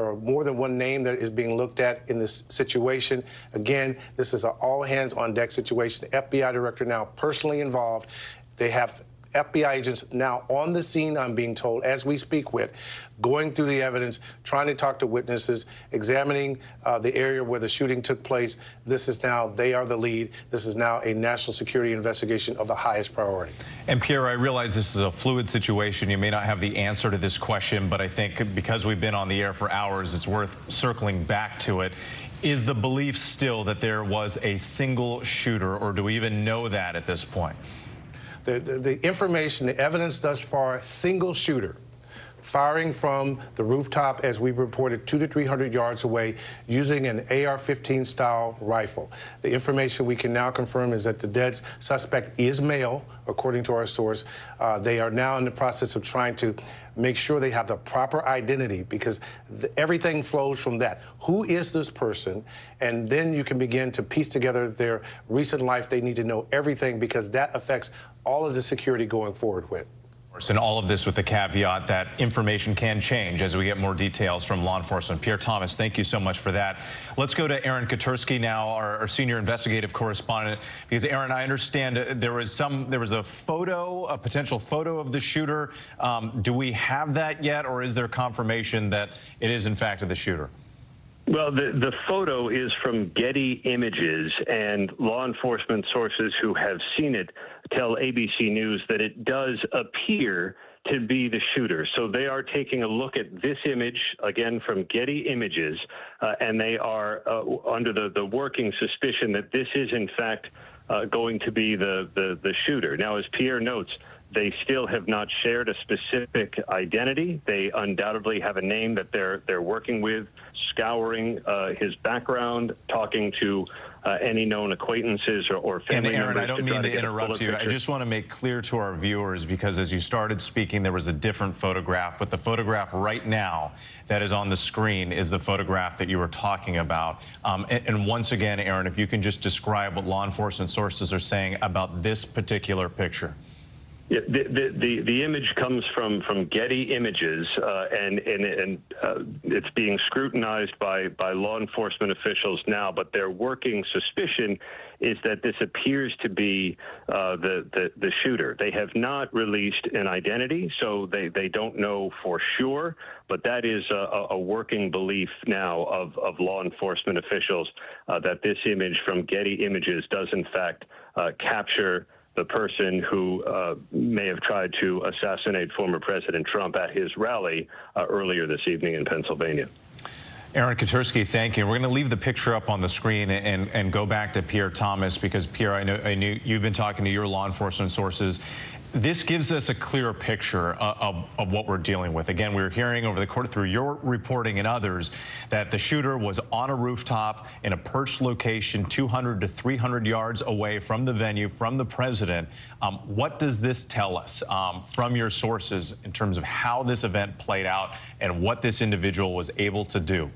are more than one name that is being looked at in this situation. Again, this is an all-hands-on-deck situation. The FBI director now personally involved. They have FBI agents now on the scene, I'm being told, as we speak with, going through the evidence, trying to talk to witnesses, examining the area where the shooting took place. They are the lead. This is now a national security investigation of the highest priority. And Pierre, I realize this is a fluid situation. You may not have the answer to this question, but I think because we've been on the air for hours, it's worth circling back to it. Is the belief still that there was a single shooter, or do we even know that at this point? The information, the evidence thus far, single shooter, firing from the rooftop, as we reported, 200 to 300 yards away, using an AR-15 style rifle. The information we can now confirm is that the dead suspect is male, according to our source. They are now in the process of trying to make sure they have the proper identity, because everything flows from that. Who is this person? And then you can begin to piece together their recent life. They need to know everything, because that affects all of the security going forward with. And all of this with the caveat that information can change as we get more details from law enforcement. Pierre Thomas, thank you so much for that. Let's go to Aaron Katersky now, our senior investigative correspondent, because Aaron, I understand there was a photo, a potential photo of the shooter. Do we have that yet, or is there confirmation that it is in fact the shooter? Well, the photo is from Getty Images, and law enforcement sources who have seen it tell ABC News that it does appear to be the shooter. So they are taking a look at this image, again, from Getty Images, and they are under the working suspicion that this is, in fact, going to be the shooter. Now, as Pierre notes, they still have not shared a specific identity. They undoubtedly have a name that they're working with, scouring his background, talking to any known acquaintances or family members. And Aaron, I don't mean to interrupt you. I just want to make clear to our viewers, because as you started speaking, there was a different photograph, but the photograph right now that is on the screen is the photograph that you were talking about. And once again, Aaron, if you can just describe what law enforcement sources are saying about this particular picture. Yeah, the image comes from Getty Images, and it's being scrutinized by law enforcement officials now. But their working suspicion is that this appears to be the shooter. They have not released an identity, so they don't know for sure. But that is a working belief now of law enforcement officials that this image from Getty Images does in fact capture the person who may have tried to assassinate former President Trump at his rally earlier this evening in Pennsylvania. Aaron Katersky, thank you. We're going to leave the picture up on the screen and go back to Pierre Thomas, because Pierre, I knew you've been talking to your law enforcement sources. This gives us a clearer picture of what we're dealing with. Again, we're hearing over the course through your reporting and others that the shooter was on a rooftop in a perched location 200 to 300 yards away from the venue, from the president. What does this tell us from your sources in terms of how this event played out and what this individual was able to do?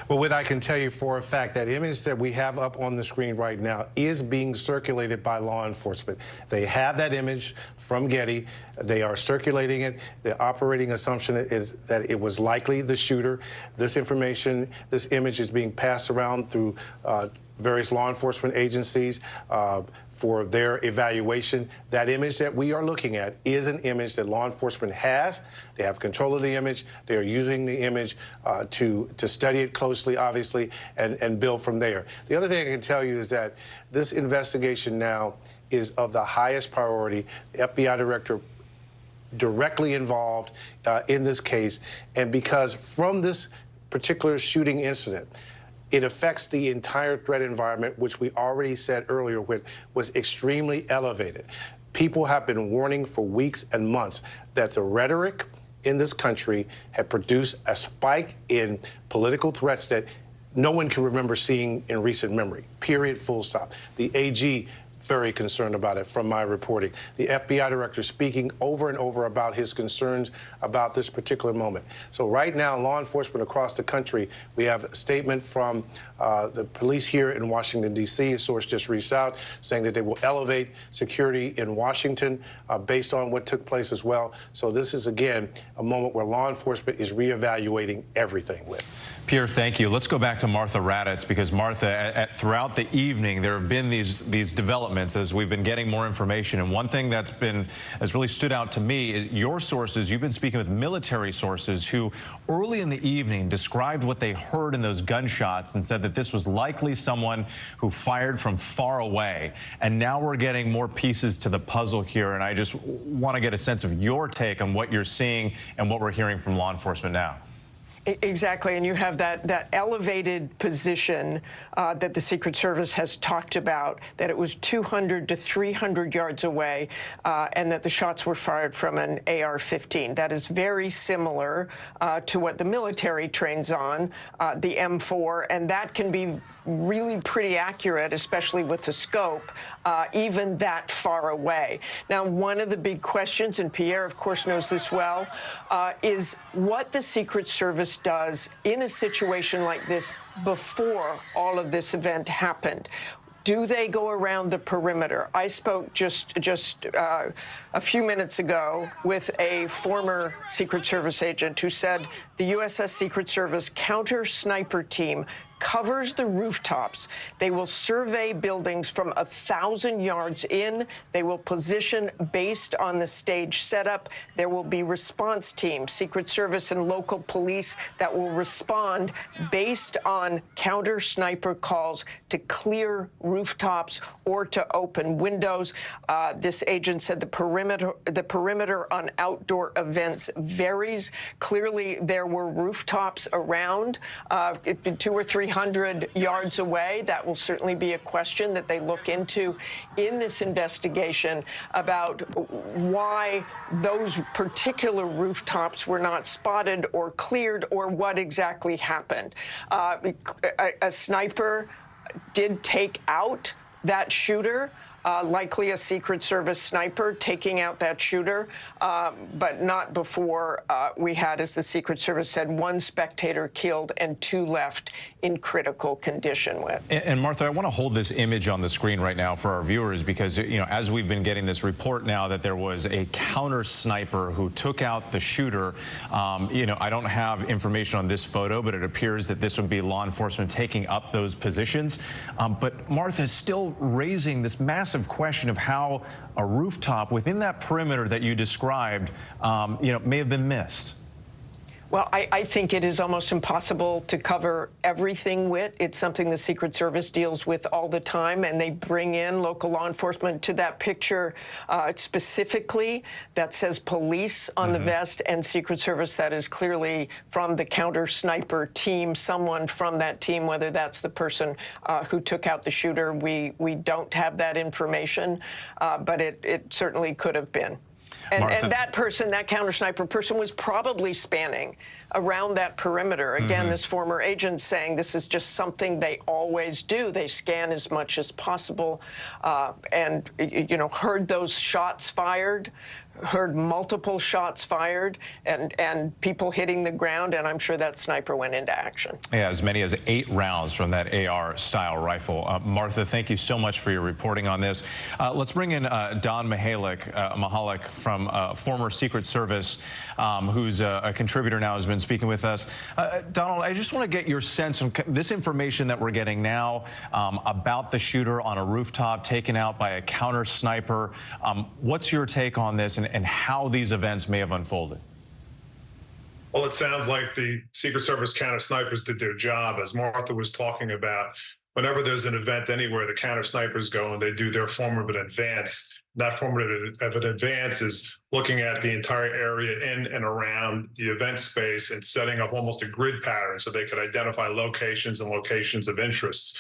Well, what I can tell you for a fact, that image that we have up on the screen right now is being circulated by law enforcement. They have that image from Getty. They are circulating it. The operating assumption is that it was likely the shooter. This information, this image is being passed around through various law enforcement agencies for their evaluation. That image that we are looking at is an image that law enforcement has. They have control of the image. They are using the image to study it closely, obviously, and build from there. The other thing I can tell you is that this investigation now is of the highest priority. The FBI director directly involved in this case, and because from this particular shooting incident, it affects the entire threat environment, which we already said earlier was extremely elevated. People have been warning for weeks and months that the rhetoric in this country had produced a spike in political threats that no one can remember seeing in recent memory, period, full stop. The AG very concerned about it from my reporting. The FBI director speaking over and over about his concerns about this particular moment. So right now, law enforcement across the country, we have a statement from the police here in Washington, D.C. A source just reached out saying that they will elevate security in Washington based on what took place as well. So this is, again, a moment where law enforcement is reevaluating everything with. Pierre, thank you. Let's go back to Martha Raddatz, because Martha, throughout the evening, there have been these developments as we've been getting more information. And one thing has really stood out to me is your sources. You've been speaking with military sources who early in the evening described what they heard in those gunshots and said that this was likely someone who fired from far away. And now we're getting more pieces to the puzzle here. And I just want to get a sense of your take on what you're seeing and what we're hearing from law enforcement now. Exactly, and you have that elevated position that the Secret Service has talked about, that it was 200 to 300 yards away, and that the shots were fired from an AR-15. That is very similar to what the military trains on, the M4, and that can be really pretty accurate, especially with the scope, even that far away. Now, one of the big questions, and Pierre, of course, knows this well, is what the Secret Service does in a situation like this before all of this event happened. Do they go around the perimeter? I spoke just a few minutes ago with a former Secret Service agent who said the USS Secret Service counter sniper team covers the rooftops. They will survey buildings from 1,000 yards in. They will position based on the stage setup. There will be response teams, Secret Service and local police, that will respond based on counter sniper calls to clear rooftops or to open windows. This agent said the perimeter on outdoor events varies. Clearly, there were rooftops around 200 or 300 yards away. That will certainly be a question that they look into in this investigation about why those particular rooftops were not spotted or cleared, or what exactly happened. A sniper did take out that shooter. Likely a Secret Service sniper taking out that shooter, but not before we had, as the Secret Service said, 1 spectator killed and 2 left in critical condition. And Martha, I want to hold this image on the screen right now for our viewers, because, you know, as we've been getting this report now that there was a counter sniper who took out the shooter, you know, I don't have information on this photo, but it appears that this would be law enforcement taking up those positions. But Martha is still raising this massive question of how a rooftop within that perimeter that you described, you know, may have been missed. Well, I think it is almost impossible to cover everything with. It's something the Secret Service deals with all the time, and they bring in local law enforcement to that picture specifically that says police on the vest, and Secret Service that is clearly from the counter sniper team, someone from that team, whether that's the person who took out the shooter. We don't have that information, but it certainly could have been. And that person, that counter sniper person, was probably spanning around that perimeter. Again, this former agent saying this is just something they always do. They scan as much as possible, and, you know, heard those shots fired, heard multiple shots fired and people hitting the ground, and I'm sure that sniper went into action. Yeah, as many as 8 rounds from that AR-style rifle. Martha, thank you so much for your reporting on this. Let's bring in Don Mahalik from former Secret Service, who's a contributor now, has been speaking with us. Donald, I just want to get your sense of this information that we're getting now about the shooter on a rooftop taken out by a counter sniper. What's your take on this and how these events may have unfolded? Well, it sounds like the Secret Service counter snipers did their job. As Martha was talking about, whenever there's an event anywhere, the counter snipers go and they do their form of an advance. That form of an advance is looking at the entire area in and around the event space and setting up almost a grid pattern so they could identify locations and locations of interest.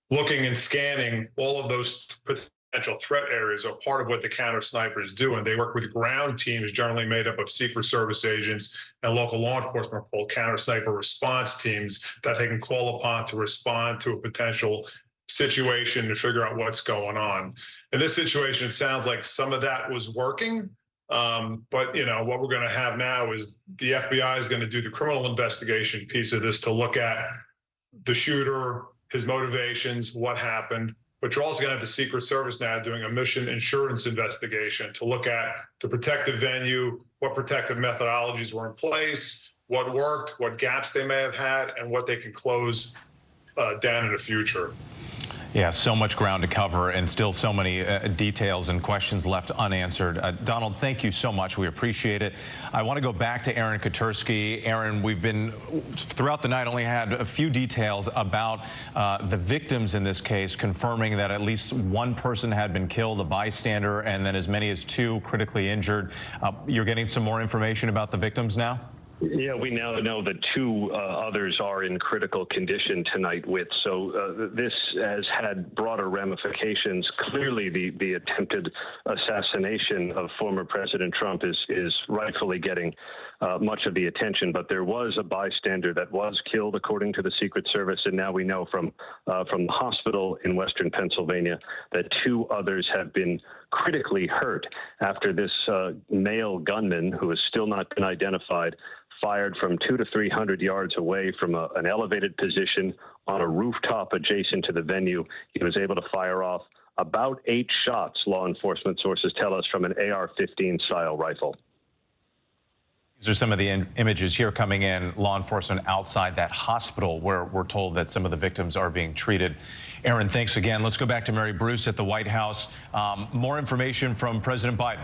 Looking and scanning all of those potential threat areas are part of what the counter snipers do, and they work with ground teams generally made up of Secret Service agents and local law enforcement called counter sniper response teams that they can call upon to respond to a potential situation and figure out what's going on. In this situation, it sounds like some of that was working, but you know what we're going to have now is the FBI is going to do the criminal investigation piece of this to look at the shooter, his motivations, what happened. But you're also going to have the Secret Service now doing a mission insurance investigation to look at the protective venue, what protective methodologies were in place, what worked, what gaps they may have had, and what they can close down in the future. Yeah, so much ground to cover and still so many details and questions left unanswered. Donald, thank you so much. We appreciate it. I want to go back to Aaron Katersky. Aaron, we've been, throughout the night, only had a few details about the victims in this case, confirming that at least one person had been killed, a bystander, and then as many as 2 critically injured. You're getting some more information about the victims now? Yeah, we now know that 2 others are in critical condition tonight. So this has had broader ramifications. Clearly, the attempted assassination of former President Trump is rightfully getting much of the attention. But there was a bystander that was killed, according to the Secret Service, and now we know from the hospital in Western Pennsylvania that 2 others have been critically hurt after this male gunman, who has still not been identified, fired from 200 to 300 yards away from an elevated position on a rooftop adjacent to the venue. He was able to fire off about 8 shots, law enforcement sources tell us, from an AR-15 style rifle. These are some of the images here coming in, law enforcement outside that hospital where we're told that some of the victims are being treated. Aaron, thanks again. Let's go back to Mary Bruce at the White House. More information from President Biden.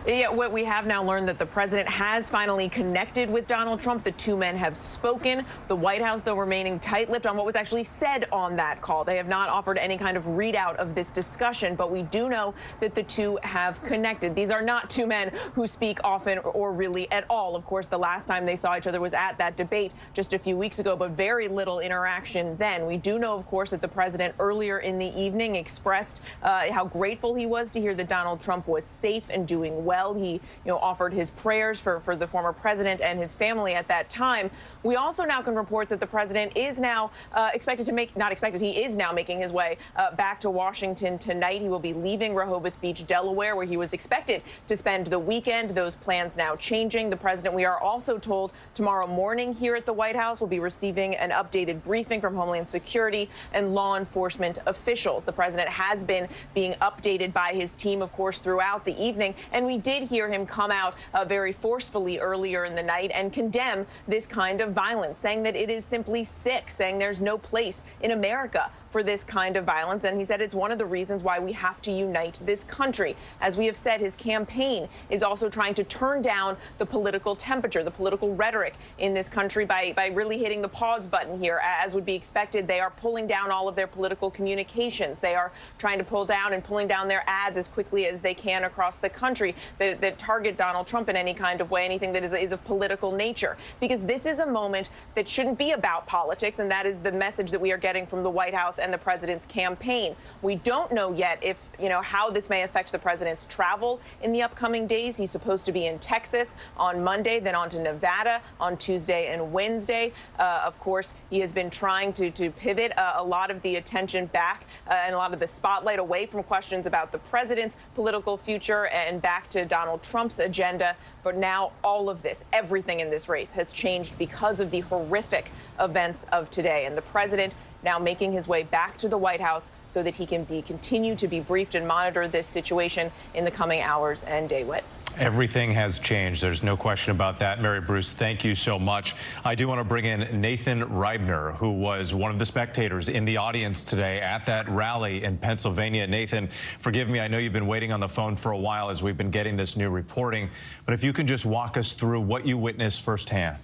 Yeah, what we have now learned that the president has finally connected with Donald Trump. The 2 men have spoken. The White House, though, remaining tight-lipped on what was actually said on that call. They have not offered any kind of readout of this discussion, but we do know that the 2 have connected. These are not 2 men who speak often or really at all. Of course, the last time they saw each other was at that debate just a few weeks ago, but very little interaction then. We do know, of course, that the president earlier in the evening expressed how grateful he was to hear that Donald Trump was safe and doing well. He, offered his prayers for the former president and his family at that time. We also now can report that the president is now he is now making his way back to Washington tonight. He will be leaving Rehoboth Beach, Delaware, where he was expected to spend the weekend. Those plans now changing. The president, we are also told, tomorrow morning here at the White House will be receiving an updated briefing from Homeland Security and law enforcement officials. The president has been being updated by his team, of course, throughout the evening, and we did hear him come out very forcefully earlier in the night and condemn this kind of violence, saying that it is simply sick, saying there's no place in America for this kind of violence. And he said it's one of the reasons why we have to unite this country. As we have said, his campaign is also trying to turn down the political temperature, the political rhetoric in this country by really hitting the pause button here. As would be expected, they are pulling down all of their political communications. They are trying to pulling down their ads as quickly as they can across the country that target Donald Trump in any kind of way, anything that is of political nature. Because this is a moment that shouldn't be about politics, and that is the message that we are getting from the White House and the president's campaign. We don't know yet if, how this may affect the president's travel in the upcoming days. He's supposed to be in Texas Texas on Monday, then on to Nevada on Tuesday and Wednesday. Of course, he has been trying to pivot a lot of the attention back and a lot of the spotlight away from questions about the president's political future and back to Donald Trump's agenda. But now all of this, everything in this race has changed because of the horrific events of today. And the president now making his way back to the White House so that he can continue to be briefed and monitor this situation in the coming hours and day. Whit. Everything has changed. There's no question about that. Mary Bruce, thank you so much. I do want to bring in Nathan Reibner, who was one of the spectators in the audience today at that rally in Pennsylvania. Nathan, forgive me, I know you've been waiting on the phone for a while as we've been getting this new reporting, but if you can just walk us through what you witnessed firsthand.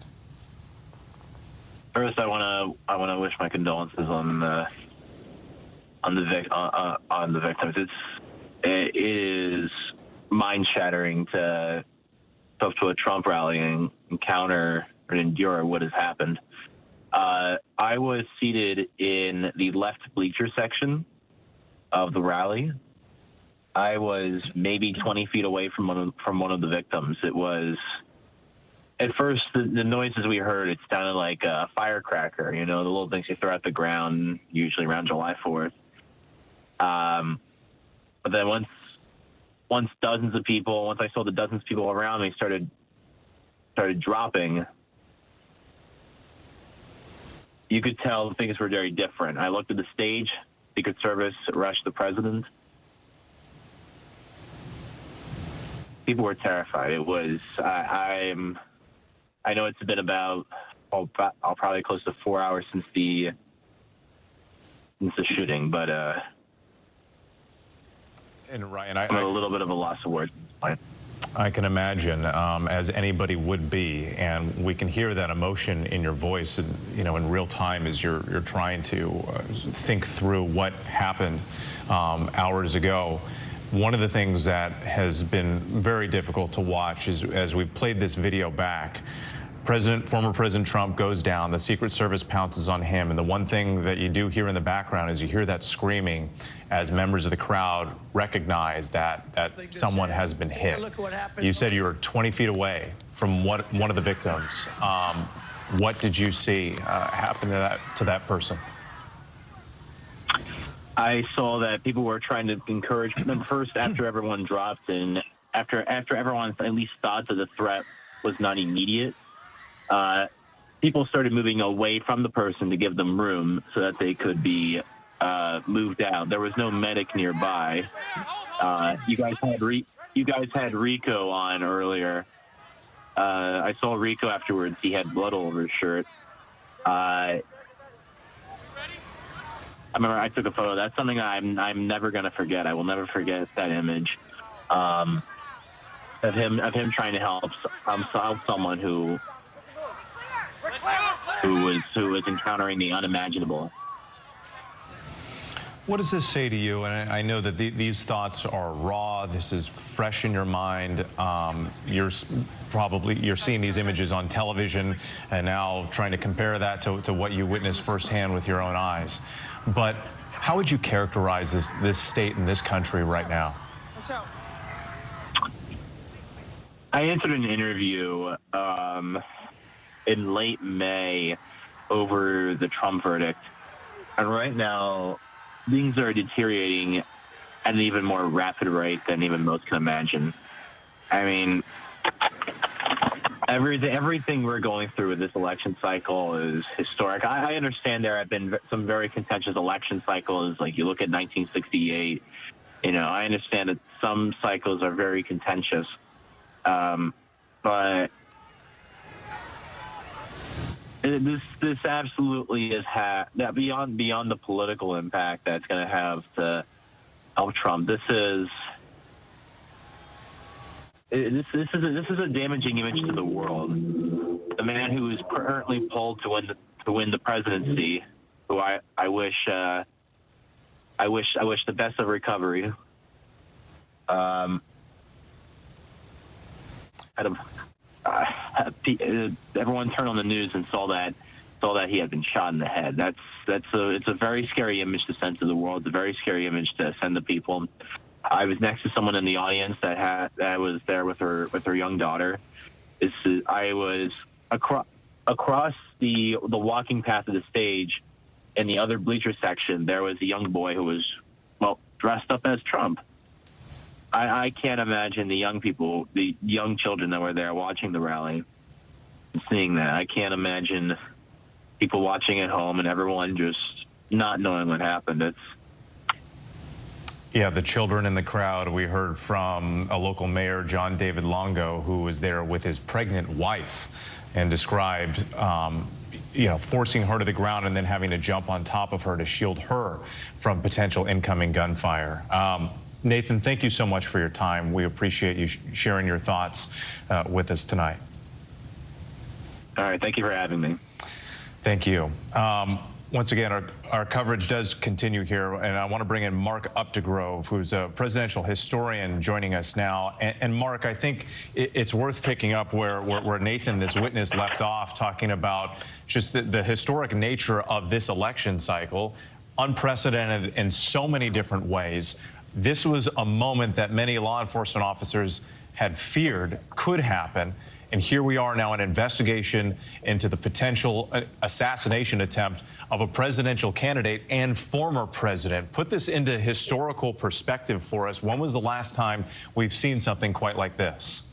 First, I want to wish my condolences on the victims. It is mind-shattering to go up to a Trump rally and encounter or endure what has happened. I was seated in the left bleacher section of the rally. I was maybe 20 feet away from one of the victims. It was, at first, the noises we heard, it sounded like a firecracker, you know, the little things you throw at the ground, usually around July 4th. But then once I saw the dozens of people around me started dropping, you could tell things were very different. I looked at the stage, Secret Service rushed the president. People were terrified. It was, I know it's been about, probably close to 4 hours since the shooting, but and Ryan, I'm a little bit of a loss of words. I can imagine, as anybody would be, and we can hear that emotion in your voice, and, you know, in real time as you're trying to think through what happened hours ago. One of the things that has been very difficult to watch is, as we've played this video back, former President Trump goes down, the Secret Service pounces on him, and the one thing that you do hear in the background is you hear that screaming as members of the crowd recognize that someone has been hit. You said you were 20 feet away from one of the victims. What did you see happen to that person? I saw that people were trying to encourage them first after everyone dropped, and after everyone at least thought that the threat was not immediate. People started moving away from the person to give them room so that they could be moved out. There was no medic nearby. You guys had Rico on earlier. I saw Rico afterwards. He had blood all over his shirt. I remember I took a photo. That's something I'm never gonna forget. I will never forget that image of him trying to help someone who was encountering the unimaginable. What does this say to you? And I know that these thoughts are raw. This is fresh in your mind. You're seeing these images on television and now trying to compare that to what you witnessed firsthand with your own eyes. But how would you characterize this state and this country right now? I answered an interview in late May over the Trump verdict, and right now things are deteriorating at an even more rapid rate than even most can imagine. I mean, everything we're going through with this election cycle is historic. I understand there have been some very contentious election cycles, like you look at 1968. You know, I understand that some cycles are very contentious, but this absolutely is that beyond the political impact that's going to have to help Trump. This is a damaging image to the world. The man who is currently polled to win the presidency, who I wish the best of recovery. Everyone turned on the news and saw that he had been shot in the head. It's a very scary image to send to the world. It's a very scary image to send to people. I was next to someone in the audience that was there with her young daughter, I was across the walking path of the stage. In the other bleacher section, there was a young boy who was, well, dressed up as Trump. I can't imagine the young people, the young children that were there watching the rally and seeing that. I can't imagine people watching at home and everyone just not knowing what happened. Yeah, the children in the crowd. We heard from a local mayor, John David Longo, who was there with his pregnant wife and described forcing her to the ground and then having to jump on top of her to shield her from potential incoming gunfire. Nathan, thank you so much for your time. We appreciate you sharing your thoughts with us tonight. All right, thank you for having me. Thank you. Once again, our coverage does continue here, and I want to bring in Mark Updegrove, who's a presidential historian, joining us now. And Mark, I think it's worth picking up where Nathan, this witness, left off, talking about just the historic nature of this election cycle, unprecedented in so many different ways. This was a moment that many law enforcement officers had feared could happen. And here we are now, an investigation into the potential assassination attempt of a presidential candidate and former president. Put this into historical perspective for us. When was the last time we've seen something quite like this?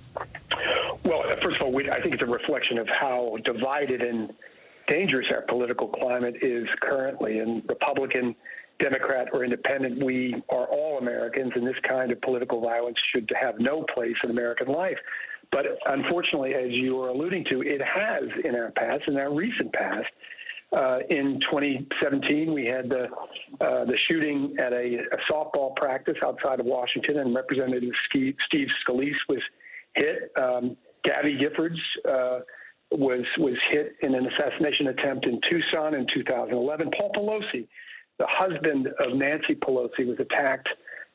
Well, first of all, I think it's a reflection of how divided and dangerous our political climate is currently. And Republican, Democrat, or Independent, we are all Americans, and this kind of political violence should have no place in American life. But unfortunately, as you are alluding to, it has in our past, in our recent past. In 2017, we had the shooting at a softball practice outside of Washington, and Representative Steve Scalise was hit. Gabby Giffords was hit in an assassination attempt in Tucson in 2011. Paul Pelosi, the husband of Nancy Pelosi, was attacked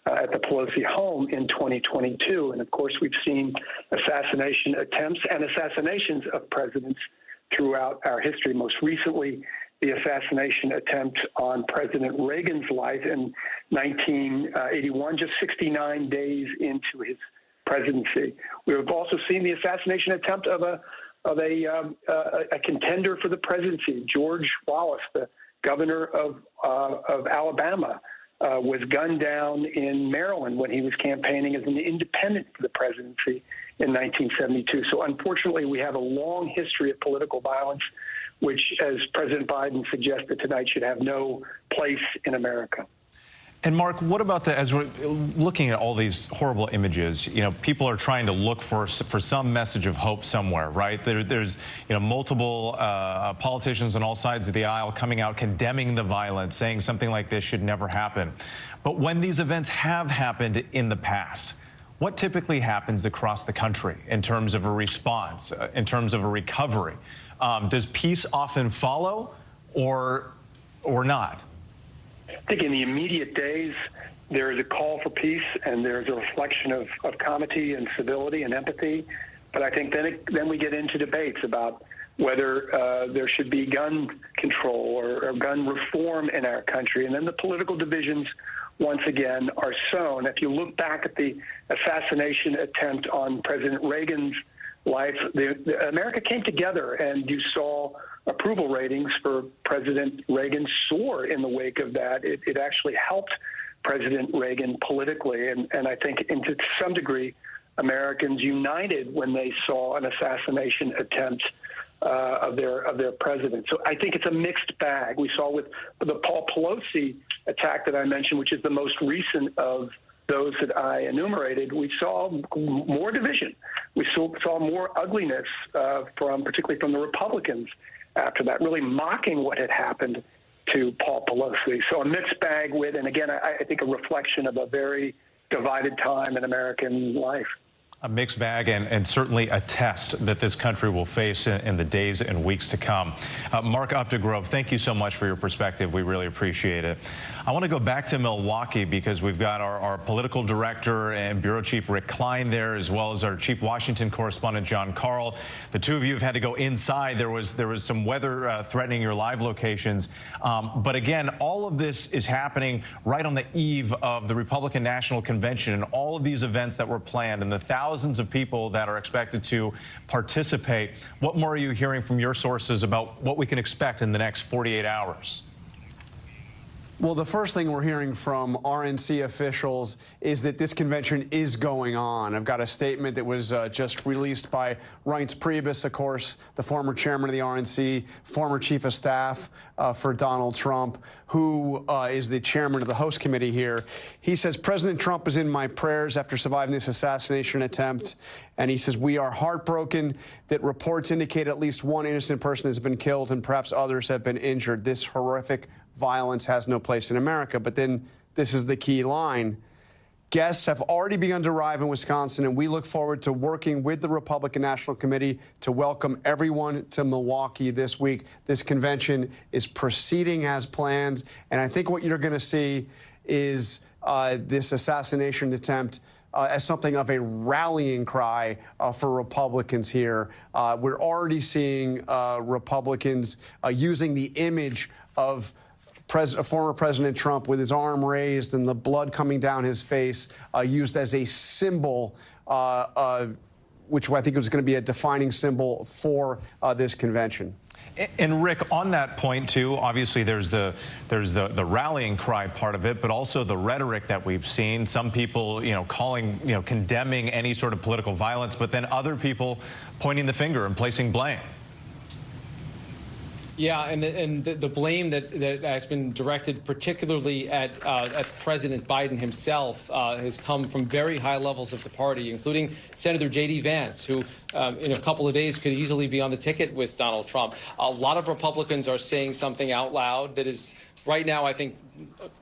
at the Pelosi home in 2022. And of course, we've seen assassination attempts and assassinations of presidents throughout our history. Most recently, the assassination attempt on President Reagan's life in 1981, just 69 days into his presidency. We have also seen the assassination attempt of a contender for the presidency, George Wallace, the governor of Alabama. Was gunned down in Maryland when he was campaigning as an independent for the presidency in 1972. So unfortunately, we have a long history of political violence, which, as President Biden suggested tonight, should have no place in America. And Mark, what about as we're looking at all these horrible images, people are trying to look for some message of hope somewhere, right? There's multiple politicians on all sides of the aisle coming out condemning the violence, saying something like this should never happen. But when these events have happened in the past, what typically happens across the country in terms of a response, in terms of a recovery? Does peace often follow or not? I think in the immediate days, there is a call for peace, and there's a reflection of comity and civility and empathy. But I think then we get into debates about whether there should be gun control or gun reform in our country. And then the political divisions, once again, are sown. If you look back at the assassination attempt on President Reagan's life, America came together, and you saw approval ratings for President Reagan soar in the wake of that. It actually helped President Reagan politically, and I think to some degree, Americans united when they saw an assassination attempt of their president. So I think it's a mixed bag. We saw with the Paul Pelosi attack that I mentioned, which is the most recent of those that I enumerated, we saw more division. We saw more ugliness particularly from the Republicans after that, really mocking what had happened to Paul Pelosi. So a mixed bag and again, I think a reflection of a very divided time in American life. A mixed bag and certainly a test that this country will face in the days and weeks to come. Mark Updegrove, thank you so much for your perspective. We really appreciate it. I want to go back to Milwaukee because we've got our political director and bureau chief Rick Klein there, as well as our chief Washington correspondent John Carl. The two of you have had to go inside. There was some weather threatening your live locations. But again, all of this is happening right on the eve of the Republican National Convention and all of these events that were planned and the thousands thousands of people that are expected to participate. What more are you hearing from your sources about what we can expect in the next 48 hours? Well, the first thing we're hearing from RNC officials is that this convention is going on. I've got a statement that was just released by Reince Priebus, of course, the former chairman of the RNC, former chief of staff for Donald Trump, who is the chairman of the host committee here. He says, President Trump is in my prayers after surviving this assassination attempt. And he says, we are heartbroken that reports indicate at least one innocent person has been killed and perhaps others have been injured. This horrific violence has no place in America. But then this is the key line. Guests have already begun to arrive in Wisconsin, and we look forward to working with the Republican National Committee to welcome everyone to Milwaukee this week. This convention is proceeding as planned, and I think what you're going to see is this assassination attempt as something of a rallying cry for Republicans here. We're already seeing Republicans using the image of former President Trump with his arm raised and the blood coming down his face, used as a symbol, which I think was going to be a defining symbol for this convention. And Rick, on that point too, obviously there's the rallying cry part of it, but also the rhetoric that we've seen. Some people, calling, condemning any sort of political violence, but then other people pointing the finger and placing blame. Yeah, and the blame that has been directed particularly at President Biden himself has come from very high levels of the party, including Senator J.D. Vance, who in a couple of days could easily be on the ticket with Donald Trump. A lot of Republicans are saying something out loud that is right now, I think,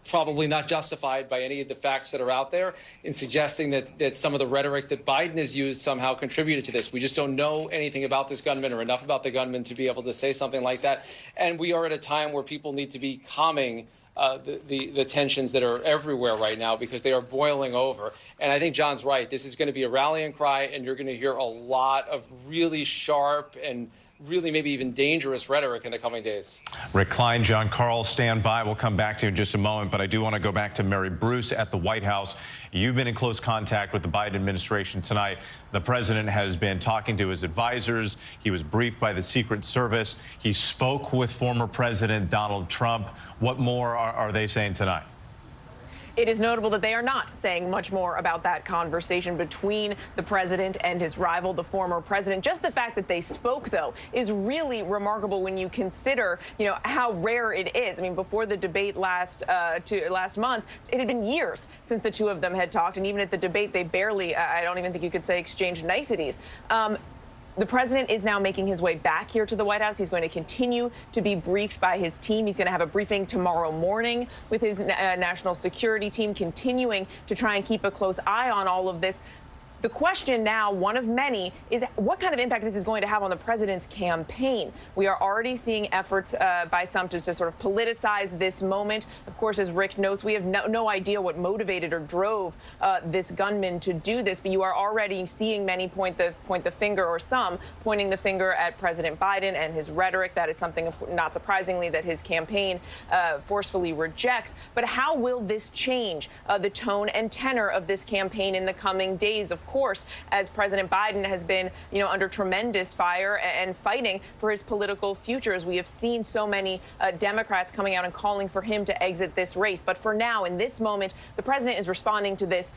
probably not justified by any of the facts that are out there in suggesting that some of the rhetoric that Biden has used somehow contributed to this. We just don't know anything about this gunman or enough about the gunman to be able to say something like that. And we are at a time where people need to be calming the tensions that are everywhere right now because they are boiling over. And I think John's right. This is going to be a rallying cry, and you're going to hear a lot of really sharp and really maybe even dangerous rhetoric in the coming days. Rick Klein, John Karl, stand by. We'll come back to you in just a moment, but I do want to go back to Mary Bruce at the White House. You've been in close contact with the Biden administration tonight. The president has been talking to his advisors. He was briefed by the Secret Service. He spoke with former President Donald Trump. What more are they saying tonight? It is notable that they are not saying much more about that conversation between the president and his rival, the former president. Just the fact that they spoke, though, is really remarkable when you consider, how rare it is. I mean, before the debate last month, it had been years since the two of them had talked. And even at the debate, they barely, I don't even think you could say, exchanged niceties. The president is now making his way back here to the White House. He's going to continue to be briefed by his team. He's going to have a briefing tomorrow morning with his national security team, continuing to try and keep a close eye on all of this. The question now, one of many, is what kind of impact this is going to have on the president's campaign. We are already seeing efforts by some to sort of politicize this moment. Of course, as Rick notes, we have no idea what motivated or drove this gunman to do this, but you are already seeing many point the finger, or some pointing the finger at President Biden and his rhetoric. That is something, not surprisingly, that his campaign forcefully rejects. But how will this change the tone and tenor of this campaign in the coming days? Of course, as President Biden has been, under tremendous fire and fighting for his political future, as we have seen so many Democrats coming out and calling for him to exit this race. But for now, in this moment, the president is responding to this,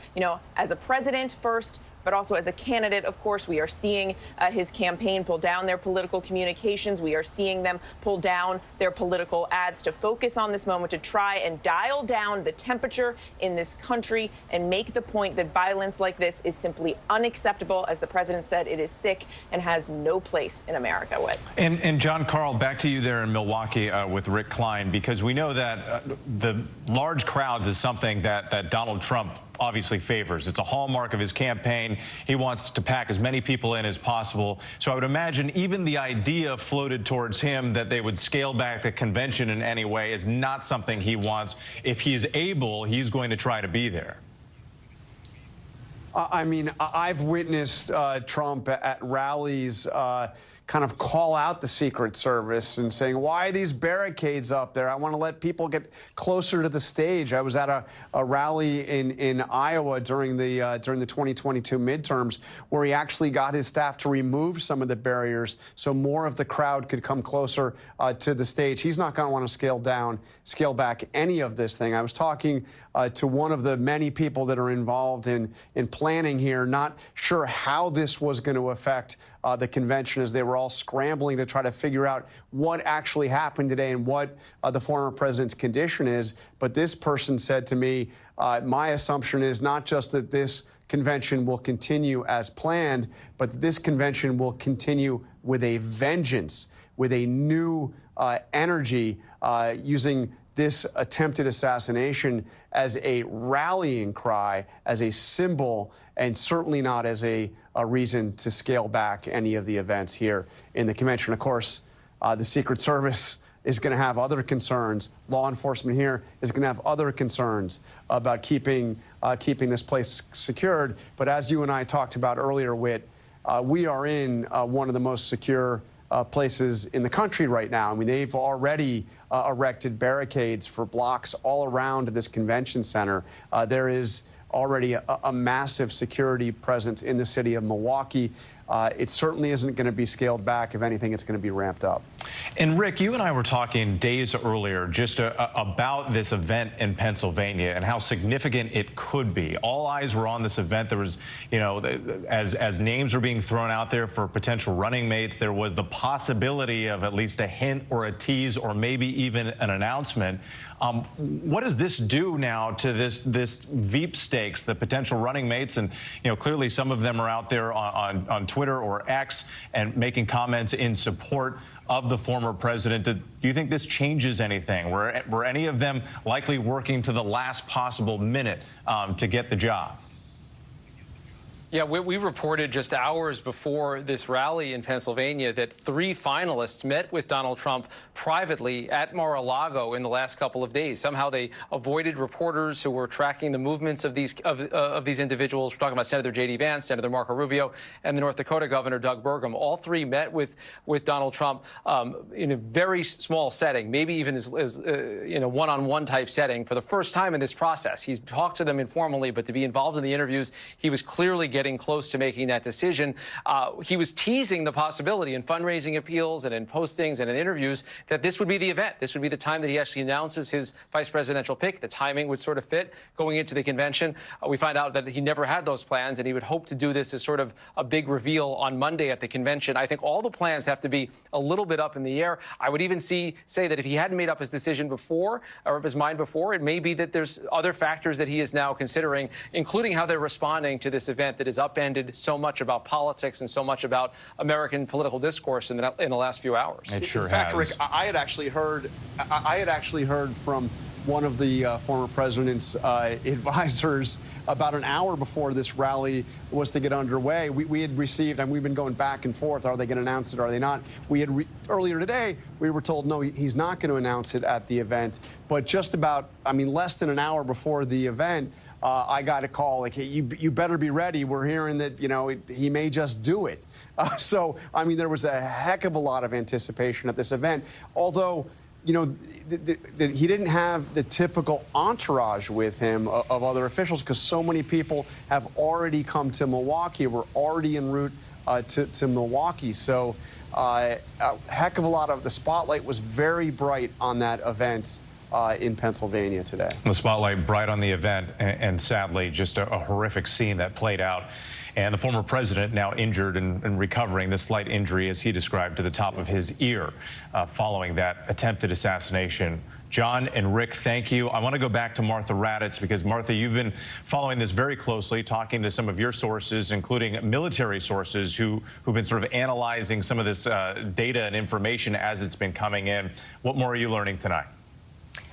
as a president first, but also as a candidate. Of course, we are seeing his campaign pull down their political communications. We are seeing them pull down their political ads to focus on this moment, to try and dial down the temperature in this country and make the point that violence like this is simply unacceptable. As the president said, it is sick and has no place in America. And John Karl, back to you there in Milwaukee with Rick Klein, because we know that the large crowds is something that Donald Trump obviously favors. It's a hallmark of his campaign. He wants to pack as many people in as possible. So I would imagine even the idea floated towards him that they would scale back the convention in any way is not something he wants. If he is able, he's going to try to be there. I mean, I've witnessed Trump at rallies kind of call out the Secret Service and saying, why are these barricades up there? I want to let people get closer to the stage. I was at a rally in Iowa during the 2022 midterms where he actually got his staff to remove some of the barriers so more of the crowd could come closer to the stage. He's not going to want to scale back any of this thing. I was talking to one of the many people that are involved in planning here, not sure how this was going to affect the convention as they were all scrambling to try to figure out what actually happened today and what the former president's condition is. But this person said to me, my assumption is not just that this convention will continue as planned, but that this convention will continue with a vengeance, with a new energy, using this attempted assassination as a rallying cry, as a symbol, and certainly not as a reason to scale back any of the events here in the convention. Of course, the Secret Service is going to have other concerns. Law enforcement here is going to have other concerns about keeping this place secured. But as you and I talked about earlier, Whit, we are in one of the most secure places in the country right now. I mean, they've already erected barricades for blocks all around this convention center. There is already a massive security presence in the city of Milwaukee. It certainly isn't going to be scaled back. If anything, it's going to be ramped up. And Rick, you and I were talking days earlier just about this event in Pennsylvania and how significant it could be. All eyes were on this event. There was, you know, as names were being thrown out there for potential running mates, there was the possibility of at least a hint or a tease or maybe even an announcement. What does this do now to this Veep stakes, the potential running mates? And, you know, clearly some of them are out there on Twitter or X and making comments in support of the former president. Do you think this changes anything? Were any of them likely working to the last possible minute to get the job? Yeah, we reported just hours before this rally in Pennsylvania that 3 finalists met with Donald Trump privately at Mar-a-Lago in the last couple of days. Somehow they avoided reporters who were tracking the movements of these individuals. We're talking about Senator J.D. Vance, Senator Marco Rubio, and the North Dakota Governor Doug Burgum. All 3 met with Donald Trump in a very small setting, maybe even as one-on-one type setting for the first time in this process. He's talked to them informally, but to be involved in the interviews, he was clearly getting close to making that decision. He was teasing the possibility in fundraising appeals and in postings and in interviews that this would be the event. This would be the time that he actually announces his vice presidential pick. The timing would sort of fit going into the convention. We find out that he never had those plans, and he would hope to do this as sort of a big reveal on Monday at the convention. I think all the plans have to be a little bit up in the air. I would even say that if he hadn't made up his decision before, or his mind before, it may be that there's other factors that he is now considering, including how they're responding to this event that has upended so much about politics and so much about American political discourse in the last few hours. It sure has. In fact, Rick, I had actually heard from one of the former president's advisors about an hour before this rally was to get underway. We had received, and we've been going back and forth, are they going to announce it, are they not? We had earlier today, we were told, no, he's not going to announce it at the event. But just about, less than an hour before the event, I got a call like, hey, you better be ready. We're hearing that, he may just do it. So, there was a heck of a lot of anticipation at this event, although, he didn't have the typical entourage with him of other officials because so many people have already come to Milwaukee. We're already en route to Milwaukee. So a heck of a lot of the spotlight was very bright on that event in Pennsylvania today. The spotlight bright on the event, and sadly, just a horrific scene that played out. And the former president now injured and recovering the slight injury, as he described, to the top of his ear following that attempted assassination. John and Rick, thank you. I want to go back to Martha Raddatz because, Martha, you've been following this very closely, talking to some of your sources, including military sources who've been sort of analyzing some of this data and information as it's been coming in. What more are you learning tonight?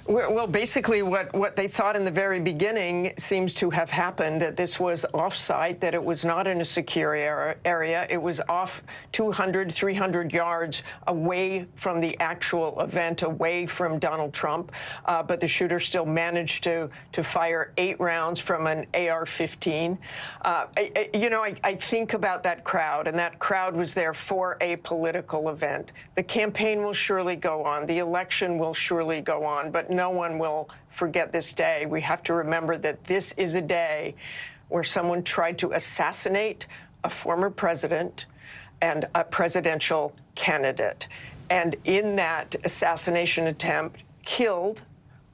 Well, basically what they thought in the very beginning seems to have happened, that this was off-site, that it was not in a secure area. It was off 200, 300 yards away from the actual event, away from Donald Trump. But the shooter still managed to fire 8 rounds from an AR-15. I think about that crowd, and that crowd was there for a political event. The campaign will surely go on. The election will surely go on. But no one will forget this day. We have to remember that this is a day where someone tried to assassinate a former president and a presidential candidate. And in that assassination attempt, killed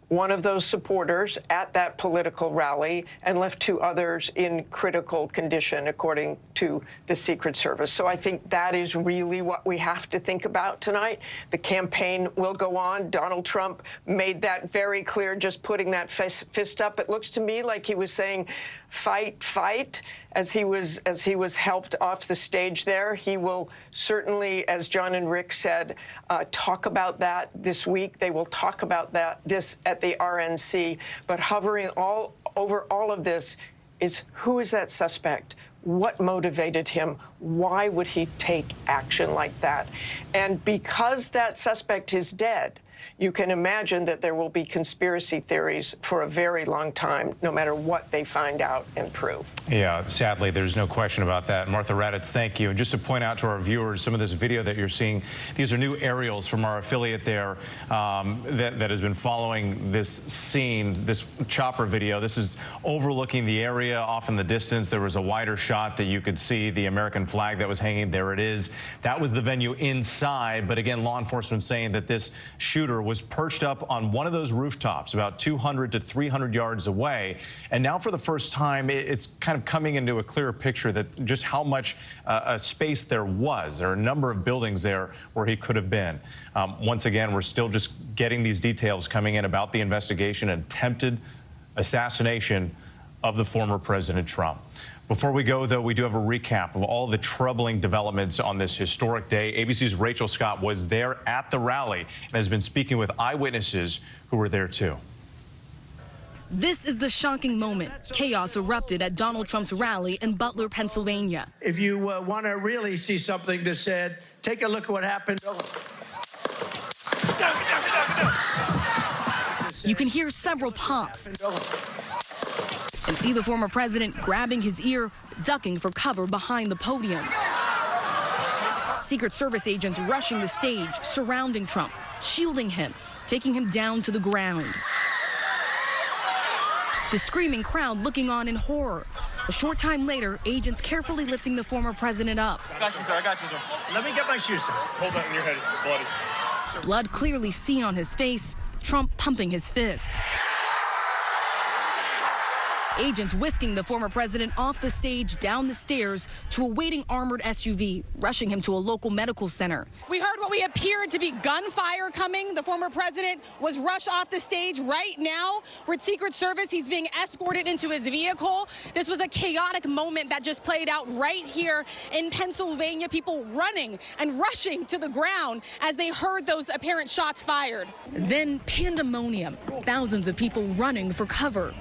one of those supporters at that political rally and left 2 others in critical condition, according to the Secret Service. So I think that is really what we have to think about tonight. The campaign will go on. Donald Trump made that very clear, just putting that fist up. It looks to me like he was saying, fight, fight, as he was helped off the stage there. He will certainly, as John and Rick said, talk about that this week. They will talk about this at the RNC. But hovering over all of this is, who is that suspect? What motivated him? Why would he take action like that? And because that suspect is dead, you can imagine that there will be conspiracy theories for a very long time, no matter what they find out and prove. Yeah, sadly, there's no question about that. Martha Raddatz, thank you. And just to point out to our viewers, some of this video that you're seeing, these are new aerials from our affiliate there that has been following this scene, this chopper video. This is overlooking the area off in the distance. There was a wider shot that you could see the American flag that was hanging. There it is. That was the venue inside. But again, law enforcement saying that this shooter was perched up on one of those rooftops about 200 to 300 yards away. And now for the first time, it's kind of coming into a clearer picture that just how much space there was. There are a number of buildings there where he could have been. Once again, we're still just getting these details coming in about the investigation and attempted assassination of the former President Trump. Before we go, though, we do have a recap of all the troubling developments on this historic day. ABC's Rachel Scott was there at the rally and has been speaking with eyewitnesses who were there, too. This is the shocking moment. Chaos erupted at Donald Trump's rally in Butler, Pennsylvania. If you want to really see something that's said, take a look at what happened. You can hear several pops and see the former president grabbing his ear, ducking for cover behind the podium. Secret Service agents rushing the stage, surrounding Trump, shielding him, taking him down to the ground. The screaming crowd looking on in horror. A short time later, agents carefully lifting the former president up. I got you, sir. I got you, sir. Let me get my shoes, sir. Hold that in your head. It's bloody. Blood clearly seen on his face, Trump pumping his fist. Agents whisking the former president off the stage, down the stairs to a waiting armored SUV, rushing him to a local medical center. We heard what we appeared to be gunfire coming. The former president was rushed off the stage. Right now, with Secret Service, he's being escorted into his vehicle. This was a chaotic moment that just played out right here in Pennsylvania. People running and rushing to the ground as they heard those apparent shots fired. Then pandemonium. Thousands of people running for cover.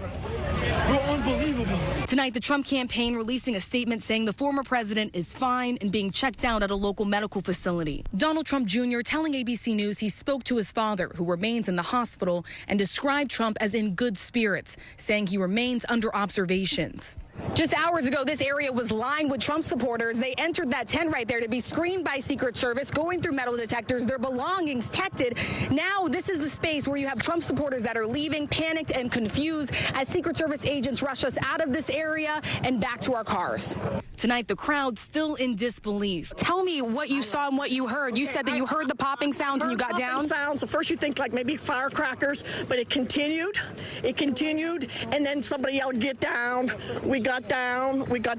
Unbelievable. Tonight, the Trump campaign releasing a statement saying the former president is fine and being checked out at a local medical facility. Donald Trump Jr. telling ABC News he spoke to his father, who remains in the hospital, and described Trump as in good spirits, saying he remains under observations. Just hours ago, this area was lined with Trump supporters. They entered that tent right there to be screened by Secret Service, going through metal detectors, their belongings detected. Now, this is the space where you have Trump supporters that are leaving, panicked and confused, as Secret Service agents rush us out of this area and back to our cars. Tonight, the crowd still in disbelief. Tell me what you saw and what you heard. You said that you heard the popping sounds and you got down? Sounds. At first you think like maybe firecrackers, but it continued, and then somebody yelled, "Get down." We got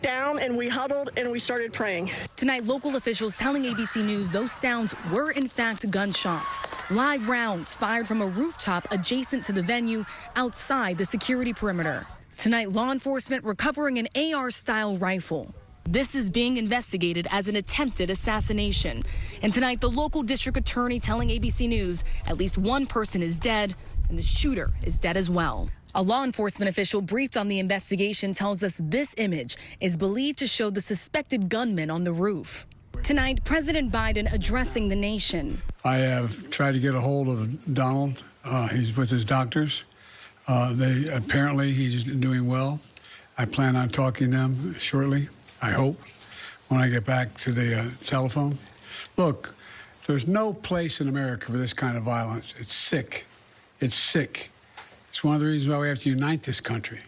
down, and we huddled, and we started praying. Tonight, local officials telling ABC News those sounds were in fact gunshots. Live rounds fired from a rooftop adjacent to the venue outside the security perimeter. Tonight, law enforcement recovering an AR-style rifle. This is being investigated as an attempted assassination. And tonight, the local district attorney telling ABC News at least one person is dead and the shooter is dead as well. A law enforcement official briefed on the investigation tells us this image is believed to show the suspected gunman on the roof. Tonight, President Biden addressing the nation. I have tried to get a hold of Donald. He's with his doctors. Apparently he's doing well. I plan on talking to him shortly, I hope, when I get back to the telephone. Look, there's no place in America for this kind of violence. It's sick. It's sick. It's one of the reasons why we have to unite this country.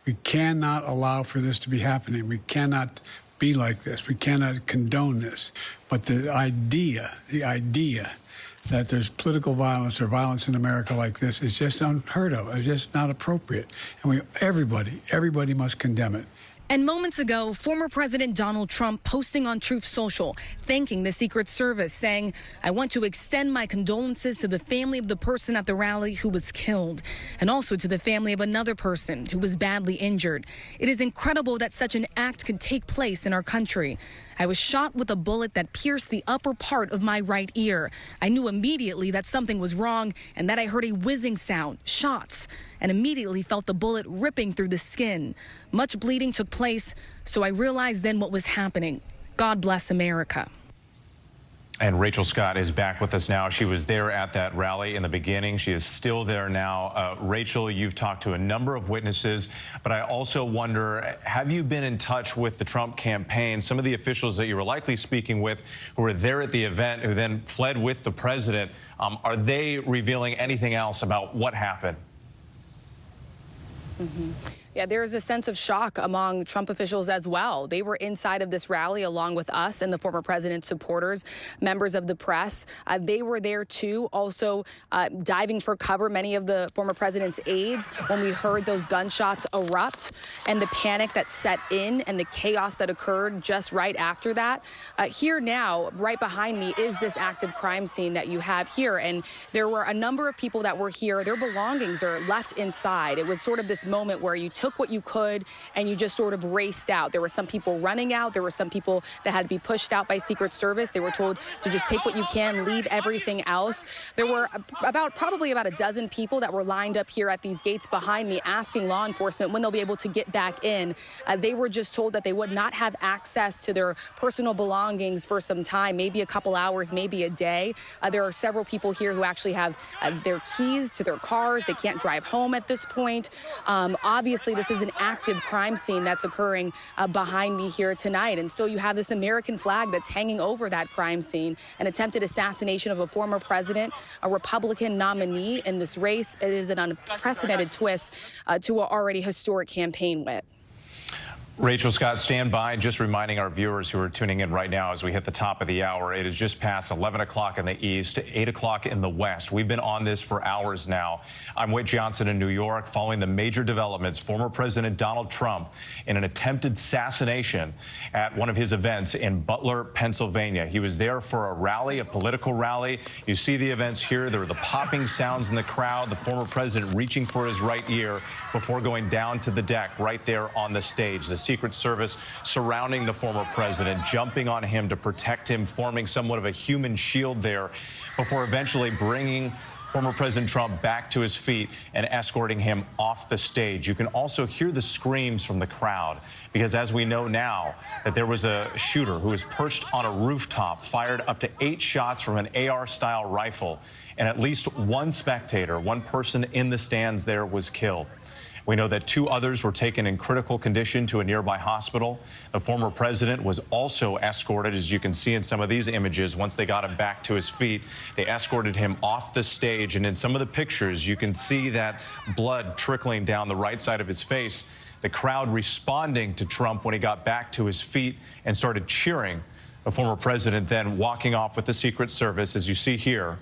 We cannot allow for this to be happening. We cannot be like this. We cannot condone this. But the idea that there's political violence or violence in America like this is just unheard of. It's just not appropriate. And everybody must condemn it. And moments ago, former President Donald Trump posting on Truth Social, thanking the Secret Service, saying, "I want to extend my condolences to the family of the person at the rally who was killed, and also to the family of another person who was badly injured. It is incredible that such an act could take place in our country. I was shot with a bullet that pierced the upper part of my right ear. I knew immediately that something was wrong and that I heard a whizzing sound, shots, and immediately felt the bullet ripping through the skin. Much bleeding took place, so I realized then what was happening. God bless America." And Rachel Scott is back with us now. She was there at that rally in the beginning. She is still there now. Rachel, you've talked to a number of witnesses, but I also wonder, have you been in touch with the Trump campaign, some of the officials that you were likely speaking with who were there at the event, who then fled with the president? Are they revealing anything else about what happened? Yeah, there is a sense of shock among Trump officials as well. They were inside of this rally along with us and the former president's supporters, members of the press. They were there too, also diving for cover, many of the former president's aides, when we heard those gunshots erupt and the panic that set in and the chaos that occurred just right after that. Here now, right behind me, is this active crime scene that you have here. And there were a number of people that were here. Their belongings are left inside. It was sort of this moment where you took what you could and you just sort of raced out. There were some people running out. There were some people that had to be pushed out by Secret Service. They were told to just take what you can, leave everything else. There were probably about a dozen people that were lined up here at these gates behind me asking law enforcement when they'll be able to get back in. They were just told that they would not have access to their personal belongings for some time, maybe a couple hours, maybe a day. There are several people here who actually have their keys to their cars. They can't drive home at this point. Obviously, this is an active crime scene that's occurring behind me here tonight. And still you have this American flag that's hanging over that crime scene, an attempted assassination of a former president, a Republican nominee in this race. It is an unprecedented twist to an already historic campaign win. Rachel Scott, stand by. Just reminding our viewers who are tuning in right now as we hit the top of the hour, it is just past 11 o'clock in the east, 8 o'clock in the west. We've been on this for hours now. I'm Whit Johnson in New York, following the major developments. Former President Donald Trump in an attempted assassination at one of his events in Butler, Pennsylvania. He was there for a rally, a political rally. You see the events here. There were the popping sounds in the crowd, the former president reaching for his right ear before going down to the deck right there on the stage. The Secret Service surrounding the former president, jumping on him to protect him, forming somewhat of a human shield there before eventually bringing former President Trump back to his feet and escorting him off the stage. You can also hear the screams from the crowd because, as we know now, that there was a shooter who was perched on a rooftop, fired up to 8 shots from an AR-style rifle, and at least one spectator, one person in the stands there, was killed. We know that 2 others were taken in critical condition to a nearby hospital. The former president was also escorted, as you can see in some of these images. Once they got him back to his feet, they escorted him off the stage. And in some of the pictures, you can see that blood trickling down the right side of his face. The crowd responding to Trump when he got back to his feet and started cheering. The former president then walking off with the Secret Service, as you see here,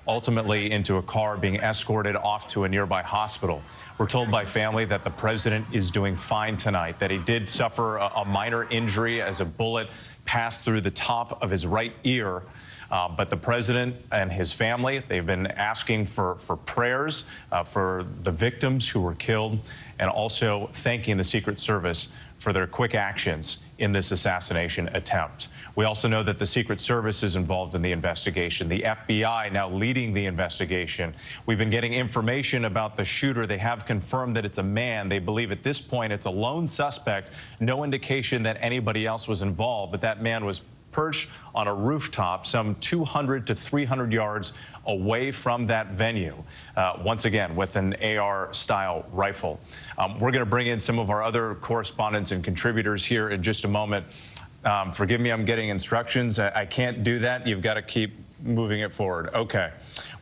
ultimately into a car being escorted off to a nearby hospital. We're told by family that the president is doing fine tonight, that he did suffer a minor injury as a bullet passed through the top of his right ear. But the president and his family, they've been asking for prayers for the victims who were killed, and also thanking the Secret Service for their quick actions in this assassination attempt. We also know that the Secret Service is involved in the investigation. The FBI now leading the investigation. We've been getting information about the shooter. They have confirmed that it's a man. They believe at this point it's a lone suspect. No indication that anybody else was involved, but that man was perched on a rooftop some 200 to 300 yards away from that venue, once again with an AR-style rifle. We're going to bring in some of our other correspondents and contributors here in just a moment. Forgive me, I'm getting instructions. I can't do that. You've got to keep moving it forward. Okay.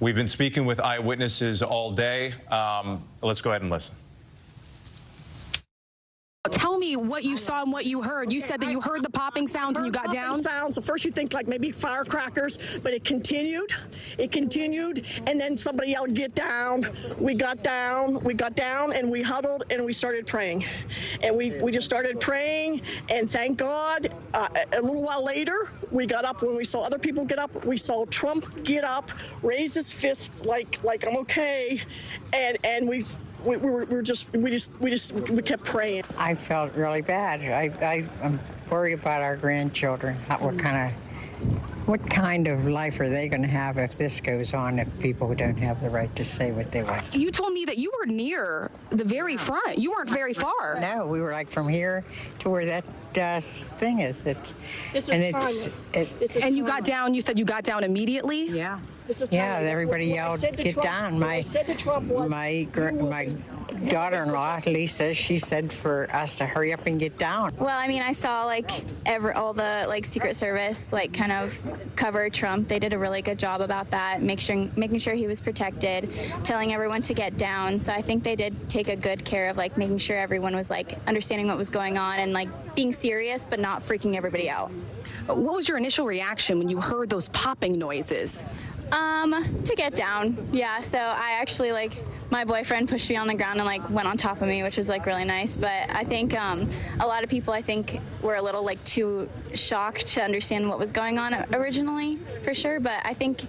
We've been speaking with eyewitnesses all day. Let's go ahead and listen. Tell me what you saw and what you heard. You said that you heard the popping sounds and you got down? Sounds. At first you think like maybe firecrackers, but it continued, and then somebody yelled, "Get down." We got down, and we huddled, and we started praying. And we just started praying, and thank God, a little while later, we got up. When we saw other people get up, we saw Trump get up, raise his fist like I'm okay, and we kept praying. I felt really bad. I'm worried about our grandchildren. What kind of life are they going to have if this goes on, if people don't have the right to say what they want? You told me that you were near the very front. You weren't very far. No, we were like from here to where that thing is. And you got down, you said you got down immediately? Yeah. Yeah, everybody yelled, "Get down." My daughter-in-law, Lisa, she said for us to hurry up and get down. Well, I mean, I saw all the Secret Service kind of cover Trump. They did a really good job about that, making sure he was protected, telling everyone to get down. So I think they did take a good care of making sure everyone was understanding what was going on and being serious but not freaking everybody out. What was your initial reaction when you heard those popping noises? To get down, yeah. So I actually my boyfriend pushed me on the ground and went on top of me, which was really nice. But I think a lot of people were a little too shocked to understand what was going on originally, for sure. But I think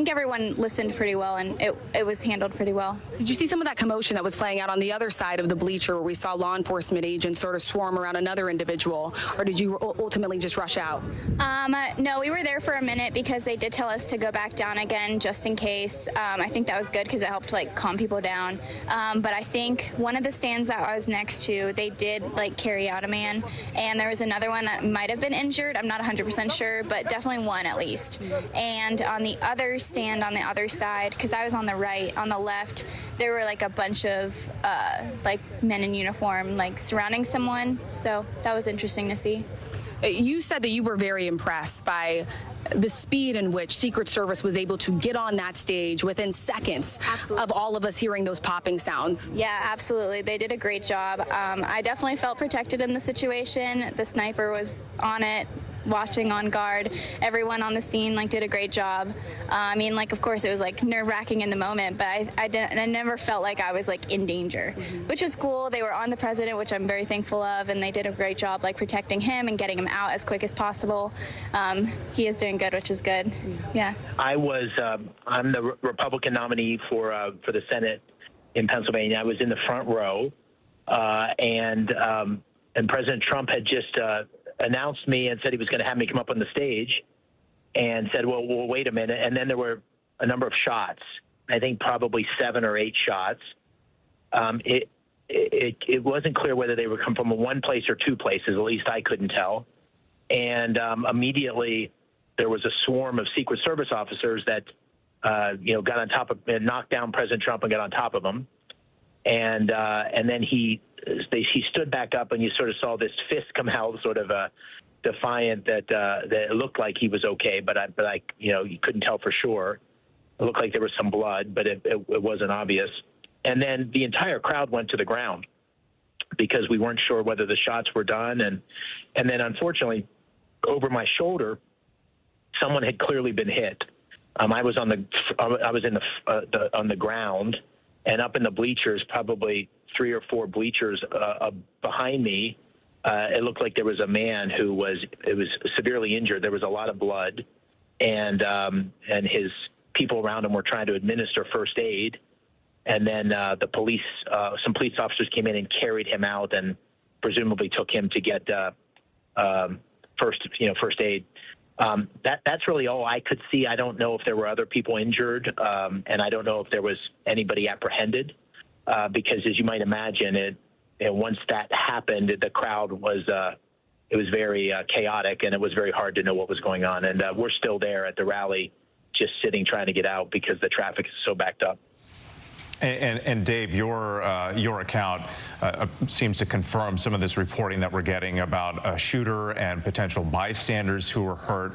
everyone listened pretty well, and it was handled pretty well. Did you see some of that commotion that was playing out on the other side of the bleacher, where we saw law enforcement agents sort of swarm around another individual, or did you ultimately just rush out? No, we were there for a minute because they did tell us to go back down again just in case. I think that was good because it helped calm people down. But I think one of the stands that I was next to, they did carry out a man, and there was another one that might have been injured. I'm not 100% sure, but definitely one at least. And on the other stand on the other side, because I was on the right, on the left, there were a bunch of men in uniform surrounding someone. So that was interesting to see. You said that you were very impressed by the speed in which Secret Service was able to get on that stage within seconds of all of us hearing those popping sounds. Yeah, absolutely. They did a great job. I definitely felt protected in the situation. The sniper was on it, watching on guard. Everyone on the scene did a great job. I mean, of course it was nerve-wracking in the moment, but I never felt like I was in danger, which was cool. They were on the president, which I'm very thankful of, and they did a great job protecting him and getting him out as quick as possible. He is doing good, which is good. Yeah. I'm the Republican nominee for the Senate in Pennsylvania. I was in the front row, and President Trump had just announced me and said he was going to have me come up on the stage, and said, well, wait a minute. And then there were a number of shots, I think probably 7 or 8 shots. It wasn't clear whether they would come from one place or 2 places, at least I couldn't tell. And immediately there was a swarm of Secret Service officers that, got on top of, knocked down President Trump and got on top of him. And then he stood back up, and you sort of saw this fist come out, sort of defiant, that it looked like he was okay, but you couldn't tell for sure. It looked like there was some blood, but it wasn't obvious. And then the entire crowd went to the ground because we weren't sure whether the shots were done. And then unfortunately, over my shoulder, someone had clearly been hit. I was on the ground, and up in the bleachers, probably 3 or 4 bleachers behind me, it looked like there was a man who was severely injured. There was a lot of blood, and his people around him were trying to administer first aid. And then some police officers came in and carried him out and presumably took him to get first aid. That's really all I could see. I don't know if there were other people injured, and I don't know if there was anybody apprehended, because as you might imagine, once that happened, the crowd was it was very chaotic, and it was very hard to know what was going on. And we're still there at the rally, just sitting trying to get out because the traffic is so backed up. And Dave, your account seems to confirm some of this reporting that we're getting about a shooter and potential bystanders who were hurt.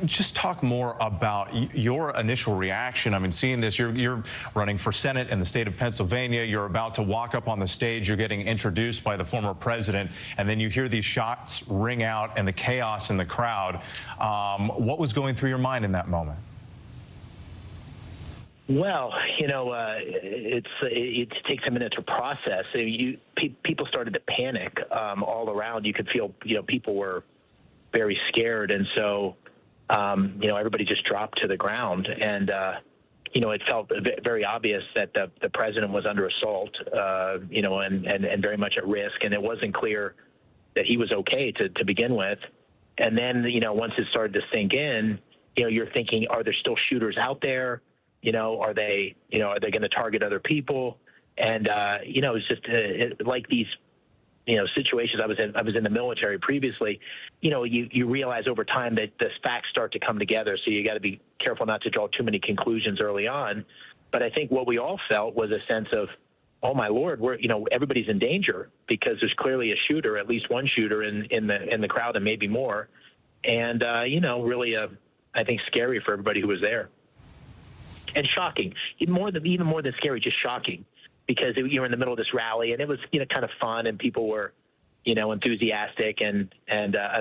Just talk more about your initial reaction. I mean, seeing this, you're running for Senate in the state of Pennsylvania. You're about to walk up on the stage. You're getting introduced by the former president, and then you hear these shots ring out and the chaos in the crowd. What was going through your mind in that moment? Well, it takes a minute to process. People started to panic all around. You could feel, people were very scared, and so, everybody just dropped to the ground. And it felt very obvious that the president was under assault, and very much at risk. And it wasn't clear that he was okay to begin with. And then, once it started to sink in, you're thinking, are there still shooters out there? Are they going to target other people? And, it's just like these, situations. I was in the military previously. You realize over time that the facts start to come together. So you got to be careful not to draw too many conclusions early on. But I think what we all felt was a sense of, oh my Lord, everybody's in danger, because there's clearly a shooter, at least one shooter in the crowd, and maybe more. And, really, I think scary for everybody who was there. And shocking, even more than scary, just shocking, because you were in the middle of this rally, and it was kind of fun, and people were enthusiastic, and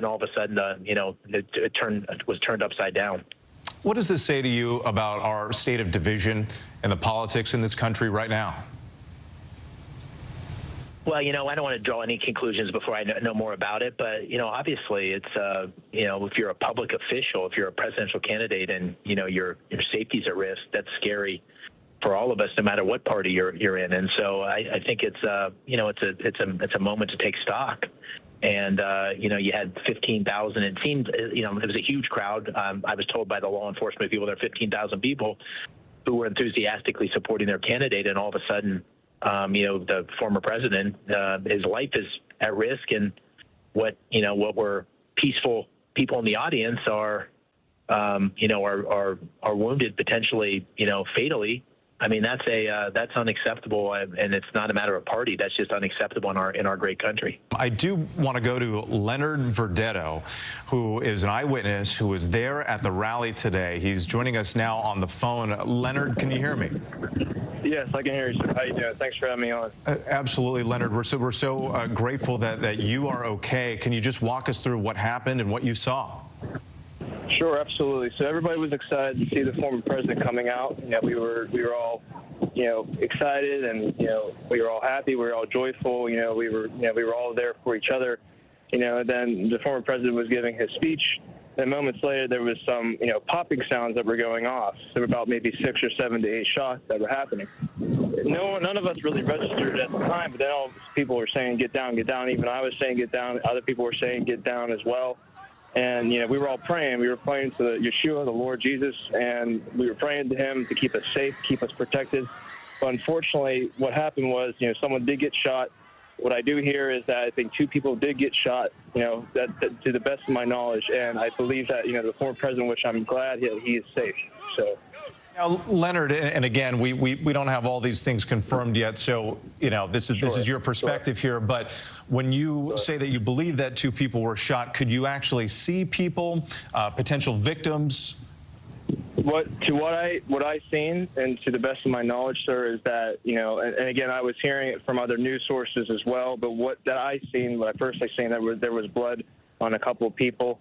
all of a sudden it was turned upside down. What does this say to you about our state of division and the politics in this country right now? Well, I don't want to draw any conclusions before I know more about it, but obviously it's if you're a public official, if you're a presidential candidate, and your safety's at risk, that's scary for all of us, no matter what party you're in. And so I think it's a moment to take stock. And you had 15,000. It seemed it was a huge crowd. I was told by the law enforcement people there are 15,000 people who were enthusiastically supporting their candidate, and all of a sudden, the former president, his life is at risk, and what were peaceful people in the audience are wounded, potentially, fatally. I mean, that's unacceptable, and it's not a matter of party. That's just unacceptable in our great country. I do want to go to Leonard Verdetto, who is an eyewitness who was there at the rally today. He's joining us now on the phone. Leonard, can you hear me? Yes, I can hear you, sir. How you doing? Thanks for having me on. Absolutely, Leonard. We're so grateful that you are okay. Can you just walk us through what happened and what you saw? Sure, absolutely. So everybody was excited to see the former president coming out. We were all, excited, and we were all happy. We were all joyful. We were all there for each other. And then the former president was giving his speech. And moments later, there was some, popping sounds that were going off. There were about maybe 6 or 7 to 8 shots that were happening. None of us really registered at the time, but then all people were saying, "Get down, get down." Even I was saying, "Get down." Other people were saying, "Get down" as well. And, we were all praying. We were praying to Yeshua, the Lord Jesus, and we were praying to him to keep us safe, keep us protected. But unfortunately, what happened was, someone did get shot. What I do hear is that I think 2 people did get shot, that to the best of my knowledge. And I believe that, the former president, which I'm glad he is safe. So. Now, Leonard, and again, we don't have all these things confirmed yet, so this is your perspective here. But when you say that you believe that 2 people were shot, could you actually see people, potential victims? What I seen, and to the best of my knowledge, sir, is that and again, I was hearing it from other news sources as well. But what I personally seen, that there was blood on a couple of people.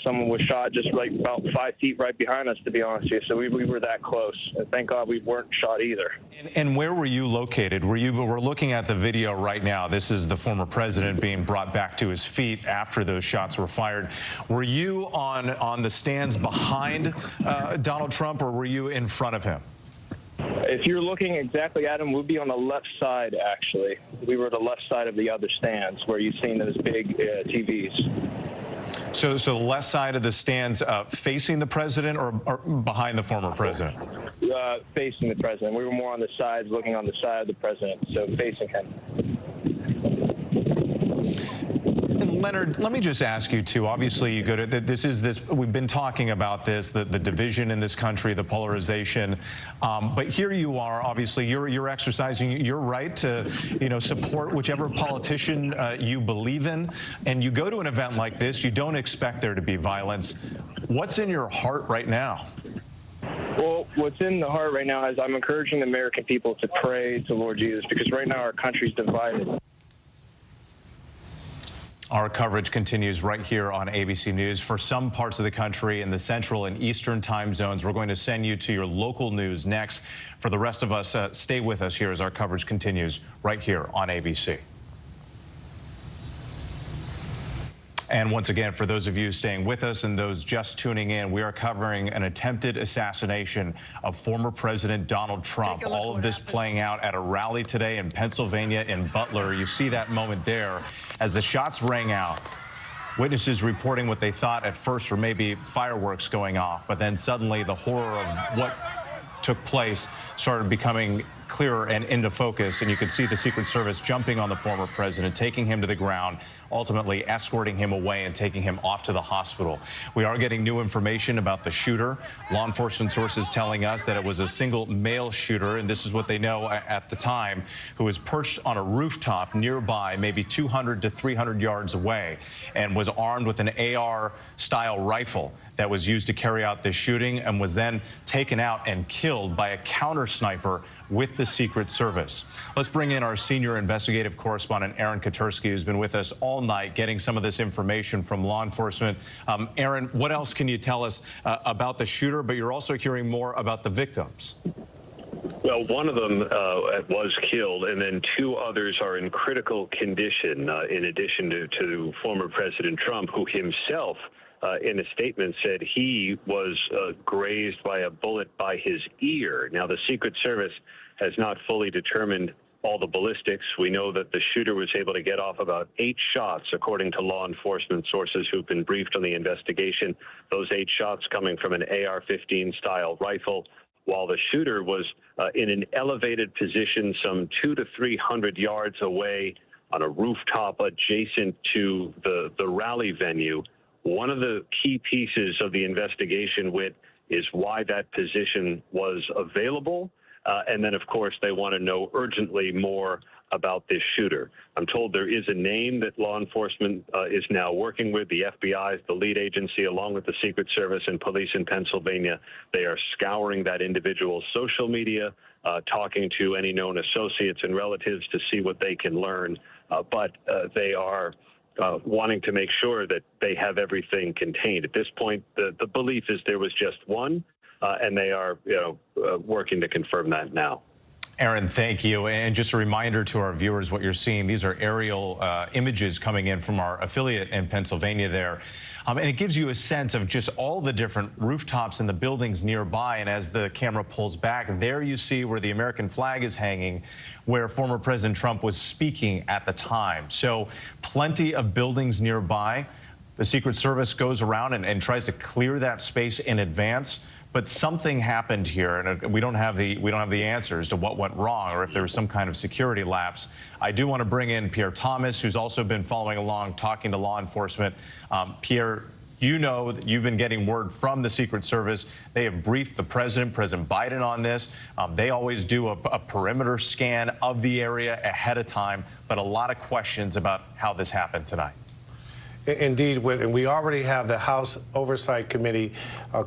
Someone was shot just about 5 feet right behind us, to be honest with you. So we were that close. And thank God we weren't shot either. And where were you located? We're looking at the video right now. This is the former president being brought back to his feet after those shots were fired. Were you on the stands behind Donald Trump, or were you in front of him? If you're looking exactly at him, we'd be on the left side, actually. We were the left side of the other stands where you've seen those big TVs. So the left side of the stands facing the president or behind the former president? Facing the president. We were more on the sides, looking on the side of the president, so facing him. And Leonard, let me just ask you too. Obviously, you go to we've been talking about this, the division in this country, the polarization. But here you are. Obviously, you're exercising your right to, support whichever politician you believe in. And you go to an event like this, you don't expect there to be violence. What's in your heart right now? Well, what's in the heart right now is I'm encouraging the American people to pray to Lord Jesus, because right now our country's divided. Our coverage continues right here on ABC News. For some parts of the country in the central and eastern time zones, we're going to send you to your local news next. For the rest of us, stay with us here as our coverage continues right here on ABC. And once again, for those of you staying with us and those just tuning in, we are covering an attempted assassination of former President Donald Trump. All of this playing out at a rally today in Pennsylvania in Butler. You see that moment there as the shots rang out. Witnesses reporting what they thought at first were maybe fireworks going off, but then suddenly the horror of what took place started becoming clearer and into focus, and you could see the Secret Service jumping on the former president, taking him to the ground, ultimately escorting him away and taking him off to the hospital. We are getting new information about the shooter. Law enforcement sources telling us that it was a single male shooter, and this is what they know at the time, who was perched on a rooftop nearby, maybe 200 to 300 yards away, and was armed with an AR-style rifle that was used to carry out this shooting and was then taken out and killed by a counter sniper with the Secret Service. Let's bring in our senior investigative correspondent, Aaron Katersky, who's been with us all night getting some of this information from law enforcement. Aaron, what else can you tell us about the shooter, but you're also hearing more about the victims? Well, one of them was killed, and then two others are in critical condition, in addition to former President Trump, who himself in a statement said he was grazed by a bullet by his ear. Now, the Secret Service has not fully determined all the ballistics. We know that the shooter was able to get off about 8 shots, according to law enforcement sources who've been briefed on the investigation. Those 8 shots coming from an AR-15 style rifle, while the shooter was in an elevated position some 200 to 300 yards away on a rooftop adjacent to the rally venue. One of the key pieces of the investigation, Whit, is why that position was available. And then, of course, they want to know urgently more about this shooter. I'm told there is a name that law enforcement is now working with. The FBI is the lead agency, along with the Secret Service and police in Pennsylvania. They are scouring that individual's social media, talking to any known associates and relatives to see what they can learn. But they are wanting to make sure that they have everything contained. At this point, the belief is there was just one, and they are working to confirm that now. Aaron, thank you. And just a reminder to our viewers what you're seeing. These are aerial images coming in from our affiliate in Pennsylvania there. And it gives you a sense of just all the different rooftops and the buildings nearby. And as the camera pulls back, there you see where the American flag is hanging, where former President Trump was speaking at the time. So plenty of buildings nearby. The Secret Service goes around and tries to clear that space in advance. But something happened here, and we don't have the answers to what went wrong or if there was some kind of security lapse. I do want to bring in Pierre Thomas, who's also been following along, talking to law enforcement. Pierre, you know that you've been getting word from the Secret Service. They have briefed the President Biden, on this. They always do a perimeter scan of the area ahead of time, but a lot of questions about how this happened tonight. Indeed, and we already have the House Oversight Committee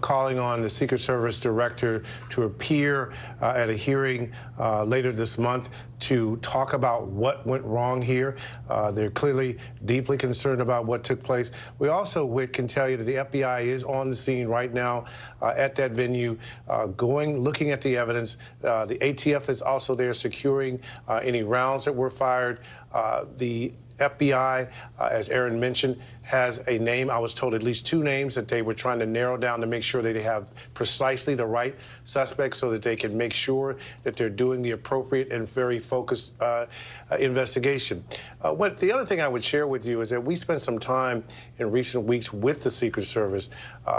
calling on the Secret Service director to appear at a hearing later this month to talk about what went wrong here. They're clearly deeply concerned about what took place. We also, Whit, can tell you that the FBI is on the scene right now at that venue, looking at the evidence. The ATF is also there securing any rounds that were fired. The FBI, as Aaron mentioned, has a name. I was told at least 2 names that they were trying to narrow down to make sure that they have precisely the right suspects so that they can make sure that they're doing the appropriate and very focused investigation. The other thing I would share with you is that we spent some time in recent weeks with the Secret Service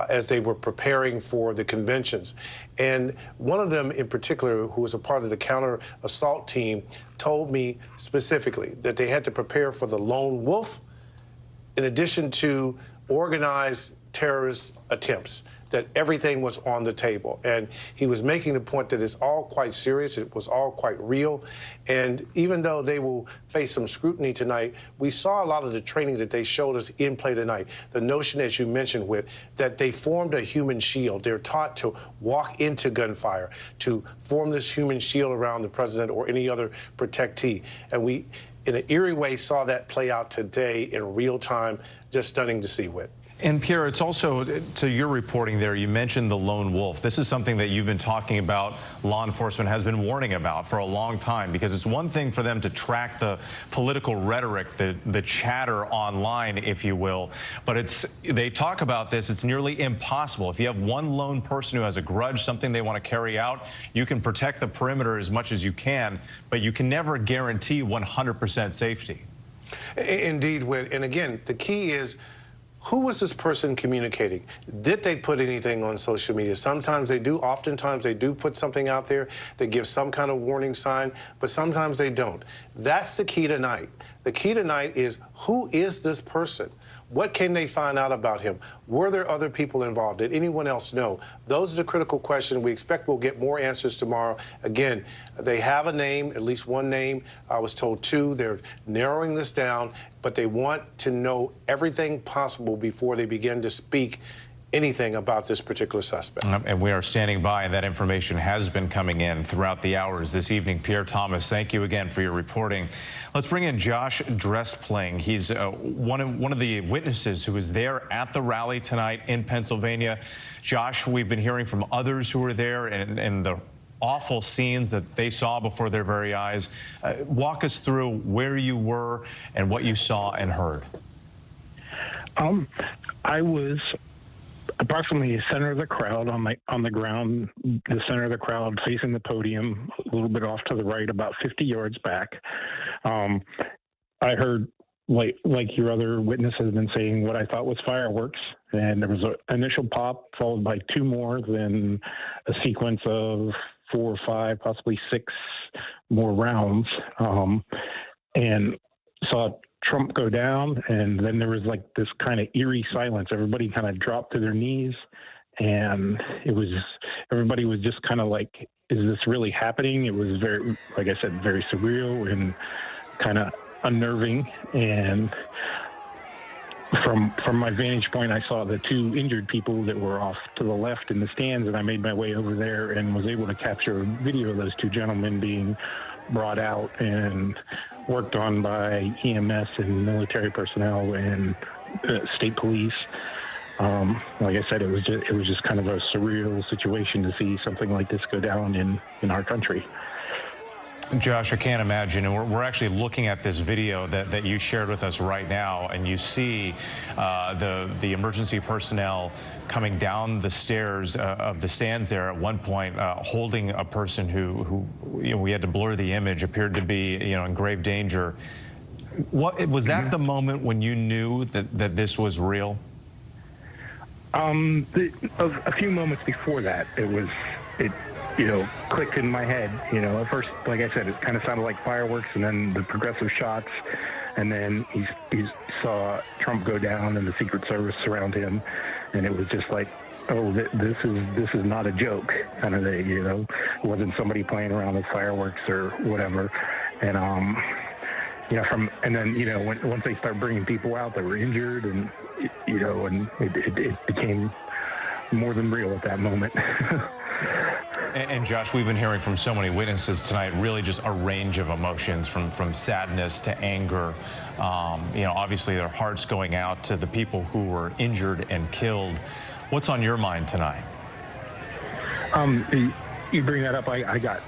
as they were preparing for the conventions. And one of them in particular, who was a part of the counter assault team, told me specifically that they had to prepare for the lone wolf in addition to organized terrorist attempts, that everything was on the table. And he was making the point that it's all quite serious, it was all quite real. And even though they will face some scrutiny tonight, we saw a lot of the training that they showed us in play tonight. The notion, as you mentioned, Whit, that they formed a human shield. They're taught to walk into gunfire, to form this human shield around the president or any other protectee. And we, in an eerie way, saw that play out today in real time. Just stunning to see, Whit. And Pierre, it's also, to your reporting there, you mentioned the lone wolf. This is something that you've been talking about, law enforcement has been warning about for a long time, because it's one thing for them to track the political rhetoric, the chatter online, if you will, but they talk about this, it's nearly impossible. If you have one lone person who has a grudge, something they want to carry out, you can protect the perimeter as much as you can, but you can never guarantee 100% safety. Indeed, Whit. And again, the key is, who was this person communicating? Did they put anything on social media? Sometimes they do. Oftentimes they do put something out there that gives some kind of warning sign, but sometimes they don't. That's the key tonight. The key tonight is, who is this person? What can they find out about him? Were there other people involved? Did anyone else know? Those are the critical questions. We expect we'll get more answers tomorrow. Again, they have a name, at least one name. I was told 2. They're narrowing this down, but they want to know everything possible before they begin to speak anything about this particular suspect. And we are standing by, and that information has been coming in throughout the hours this evening. Pierre Thomas, thank you again for your reporting. Let's bring in Josh Drespling. He's one of the witnesses who was there at the rally tonight in Pennsylvania. Josh, we've been hearing from others who were there and the awful scenes that they saw before their very eyes. Walk us through where you were and what you saw and heard. I was approximately the center of the crowd, on the ground, the center of the crowd facing the podium, a little bit off to the right, about 50 yards back. I heard, like your other witness has been saying, what I thought was fireworks, and there was an initial pop followed by 2 more, then a sequence of 4 or 5, possibly 6 more rounds, and saw Trump go down, and then there was like this kind of eerie silence. Everybody kind of dropped to their knees, and everybody was just kind of like, is this really happening? It was very, like I said, very surreal and kind of unnerving. And from my vantage point, I saw the 2 injured people that were off to the left in the stands, and I made my way over there and was able to capture a video of those 2 gentlemen being brought out and worked on by EMS and military personnel and state police. Like I said, it was just kind of a surreal situation to see something like this go down in our country. Josh, I can't imagine, and we're actually looking at this video that you shared with us right now, and you see the emergency personnel coming down the stairs of the stands there at one point, holding a person who we had to blur the image, appeared to be in grave danger. What was that the moment when you knew that this was real? A few moments before that, it clicked in my head. At first, like I said, it kind of sounded like fireworks, and then the progressive shots, and then he saw Trump go down and the Secret Service surround him, and it was just like, oh, this is not a joke kind of thing. It wasn't somebody playing around with fireworks or whatever, and and then once they start bringing people out that were injured, and and it became more than real at that moment. And Josh, we've been hearing from so many witnesses tonight, really just a range of emotions, from sadness to anger. Obviously their hearts going out to the people who were injured and killed. What's on your mind tonight? You bring that up. I got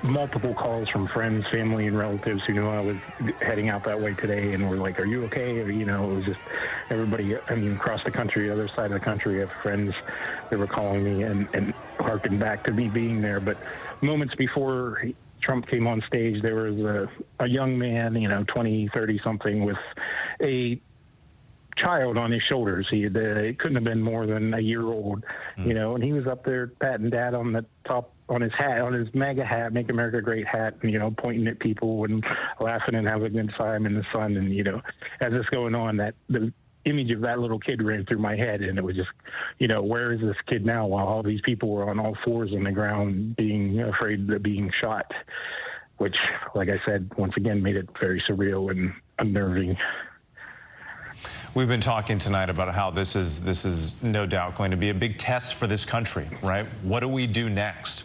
multiple calls from friends, family, and relatives who knew I was heading out that way today, and were like, "Are you okay?" Or, it was just everybody. I mean, across the country, other side of the country, I have friends that were calling me and harkened back to me being there. But moments before Trump came on stage, there was a young man, 20, 30 something, with a child on his shoulders. It couldn't have been more than a year old, and he was up there patting dad on the top, on his hat, on his MAGA hat, Make America Great hat, pointing at people and laughing and having a good time in the sun. And, as this going on, the image of that little kid ran through my head, and it was just, where is this kid now while all these people were on all fours on the ground being afraid of being shot, which, like I said, once again made it very surreal and unnerving. We've been talking tonight about how this is no doubt going to be a big test for this country, right? What do we do next?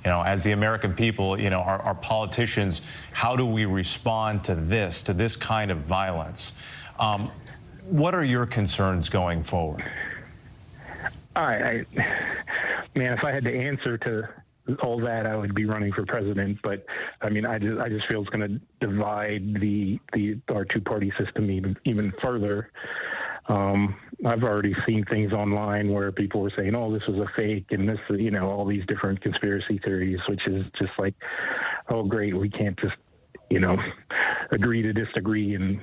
As the American people, our politicians, how do we respond to this kind of violence? What are your concerns going forward? Man, if I had to answer to all that, I would be running for president. But I mean, I just feel it's going to divide our two-party system even further. I've already seen things online where people were saying, "Oh, this was a fake," and this, all these different conspiracy theories, which is just like, oh, great, we can't just, agree to disagree and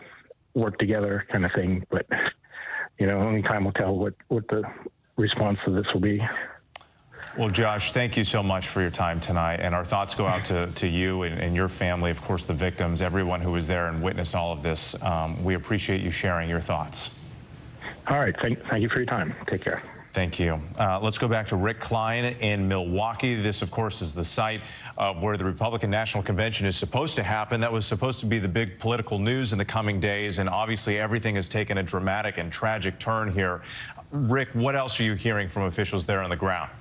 work together kind of thing. But, only time will tell what the response to this will be. Well, Josh, thank you so much for your time tonight, and our thoughts go out to you and your family, of course, the victims, everyone who was there and witnessed all of this. We appreciate you sharing your thoughts. All right. Thank you for your time. Take care. Thank you. Let's go back to Rick Klein in Milwaukee. This, of course, is the site of where the Republican National Convention is supposed to happen. That was supposed to be the big political news in the coming days, and obviously everything has taken a dramatic and tragic turn here. Rick, what else are you hearing from officials there on the ground?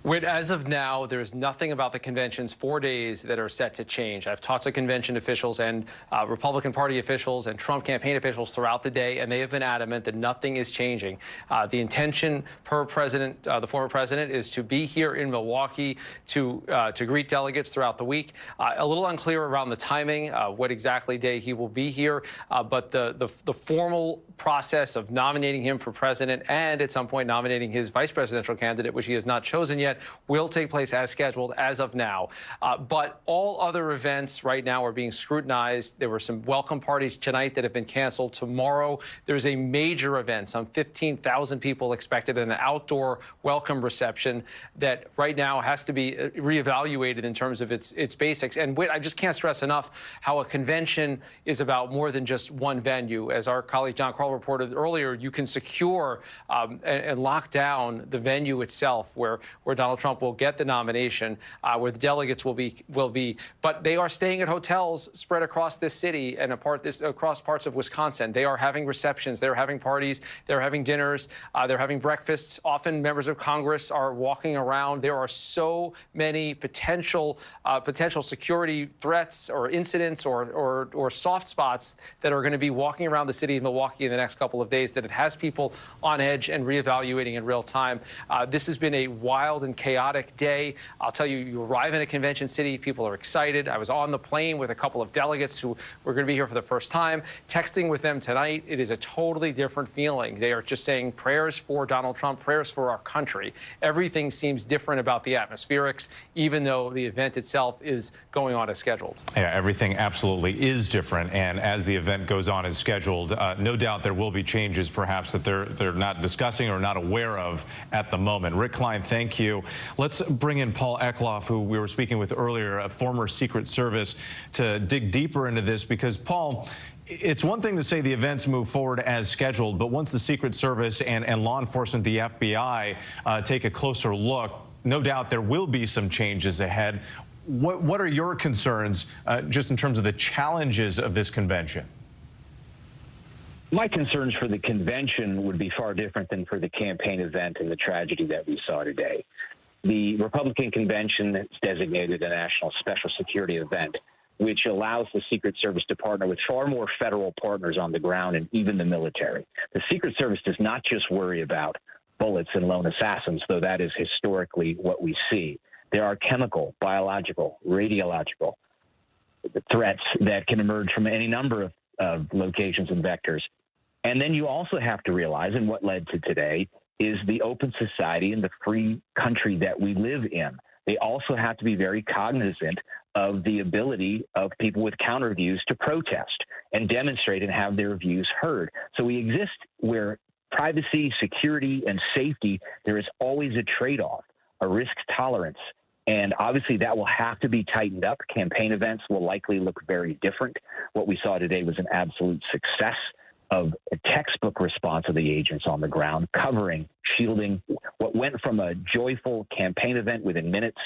Whit, as of now, there is nothing about the convention's 4 days that are set to change. I've talked to convention officials and Republican Party officials and Trump campaign officials throughout the day, and they have been adamant that nothing is changing. The intention per president, the former president, is to be here in Milwaukee to greet delegates throughout the week. A little unclear around the timing, what exactly day he will be here, but the formal process of nominating him for president and at some point nominating his vice presidential candidate, which he has not chosen yet, will take place as scheduled as of now. But all other events right now are being scrutinized. There were some welcome parties tonight that have been canceled. Tomorrow, there's a major event, some 15,000 people expected, an outdoor welcome reception that right now has to be reevaluated in terms of its basics. And Whit, I just can't stress enough how a convention is about more than just one venue. As our colleague John Kroll reported earlier, you can secure and lock down the venue itself where Donald Trump will get the nomination, where the delegates will be, but they are staying at hotels spread across this city and across parts of Wisconsin. They are having receptions, they're having parties, they're having dinners, they're having breakfasts. Often members of Congress are walking around. There are so many potential security threats or incidents or soft spots that are going to be walking around the city of Milwaukee in the next couple of days that it has people on edge and reevaluating in real time. This has been a wild and chaotic day. I'll tell you, you arrive in a convention city, people are excited. I was on the plane with a couple of delegates who were going to be here for the first time, texting with them tonight. It is a totally different feeling. They are just saying prayers for Donald Trump, prayers for our country. Everything seems different about the atmospherics, even though the event itself is going on as scheduled. Yeah, everything absolutely is different. And as the event goes on as scheduled, no doubt there will be changes perhaps that they're not discussing or not aware of at the moment. Rick Klein, thank you. Let's bring in Paul Eckloff, who we were speaking with earlier, a former Secret Service, to dig deeper into this, because, Paul, it's one thing to say the events move forward as scheduled, but once the Secret Service and law enforcement, the FBI, take a closer look, no doubt there will be some changes ahead. What are your concerns just in terms of the challenges of this convention? My concerns for the convention would be far different than for the campaign event and the tragedy that we saw today. The Republican convention has designated a national special security event, which allows the Secret Service to partner with far more federal partners on the ground and even the military. The Secret Service does not just worry about bullets and lone assassins, though that is historically what we see. There are chemical, biological, radiological threats that can emerge from any number of locations and vectors. And then you also have to realize, and what led to today, is the open society and the free country that we live in. They also have to be very cognizant of the ability of people with counter views to protest and demonstrate and have their views heard. So we exist where privacy, security, and safety, there is always a trade-off, a risk tolerance. And obviously that will have to be tightened up. Campaign events will likely look very different. What we saw today was an absolute success of a textbook response of the agents on the ground, covering, shielding. What went from a joyful campaign event within minutes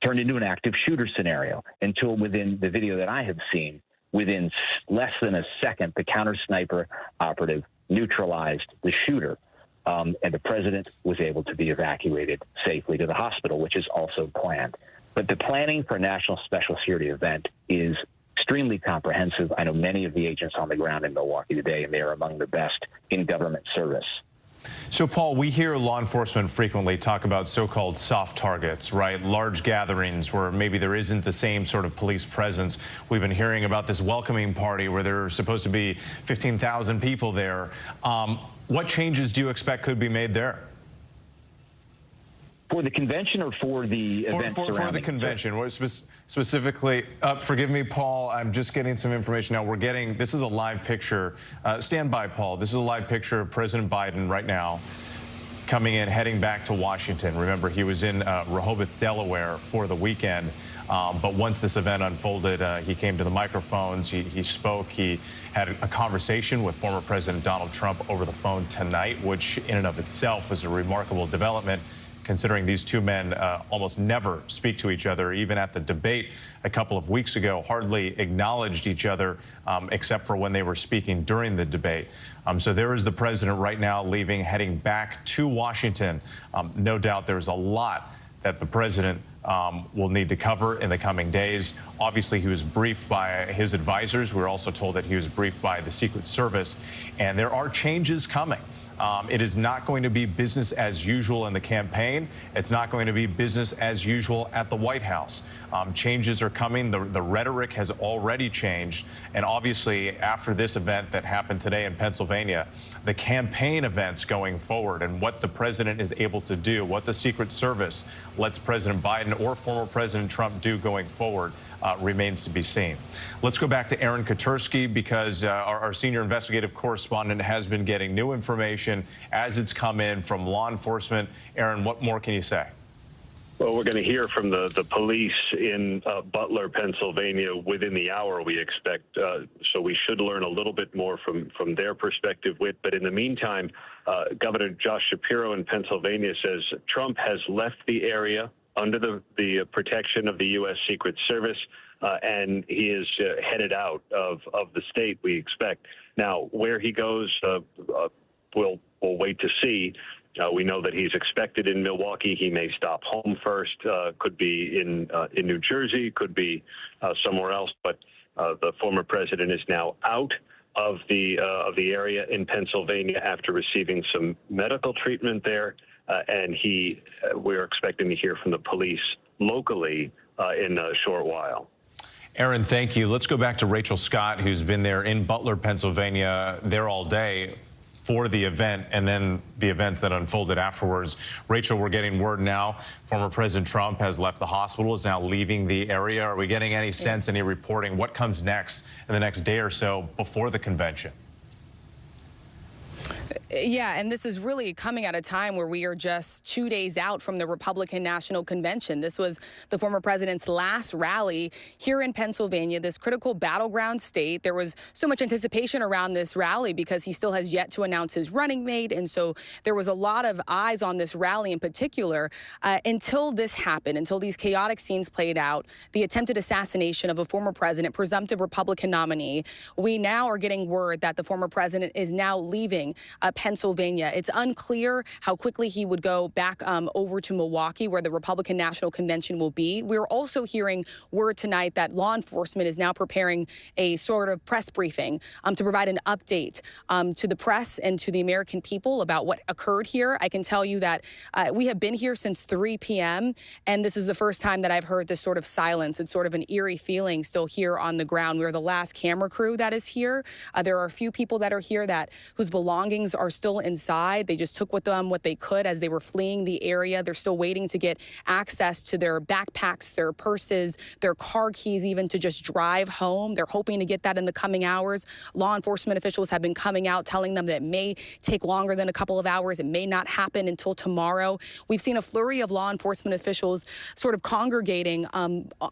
turned into an active shooter scenario until within the video that I have seen, within less than a second, the counter sniper operative neutralized the shooter. And the president was able to be evacuated safely to the hospital, which is also planned. But the planning for a national special security event is extremely comprehensive. I know many of the agents on the ground in Milwaukee today, and they are among the best in government service. So, Paul, we hear law enforcement frequently talk about so-called soft targets, right? Large gatherings where maybe there isn't the same sort of police presence. We've been hearing about this welcoming party where there are supposed to be 15,000 people there. What changes do you expect could be made there? For the convention or for the events surrounding? For the convention. What specifically, forgive me, Paul, I'm just getting some information now. This is a live picture. Stand by, Paul. This is a live picture of President Biden right now coming in, heading back to Washington. Remember, he was in Rehoboth, Delaware for the weekend. But once this event unfolded, he came to the microphones, he spoke, he had a conversation with former President Donald Trump over the phone tonight, which in and of itself is a remarkable development, considering these two men almost never speak to each other. Even at the debate a couple of weeks ago, hardly acknowledged each other except for when they were speaking during the debate. So there is the president right now leaving, heading back to Washington. No doubt there's a lot that the president will need to cover in the coming days. Obviously, he was briefed by his advisors. We're also told that he was briefed by the Secret Service, and there are changes coming. It is not going to be business as usual in the campaign. It's not going to be business as usual at the White House. Changes are coming. The rhetoric has already changed. And obviously, after this event that happened today in Pennsylvania, the campaign events going forward and what the president is able to do, what the Secret Service lets President Biden or former President Trump do going forward, remains to be seen. Let's go back to Aaron Katersky, because our senior investigative correspondent has been getting new information as it's come in from law enforcement. Aaron, what more can you say? Well, we're going to hear from the police in Butler, Pennsylvania within the hour, we expect. So we should learn a little bit more from their perspective. But in the meantime, Governor Josh Shapiro in Pennsylvania says Trump has left the area under the protection of the U.S. Secret Service, and he is headed out of the state, we expect. Now, where he goes, we'll wait to see. We know that he's expected in Milwaukee. He may stop home first. Could be in New Jersey, could be somewhere else. But the former president is now out of the area in Pennsylvania after receiving some medical treatment there. And we're expecting to hear from the police locally in a short while. Aaron, thank you. Let's go back to Rachel Scott, who's been there in Butler, Pennsylvania, there all day for the event and then the events that unfolded afterwards. Rachel, we're getting word now former President Trump has left the hospital, is now leaving the area. Are we getting any sense, any reporting? What comes next in the next day or so before the convention? Yeah, and this is really coming at a time where we are just 2 days out from the Republican National Convention. This was the former president's last rally here in Pennsylvania, this critical battleground state. There was so much anticipation around this rally because he still has yet to announce his running mate. And so there was a lot of eyes on this rally in particular until this happened, until these chaotic scenes played out, the attempted assassination of a former president, presumptive Republican nominee. We now are getting word that the former president is now leaving Pennsylvania. It's unclear how quickly he would go back over to Milwaukee, where the Republican National Convention will be. We're also hearing word tonight that law enforcement is now preparing a sort of press briefing to provide an update to the press and to the American people about what occurred here. I can tell you that we have been here since 3 p.m., and this is the first time that I've heard this sort of silence. It's sort of an eerie feeling still here on the ground. We're the last camera crew that is here. There are a few people that are here whose belongings are still inside. They just took with them what they could as they were fleeing the area. They're still waiting to get access to their backpacks, their purses, their car keys, even to just drive home. They're hoping to get that in the coming hours. Law enforcement officials have been coming out telling them that it may take longer than a couple of hours. It may not happen until tomorrow. We've seen a flurry of law enforcement officials sort of congregating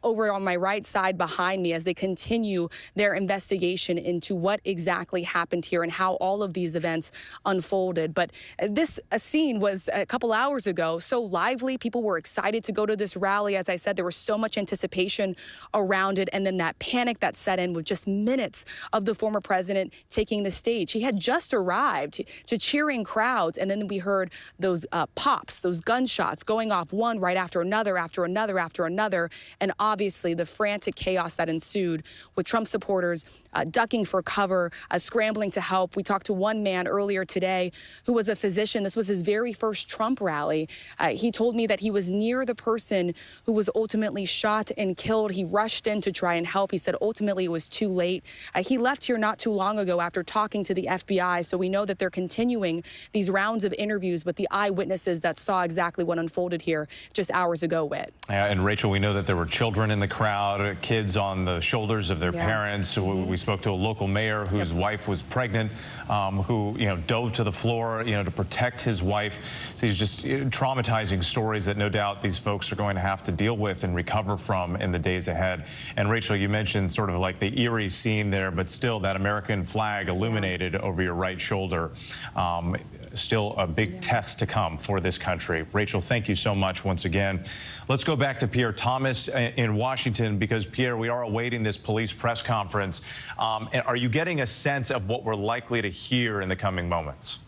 over on my right side behind me as they continue their investigation into what exactly happened here and how all of these events unfolded. But this scene was a couple hours ago so lively. People were excited to go to this rally. As I said, there was so much anticipation around it. And then that panic that set in with just minutes of the former president taking the stage. He had just arrived to cheering crowds. And then we heard those pops, those gunshots going off, one right after another, after another, after another. And obviously the frantic chaos that ensued with Trump supporters ducking for cover, scrambling to help. We talked to one man earlier today who was a physician. This was his very first Trump rally. He told me that he was near the person who was ultimately shot and killed. He rushed in to try and help. He said ultimately it was too late. He left here not too long ago after talking to the FBI. So we know that they're continuing these rounds of interviews with the eyewitnesses that saw exactly what unfolded here just hours ago, Whit. And Rachel, we know that there were children in the crowd, kids on the shoulders of their parents. We spoke to a local mayor whose wife was pregnant, who dove to the floor to protect his wife. So these just traumatizing stories that no doubt these folks are going to have to deal with and recover from in the days ahead. And Rachel, you mentioned sort of like the eerie scene there, but still that American flag illuminated over your right shoulder. Still a big test to come for this country. Rachel, thank you so much once again. Let's go back to Pierre Thomas in Washington, because Pierre, we are awaiting this police press conference. Are you getting a sense of what we're likely to hear in the coming moments?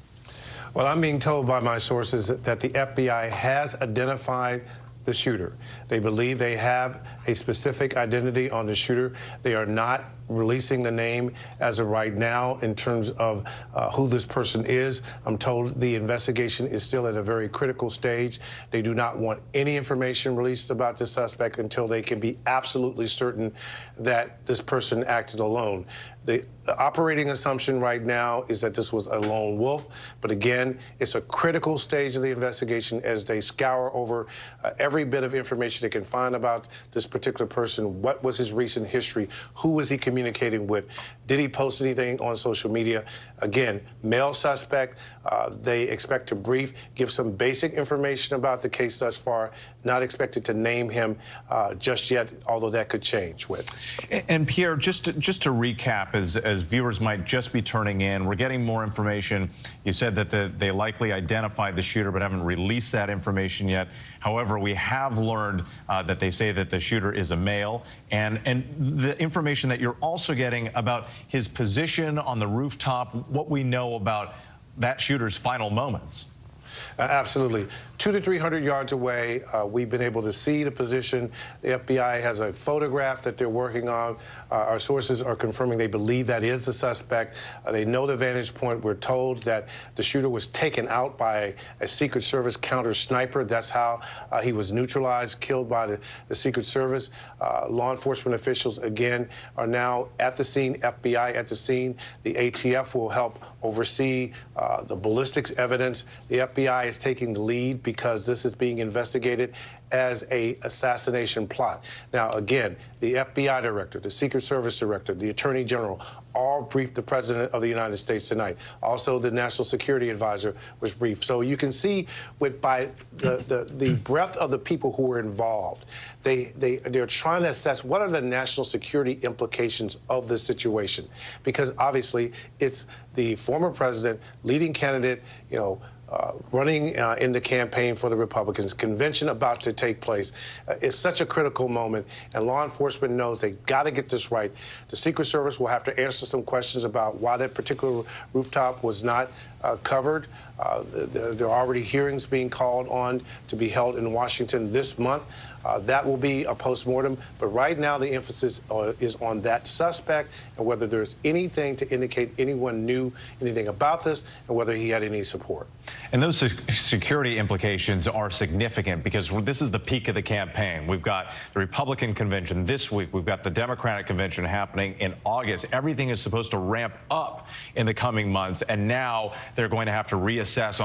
Well, I'm being told by my sources that the FBI has identified the shooter. They believe they have a specific identity on the shooter. They are not releasing the name as of right now in terms of who this person is. I'm told the investigation is still at a very critical stage. They do not want any information released about the suspect until they can be absolutely certain that this person acted alone. The operating assumption right now is that this was a lone wolf, but again, it's a critical stage of the investigation as they scour over every bit of information they can find about this particular person. What was his recent history? Who was he communicating with? Did he post anything on social media? Again, male suspect. They expect to brief, give some basic information about the case thus far, not expected to name him just yet, although that could change. And Pierre, just to recap, as viewers might just be turning in, we're getting more information. You said that they likely identified the shooter but haven't released that information yet. However, we have learned that they say that the shooter is a male, and the information that you're also getting about his position on the rooftop, what we know about that shooter's final moments. Absolutely. 200 to 300 yards away, we've been able to see the position. The FBI has a photograph that they're working on. Our sources are confirming they believe that is the suspect. They know the vantage point. We're told that the shooter was taken out by a Secret Service counter sniper. That's how he was neutralized, killed by the Secret Service. Law enforcement officials, again, are now at the scene, FBI at the scene. The ATF will help oversee the ballistics evidence. The FBI is taking the lead because this is being investigated as a assassination plot. Now, again, the FBI director, the Secret Service director, the Attorney General, all briefed the President of the United States tonight. Also, the National Security Advisor was briefed. So you can see by the breadth of the people who were involved, they're trying to assess what are the national security implications of this situation. Because obviously, it's the former president, leading candidate, running in the campaign for the Republicans, convention about to take place. It's such a critical moment, and law enforcement knows they got to get this right. The Secret Service will have to answer some questions about why that particular rooftop was not covered. There are already hearings being called on to be held in Washington this month. That will be a postmortem, but right now the emphasis is on that suspect and whether there's anything to indicate anyone knew anything about this and whether he had any support. And those security implications are significant because this is the peak of the campaign. We've got the Republican convention this week. We've got the Democratic convention happening in August. Everything is supposed to ramp up in the coming months, and now they're going to have to reassess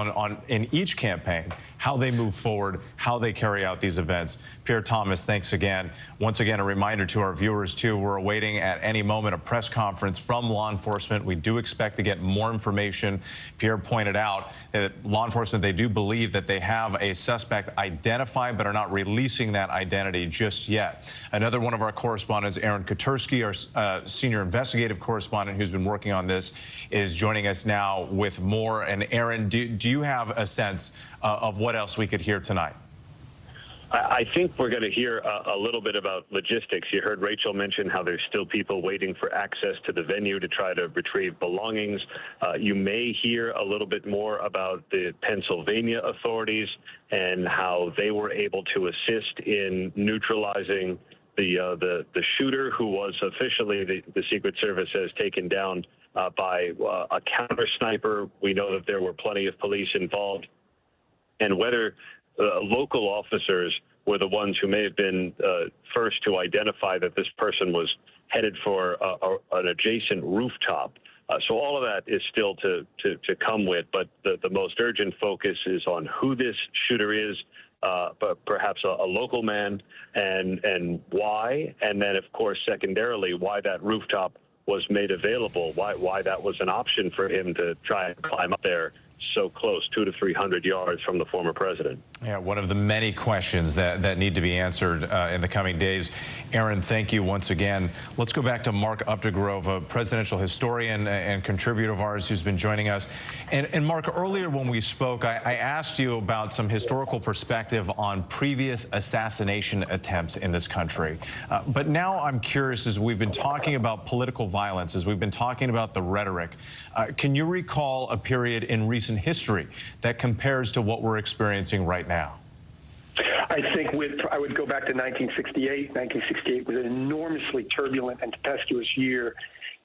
in each campaign how they move forward, how they carry out these events. Pierre Thomas, thanks again. Once again, a reminder to our viewers, too, we're awaiting at any moment a press conference from law enforcement. We do expect to get more information. Pierre pointed out that law enforcement, they do believe that they have a suspect identified, but are not releasing that identity just yet. Another one of our correspondents, Aaron Katersky, our senior investigative correspondent who's been working on this, is joining us now with more. And Aaron, do you have a sense of what else we could hear tonight? I think we're going to hear a little bit about logistics. You heard Rachel mention how there's still people waiting for access to the venue to try to retrieve belongings. You may hear a little bit more about the Pennsylvania authorities and how they were able to assist in neutralizing the shooter, who was officially, the Secret Service has taken down by a counter sniper. We know that there were plenty of police involved, and whether local officers were the ones who may have been first to identify that this person was headed for an adjacent rooftop. So all of that is still to come with, but the most urgent focus is on who this shooter is, but perhaps a local man, and why, and then, of course, secondarily, why that rooftop was made available, why that was an option for him to try and climb up there so close, 200 to 300 yards from the former president. Yeah, one of the many questions that need to be answered in the coming days. Aaron, thank you once again. Let's go back to Mark Updegrove, a presidential historian and contributor of ours who's been joining us. And Mark, earlier when we spoke, I asked you about some historical perspective on previous assassination attempts in this country. But now I'm curious, as we've been talking about political violence, as we've been talking about the rhetoric, can you recall a period in recent history that compares to what we're experiencing right now? I think I would go back to 1968. 1968 was an enormously turbulent and tempestuous year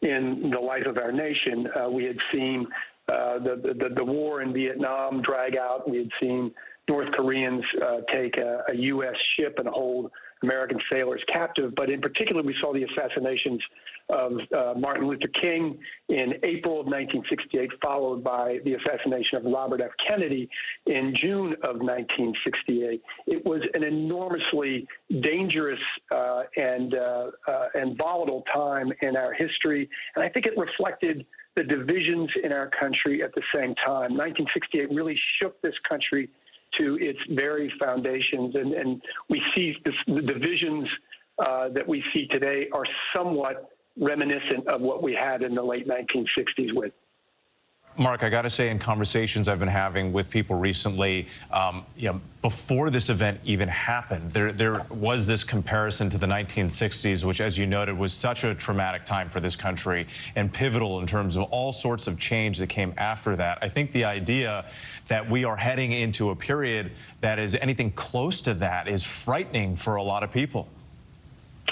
in the life of our nation. We had seen the war in Vietnam drag out. We had seen North Koreans take a U.S. ship and hold American sailors captive. But in particular, we saw the assassinations of Martin Luther King in April of 1968, followed by the assassination of Robert F. Kennedy in June of 1968. It was an enormously dangerous and volatile time in our history, and I think it reflected the divisions in our country at the same time. 1968 really shook this country to its very foundations, and we see the divisions that we see today are somewhat reminiscent of what we had in the late 1960s with. Mark, I got to say, in conversations I've been having with people recently, before this event even happened, there was this comparison to the 1960s, which, as you noted, was such a traumatic time for this country and pivotal in terms of all sorts of change that came after that. I think the idea that we are heading into a period that is anything close to that is frightening for a lot of people.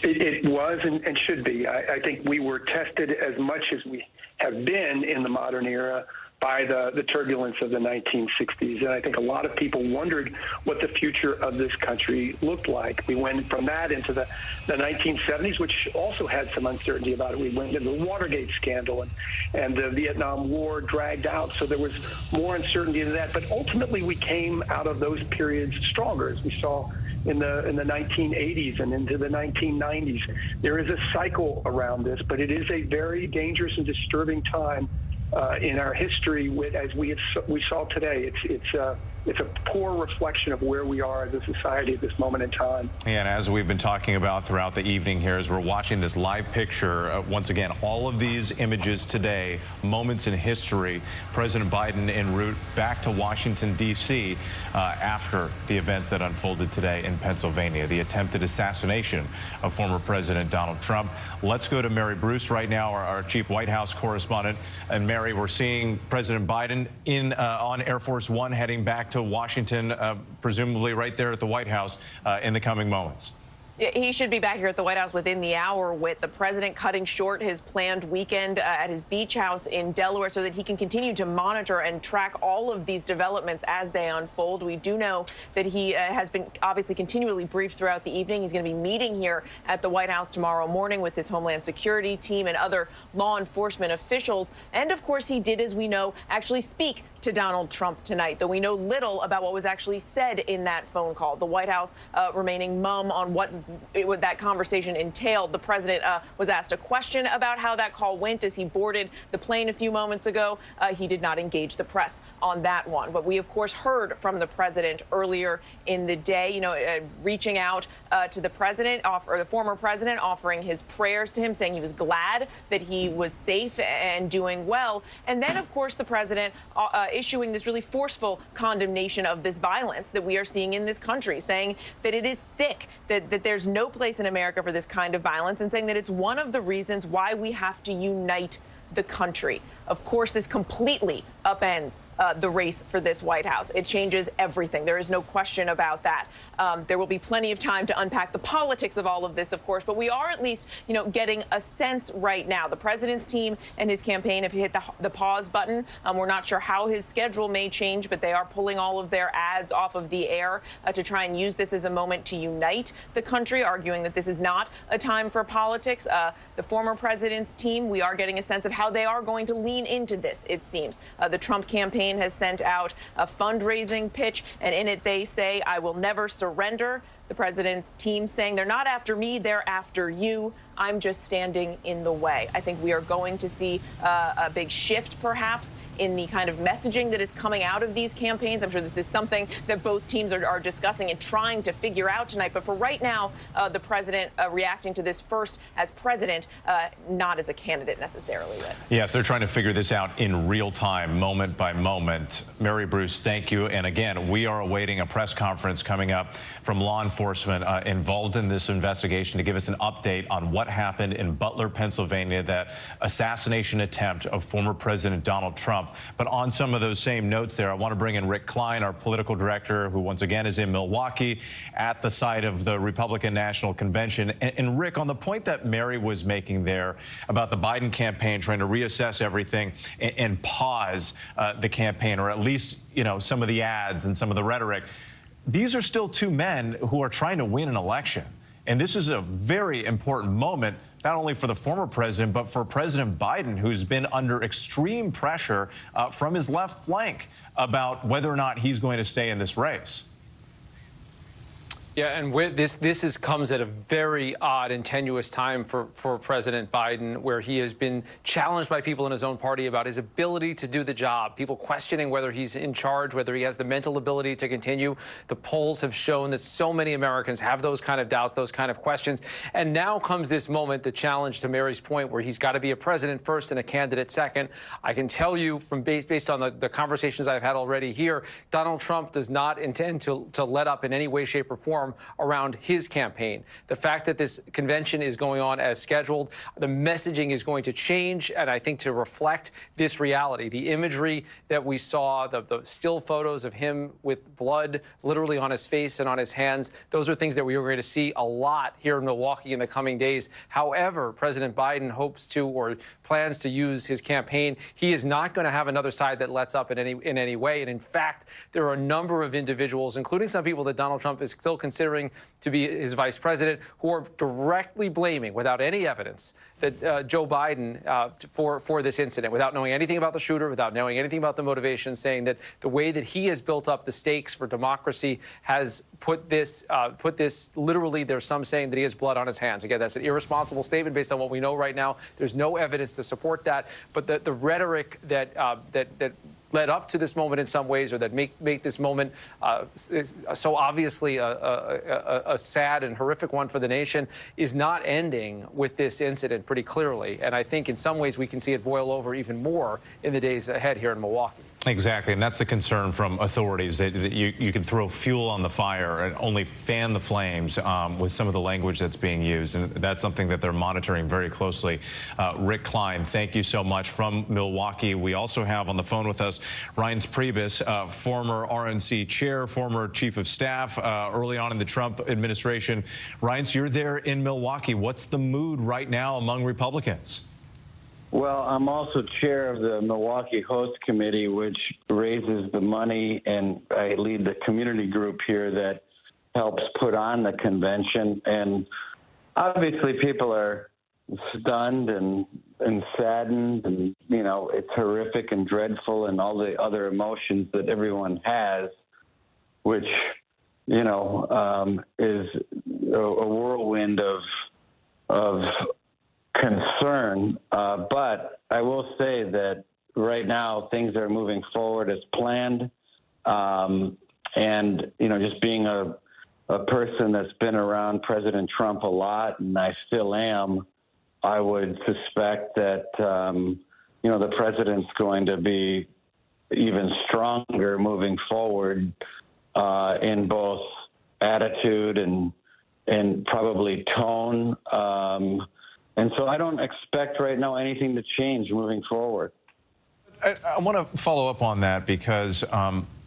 It was and should be. I think we were tested as much as we have been in the modern era by the turbulence of the 1960s. And I think a lot of people wondered what the future of this country looked like. We went from that into the 1970s, which also had some uncertainty about it. We went into the Watergate scandal, and the Vietnam War dragged out, so there was more uncertainty in that. But ultimately, we came out of those periods stronger, as we saw in the 1980s and into the 1990s. There is a cycle around this, but it is a very dangerous and disturbing time in our history. As we saw today, it's a poor reflection of where we are as a society at this moment in time. And as we've been talking about throughout the evening here, as we're watching this live picture, once again, all of these images today, moments in history, President Biden en route back to Washington, D.C. After the events that unfolded today in Pennsylvania, the attempted assassination of former President Donald Trump. Let's go to Mary Bruce right now, our chief White House correspondent. And Mary, we're seeing President Biden on Air Force One heading back to Washington, presumably right there at the White House in the coming moments. He should be back here at the White House within the hour, with the president cutting short his planned weekend at his beach house in Delaware so that he can continue to monitor and track all of these developments as they unfold. We do know that he has been obviously continually briefed throughout the evening. He's going to be meeting here at the White House tomorrow morning with his Homeland Security team and other law enforcement officials. And of course, he did, as we know, actually speak to Donald Trump tonight, though we know little about what was actually said in that phone call. The White House remaining mum on what that conversation entailed. The president was asked a question about how that call went as he boarded the plane a few moments ago. He did not engage the press on that one. But we, of course, heard from the president earlier in the day, reaching out to the president, or the former president, offering his prayers to him, saying he was glad that he was safe and doing well. And then, of course, the president issuing this really forceful condemnation of this violence that we are seeing in this country, saying that it is sick, that there's no place in America for this kind of violence, and saying that it's one of the reasons why we have to unite the country. Of course, this completely upends the race for this White House. It changes everything. There is no question about that. There will be plenty of time to unpack the politics of all of this, of course, but we are at least, getting a sense right now. The president's team and his campaign have hit the pause button. We're not sure how his schedule may change, but they are pulling all of their ads off of the air to try and use this as a moment to unite the country, arguing that this is not a time for politics. The former president's team, we are getting a sense of how they are going to lean into this, it seems. The Trump campaign has sent out a fundraising pitch, and in it they say, "I will never surrender." The president's team saying, "They're not after me, they're after you. I'm just standing in the way." I think we are going to see a big shift, perhaps, in the kind of messaging that is coming out of these campaigns. I'm sure this is something that both teams are discussing and trying to figure out tonight. But for right now, the president reacting to this first as president, not as a candidate necessarily. Yes, they're trying to figure this out in real time, moment by moment. Mary Bruce, thank you. And again, we are awaiting a press conference coming up from law enforcement involved in this investigation to give us an update on what happened in Butler, Pennsylvania, that assassination attempt of former President Donald Trump. But on some of those same notes there, I want to bring in Rick Klein, our political director, who once again is in Milwaukee at the site of the Republican National Convention. And Rick, on the point that Mary was making there about the Biden campaign trying to reassess everything and pause the campaign, or at least, some of the ads and some of the rhetoric, these are still two men who are trying to win an election. And this is a very important moment, not only for the former president, but for President Biden, who's been under extreme pressure from his left flank about whether or not he's going to stay in this race. Yeah, and this comes at a very odd and tenuous time for President Biden, where he has been challenged by people in his own party about his ability to do the job, people questioning whether he's in charge, whether he has the mental ability to continue. The polls have shown that so many Americans have those kind of doubts, those kind of questions. And now comes this moment, the challenge, to Mary's point, where he's got to be a president first and a candidate second. I can tell you from based on the conversations I've had already here, Donald Trump does not intend to let up in any way, shape, or form around his campaign. The fact that this convention is going on as scheduled, the messaging is going to change, and I think to reflect this reality. The imagery that we saw, the still photos of him with blood literally on his face and on his hands, those are things that we are going to see a lot here in Milwaukee in the coming days. However, President Biden hopes to, or plans to, use his campaign. He is not going to have another side that lets up in any way. And in fact, there are a number of individuals, including some people that Donald Trump is still considering to be his vice president, who are directly blaming, without any evidence, that Joe Biden for this incident, without knowing anything about the shooter, without knowing anything about the motivation, saying that the way that he has built up the stakes for democracy has put this literally, there's some saying that he has blood on his hands. Again, that's an irresponsible statement based on what we know right now. There's no evidence to support that. But the rhetoric that led up to this moment in some ways, or that make this moment so obviously a sad and horrific one for the nation, is not ending with this incident pretty clearly. And I think in some ways we can see it boil over even more in the days ahead here in Milwaukee. Exactly, and that's the concern from authorities, that you can throw fuel on the fire and only fan the flames with some of the language that's being used, and that's something that they're monitoring very closely. Rick Klein, thank you so much from Milwaukee. We also have on the phone with us Reince Priebus, former RNC chair, former chief of staff early on in the Trump administration. Reince, you're there in Milwaukee. What's the mood right now among Republicans? Well, I'm also chair of the Milwaukee Host Committee, which raises the money, and I lead the community group here that helps put on the convention. And obviously people are stunned and saddened, and, you know, it's horrific and dreadful and all the other emotions that everyone has, which, you know, is a whirlwind of concern, but I will say that right now things are moving forward as planned, and you know, just being a person that's been around President Trump a lot, and I still am, I would suspect that you know, the president's going to be even stronger moving forward in both attitude and probably tone. And so I don't expect right now anything to change moving forward. I want to follow up on that because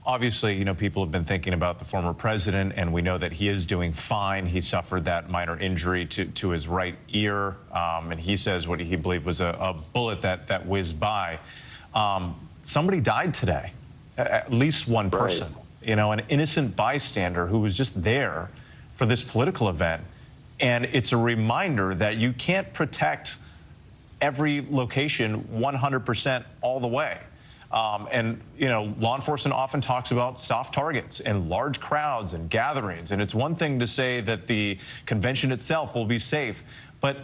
obviously, you know, people have been thinking about the former president, and we know that he is doing fine. He suffered that minor injury to his right ear, and he says what he believed was a bullet that whizzed by. Somebody died today, at least one person, you know, an innocent bystander who was just there for this political event. And it's a reminder that you can't protect every location 100% all the way. And, you know, law enforcement often talks about soft targets and large crowds and gatherings. And it's one thing to say that the convention itself will be safe. But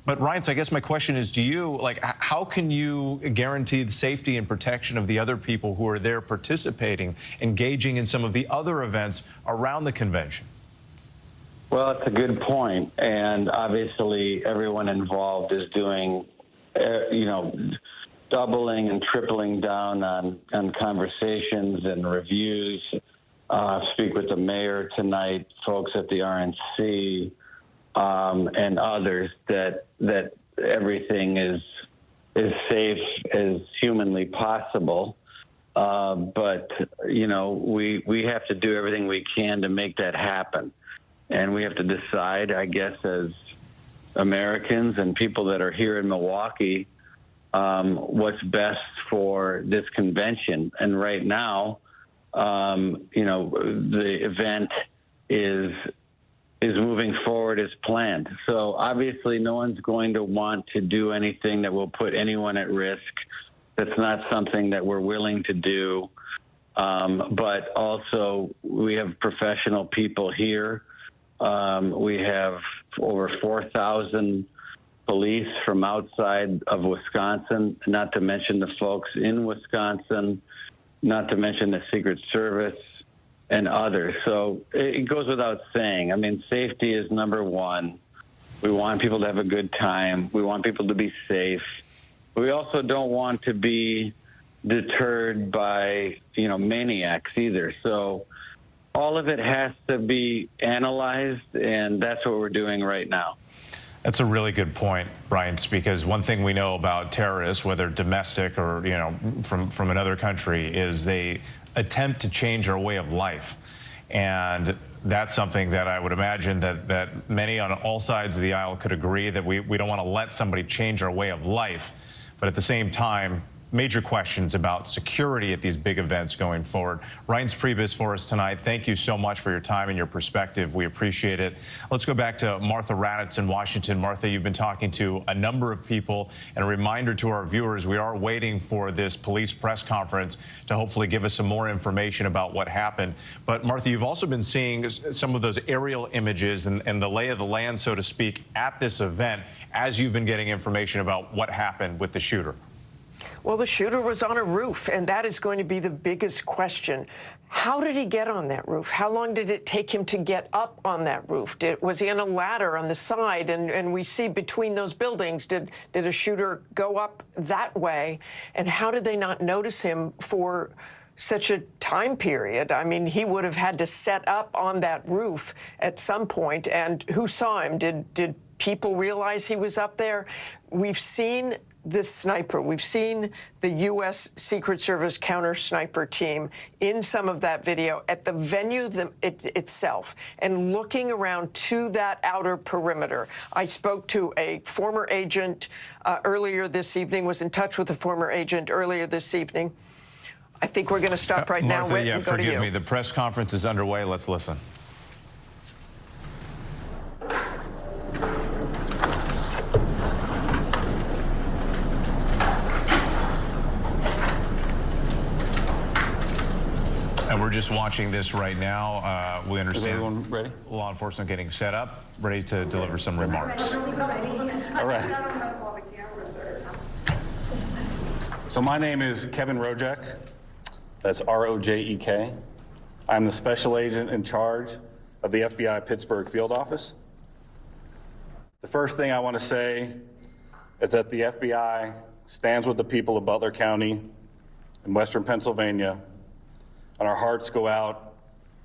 Reince, I guess my question is, do you, like, how can you guarantee the safety and protection of the other people who are there participating, engaging in some of the other events around the convention? Well, it's a good point, and obviously everyone involved is doing, you know, doubling and tripling down on conversations and reviews. Speak with the mayor tonight, folks at the RNC, and others, that everything is safe as humanly possible. But you know, we have to do everything we can to make that happen. And we have to decide, I guess, as Americans and people that are here in Milwaukee, what's best for this convention. And right now, you know, the event is moving forward as planned. So obviously no one's going to want to do anything that will put anyone at risk. That's not something that we're willing to do. But also we have professional people here. We have over 4,000 police from outside of Wisconsin, not to mention the folks in Wisconsin, not to mention the Secret Service and others. So it goes without saying. I mean, safety is number one. We want people to have a good time. We want people to be safe. But we also don't want to be deterred by, you know, maniacs either. So all of it has to be analyzed, and that's what we're doing right now. That's a really good point, Reince, because one thing we know about terrorists, whether domestic or, you know, from another country, is they attempt to change our way of life. And that's something that I would imagine that many on all sides of the aisle could agree, that we don't want to let somebody change our way of life. But at the same time, major questions about security at these big events going forward. Reince Priebus for us tonight. Thank you so much for your time and your perspective. We appreciate it. Let's go back to Martha Raddatz in Washington. Martha, you've been talking to a number of people, and a reminder to our viewers, we are waiting for this police press conference to hopefully give us some more information about what happened. But Martha, you've also been seeing some of those aerial images and the lay of the land, so to speak, at this event, as you've been getting information about what happened with the shooter. Well, the shooter was on a roof, and that is going to be the biggest question. How did he get on that roof? How long did it take him to get up on that roof? Was he on a ladder on the side? And we see between those buildings, did a shooter go up that way? And how did they not notice him for such a time period? I mean, he would have had to set up on that roof at some point. And who saw him? Did people realize he was up there? We've seen this sniper. We've seen the U.S. Secret Service counter sniper team in some of that video at the venue itself and looking around to that outer perimeter. I spoke to a former agent earlier this evening, was in touch with a former agent earlier this evening. I think we're going to stop right now. Martha, and go to you. forgive me. The press conference is underway. Let's listen. And we're just watching this right now. We understand. Is everyone ready? Law enforcement getting set up, ready to deliver some remarks. All right. So my name is Kevin Rojek. That's R-O-J-E-K. I'm the special agent in charge of the FBI Pittsburgh field office. The first thing I want to say is that the FBI stands with the people of Butler County in Western Pennsylvania, and our hearts go out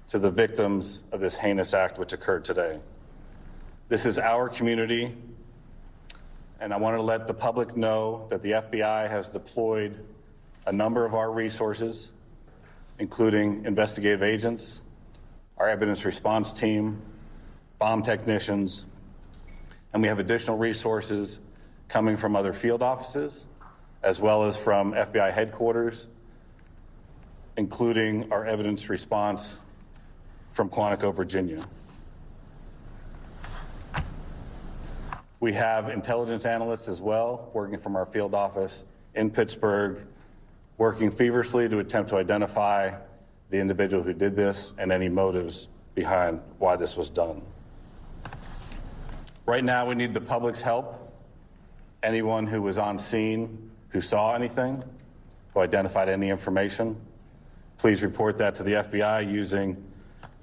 to the victims of this heinous act which occurred today. This is our community, and I want to let the public know that the FBI has deployed a number of our resources, including investigative agents, our evidence response team, bomb technicians, and we have additional resources coming from other field offices, as well as from FBI headquarters, including our evidence response from Quantico, Virginia. We have intelligence analysts as well, working from our field office in Pittsburgh, working feverishly to attempt to identify the individual who did this and any motives behind why this was done. Right now, we need the public's help. Anyone who was on scene, who saw anything, who identified any information, please report that to the FBI using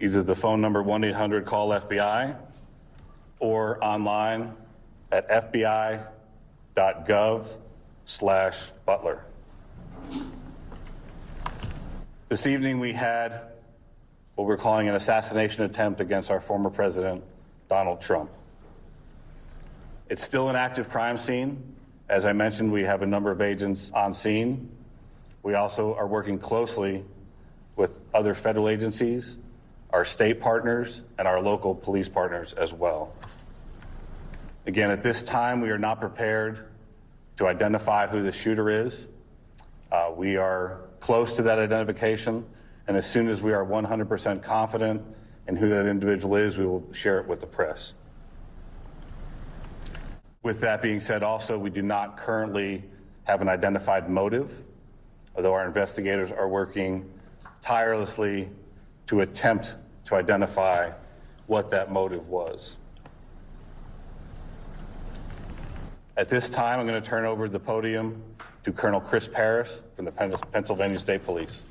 either the phone number 1-800-CALL-FBI or online at fbi.gov/Butler. This evening we had what we're calling an assassination attempt against our former president, Donald Trump. It's still an active crime scene. As I mentioned, we have a number of agents on scene. We also are working closely with other federal agencies, our state partners, and our local police partners as well. Again, at this time, we are not prepared to identify who the shooter is. We are close to that identification, and as soon as we are 100% confident in who that individual is, we will share it with the press. With that being said, also, we do not currently have an identified motive, although our investigators are working tirelessly to attempt to identify what that motive was. At this time, I'm going to turn over the podium to Colonel Chris Parris from the Pennsylvania State Police.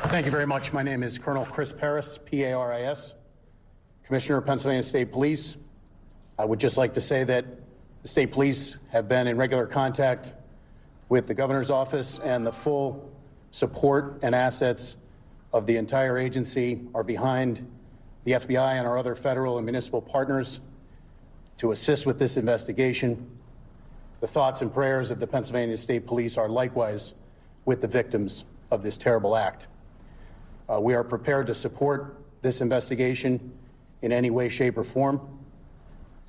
Thank you very much. My name is Colonel Chris Parris, P-A-R-I-S, Commissioner of Pennsylvania State Police. I would just like to say that the State Police have been in regular contact with the Governor's office, and the full support and assets of the entire agency are behind the FBI and our other federal and municipal partners to assist with this investigation. The thoughts and prayers of the Pennsylvania State Police are likewise with the victims of this terrible act. We are prepared to support this investigation in any way, shape, or form,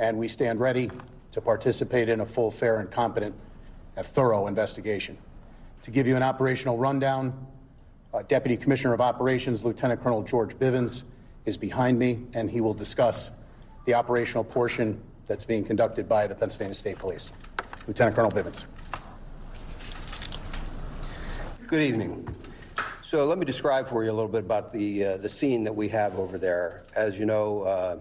and we stand ready to participate in a full, fair, and competent and thorough investigation. To give you an operational rundown, Deputy Commissioner of Operations, Lieutenant Colonel George Bivens, is behind me, and he will discuss the operational portion that's being conducted by the Pennsylvania State Police. Lieutenant Colonel Bivens. Good evening. So let me describe for you a little bit about the scene that we have over there. As you know,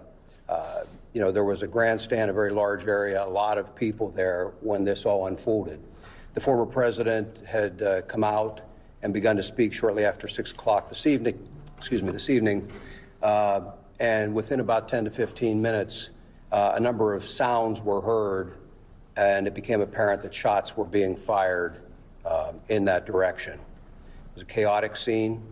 there was a grandstand, a very large area, a lot of people there when this all unfolded. The former president had come out and begun to speak shortly after 6 o'clock this evening, and within about 10 to 15 minutes, a number of sounds were heard, and it became apparent that shots were being fired in that direction. It was a chaotic scene.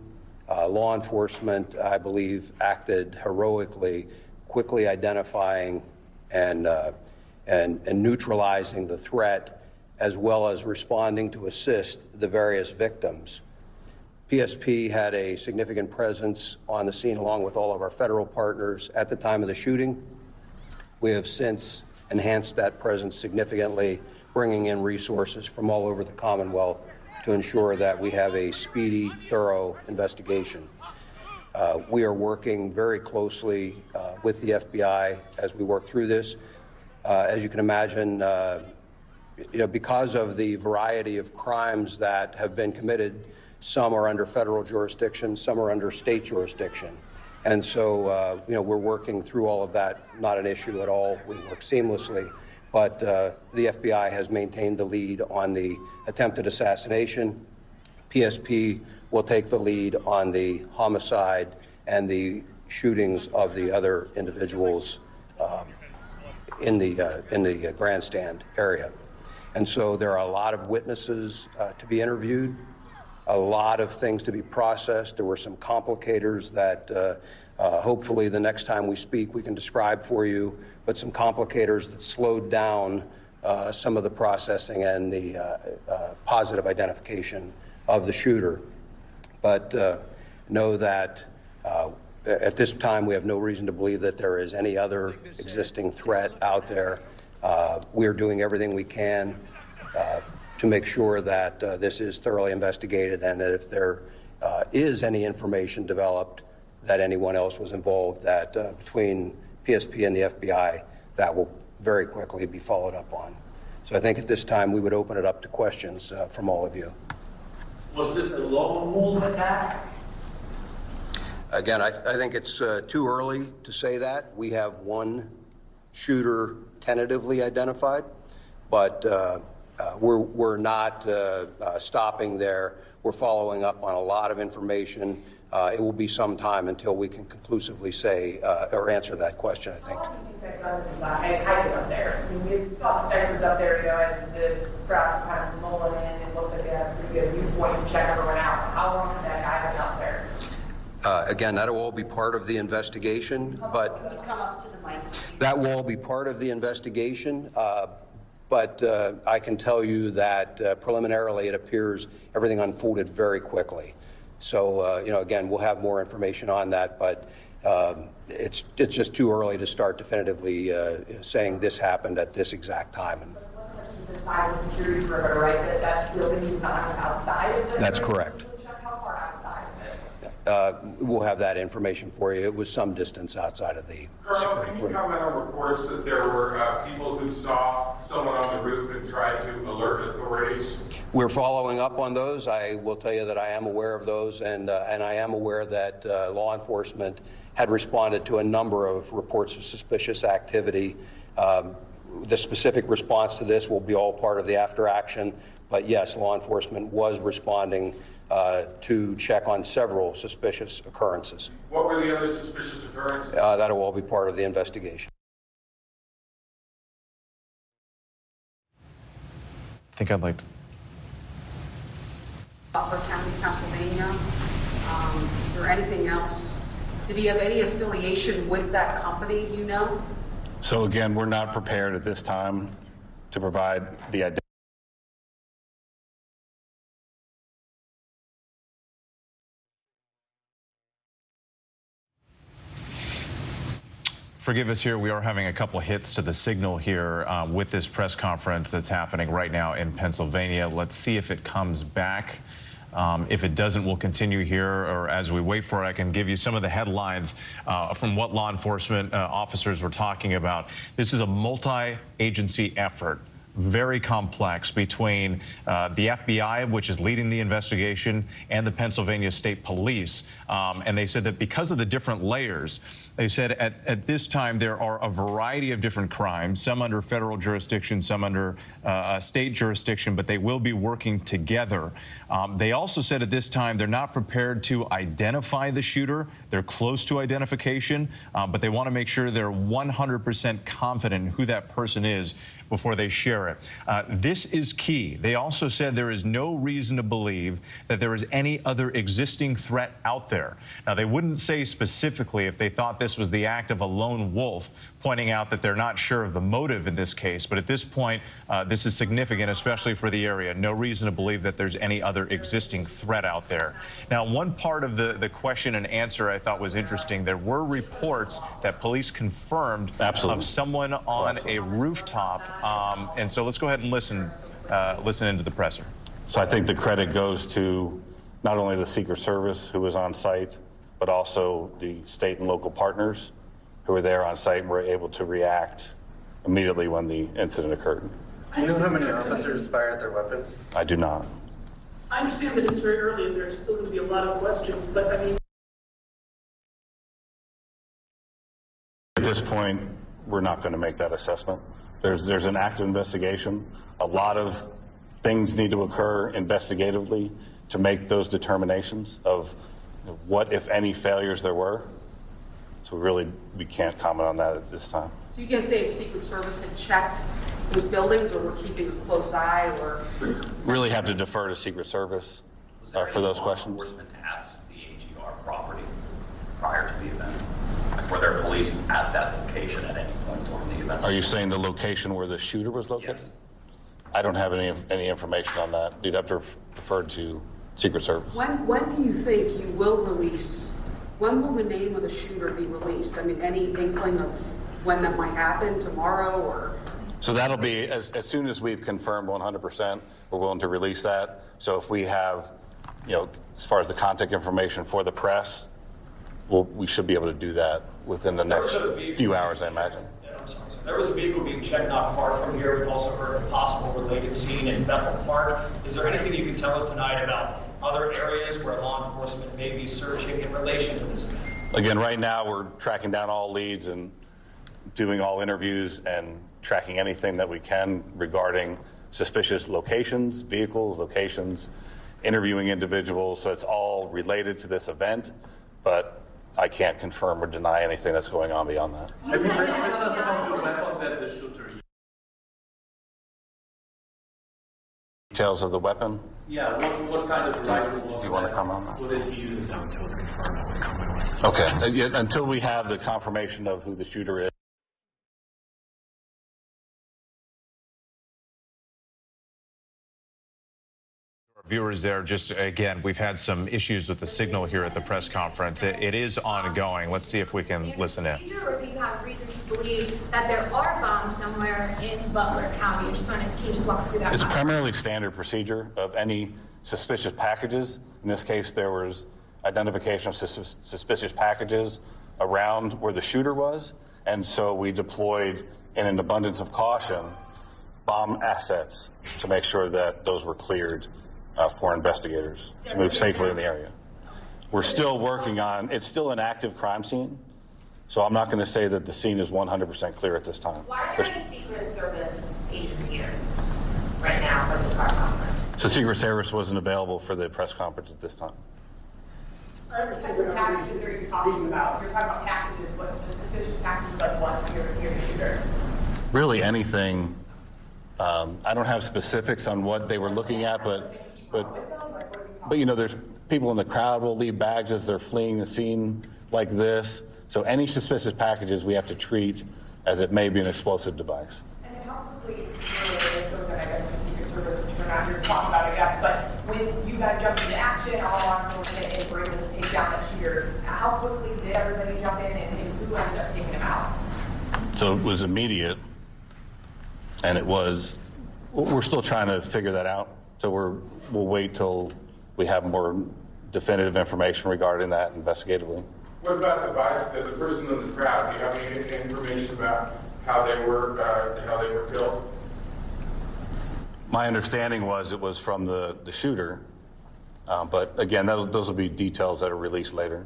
Law enforcement, I believe, acted heroically, quickly identifying and neutralizing the threat, as well as responding to assist the various victims. PSP had a significant presence on the scene along with all of our federal partners at the time of the shooting. We have since enhanced that presence significantly, bringing in resources from all over the Commonwealth to ensure that we have a speedy, thorough investigation. We are working very closely with the FBI as we work through this. As you can imagine, because of the variety of crimes that have been committed, some are under federal jurisdiction, some are under state jurisdiction. And so, we're working through all of that, not an issue at all. We work seamlessly. But the FBI has maintained the lead on the attempted assassination. PSP will take the lead on the homicide and the shootings of the other individuals in the grandstand area. And so there are a lot of witnesses to be interviewed, a lot of things to be processed. There were some complicators that hopefully the next time we speak we can describe for you, but some complicators that slowed down some of the processing and the positive identification of the shooter. But know that at this time we have no reason to believe that there is any other existing threat out there. We are doing everything we can to make sure that this is thoroughly investigated, and that if there is any information developed that anyone else was involved, that between PSP and the FBI, that will very quickly be followed up on. So I think at this time we would open it up to questions from all of you. Was this a lone wolf attack? Again, I think it's too early to say that. We have one shooter tentatively identified, but we're not stopping there. We're following up on a lot of information. It will be some time until we can conclusively say or answer that question, I think. How long do you think that gun was hiding up there? I mean, we saw the snipers up there, as the crowds were kind of mulling in and looked at the viewpoint and check everyone out. How long had that guy been up there? Again, that'll all be part of the investigation, but that will all be part of the investigation. But I can tell you that preliminarily it appears everything unfolded very quickly. So, again, we'll have more information on that, but it's just too early to start definitively saying this happened at this exact time. But it wasn't like he was inside the security perimeter, right? That building he was on was outside of it? That's correct. How far outside of it? We'll have that information for you. It was some distance outside of the Colonel, can you comment on reports that there were people who saw someone on the roof and tried to alert authorities? We're following up on those. I will tell you that I am aware of those, and I am aware that law enforcement had responded to a number of reports of suspicious activity. The specific response to this will be all part of the after action, but yes, law enforcement was responding to check on several suspicious occurrences. What were the other suspicious occurrences? That'll all be part of the investigation. I think I'd like to. Butler County, Pennsylvania. Is there anything else? Did he have any affiliation with that company, do you know? So again, we're not prepared at this time to provide the identity. Forgive us here. We are having a couple hits to the signal here with this press conference that's happening right now in Pennsylvania. Let's see if it comes back. If it doesn't, we'll continue here, or as we wait for it, I can give you some of the headlines from what law enforcement officers were talking about. This is a multi-agency effort very complex between the FBI, which is leading the investigation, and the Pennsylvania State Police. And they said that because of the different layers, they said at this time there are a variety of different crimes, some under federal jurisdiction, some under state jurisdiction, but they will be working together. They also said at this time they're not prepared to identify the shooter. They're close to identification, but they want to make sure they're 100% confident in who that person is before they share it. This is key. They also said there is no reason to believe that there is any other existing threat out there. Now, they wouldn't say specifically if they thought this was the act of a lone wolf, pointing out that they're not sure of the motive in this case. But at this point, this is significant, especially for the area. No reason to believe that there's any other existing threat out there. Now, one part of the question and answer I thought was interesting. There were reports that police confirmed of someone on a rooftop. And so let's go ahead and listen into the presser. So I think the credit goes to not only the Secret Service who was on site, but also the state and local partners who were there on site and were able to react immediately when the incident occurred. Do you know how many officers fired their weapons? I do not. I understand that it's very early and there's still going to be a lot of questions, but I mean... At this point, we're not going to make that assessment. There's an active investigation. A lot of things need to occur investigatively to make those determinations of what, if any, failures there were. So we can't comment on that at this time. So you can't say if Secret Service had checked those buildings or were keeping a close eye or... Really have to defer to Secret Service for those questions. At the AGR property prior to the event? Like, were there police at that location at any point during the event? Are you saying the location where the shooter was located? Yes. I don't have any information on that. You'd have to defer to Secret Service. When do you think you will release? When will the name of the shooter be released? I mean, any inkling of when that might happen, tomorrow or? So that'll be as soon as we've confirmed 100%, we're willing to release that. So if we have, as far as the contact information for the press, we should be able to do that within the next few hours, I imagine. I'm sorry. So there was a vehicle being checked not far from here. We've also heard of a possible related scene in Bethel Park. Is there anything you can tell us tonight about other areas where law enforcement may be searching in relation to this event? Again, right now we're tracking down all leads and doing all interviews and tracking anything that we can regarding suspicious locations, vehicles, locations, interviewing individuals. So it's all related to this event, but I can't confirm or deny anything that's going on beyond that. Have you tell us about the weapon that the shooter used? Details of the weapon? Yeah, what kind of rifle was it? Do you want to comment on that? What did he use? Until it's confirmed. Okay, until we have the confirmation of who the shooter is. Viewers there, just again, we've had some issues with the signal here at the press conference. It is ongoing. Let's see if we can listen in. Or do you have reason to believe that there are bombs somewhere in Butler County? Can you just walk us through that? It's primarily standard procedure of any suspicious packages. In this case, there was identification of suspicious packages around where the shooter was, and so we deployed, in an abundance of caution, bomb assets to make sure that those were cleared for investigators to move safely in the area. We're still working on, it's still an active crime scene, so I'm not going to say that the scene is 100% clear at this time. Why are there any Secret Service agents here right now for the press conference? So Secret Service wasn't available for the press conference at this time. I understand what packages are you talking about? You're talking about packages, but the suspicious packages like what? You're a shooter. Really anything. I don't have specifics on what they were looking at, but there's people in the crowd will leave bags as they're fleeing the scene like this. So any suspicious packages we have to treat as it may be an explosive device. And how quickly, this was, I guess, the Secret Service, which we're not here to talk about, I guess, but when you guys jumped into action, all on and were able to take down that shooter, how quickly did everybody jump in and who ended up taking him out? So it was immediate, and we're still trying to figure that out. So we'll wait till we have more definitive information regarding that investigatively. What about the person in the crowd? Do you have any information about how they were killed? My understanding was it was from the shooter, but again, those will be details that are released later.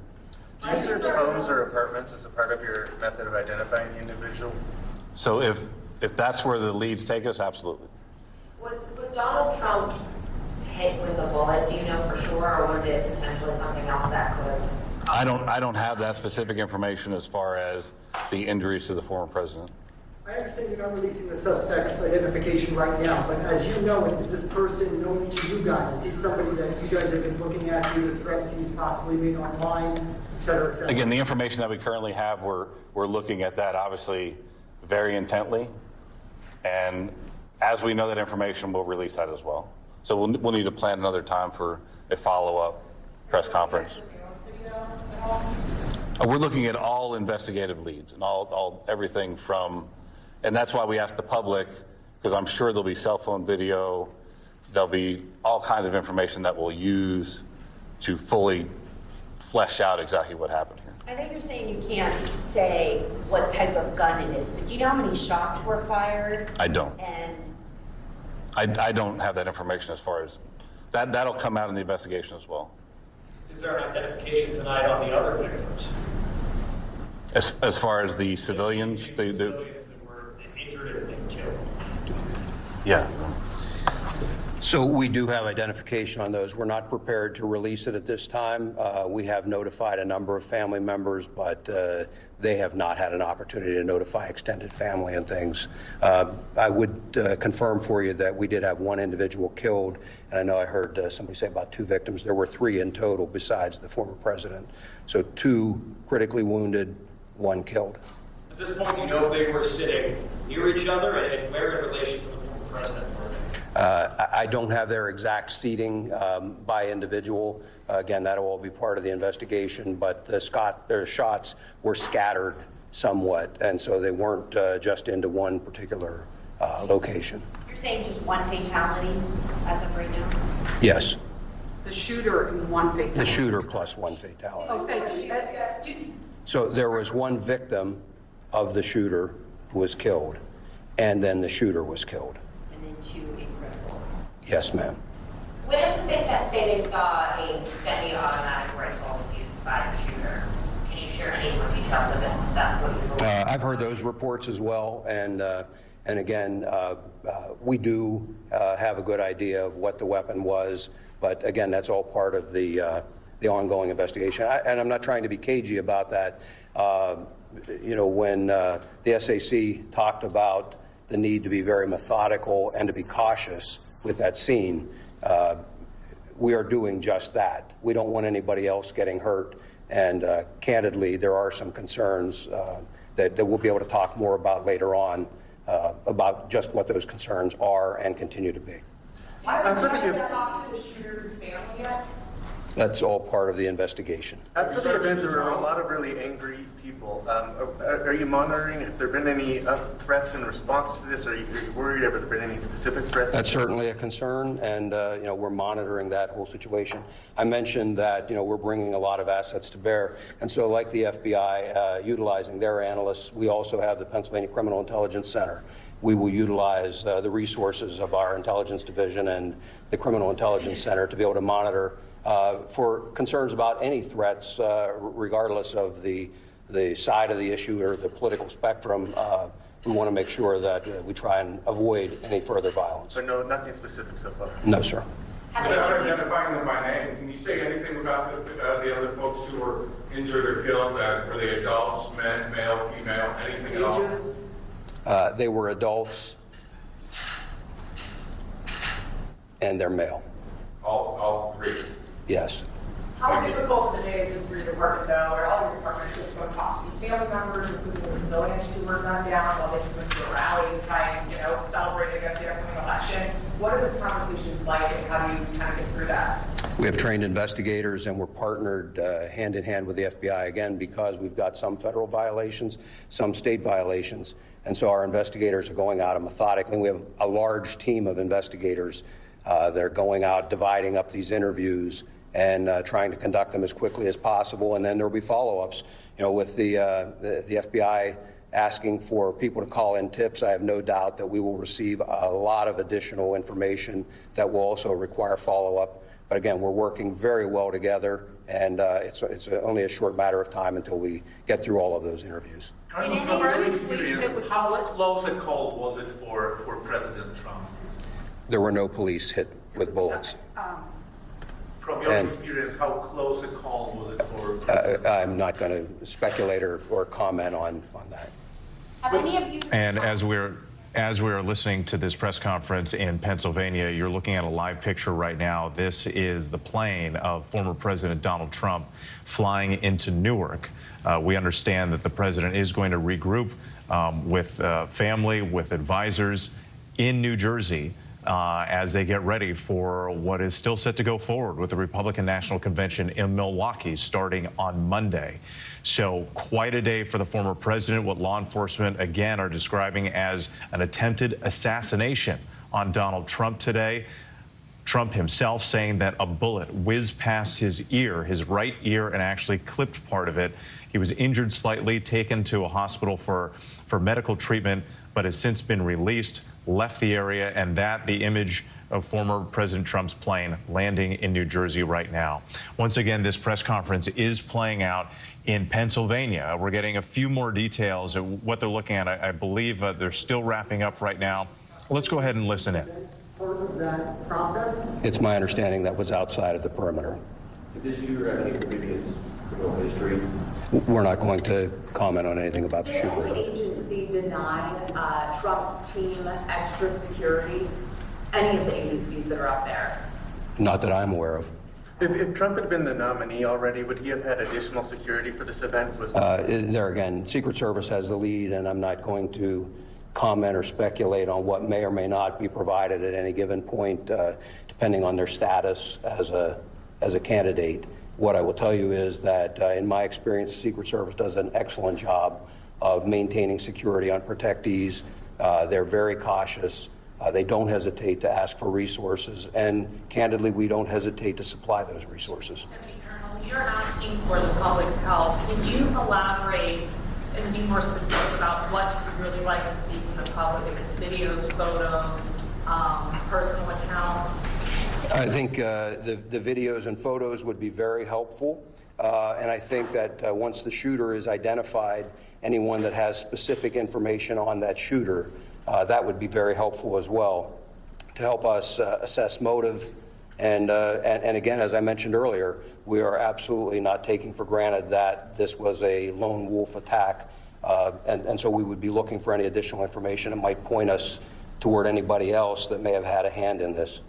Do you search homes or apartments as a part of your method of identifying the individual? So if that's where the leads take us, absolutely. Was Donald Trump hit with a bullet, do you know for sure, or was it potentially something else that could have? I don't have that specific information as far as the injuries to the former president. I understand you're not releasing the suspect's identification right now, but as you know, is this person known to you guys? Is he somebody that you guys have been looking at due to threats he's possibly made online, et cetera, et cetera? Again, the information that we currently have, we're looking at that obviously very intently, and as we know that information, we'll release that as well. So we'll need to plan another time for a follow-up press conference. We're looking at all investigative leads and all everything from, and that's why we asked the public, because I'm sure there'll be cell phone video, there'll be all kinds of information that we'll use to fully flesh out exactly what happened here. I know you're saying you can't say what type of gun it is, but do you know how many shots were fired? I don't. And I don't have that information as far as that. That'll come out in the investigation as well. Is there an identification tonight on the other victims? As far as the civilians, the civilians that were injured and killed? Yeah. So we do have identification on those. We're not prepared to release it at this time. We have notified a number of family members, but they have not had an opportunity to notify extended family and things. I would confirm for you that we did have one individual killed, and I know I heard somebody say about 2 victims. There were 3 in total besides the former president. So 2 critically wounded, 1 killed. At this point, do you know if they were sitting near each other and where in relation to the former president were they? I don't have their exact seating by individual. Again, that'll all be part of the investigation, but the shots were scattered somewhat, and so they weren't just into one particular location. you're saying just one fatality as of right now? Yes. The shooter and 1 fatality. The shooter plus 1 fatality. Okay. So there was 1 victim of the shooter who was killed, and then the shooter was killed. And then 2 incredible. Yes, ma'am. Witnesses say they saw a semi-automatic rifle used by the shooter. Can you share any more details of this? That's what you believe. I've heard those reports as well, and again, we do have a good idea of what the weapon was, but again, that's all part of the ongoing investigation. And I'm not trying to be cagey about that. When the SAC talked about the need to be very methodical and to be cautious with that scene, we are doing just that. We don't want anybody else getting hurt, and candidly, there are some concerns that we'll be able to talk more about later on about just what those concerns are and continue to be. Have you talked to the shooter's family yet? That's all part of the investigation. After the event, there were a lot of really angry people. Are you monitoring? Have there been any threats in response to this? Are you worried? Have there been any specific threats? That's certainly a concern, and we're monitoring that whole situation. I mentioned that we're bringing a lot of assets to bear, and so like the FBI, utilizing their analysts, we also have the Pennsylvania Criminal Intelligence Center. We will utilize the resources of our intelligence division and the Criminal Intelligence Center to be able to monitor for concerns about any threats, regardless of the side of the issue or the political spectrum. We want to make sure that we try and avoid any further violence. So no, nothing specific so far? No, sir. Without identifying them by name, can you say anything about the other folks who were injured or killed? Were they adults, men, male, female, anything at all? They were adults, and they're male. All 3? Yes. How difficult it is for your department, though, or all your departments, to go talk to these family members, including the civilians who were gunned down while they just went to a rally to try and, celebrate, I guess, the upcoming election? What are those conversations like, and how do you kind of get through that? We have trained investigators, and we're partnered hand in hand with the FBI, again, because we've got some federal violations, some state violations. And so our investigators are going out methodically. And we have a large team of investigators that are going out, dividing up these interviews and trying to conduct them as quickly as possible. And then there will be follow-ups, with the FBI asking for people to call in tips. I have no doubt that we will receive a lot of additional information that will also require follow-up. But again, we're working very well together, and it's only a short matter of time until we get through all of those interviews. From your experience, how close a call was it for President Trump? There were no police hit with bullets. From your experience, how close a call was it for President I'm not going to speculate or comment on that. Have any of you? And as we're listening to this press conference in Pennsylvania, you're looking at a live picture right now. This is the plane of former President Donald Trump flying into Newark. We understand that the president is going to regroup with family, with advisors in New Jersey as they get ready for what is still set to go forward with the Republican National Convention in Milwaukee starting on Monday. So quite a day for the former president, what law enforcement again are describing as an attempted assassination on Donald Trump today. Trump himself saying that a bullet whizzed past his ear, his right ear, and actually clipped part of it. He was injured slightly, taken to a hospital for medical treatment, but has since been released, left the area, and the image of former President Trump's plane landing in New Jersey right now. Once again, this press conference is playing out in Pennsylvania. We're getting a few more details of what they're looking at. I believe they're still wrapping up right now. Let's go ahead and listen in. Part of that process? It's my understanding that was outside of the perimeter. Did this shooter have any previous criminal history? We're not going to comment on anything about the Did shooter. any agency deny Trump's team extra security? Any of the agencies that are up there? Not that I'm aware of. If Trump had been the nominee already, would he have had additional security for this event? There again, Secret Service has the lead, and I'm not going to comment or speculate on what may or may not be provided at any given point, depending on their status as a candidate. What I will tell you is that, in my experience, the Secret Service does an excellent job of maintaining security on protectees. They're very cautious. They don't hesitate to ask for resources, and candidly, we don't hesitate to supply those resources. Colonel, you're asking for the public's help. Can you elaborate and be more specific about what you'd really like to see from the public? If it's videos, photos, personal accounts? I think the videos and photos would be very helpful. And I think that once the shooter is identified, anyone that has specific information on that shooter, that would be very helpful as well to help us assess motive. And again, as I mentioned earlier, we are absolutely not taking for granted that this was a lone wolf attack. And so we would be looking for any additional information that might point us toward anybody else that may have had a hand in this.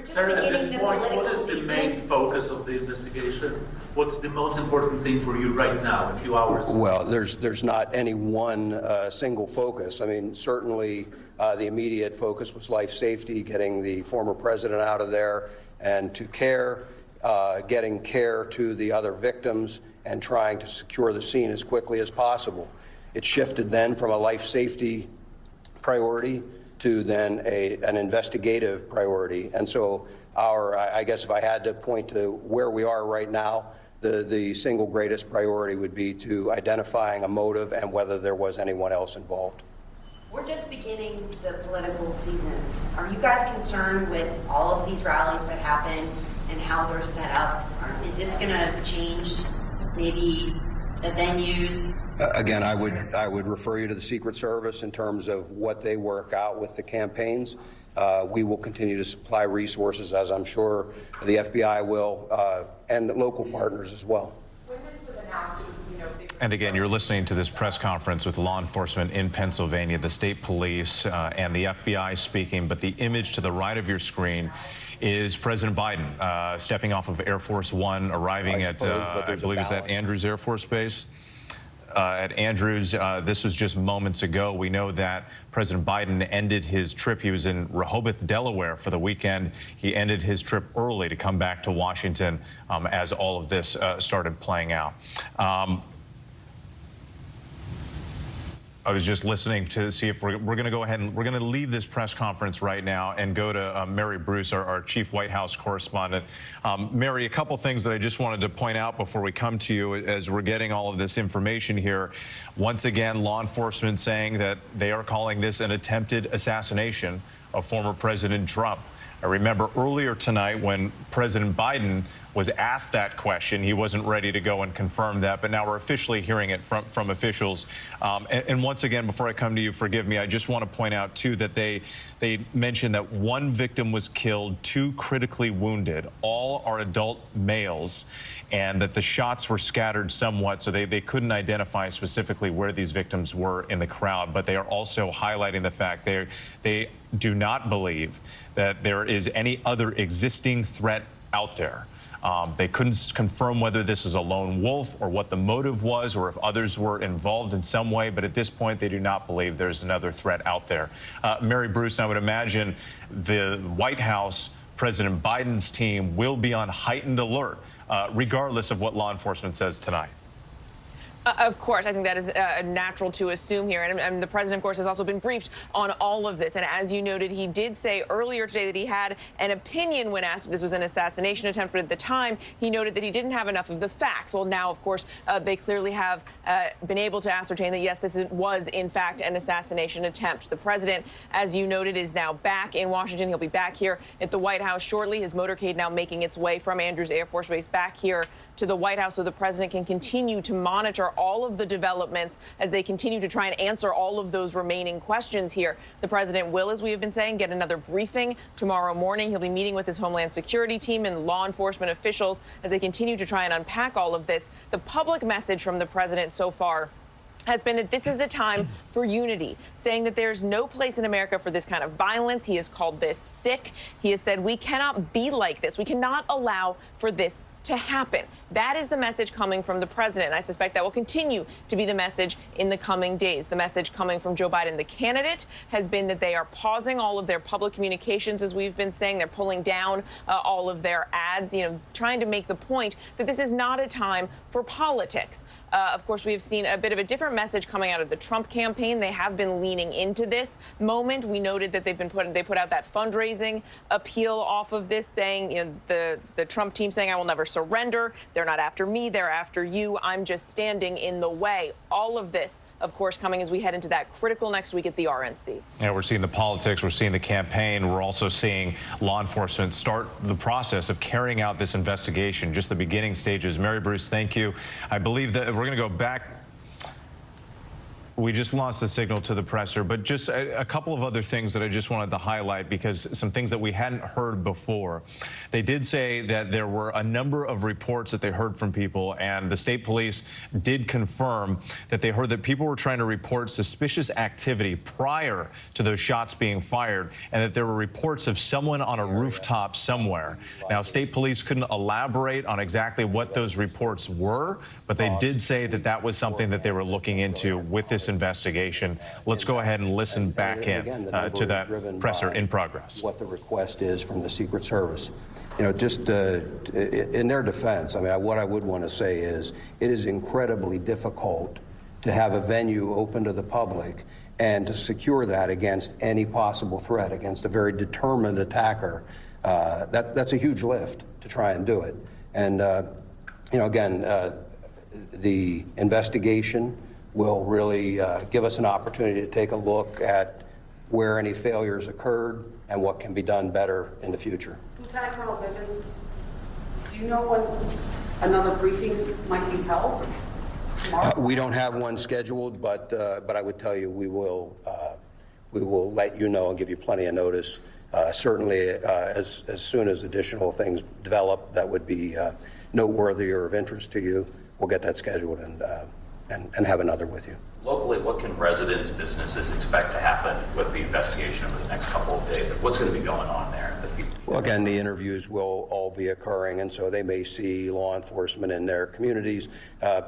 Sir, at this point, what is the main focus of the investigation? What's the most important thing for you right now, a few hours ago? Well, there's not any one single focus. I mean, certainly the immediate focus was life safety, getting the former president out of there and to care, getting care to the other victims, and trying to secure the scene as quickly as possible. It shifted then from a life safety priority to then an investigative priority. And so I guess if I had to point to where we are right now, the single greatest priority would be to identifying a motive and whether there was anyone else involved. We're just beginning the political season. Are you guys concerned with all of these rallies that happen and how they're set up? Is this going to change maybe the venues? Again, I would refer you to the Secret Service in terms of what they work out with the campaigns. We will continue to supply resources, as I'm sure the FBI will, and local partners as well. When this was announced, it was, And again, you're listening to this press conference with law enforcement in Pennsylvania, the state police, and the FBI speaking. But the image to the right of your screen is President Biden stepping off of Air Force One, arriving at, I believe it's at Andrews Air Force Base. At Andrews, this was just moments ago. We know that President Biden ended his trip. He was in Rehoboth, Delaware for the weekend. He ended his trip early to come back to Washington as all of this started playing out. I was just listening to see if we're going to go ahead and we're going to leave this press conference right now and go to Mary Bruce, our chief White House correspondent. Mary, a couple things that I just wanted to point out before we come to you as we're getting all of this information here. Once again, law enforcement saying that they are calling this an attempted assassination of former President Trump. I remember earlier tonight when President Biden was asked that question, he wasn't ready to go and confirm that, but now we're officially hearing it from officials. And once again, before I come to you, forgive me, I just want to point out, too, that they mentioned that one victim was killed, 2 critically wounded. All are adult males, and that the shots were scattered somewhat, so they couldn't identify specifically where these victims were in the crowd. But they are also highlighting the fact they do not believe that there is any other existing threat out there. They couldn't confirm whether this is a lone wolf or what the motive was or if others were involved in some way, but at this point they do not believe there's another threat out there. Mary Bruce, I would imagine the White House, President Biden's team will be on heightened alert, regardless of what law enforcement says tonight. Of course, I think that is natural to assume here. And the president, of course, has also been briefed on all of this. And as you noted, he did say earlier today that he had an opinion when asked if this was an assassination attempt. But at the time, he noted that he didn't have enough of the facts. Well, now, of course, they clearly have been able to ascertain that, yes, this was, in fact, an assassination attempt. The president, as you noted, is now back in Washington. He'll be back here at the White House shortly. His motorcade now making its way from Andrews Air Force Base back here to the White House so the president can continue to monitor all of the developments as they continue to try and answer all of those remaining questions here. The president will, as we have been saying, get another briefing tomorrow morning. He'll be meeting with his Homeland Security team and law enforcement officials as they continue to try and unpack all of this. The public message from the president so far has been that this is a time for unity, saying that there's no place in America for this kind of violence. He has called this sick. He has said we cannot be like this. We cannot allow for this to happen. That is the message coming from the president. And I suspect that will continue to be the message in the coming days. The message coming from Joe Biden, the candidate, has been that they are pausing all of their public communications, as we've been saying. They're pulling down all of their ads, trying to make the point that this is not a time for politics. Of course, we have seen a bit of a different message coming out of the Trump campaign. They have been leaning into this moment. We noted that they put out that fundraising appeal off of this, saying, the Trump team saying, I will never surrender. They're not after me. They're after you. I'm just standing in the way. All of this, of course, coming as we head into that critical next week at the RNC. Yeah, we're seeing the politics. We're seeing the campaign. We're also seeing law enforcement start the process of carrying out this investigation, just the beginning stages. Mary Bruce, thank you. I believe that we're going to go back. We just lost the signal to the presser, but just a couple of other things that I just wanted to highlight, because some things that we hadn't heard before. They did say that there were a number of reports that they heard from people, and the state police did confirm that they heard that people were trying to report suspicious activity prior to those shots being fired, and that there were reports of someone on a rooftop somewhere. Now, state police couldn't elaborate on exactly what those reports were, but they did say that that was something that they were looking into with this investigation. Let's go ahead and listen back in to that presser in progress. What the request is from the Secret Service. Just in their defense, what I would want to say is it is incredibly difficult to have a venue open to the public and to secure that against any possible threat, against a very determined attacker. That's a huge lift to try and do it. And, the investigation will really give us an opportunity to take a look at where any failures occurred and what can be done better in the future. Lieutenant Colonel Bivens, do you know when another briefing might be held? We don't have one scheduled, but I would tell you we will let you know and give you plenty of notice. Certainly, as soon as additional things develop that would be noteworthy or of interest to you, we'll get that scheduled and have another with you. Locally, what can residents, businesses expect to happen with the investigation over the next couple of days? What's going to be going on there? Well, again, the interviews will all be occurring, and so they may see law enforcement in their communities.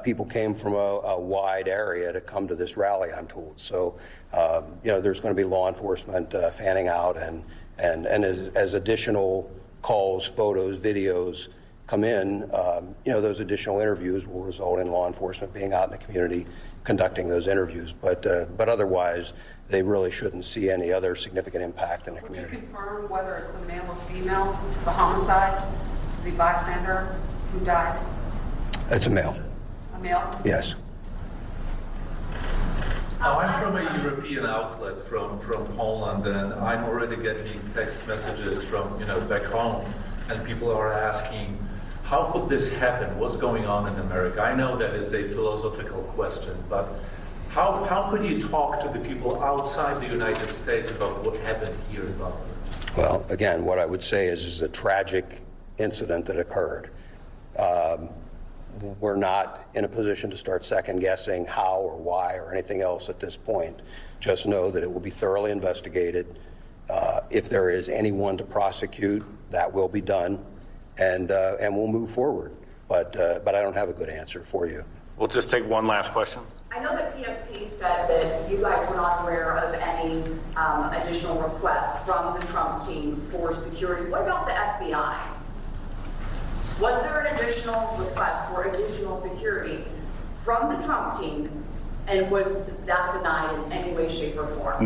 People came from a wide area to come to this rally, I'm told. So, there's going to be law enforcement fanning out, and as additional calls, photos, videos come in, those additional interviews will result in law enforcement being out in the community conducting those interviews. But otherwise, they really shouldn't see any other significant impact in the community. Can you confirm whether it's a male or female, the homicide, the bystander who died? It's a male. A male? Yes. Now, I'm from a European outlet from Poland, and I'm already getting text messages from, back home, and people are asking, how could this happen? What's going on in America? I know that is a philosophical question, but how could you talk to the people outside the United States about what happened here in Butler? Well, again, what I would say is a tragic incident that occurred. We're not in a position to start second-guessing how or why or anything else at this point. Just know that it will be thoroughly investigated. If there is anyone to prosecute, that will be done, and we'll move forward. But I don't have a good answer for you. We'll just take one last question. I know that PSP said that you guys were not aware of any additional requests from the Trump team for security. What about the FBI? Was there an additional request for additional security from the Trump team, and was that denied in any way, shape, or form?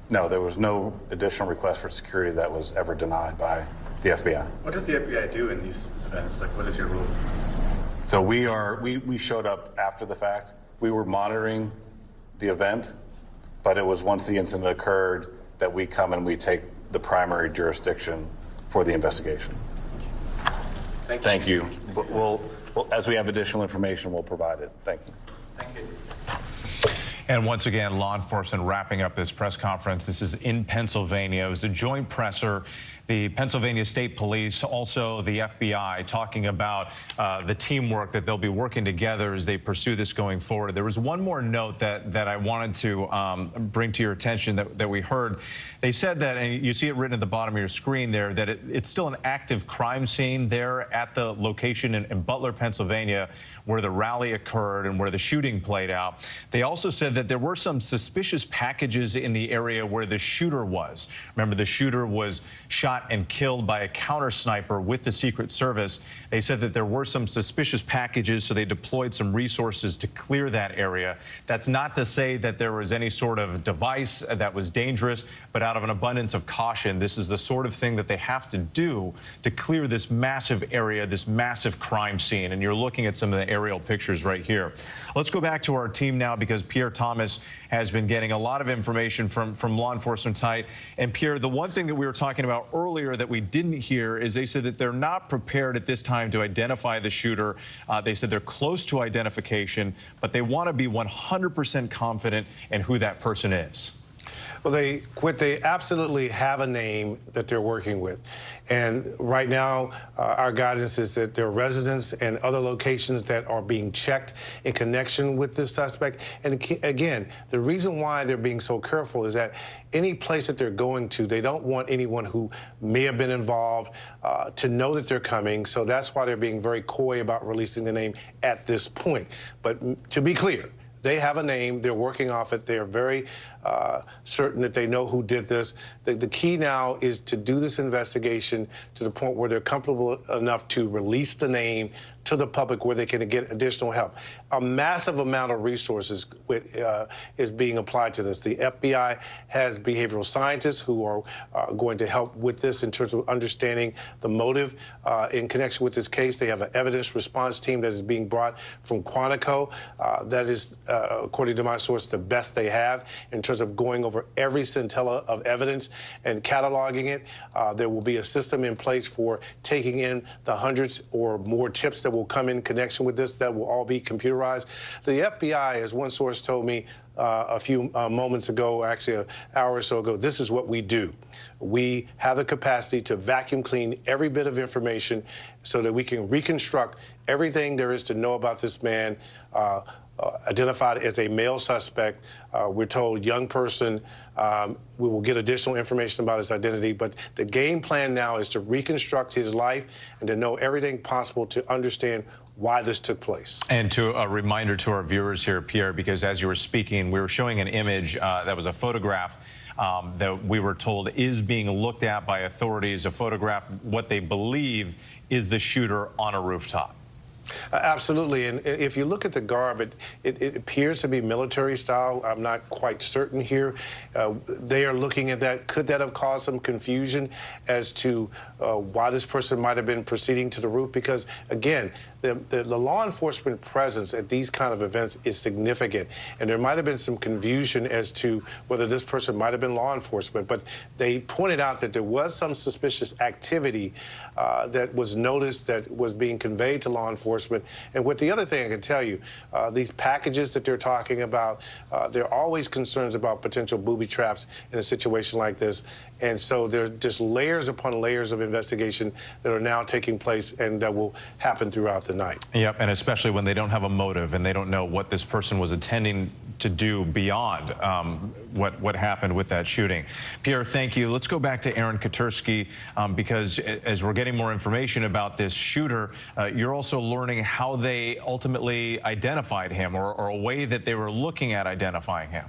No, there was no additional request for security that was ever denied by the FBI. What does the FBI do in these events? Like, what is your role? So we showed up after the fact. We were monitoring the event, but it was once the incident occurred that we come and we take the primary jurisdiction for the investigation. Thank you. We'll, as we have additional information, we'll provide it. Thank you. Thank you. And once again, law enforcement wrapping up this press conference. This is in Pennsylvania. It was a joint presser. The Pennsylvania State Police, also the FBI, talking about the teamwork that they'll be working together as they pursue this going forward. There was one more note that I wanted to bring to your attention that we heard. They said that, and you see it written at the bottom of your screen there, that it's still an active crime scene there at the location in Butler, Pennsylvania, where the rally occurred and where the shooting played out. They also said that there were some suspicious packages in the area where the shooter was. Remember, the shooter was shot and killed by a counter sniper with the Secret Service. They said that there were some suspicious packages, so they deployed some resources to clear that area. That's not to say that there was any sort of device that was dangerous, but out of an abundance of caution, this is the sort of thing that they have to do to clear this massive area, this massive crime scene. And you're looking at some of the aerial pictures right here. Let's go back to our team now, because Pierre Thomas has been getting a lot of information from law enforcement tonight. And Pierre, the one thing that we were talking about earlier that we didn't hear is they said that they're not prepared at this time to identify the shooter. They said they're close to identification, but they want to be 100% confident in who that person is. Well, they absolutely have a name that they're working with. And right now, our guidance is that there are residents and other locations that are being checked in connection with this suspect. And again, the reason why they're being so careful is that any place that they're going to, they don't want anyone who may have been involved to know that they're coming. So that's why they're being very coy about releasing the name at this point. But to be clear, they have a name. They're working off it. They are very certain that they know who did this. The key now is to do this investigation to the point where they're comfortable enough to release the name to the public where they can get additional help. A massive amount of resources is being applied to this. The FBI has behavioral scientists who are going to help with this in terms of understanding the motive in connection with this case. They have an evidence response team that is being brought from Quantico. That is, according to my source, the best they have in terms of going over every scintilla of evidence and cataloging it. There will be a system in place for taking in the hundreds or more tips that will come in connection with this that will all be computerized. The FBI, as one source told me a few moments ago, actually an hour or so ago, this is what we do. We have the capacity to vacuum clean every bit of information so that we can reconstruct everything there is to know about this man, identified as a male suspect. We're told young person. We will get additional information about his identity, but the game plan now is to reconstruct his life and to know everything possible to understand why this took place. And to a reminder to our viewers here, Pierre, because as you were speaking, we were showing an image that was a photograph that we were told is being looked at by authorities, a photograph, what they believe is the shooter on a rooftop. Absolutely, and if you look at the garb, it appears to be military style. I'm not quite certain here. They are looking at that. Could that have caused some confusion as to why this person might have been proceeding to the roof? Because, again, the law enforcement presence at these kind of events is significant, and there might have been some confusion as to whether this person might have been law enforcement, but they pointed out that there was some suspicious activity that was noticed that was being conveyed to law enforcement. And with the other thing I can tell you, these packages that they're talking about, there are always concerns about potential booby traps in a situation like this. And so there are just layers upon layers of investigation that are now taking place and that will happen throughout the night. Yep, and especially when they don't have a motive and they don't know what this person was intending to do beyond what happened with that shooting. Pierre, thank you. Let's go back to Aaron Katursky because as we're getting more information about this shooter, you're also learning how they ultimately identified him or a way that they were looking at identifying him.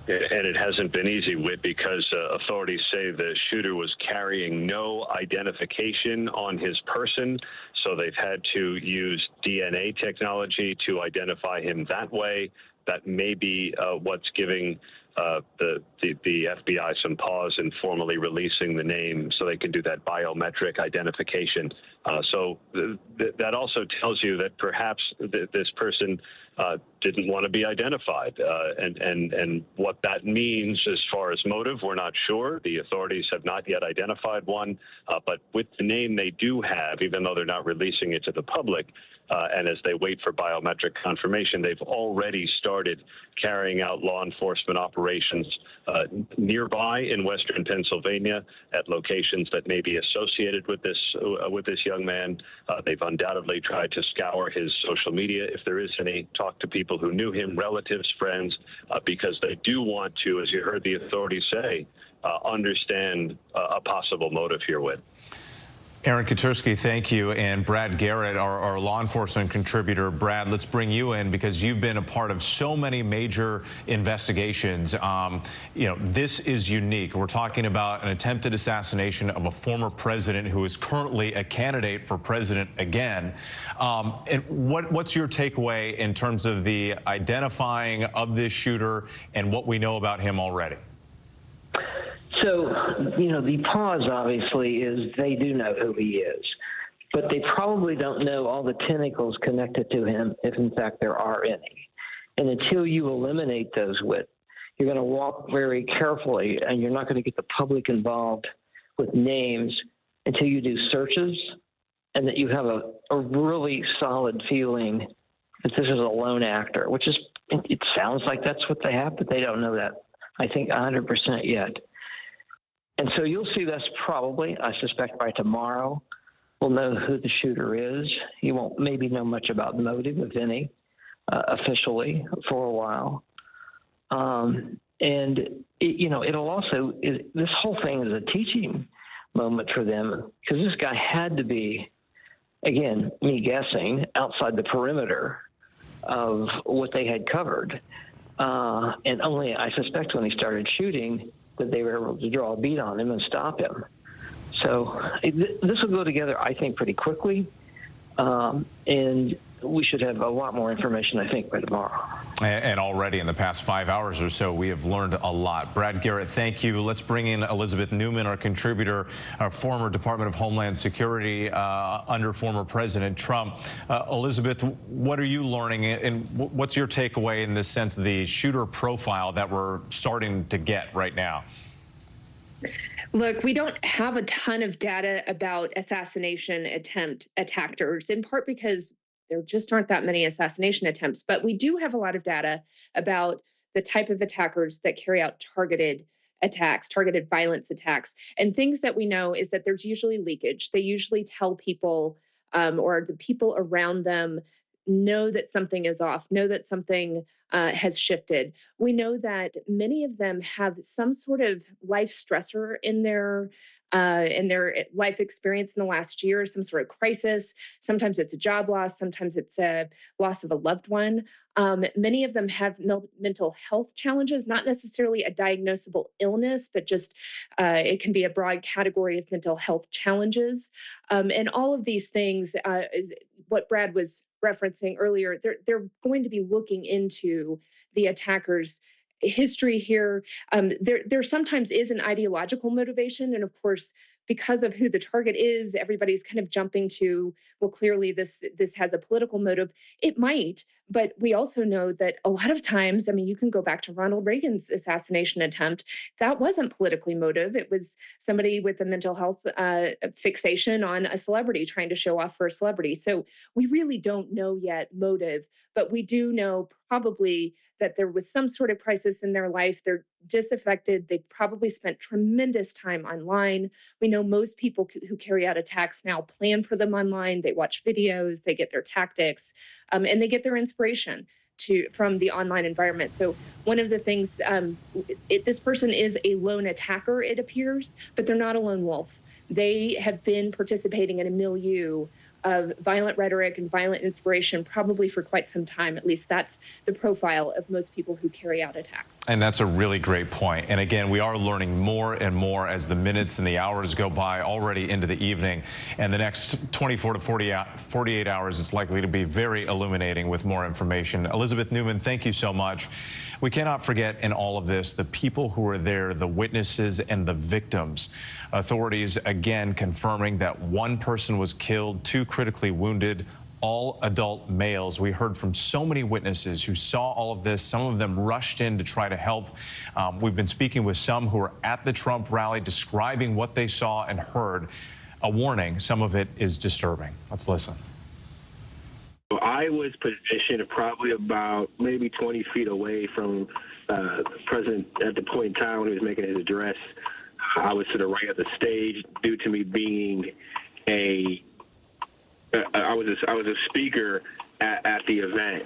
And it hasn't been easy, Whit, because authorities say the shooter was carrying no identification on his person, so they've had to use DNA technology to identify him that way. That may be what's giving the FBI some pause in formally releasing the name so they can do that biometric identification. So that also tells you that perhaps this person didn't want to be identified. And what that means as far as motive, we're not sure. The authorities have not yet identified one. But with the name they do have, even though they're not releasing it to the public, and as they wait for biometric confirmation, they've already started carrying out law enforcement operations nearby in western Pennsylvania at locations that may be associated with this young man. They've undoubtedly tried to scour his social media, if there is any, talk to people who knew him, relatives, friends, because they do want to, as you heard the authorities say, understand a possible motive here with. Aaron Katursky, thank you. And Brad Garrett, our law enforcement contributor. Brad, let's bring you in because you've been a part of so many major investigations. You know, this is unique. We're talking about an attempted assassination of a former president who is currently a candidate for president again. And what's your takeaway in terms of the identifying of this shooter and what we know about him already? So, you know, the pause obviously is they do know who he is, but they probably don't know all the tentacles connected to him, if in fact there are any. And until you eliminate those, you're going to walk very carefully, and you're not going to get the public involved with names until you do searches and that you have a really solid feeling that this is a lone actor, which is, it sounds like that's what they have, but they don't know that, I think, 100% yet. And so you'll see this probably, I suspect, by tomorrow. We'll know who the shooter is. You won't maybe know much about motive, if any, officially for a while. It'll also, this whole thing is a teaching moment for them because this guy had to be, again, me guessing, outside the perimeter of what they had covered. And only, I suspect, when he started shooting, that they were able to draw a bead on him and stop him. So this will go together, I think, pretty quickly. And we should have a lot more information, I think, by tomorrow. And already in the past 5 hours or so, we have learned a lot. Brad Garrett, thank you. Let's bring in Elizabeth Newman, our contributor, our former Department of Homeland Security under former President Trump. Elizabeth, what are you learning, and what's your takeaway in this sense of the shooter profile that we're starting to get right now? Look, we don't have a ton of data about assassination attackers, in part because there just aren't that many assassination attempts. But we do have a lot of data about the type of attackers that carry out targeted attacks, targeted violence attacks. And things that we know is that there's usually leakage. They usually tell people or the people around them know that something is off, know that something has shifted. We know that many of them have some sort of life stressor in their in their life experience in the last year, some sort of crisis. Sometimes it's a job loss, sometimes it's a loss of a loved one. Many of them have mental health challenges, not necessarily a diagnosable illness, but just it can be a broad category of mental health challenges. And all of these things is what Brad was referencing earlier. They're going to be looking into the attackers' history here. There sometimes is an ideological motivation, and of course, because of who the target is, everybody's kind of jumping to, well, clearly this has a political motive. It might, but we also know that a lot of times, I mean, you can go back to Ronald Reagan's assassination attempt. That wasn't politically motive. It was somebody with a mental health fixation on a celebrity trying to show off for a celebrity. So we really don't know yet motive, but we do know probably that there was some sort of crisis in their life. They're disaffected. They probably spent tremendous time online. We know most people who carry out attacks now plan for them online. They watch videos, they get their tactics, and they get their inspiration from the online environment. So one of the things, this person is a lone attacker, it appears, but they're not a lone wolf. They have been participating in a milieu of violent rhetoric and violent inspiration probably for quite some time. At least that's the profile of most people who carry out attacks. And that's a really great point. And again, we are learning more and more as the minutes and the hours go by, already into the evening. And the next 24 to 48 hours is likely to be very illuminating with more information. Elizabeth Newman, thank you so much. We cannot forget in all of this the people who were there, the witnesses and the victims. Authorities again confirming that one person was killed, 2 critically wounded, all adult males. We heard from so many witnesses who saw all of this. Some of them rushed in to try to help. We've been speaking with some who were at the Trump rally describing what they saw and heard. A warning, some of it is disturbing. Let's listen. I was positioned probably about maybe 20 feet away from the president at the point in time when he was making his address. I was to the right of the stage due to me being I was a speaker at the event.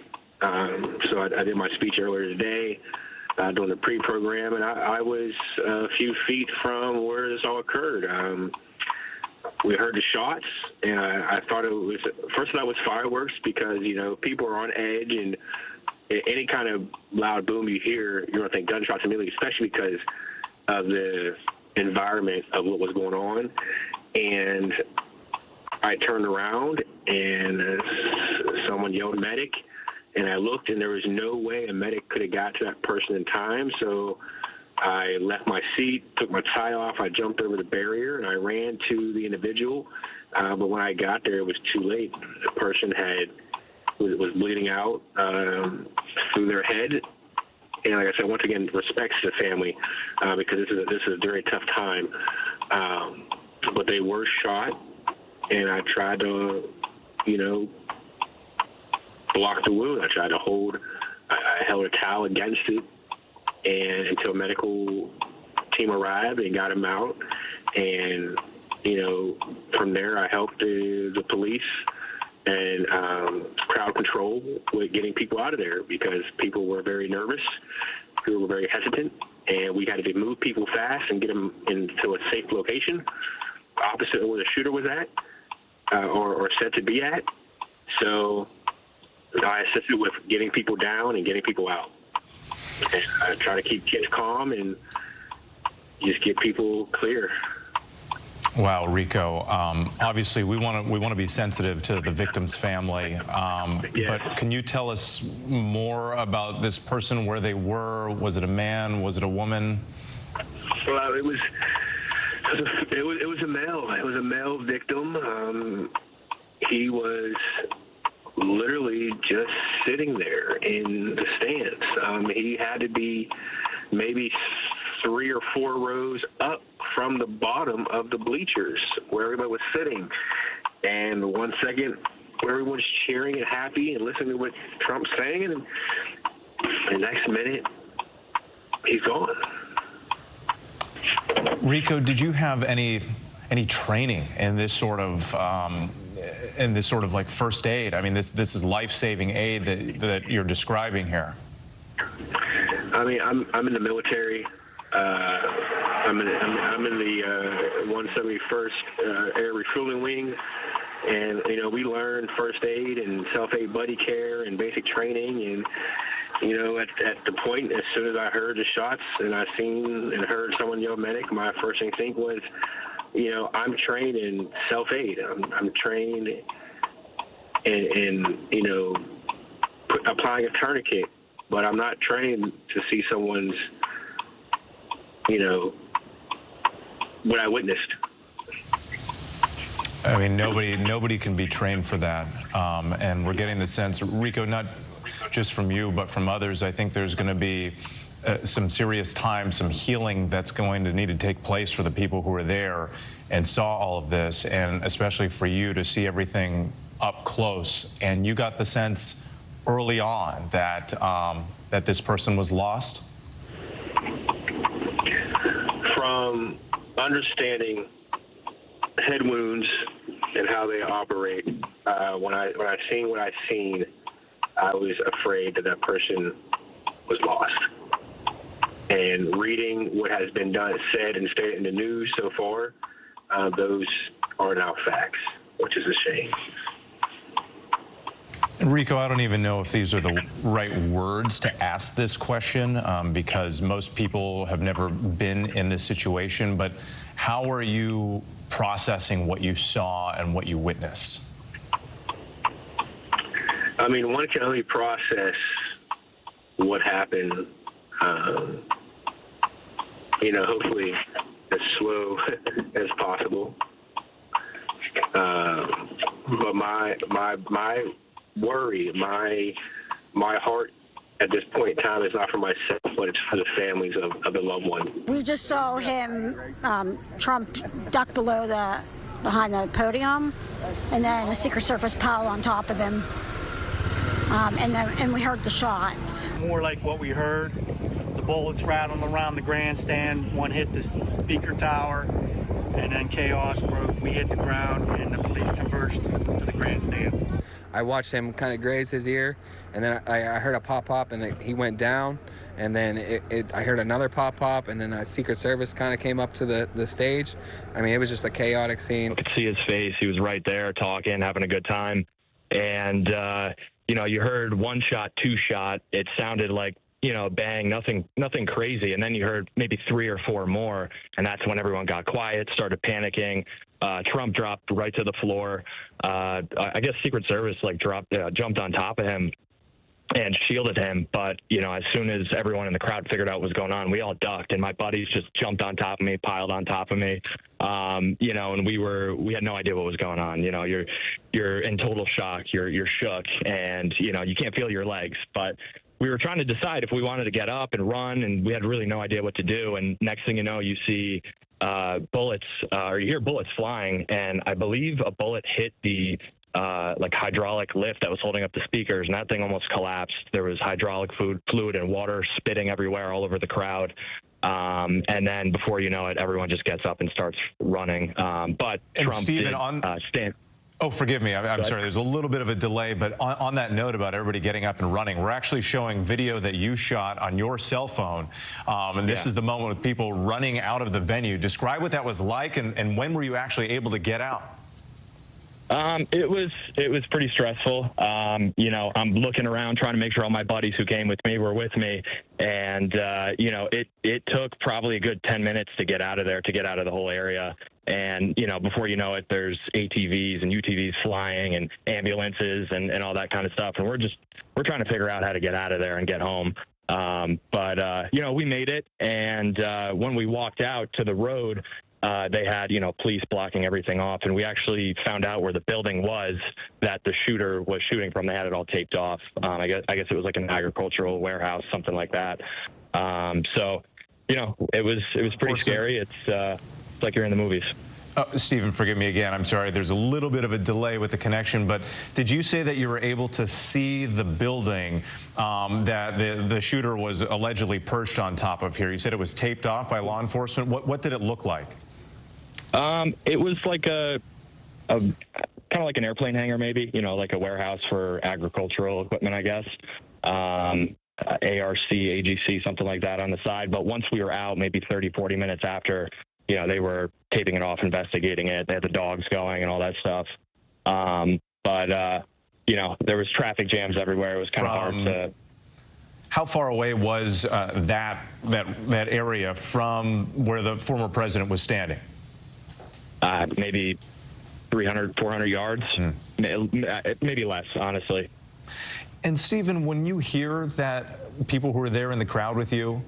So I did my speech earlier today during the pre-program, and I was a few feet from where this all occurred. We heard the shots, and I thought it was, first thought it was fireworks because, you know, people are on edge, and any kind of loud boom you hear, you're going to think gunshots immediately, especially because of the environment of what was going on. And I turned around, and someone yelled medic, and I looked, and there was no way a medic could have got to that person in time. So I left my seat, took my tie off, I jumped over the barrier, and I ran to the individual. But when I got there, it was too late. The person was bleeding out through their head. And like I said, once again, respects the family because this is a very tough time. But they were shot, and I tried to, you know, block the wound. I tried to I held a towel against it, and until a medical team arrived and got him out. And, you know, from there I helped the police and crowd control with getting people out of there because people were very nervous, people were very hesitant, and we had to move people fast and get them into a safe location opposite of where the shooter was at or said to be at. So I assisted with getting people down and getting people out. And I try to keep kids calm and just get people clear. Wow, Rico. Obviously, we want to be sensitive to the victim's family. Yes. But can you tell us more about this person, where they were? Was it a man? Was it a woman? Well, it was a male. It was a male victim. He was literally just sitting there in the stands. He had to be maybe 3 or 4 rows up from the bottom of the bleachers where everybody was sitting. And 1 second, everyone's cheering and happy and listening to what Trump's saying, and the next minute, he's gone. Rico, did you have any training in this sort of like first aid? I mean, this is life-saving aid that you're describing here. I mean, I'm in the military. I'm in the 171st Air Refueling Wing, and we learn first aid and self-aid buddy care and basic training. And at the point, as soon as I heard the shots and I seen and heard someone yell medic, my first instinct was, I'm trained in self-aid. I'm trained in applying a tourniquet, but I'm not trained to see someone's, what I witnessed. I mean, nobody can be trained for that. And we're getting the sense, Rico, not just from you, but from others, I think there's going to be some serious time, some healing that's going to need to take place for the people who were there and saw all of this, and especially for you to see everything up close. And you got the sense early on that that this person was lost? From understanding head wounds and how they operate, when I seen what I seen, I was afraid that person was lost. And reading what has been said and stated in the news so far, those are now facts, which is a shame. Rico, I don't even know if these are the right words to ask this question because most people have never been in this situation, but how are you processing what you saw and what you witnessed? I mean, one can only process what happened, hopefully as slow as possible. But my worry, my heart at this point in time is not for myself, but it's for the families of the loved one. We just saw him, Trump, duck behind the podium, and then a Secret Service pile on top of him, and we heard the shots. More like what we heard, the bullets rattling around the grandstand. One hit the speaker tower, and then chaos broke. We hit the ground, and the police converged to the grandstands. I watched him kind of graze his ear, and then I heard a pop, and then he went down, and then I heard another pop, and then a Secret Service kind of came up to the stage. I mean, it was just a chaotic scene. I could see his face. He was right there talking, having a good time. And, you heard one shot, two shot. It sounded like, bang, nothing crazy. And then you heard maybe 3 or 4 more, and that's when everyone got quiet, started panicking. Trump dropped right to the floor. I guess Secret Service jumped on top of him and shielded him. But, as soon as everyone in the crowd figured out what was going on, we all ducked, and my buddies just jumped on top of me, piled on top of me. And we had no idea what was going on. You're in total shock. You're shook, and, you can't feel your legs. But we were trying to decide if we wanted to get up and run, and we had really no idea what to do. And next thing you know, you see bullets, or you hear bullets flying, and I believe a bullet hit the hydraulic lift that was holding up the speakers, and that thing almost collapsed. There was hydraulic fluid and water spitting everywhere all over the crowd. And then before you know it, everyone just gets up and starts running. But and Trump Stephen, did stand. Oh, forgive me. I'm sorry. There's a little bit of a delay, but on that note about everybody getting up and running, we're actually showing video that you shot on your cell phone. And this is the moment with people running out of the venue. Describe what that was like, and when were you actually able to get out? It was pretty stressful. I'm looking around trying to make sure all my buddies who came with me were with me. And, it took probably a good 10 minutes to get out of there, to get out of the whole area. And, before you know it, there's ATVs and UTVs flying and ambulances and all that kind of stuff. And we're trying to figure out how to get out of there and get home. But we made it. And when we walked out to the road, they had, police blocking everything off. And we actually found out where the building was that the shooter was shooting from. They had it all taped off. I guess it was like an agricultural warehouse, something like that. So, it was pretty scary. It's like you're in the movies. Stephen, forgive me again. I'm sorry. There's a little bit of a delay with the connection, but did you say that you were able to see the building that the shooter was allegedly perched on top of here? You said it was taped off by law enforcement. What did it look like? It was like kind of like an airplane hangar, maybe, like a warehouse for agricultural equipment, I guess. ARC, AGC, something like that on the side. But once we were out, maybe 30, 40 minutes after, they were taping it off, investigating it. They had the dogs going and all that stuff. There was traffic jams everywhere. It was kind of hard to. How far away was that area from where the former president was standing? Maybe 300, 400 yards, maybe less, honestly. And Stephen, when you hear that people who were there in the crowd with you,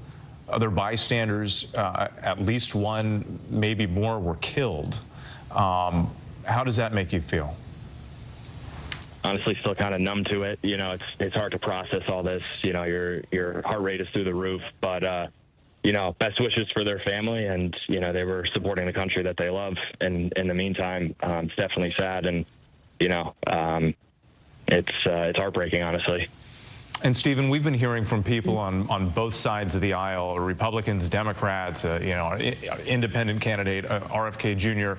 other bystanders, at least one, maybe more, were killed, how does that make you feel? Honestly, still kind of numb to it. It's hard to process all this. Your heart rate is through the roof. But best wishes for their family, and they were supporting the country that they love. And in the meantime, it's definitely sad, and it's heartbreaking, honestly. And Stephen, we've been hearing from people on both sides of the aisle, Republicans, Democrats, independent candidate, RFK Jr.,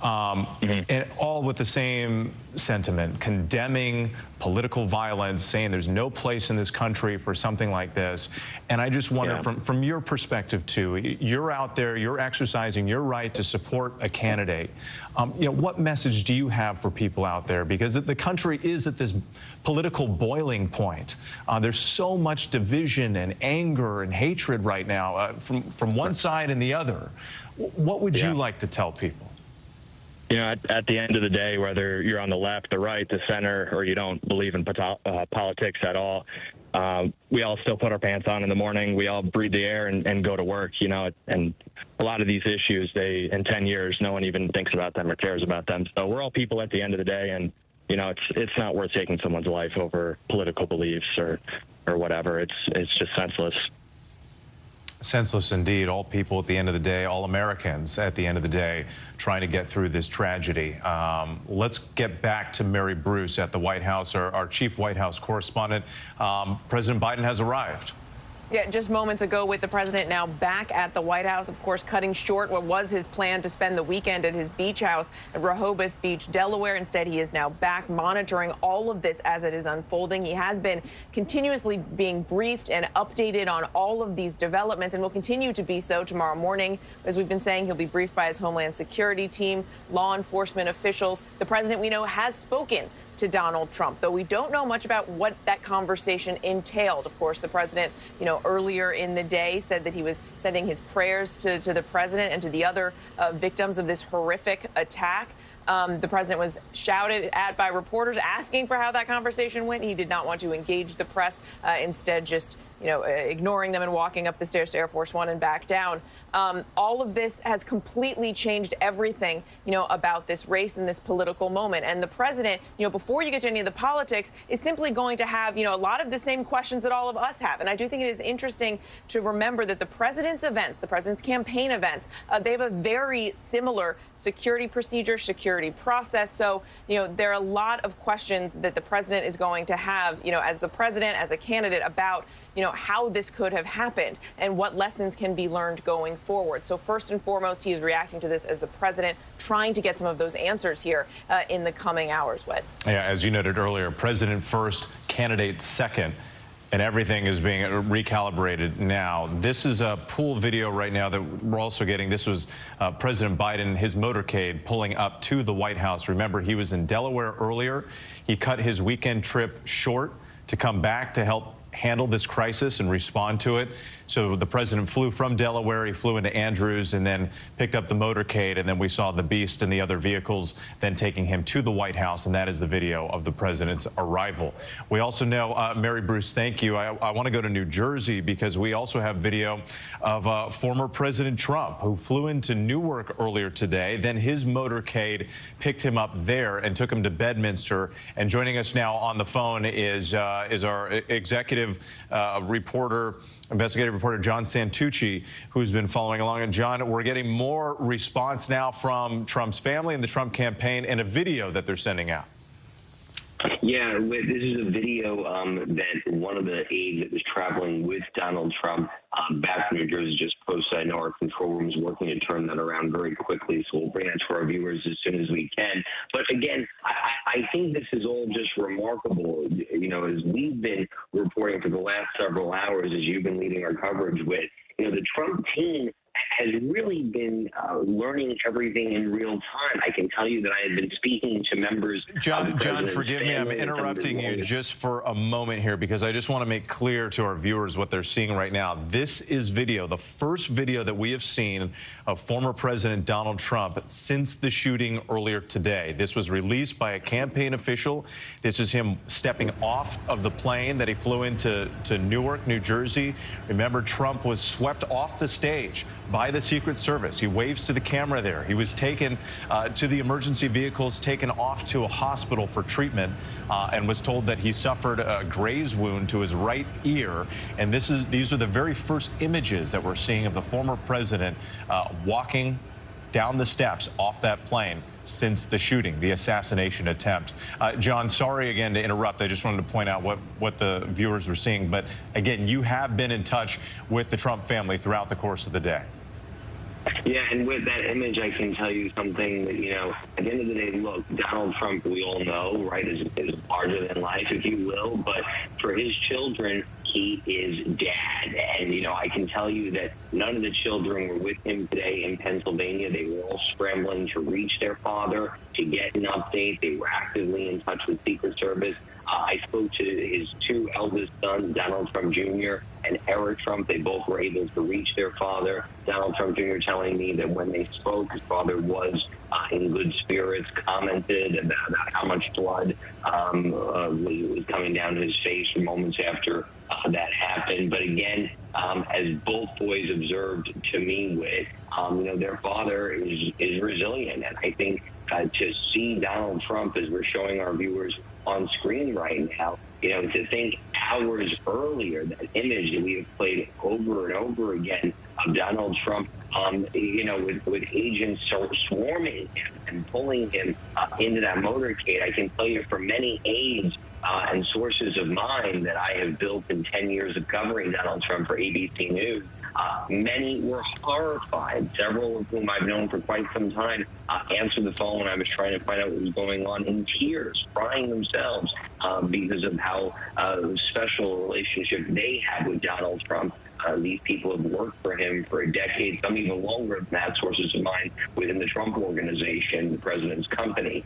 and all with the same sentiment, condemning political violence, saying there's no place in this country for something like this. And I just wonder, from your perspective too, you're out there, you're exercising your right to support a candidate. What message do you have for people out there? Because the country is at this political boiling point. There's so much division and anger and hatred right now from one side and the other. What would you like to tell people? At the end of the day, whether you're on the left, the right, the center, or you don't believe in politics at all, we all still put our pants on in the morning. We all breathe the air and go to work, and a lot of these issues, in 10 years, no one even thinks about them or cares about them. So we're all people at the end of the day, and, it's not worth taking someone's life over political beliefs or whatever. It's just senseless. Senseless indeed. All people at the end of the day, all Americans at the end of the day, trying to get through this tragedy. Let's get back to Mary Bruce at the White House, our chief White House correspondent. President Biden has arrived. Yeah, just moments ago with the president now back at the White House, of course, cutting short what was his plan to spend the weekend at his beach house at Rehoboth Beach, Delaware. Instead, he is now back monitoring all of this as it is unfolding. He has been continuously being briefed and updated on all of these developments and will continue to be so tomorrow morning. As we've been saying, he'll be briefed by his Homeland Security team, law enforcement officials. The president, we know, has spoken to Donald Trump, though we don't know much about what that conversation entailed. Of course, the president, earlier in the day said that he was sending his prayers to the president and to the other victims of this horrific attack. The president was shouted at by reporters asking for how that conversation went. He did not want to engage the press, instead just ignoring them and walking up the stairs to Air Force One and back down. All of this has completely changed everything, about this race and this political moment. And the president, before you get to any of the politics, is simply going to have, a lot of the same questions that all of us have. And I do think it is interesting to remember that the president's events, the president's campaign events, they have a very similar security procedure, security process. So, there are a lot of questions that the president is going to have, as the president, as a candidate, about how this could have happened and what lessons can be learned going forward. So first and foremost, he is reacting to this as the president, trying to get some of those answers here in the coming hours. Yeah, as you noted earlier, president first, candidate second, and everything is being recalibrated now. This is a pool video right now that we're also getting. This was President Biden, his motorcade pulling up to the White House. Remember, he was in Delaware earlier. He cut his weekend trip short to come back to help handle this crisis and respond to it. So the president flew from Delaware, he flew into Andrews and then picked up the motorcade, and then we saw the Beast and the other vehicles then taking him to the White House, and that is the video of the president's arrival. We also know, Mary Bruce, thank you. I want to go to New Jersey because we also have video of former President Trump, who flew into Newark earlier today. Then his motorcade picked him up there and took him to Bedminster. And joining us now on the phone is our executive investigative reporter John Santucci, who's been following along. And John, we're getting more response now from Trump's family and the Trump campaign and a video that they're sending out. Yeah, this is a video that one of the aides that was traveling with Donald Trump back from New Jersey just posted. I know our control room is working to turn that around very quickly, so we'll bring that to our viewers as soon as we can. But again, I think this is all just remarkable. As we've been reporting for the last several hours, as you've been leading our coverage with, the Trump team has really been learning everything in real time. I can tell you that I have been speaking to members. John, forgive me, I'm interrupting you just for a moment here because I just want to make clear to our viewers what they're seeing right now. This is video, the first video that we have seen of former President Donald Trump since the shooting earlier today. This was released by a campaign official. This is him stepping off of the plane that he flew into Newark, New Jersey. Remember, Trump was swept off the stage by the Secret Service. He waves to the camera there. He was taken to the emergency vehicles, taken off to a hospital for treatment, and was told that he suffered a graze wound to his right ear. And these are the very first images that we're seeing of the former president walking down the steps off that plane since the shooting, the assassination attempt. John, sorry again to interrupt. I just wanted to point out what the viewers were seeing. But again, you have been in touch with the Trump family throughout the course of the day. Yeah, and with that image, I can tell you something that, at the end of the day, look, Donald Trump, we all know, right, is larger than life, if you will. But for his children, he is dad. And, I can tell you that none of the children were with him today in Pennsylvania. They were all scrambling to reach their father, to get an update. They were actively in touch with Secret Service. I spoke to his two eldest sons, Donald Trump Jr. and Eric Trump. They both were able to reach their father. Donald Trump Jr. telling me that when they spoke, his father was in good spirits, commented about how much blood was coming down his face moments after that happened. But again, as both boys observed to me with, their father is resilient. And I think to see Donald Trump, as we're showing our viewers on screen right now, to think hours earlier, that image that we have played over and over again of Donald Trump, with agents swarming him and pulling him into that motorcade. I can tell you from many aides and sources of mine that I have built in 10 years of covering Donald Trump for ABC News, many were horrified. Several of whom I've known for quite some time answered the phone when I was trying to find out what was going on, in tears, crying themselves because of how special a relationship they had with Donald Trump. These people have worked for him for a decade, some even longer than that, sources of mine within the Trump organization, the president's company,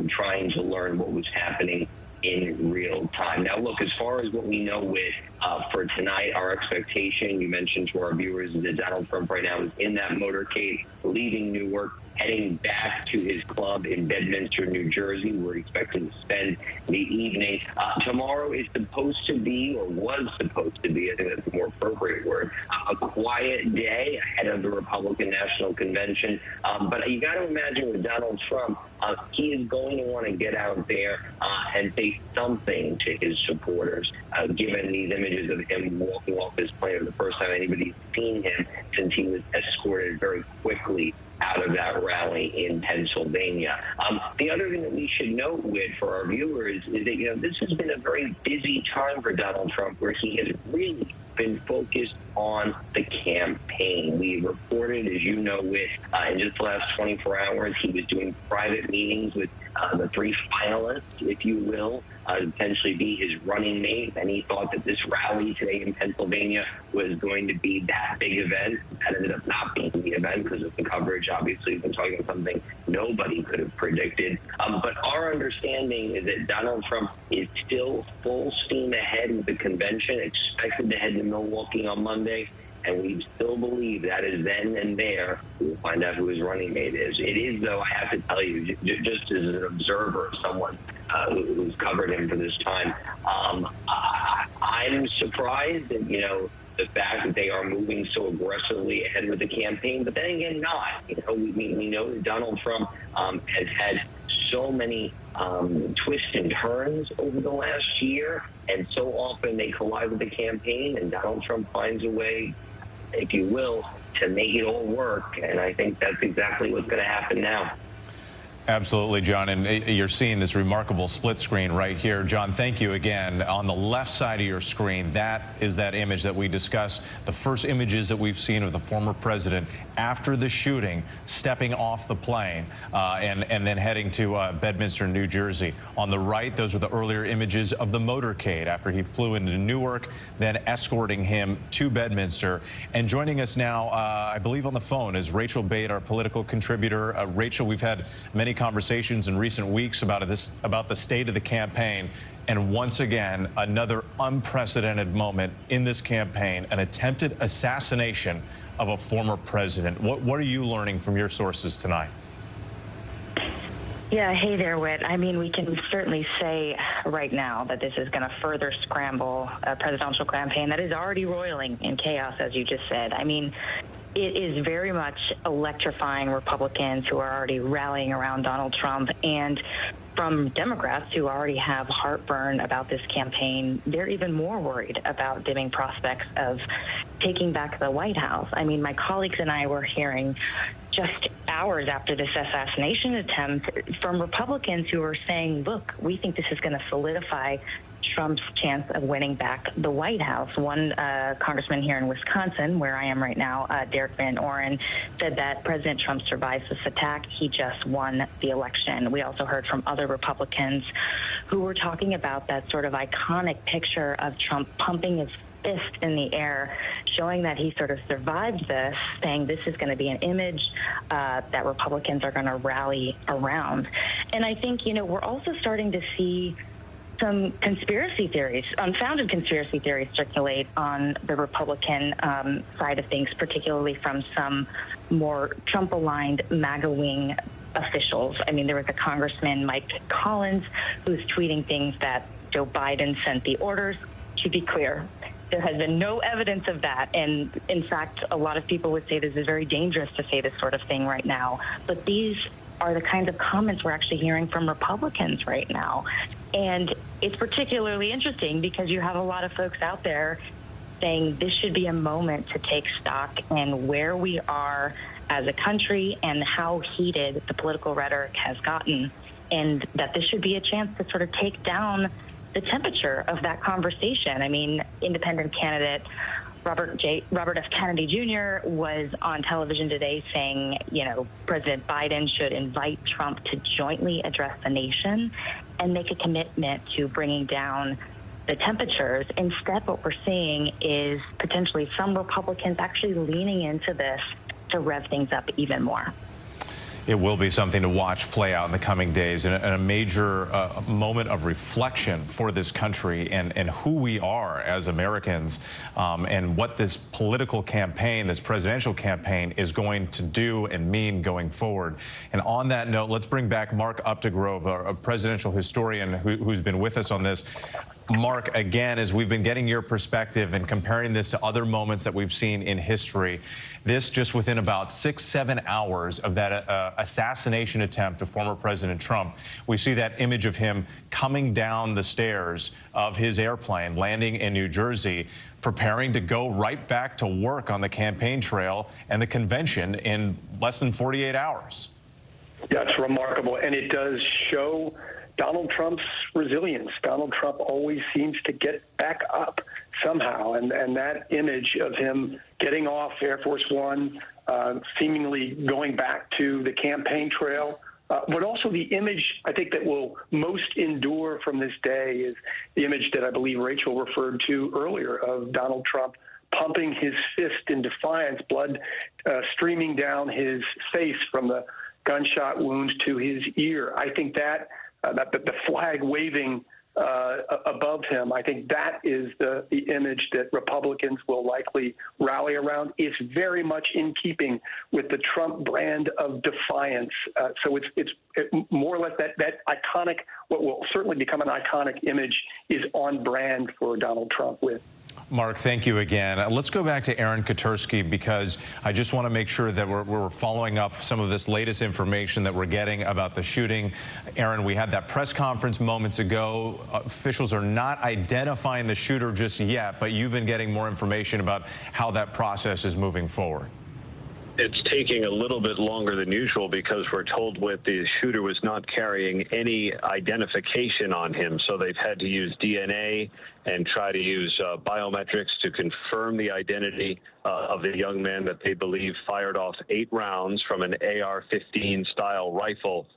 trying to learn what was happening in real time. Now, look, as far as what we know with for tonight, our expectation, you mentioned to our viewers, is that Donald Trump right now is in that motorcade, leaving Newark, heading back to his club in Bedminster, New Jersey. We're expecting to spend the evening. Tomorrow is supposed to be, or was supposed to be, I think that's a more appropriate word, a quiet day ahead of the Republican National Convention. But you got to imagine with Donald Trump, he is going to want to get out there and say something to his supporters, given these images of him walking off his plane for the first time anybody's seen him since he was escorted very quickly out of that rally in Pennsylvania. The other thing that we should note with for our viewers is that, this has been a very busy time for Donald Trump, where he has really been focused on the campaign. We reported, as you know, with in just the last 24 hours, he was doing private meetings with the three finalists, if you will, potentially be his running mate. And he thought that this rally today in Pennsylvania was going to be that big event. That ended up not being the event because of the coverage. Obviously, we've been talking about something nobody could have predicted. But our understanding is that Donald Trump is still full steam ahead with the convention, expected to head to Milwaukee on Monday. And we still believe that is then and there we'll find out who his running mate is. It is, though, I have to tell you, just as an observer, someone who's covered him for this time, I'm surprised that, the fact that they are moving so aggressively ahead with the campaign, but then again, not. We know that Donald Trump has had so many twists and turns over the last year, and so often they collide with the campaign, and Donald Trump finds a way, if you will, to make it all work. And I think that's exactly what's going to happen now. Absolutely, John, and you're seeing this remarkable split screen right here. John, thank you again. On the left side of your screen, that is that image that we discussed, the first images that we've seen of the former president after the shooting, stepping off the plane and then heading to Bedminster, New Jersey. On the right, those are the earlier images of the motorcade after he flew into Newark, then escorting him to Bedminster. And joining us now, I believe on the phone, is Rachel Bate, our political contributor. Rachel, we've had many conversations in recent weeks about the state of the campaign, and once again another unprecedented moment in this campaign, an attempted assassination of a former president. What are you learning from your sources tonight? Yeah, hey there, Whit. I mean, we can certainly say right now that this is going to further scramble a presidential campaign that is already roiling in chaos, as you just said. I mean, it is very much electrifying Republicans who are already rallying around Donald Trump, and from Democrats who already have heartburn about this campaign, they're even more worried about dimming prospects of taking back the White House. I mean, my colleagues and I were hearing just hours after this assassination attempt from Republicans who are saying, look, we think this is going to solidify Trump's chance of winning back the White House. One congressman here in Wisconsin, where I am right now, Derek Van Oren, said that President Trump survives this attack. He just won the election. We also heard from other Republicans who were talking about that sort of iconic picture of Trump pumping his fist in the air, showing that he sort of survived this, saying this is going to be an image that Republicans are going to rally around. And I think, you know, we're also starting to see some conspiracy theories, unfounded conspiracy theories circulate on the Republican side of things, particularly from some more Trump-aligned MAGA wing officials. I mean, there was a Congressman, Mike Collins, who's tweeting things that Joe Biden sent the orders. To be clear, there has been no evidence of that. And in fact, a lot of people would say this is very dangerous to say this sort of thing right now. But these are the kinds of comments we're actually hearing from Republicans right now. And it's particularly interesting because you have a lot of folks out there saying this should be a moment to take stock in where we are as a country and how heated the political rhetoric has gotten, and that this should be a chance to sort of take down the temperature of that conversation. I mean, independent candidate Robert F. Kennedy Jr. was on television today saying, you know, President Biden should invite Trump to jointly address the nation and make a commitment to bringing down the temperatures. Instead, what we're seeing is potentially some Republicans actually leaning into this to rev things up even more. It will be something to watch play out in the coming days, and a major moment of reflection for this country and who we are as Americans, and what this political campaign, this presidential campaign, is going to do and mean going forward. And on that note, let's bring back Mark Updegrove, a presidential historian who's been with us on this. Mark, again, as we've been getting your perspective and comparing this to other moments that we've seen in history, this just within about 6-7 hours of that assassination attempt of former President Trump, we see that image of him coming down the stairs of his airplane, landing in New Jersey, preparing to go right back to work on the campaign trail and the convention in less than 48 hours. Yeah, it's remarkable, and it does show Donald Trump's resilience. Donald Trump always seems to get back up somehow, and that image of him getting off Air Force One, seemingly going back to the campaign trail, but also the image I think that will most endure from this day is the image that I believe Rachel referred to earlier of Donald Trump pumping his fist in defiance, blood streaming down his face from the gunshot wounds to his ear. I think that the flag waving above him, I think that is the image that Republicans will likely rally around. It's very much in keeping with the Trump brand of defiance. So it's more or less that iconic, what will certainly become an iconic image, is on brand for Donald Trump with. Mark, thank you again. Let's go back to Aaron Katersky, because I just want to make sure that we're following up some of this latest information that we're getting about the shooting. Aaron, we had that press conference moments ago. Officials are not identifying the shooter just yet, but you've been getting more information about how that process is moving forward. it's taking a little bit longer than usual because we're told with the shooter was not carrying any identification on him. So they've had to use DNA and try to use biometrics to confirm the identity of the young man that they believe fired off 8 rounds from an AR-15 style rifle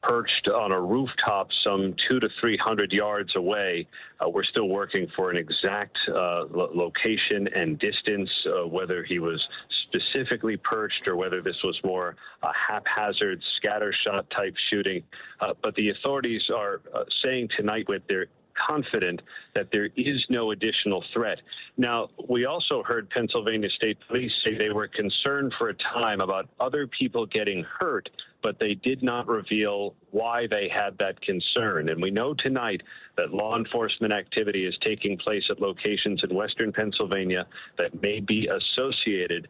perched on a rooftop some 200 to 300 yards away. We're still working for an exact location and distance, whether he was specifically perched or whether this was more a haphazard scattershot type shooting. But the authorities are saying tonight they're confident that there is no additional threat. Now, we also heard Pennsylvania State Police say they were concerned for a time about other people getting hurt, but they did not reveal why they had that concern. And we know tonight that law enforcement activity is taking place at locations in western Pennsylvania that may be associated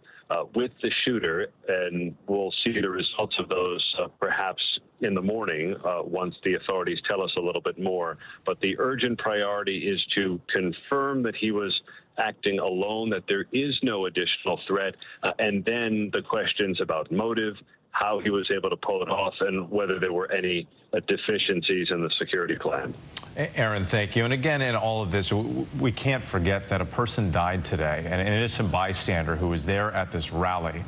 with the shooter, and we'll see the results of those perhaps in the morning once the authorities tell us a little bit more. But the urgent priority is to confirm that he was acting alone, that there is no additional threat, and then the questions about motive, how he was able to pull it off, and whether there were any deficiencies in the security plan. Aaron, thank you. And again, in all of this, we can't forget that a person died today, an innocent bystander who was there at this rally.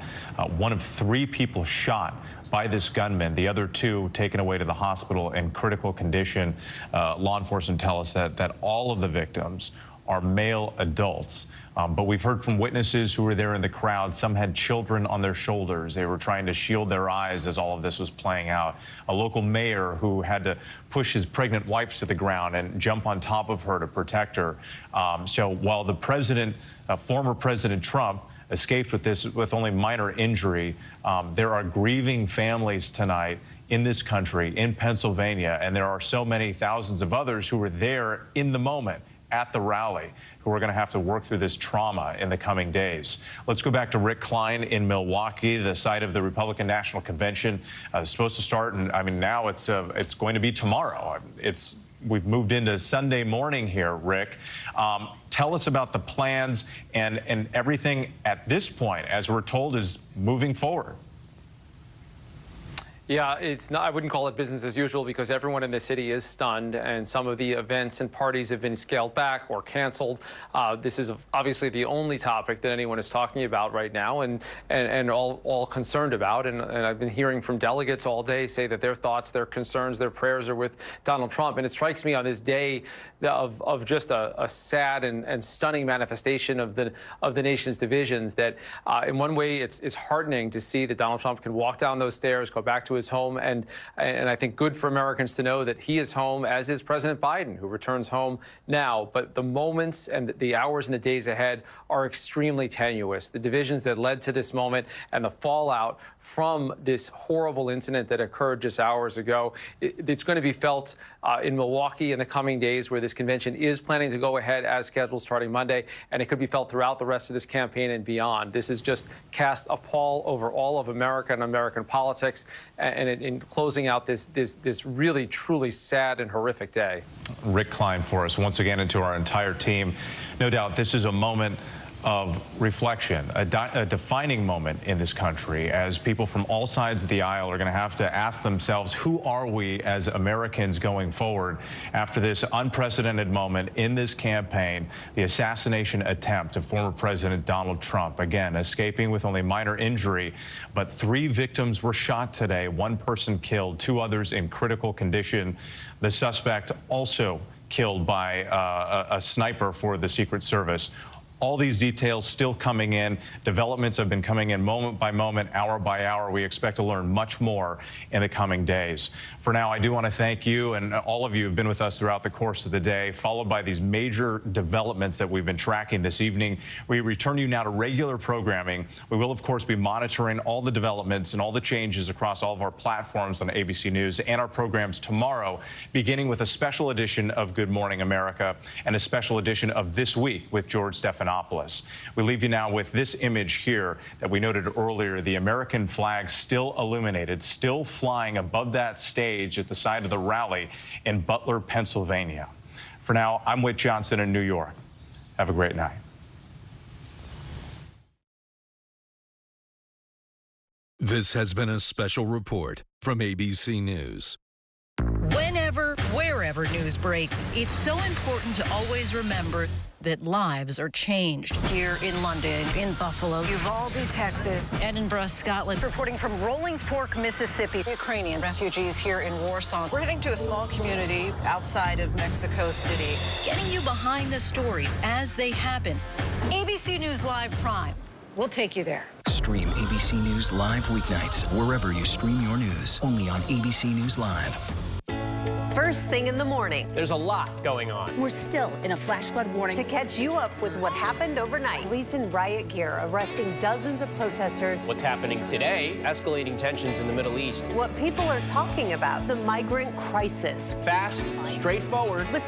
One of 3 people shot by this gunman, the other 2 taken away to the hospital in critical condition. Law enforcement tell us that all of the victims are male adults. But we've heard from witnesses who were there in the crowd. Some had children on their shoulders. They were trying to shield their eyes as all of this was playing out. A local mayor who had to push his pregnant wife to the ground and jump on top of her to protect her. So while the president, former President Trump, escaped with only minor injury, there are grieving families tonight in this country, in Pennsylvania, and there are so many thousands of others who were there in the moment at the rally, who are going to have to work through this trauma in the coming days. Let's go back to Rick Klein in Milwaukee, the site of the Republican National Convention. It's supposed to start, and I mean, now it's going to be tomorrow. We've moved into Sunday morning here, Rick. Tell us about the plans and everything at this point, as we're told, is moving forward. Yeah, it's not, I wouldn't call it business as usual because everyone in the city is stunned and some of the events and parties have been scaled back or canceled. This is obviously the only topic that anyone is talking about right now and all concerned about. And I've been hearing from delegates all day say that their thoughts, their concerns, their prayers are with Donald Trump. And it strikes me on this day of just a sad and stunning manifestation of the nation's divisions that in one way it's heartening to see that Donald Trump can walk down those stairs, go back to his home, and I think good for Americans to know that he is home, as is President Biden, who returns home now. But the moments and the hours and the days ahead are extremely tenuous. The divisions that led to this moment and the fallout from this horrible incident that occurred just hours ago, it's going to be felt in Milwaukee in the coming days, where this convention is planning to go ahead as scheduled starting Monday, and it could be felt throughout the rest of this campaign and beyond. This has just cast a pall over all of America and American politics, and in closing out this really, truly sad and horrific day. Rick Klein for us once again, and to our entire team. No doubt this is a moment of reflection, a defining moment in this country, as people from all sides of the aisle are going to have to ask themselves, who are we as Americans going forward after this unprecedented moment in this campaign, the assassination attempt of former President Donald Trump, again, escaping with only minor injury, but 3 victims were shot today, 1 person killed, 2 others in critical condition. The suspect also killed by a sniper for the Secret Service. All these details still coming in. Developments have been coming in moment by moment, hour by hour. We expect to learn much more in the coming days. For now, I do want to thank you, and all of you have been with us throughout the course of the day, followed by these major developments that we've been tracking this evening. We return you now to regular programming. We will, of course, be monitoring all the developments and all the changes across all of our platforms on ABC News and our programs tomorrow, beginning with a special edition of Good Morning America and a special edition of This Week with George Stephanopoulos. We leave you now with this image here that we noted earlier, the American flag still illuminated, still flying above that stage at the side of the rally in Butler, Pennsylvania. For now, I'm Whit Johnson in New York. Have a great night. This has been a special report from ABC News. Whenever, wherever news breaks, it's so important to always remember that lives are changed. Here in London, in Buffalo, Uvalde, Texas, Edinburgh, Scotland. Reporting from Rolling Fork, Mississippi. Ukrainian refugees here in Warsaw. We're heading to a small community outside of Mexico City. Getting you behind the stories as they happen. ABC News Live Prime. We'll take you there. Stream ABC News Live weeknights wherever you stream your news. Only on ABC News Live. First thing in the morning. There's a lot going on. We're still in a flash flood warning. To catch you up with what happened overnight. Police in riot gear arresting dozens of protesters. What's happening today? Escalating tensions in the Middle East. What people are talking about. The migrant crisis. Fast, straightforward. With some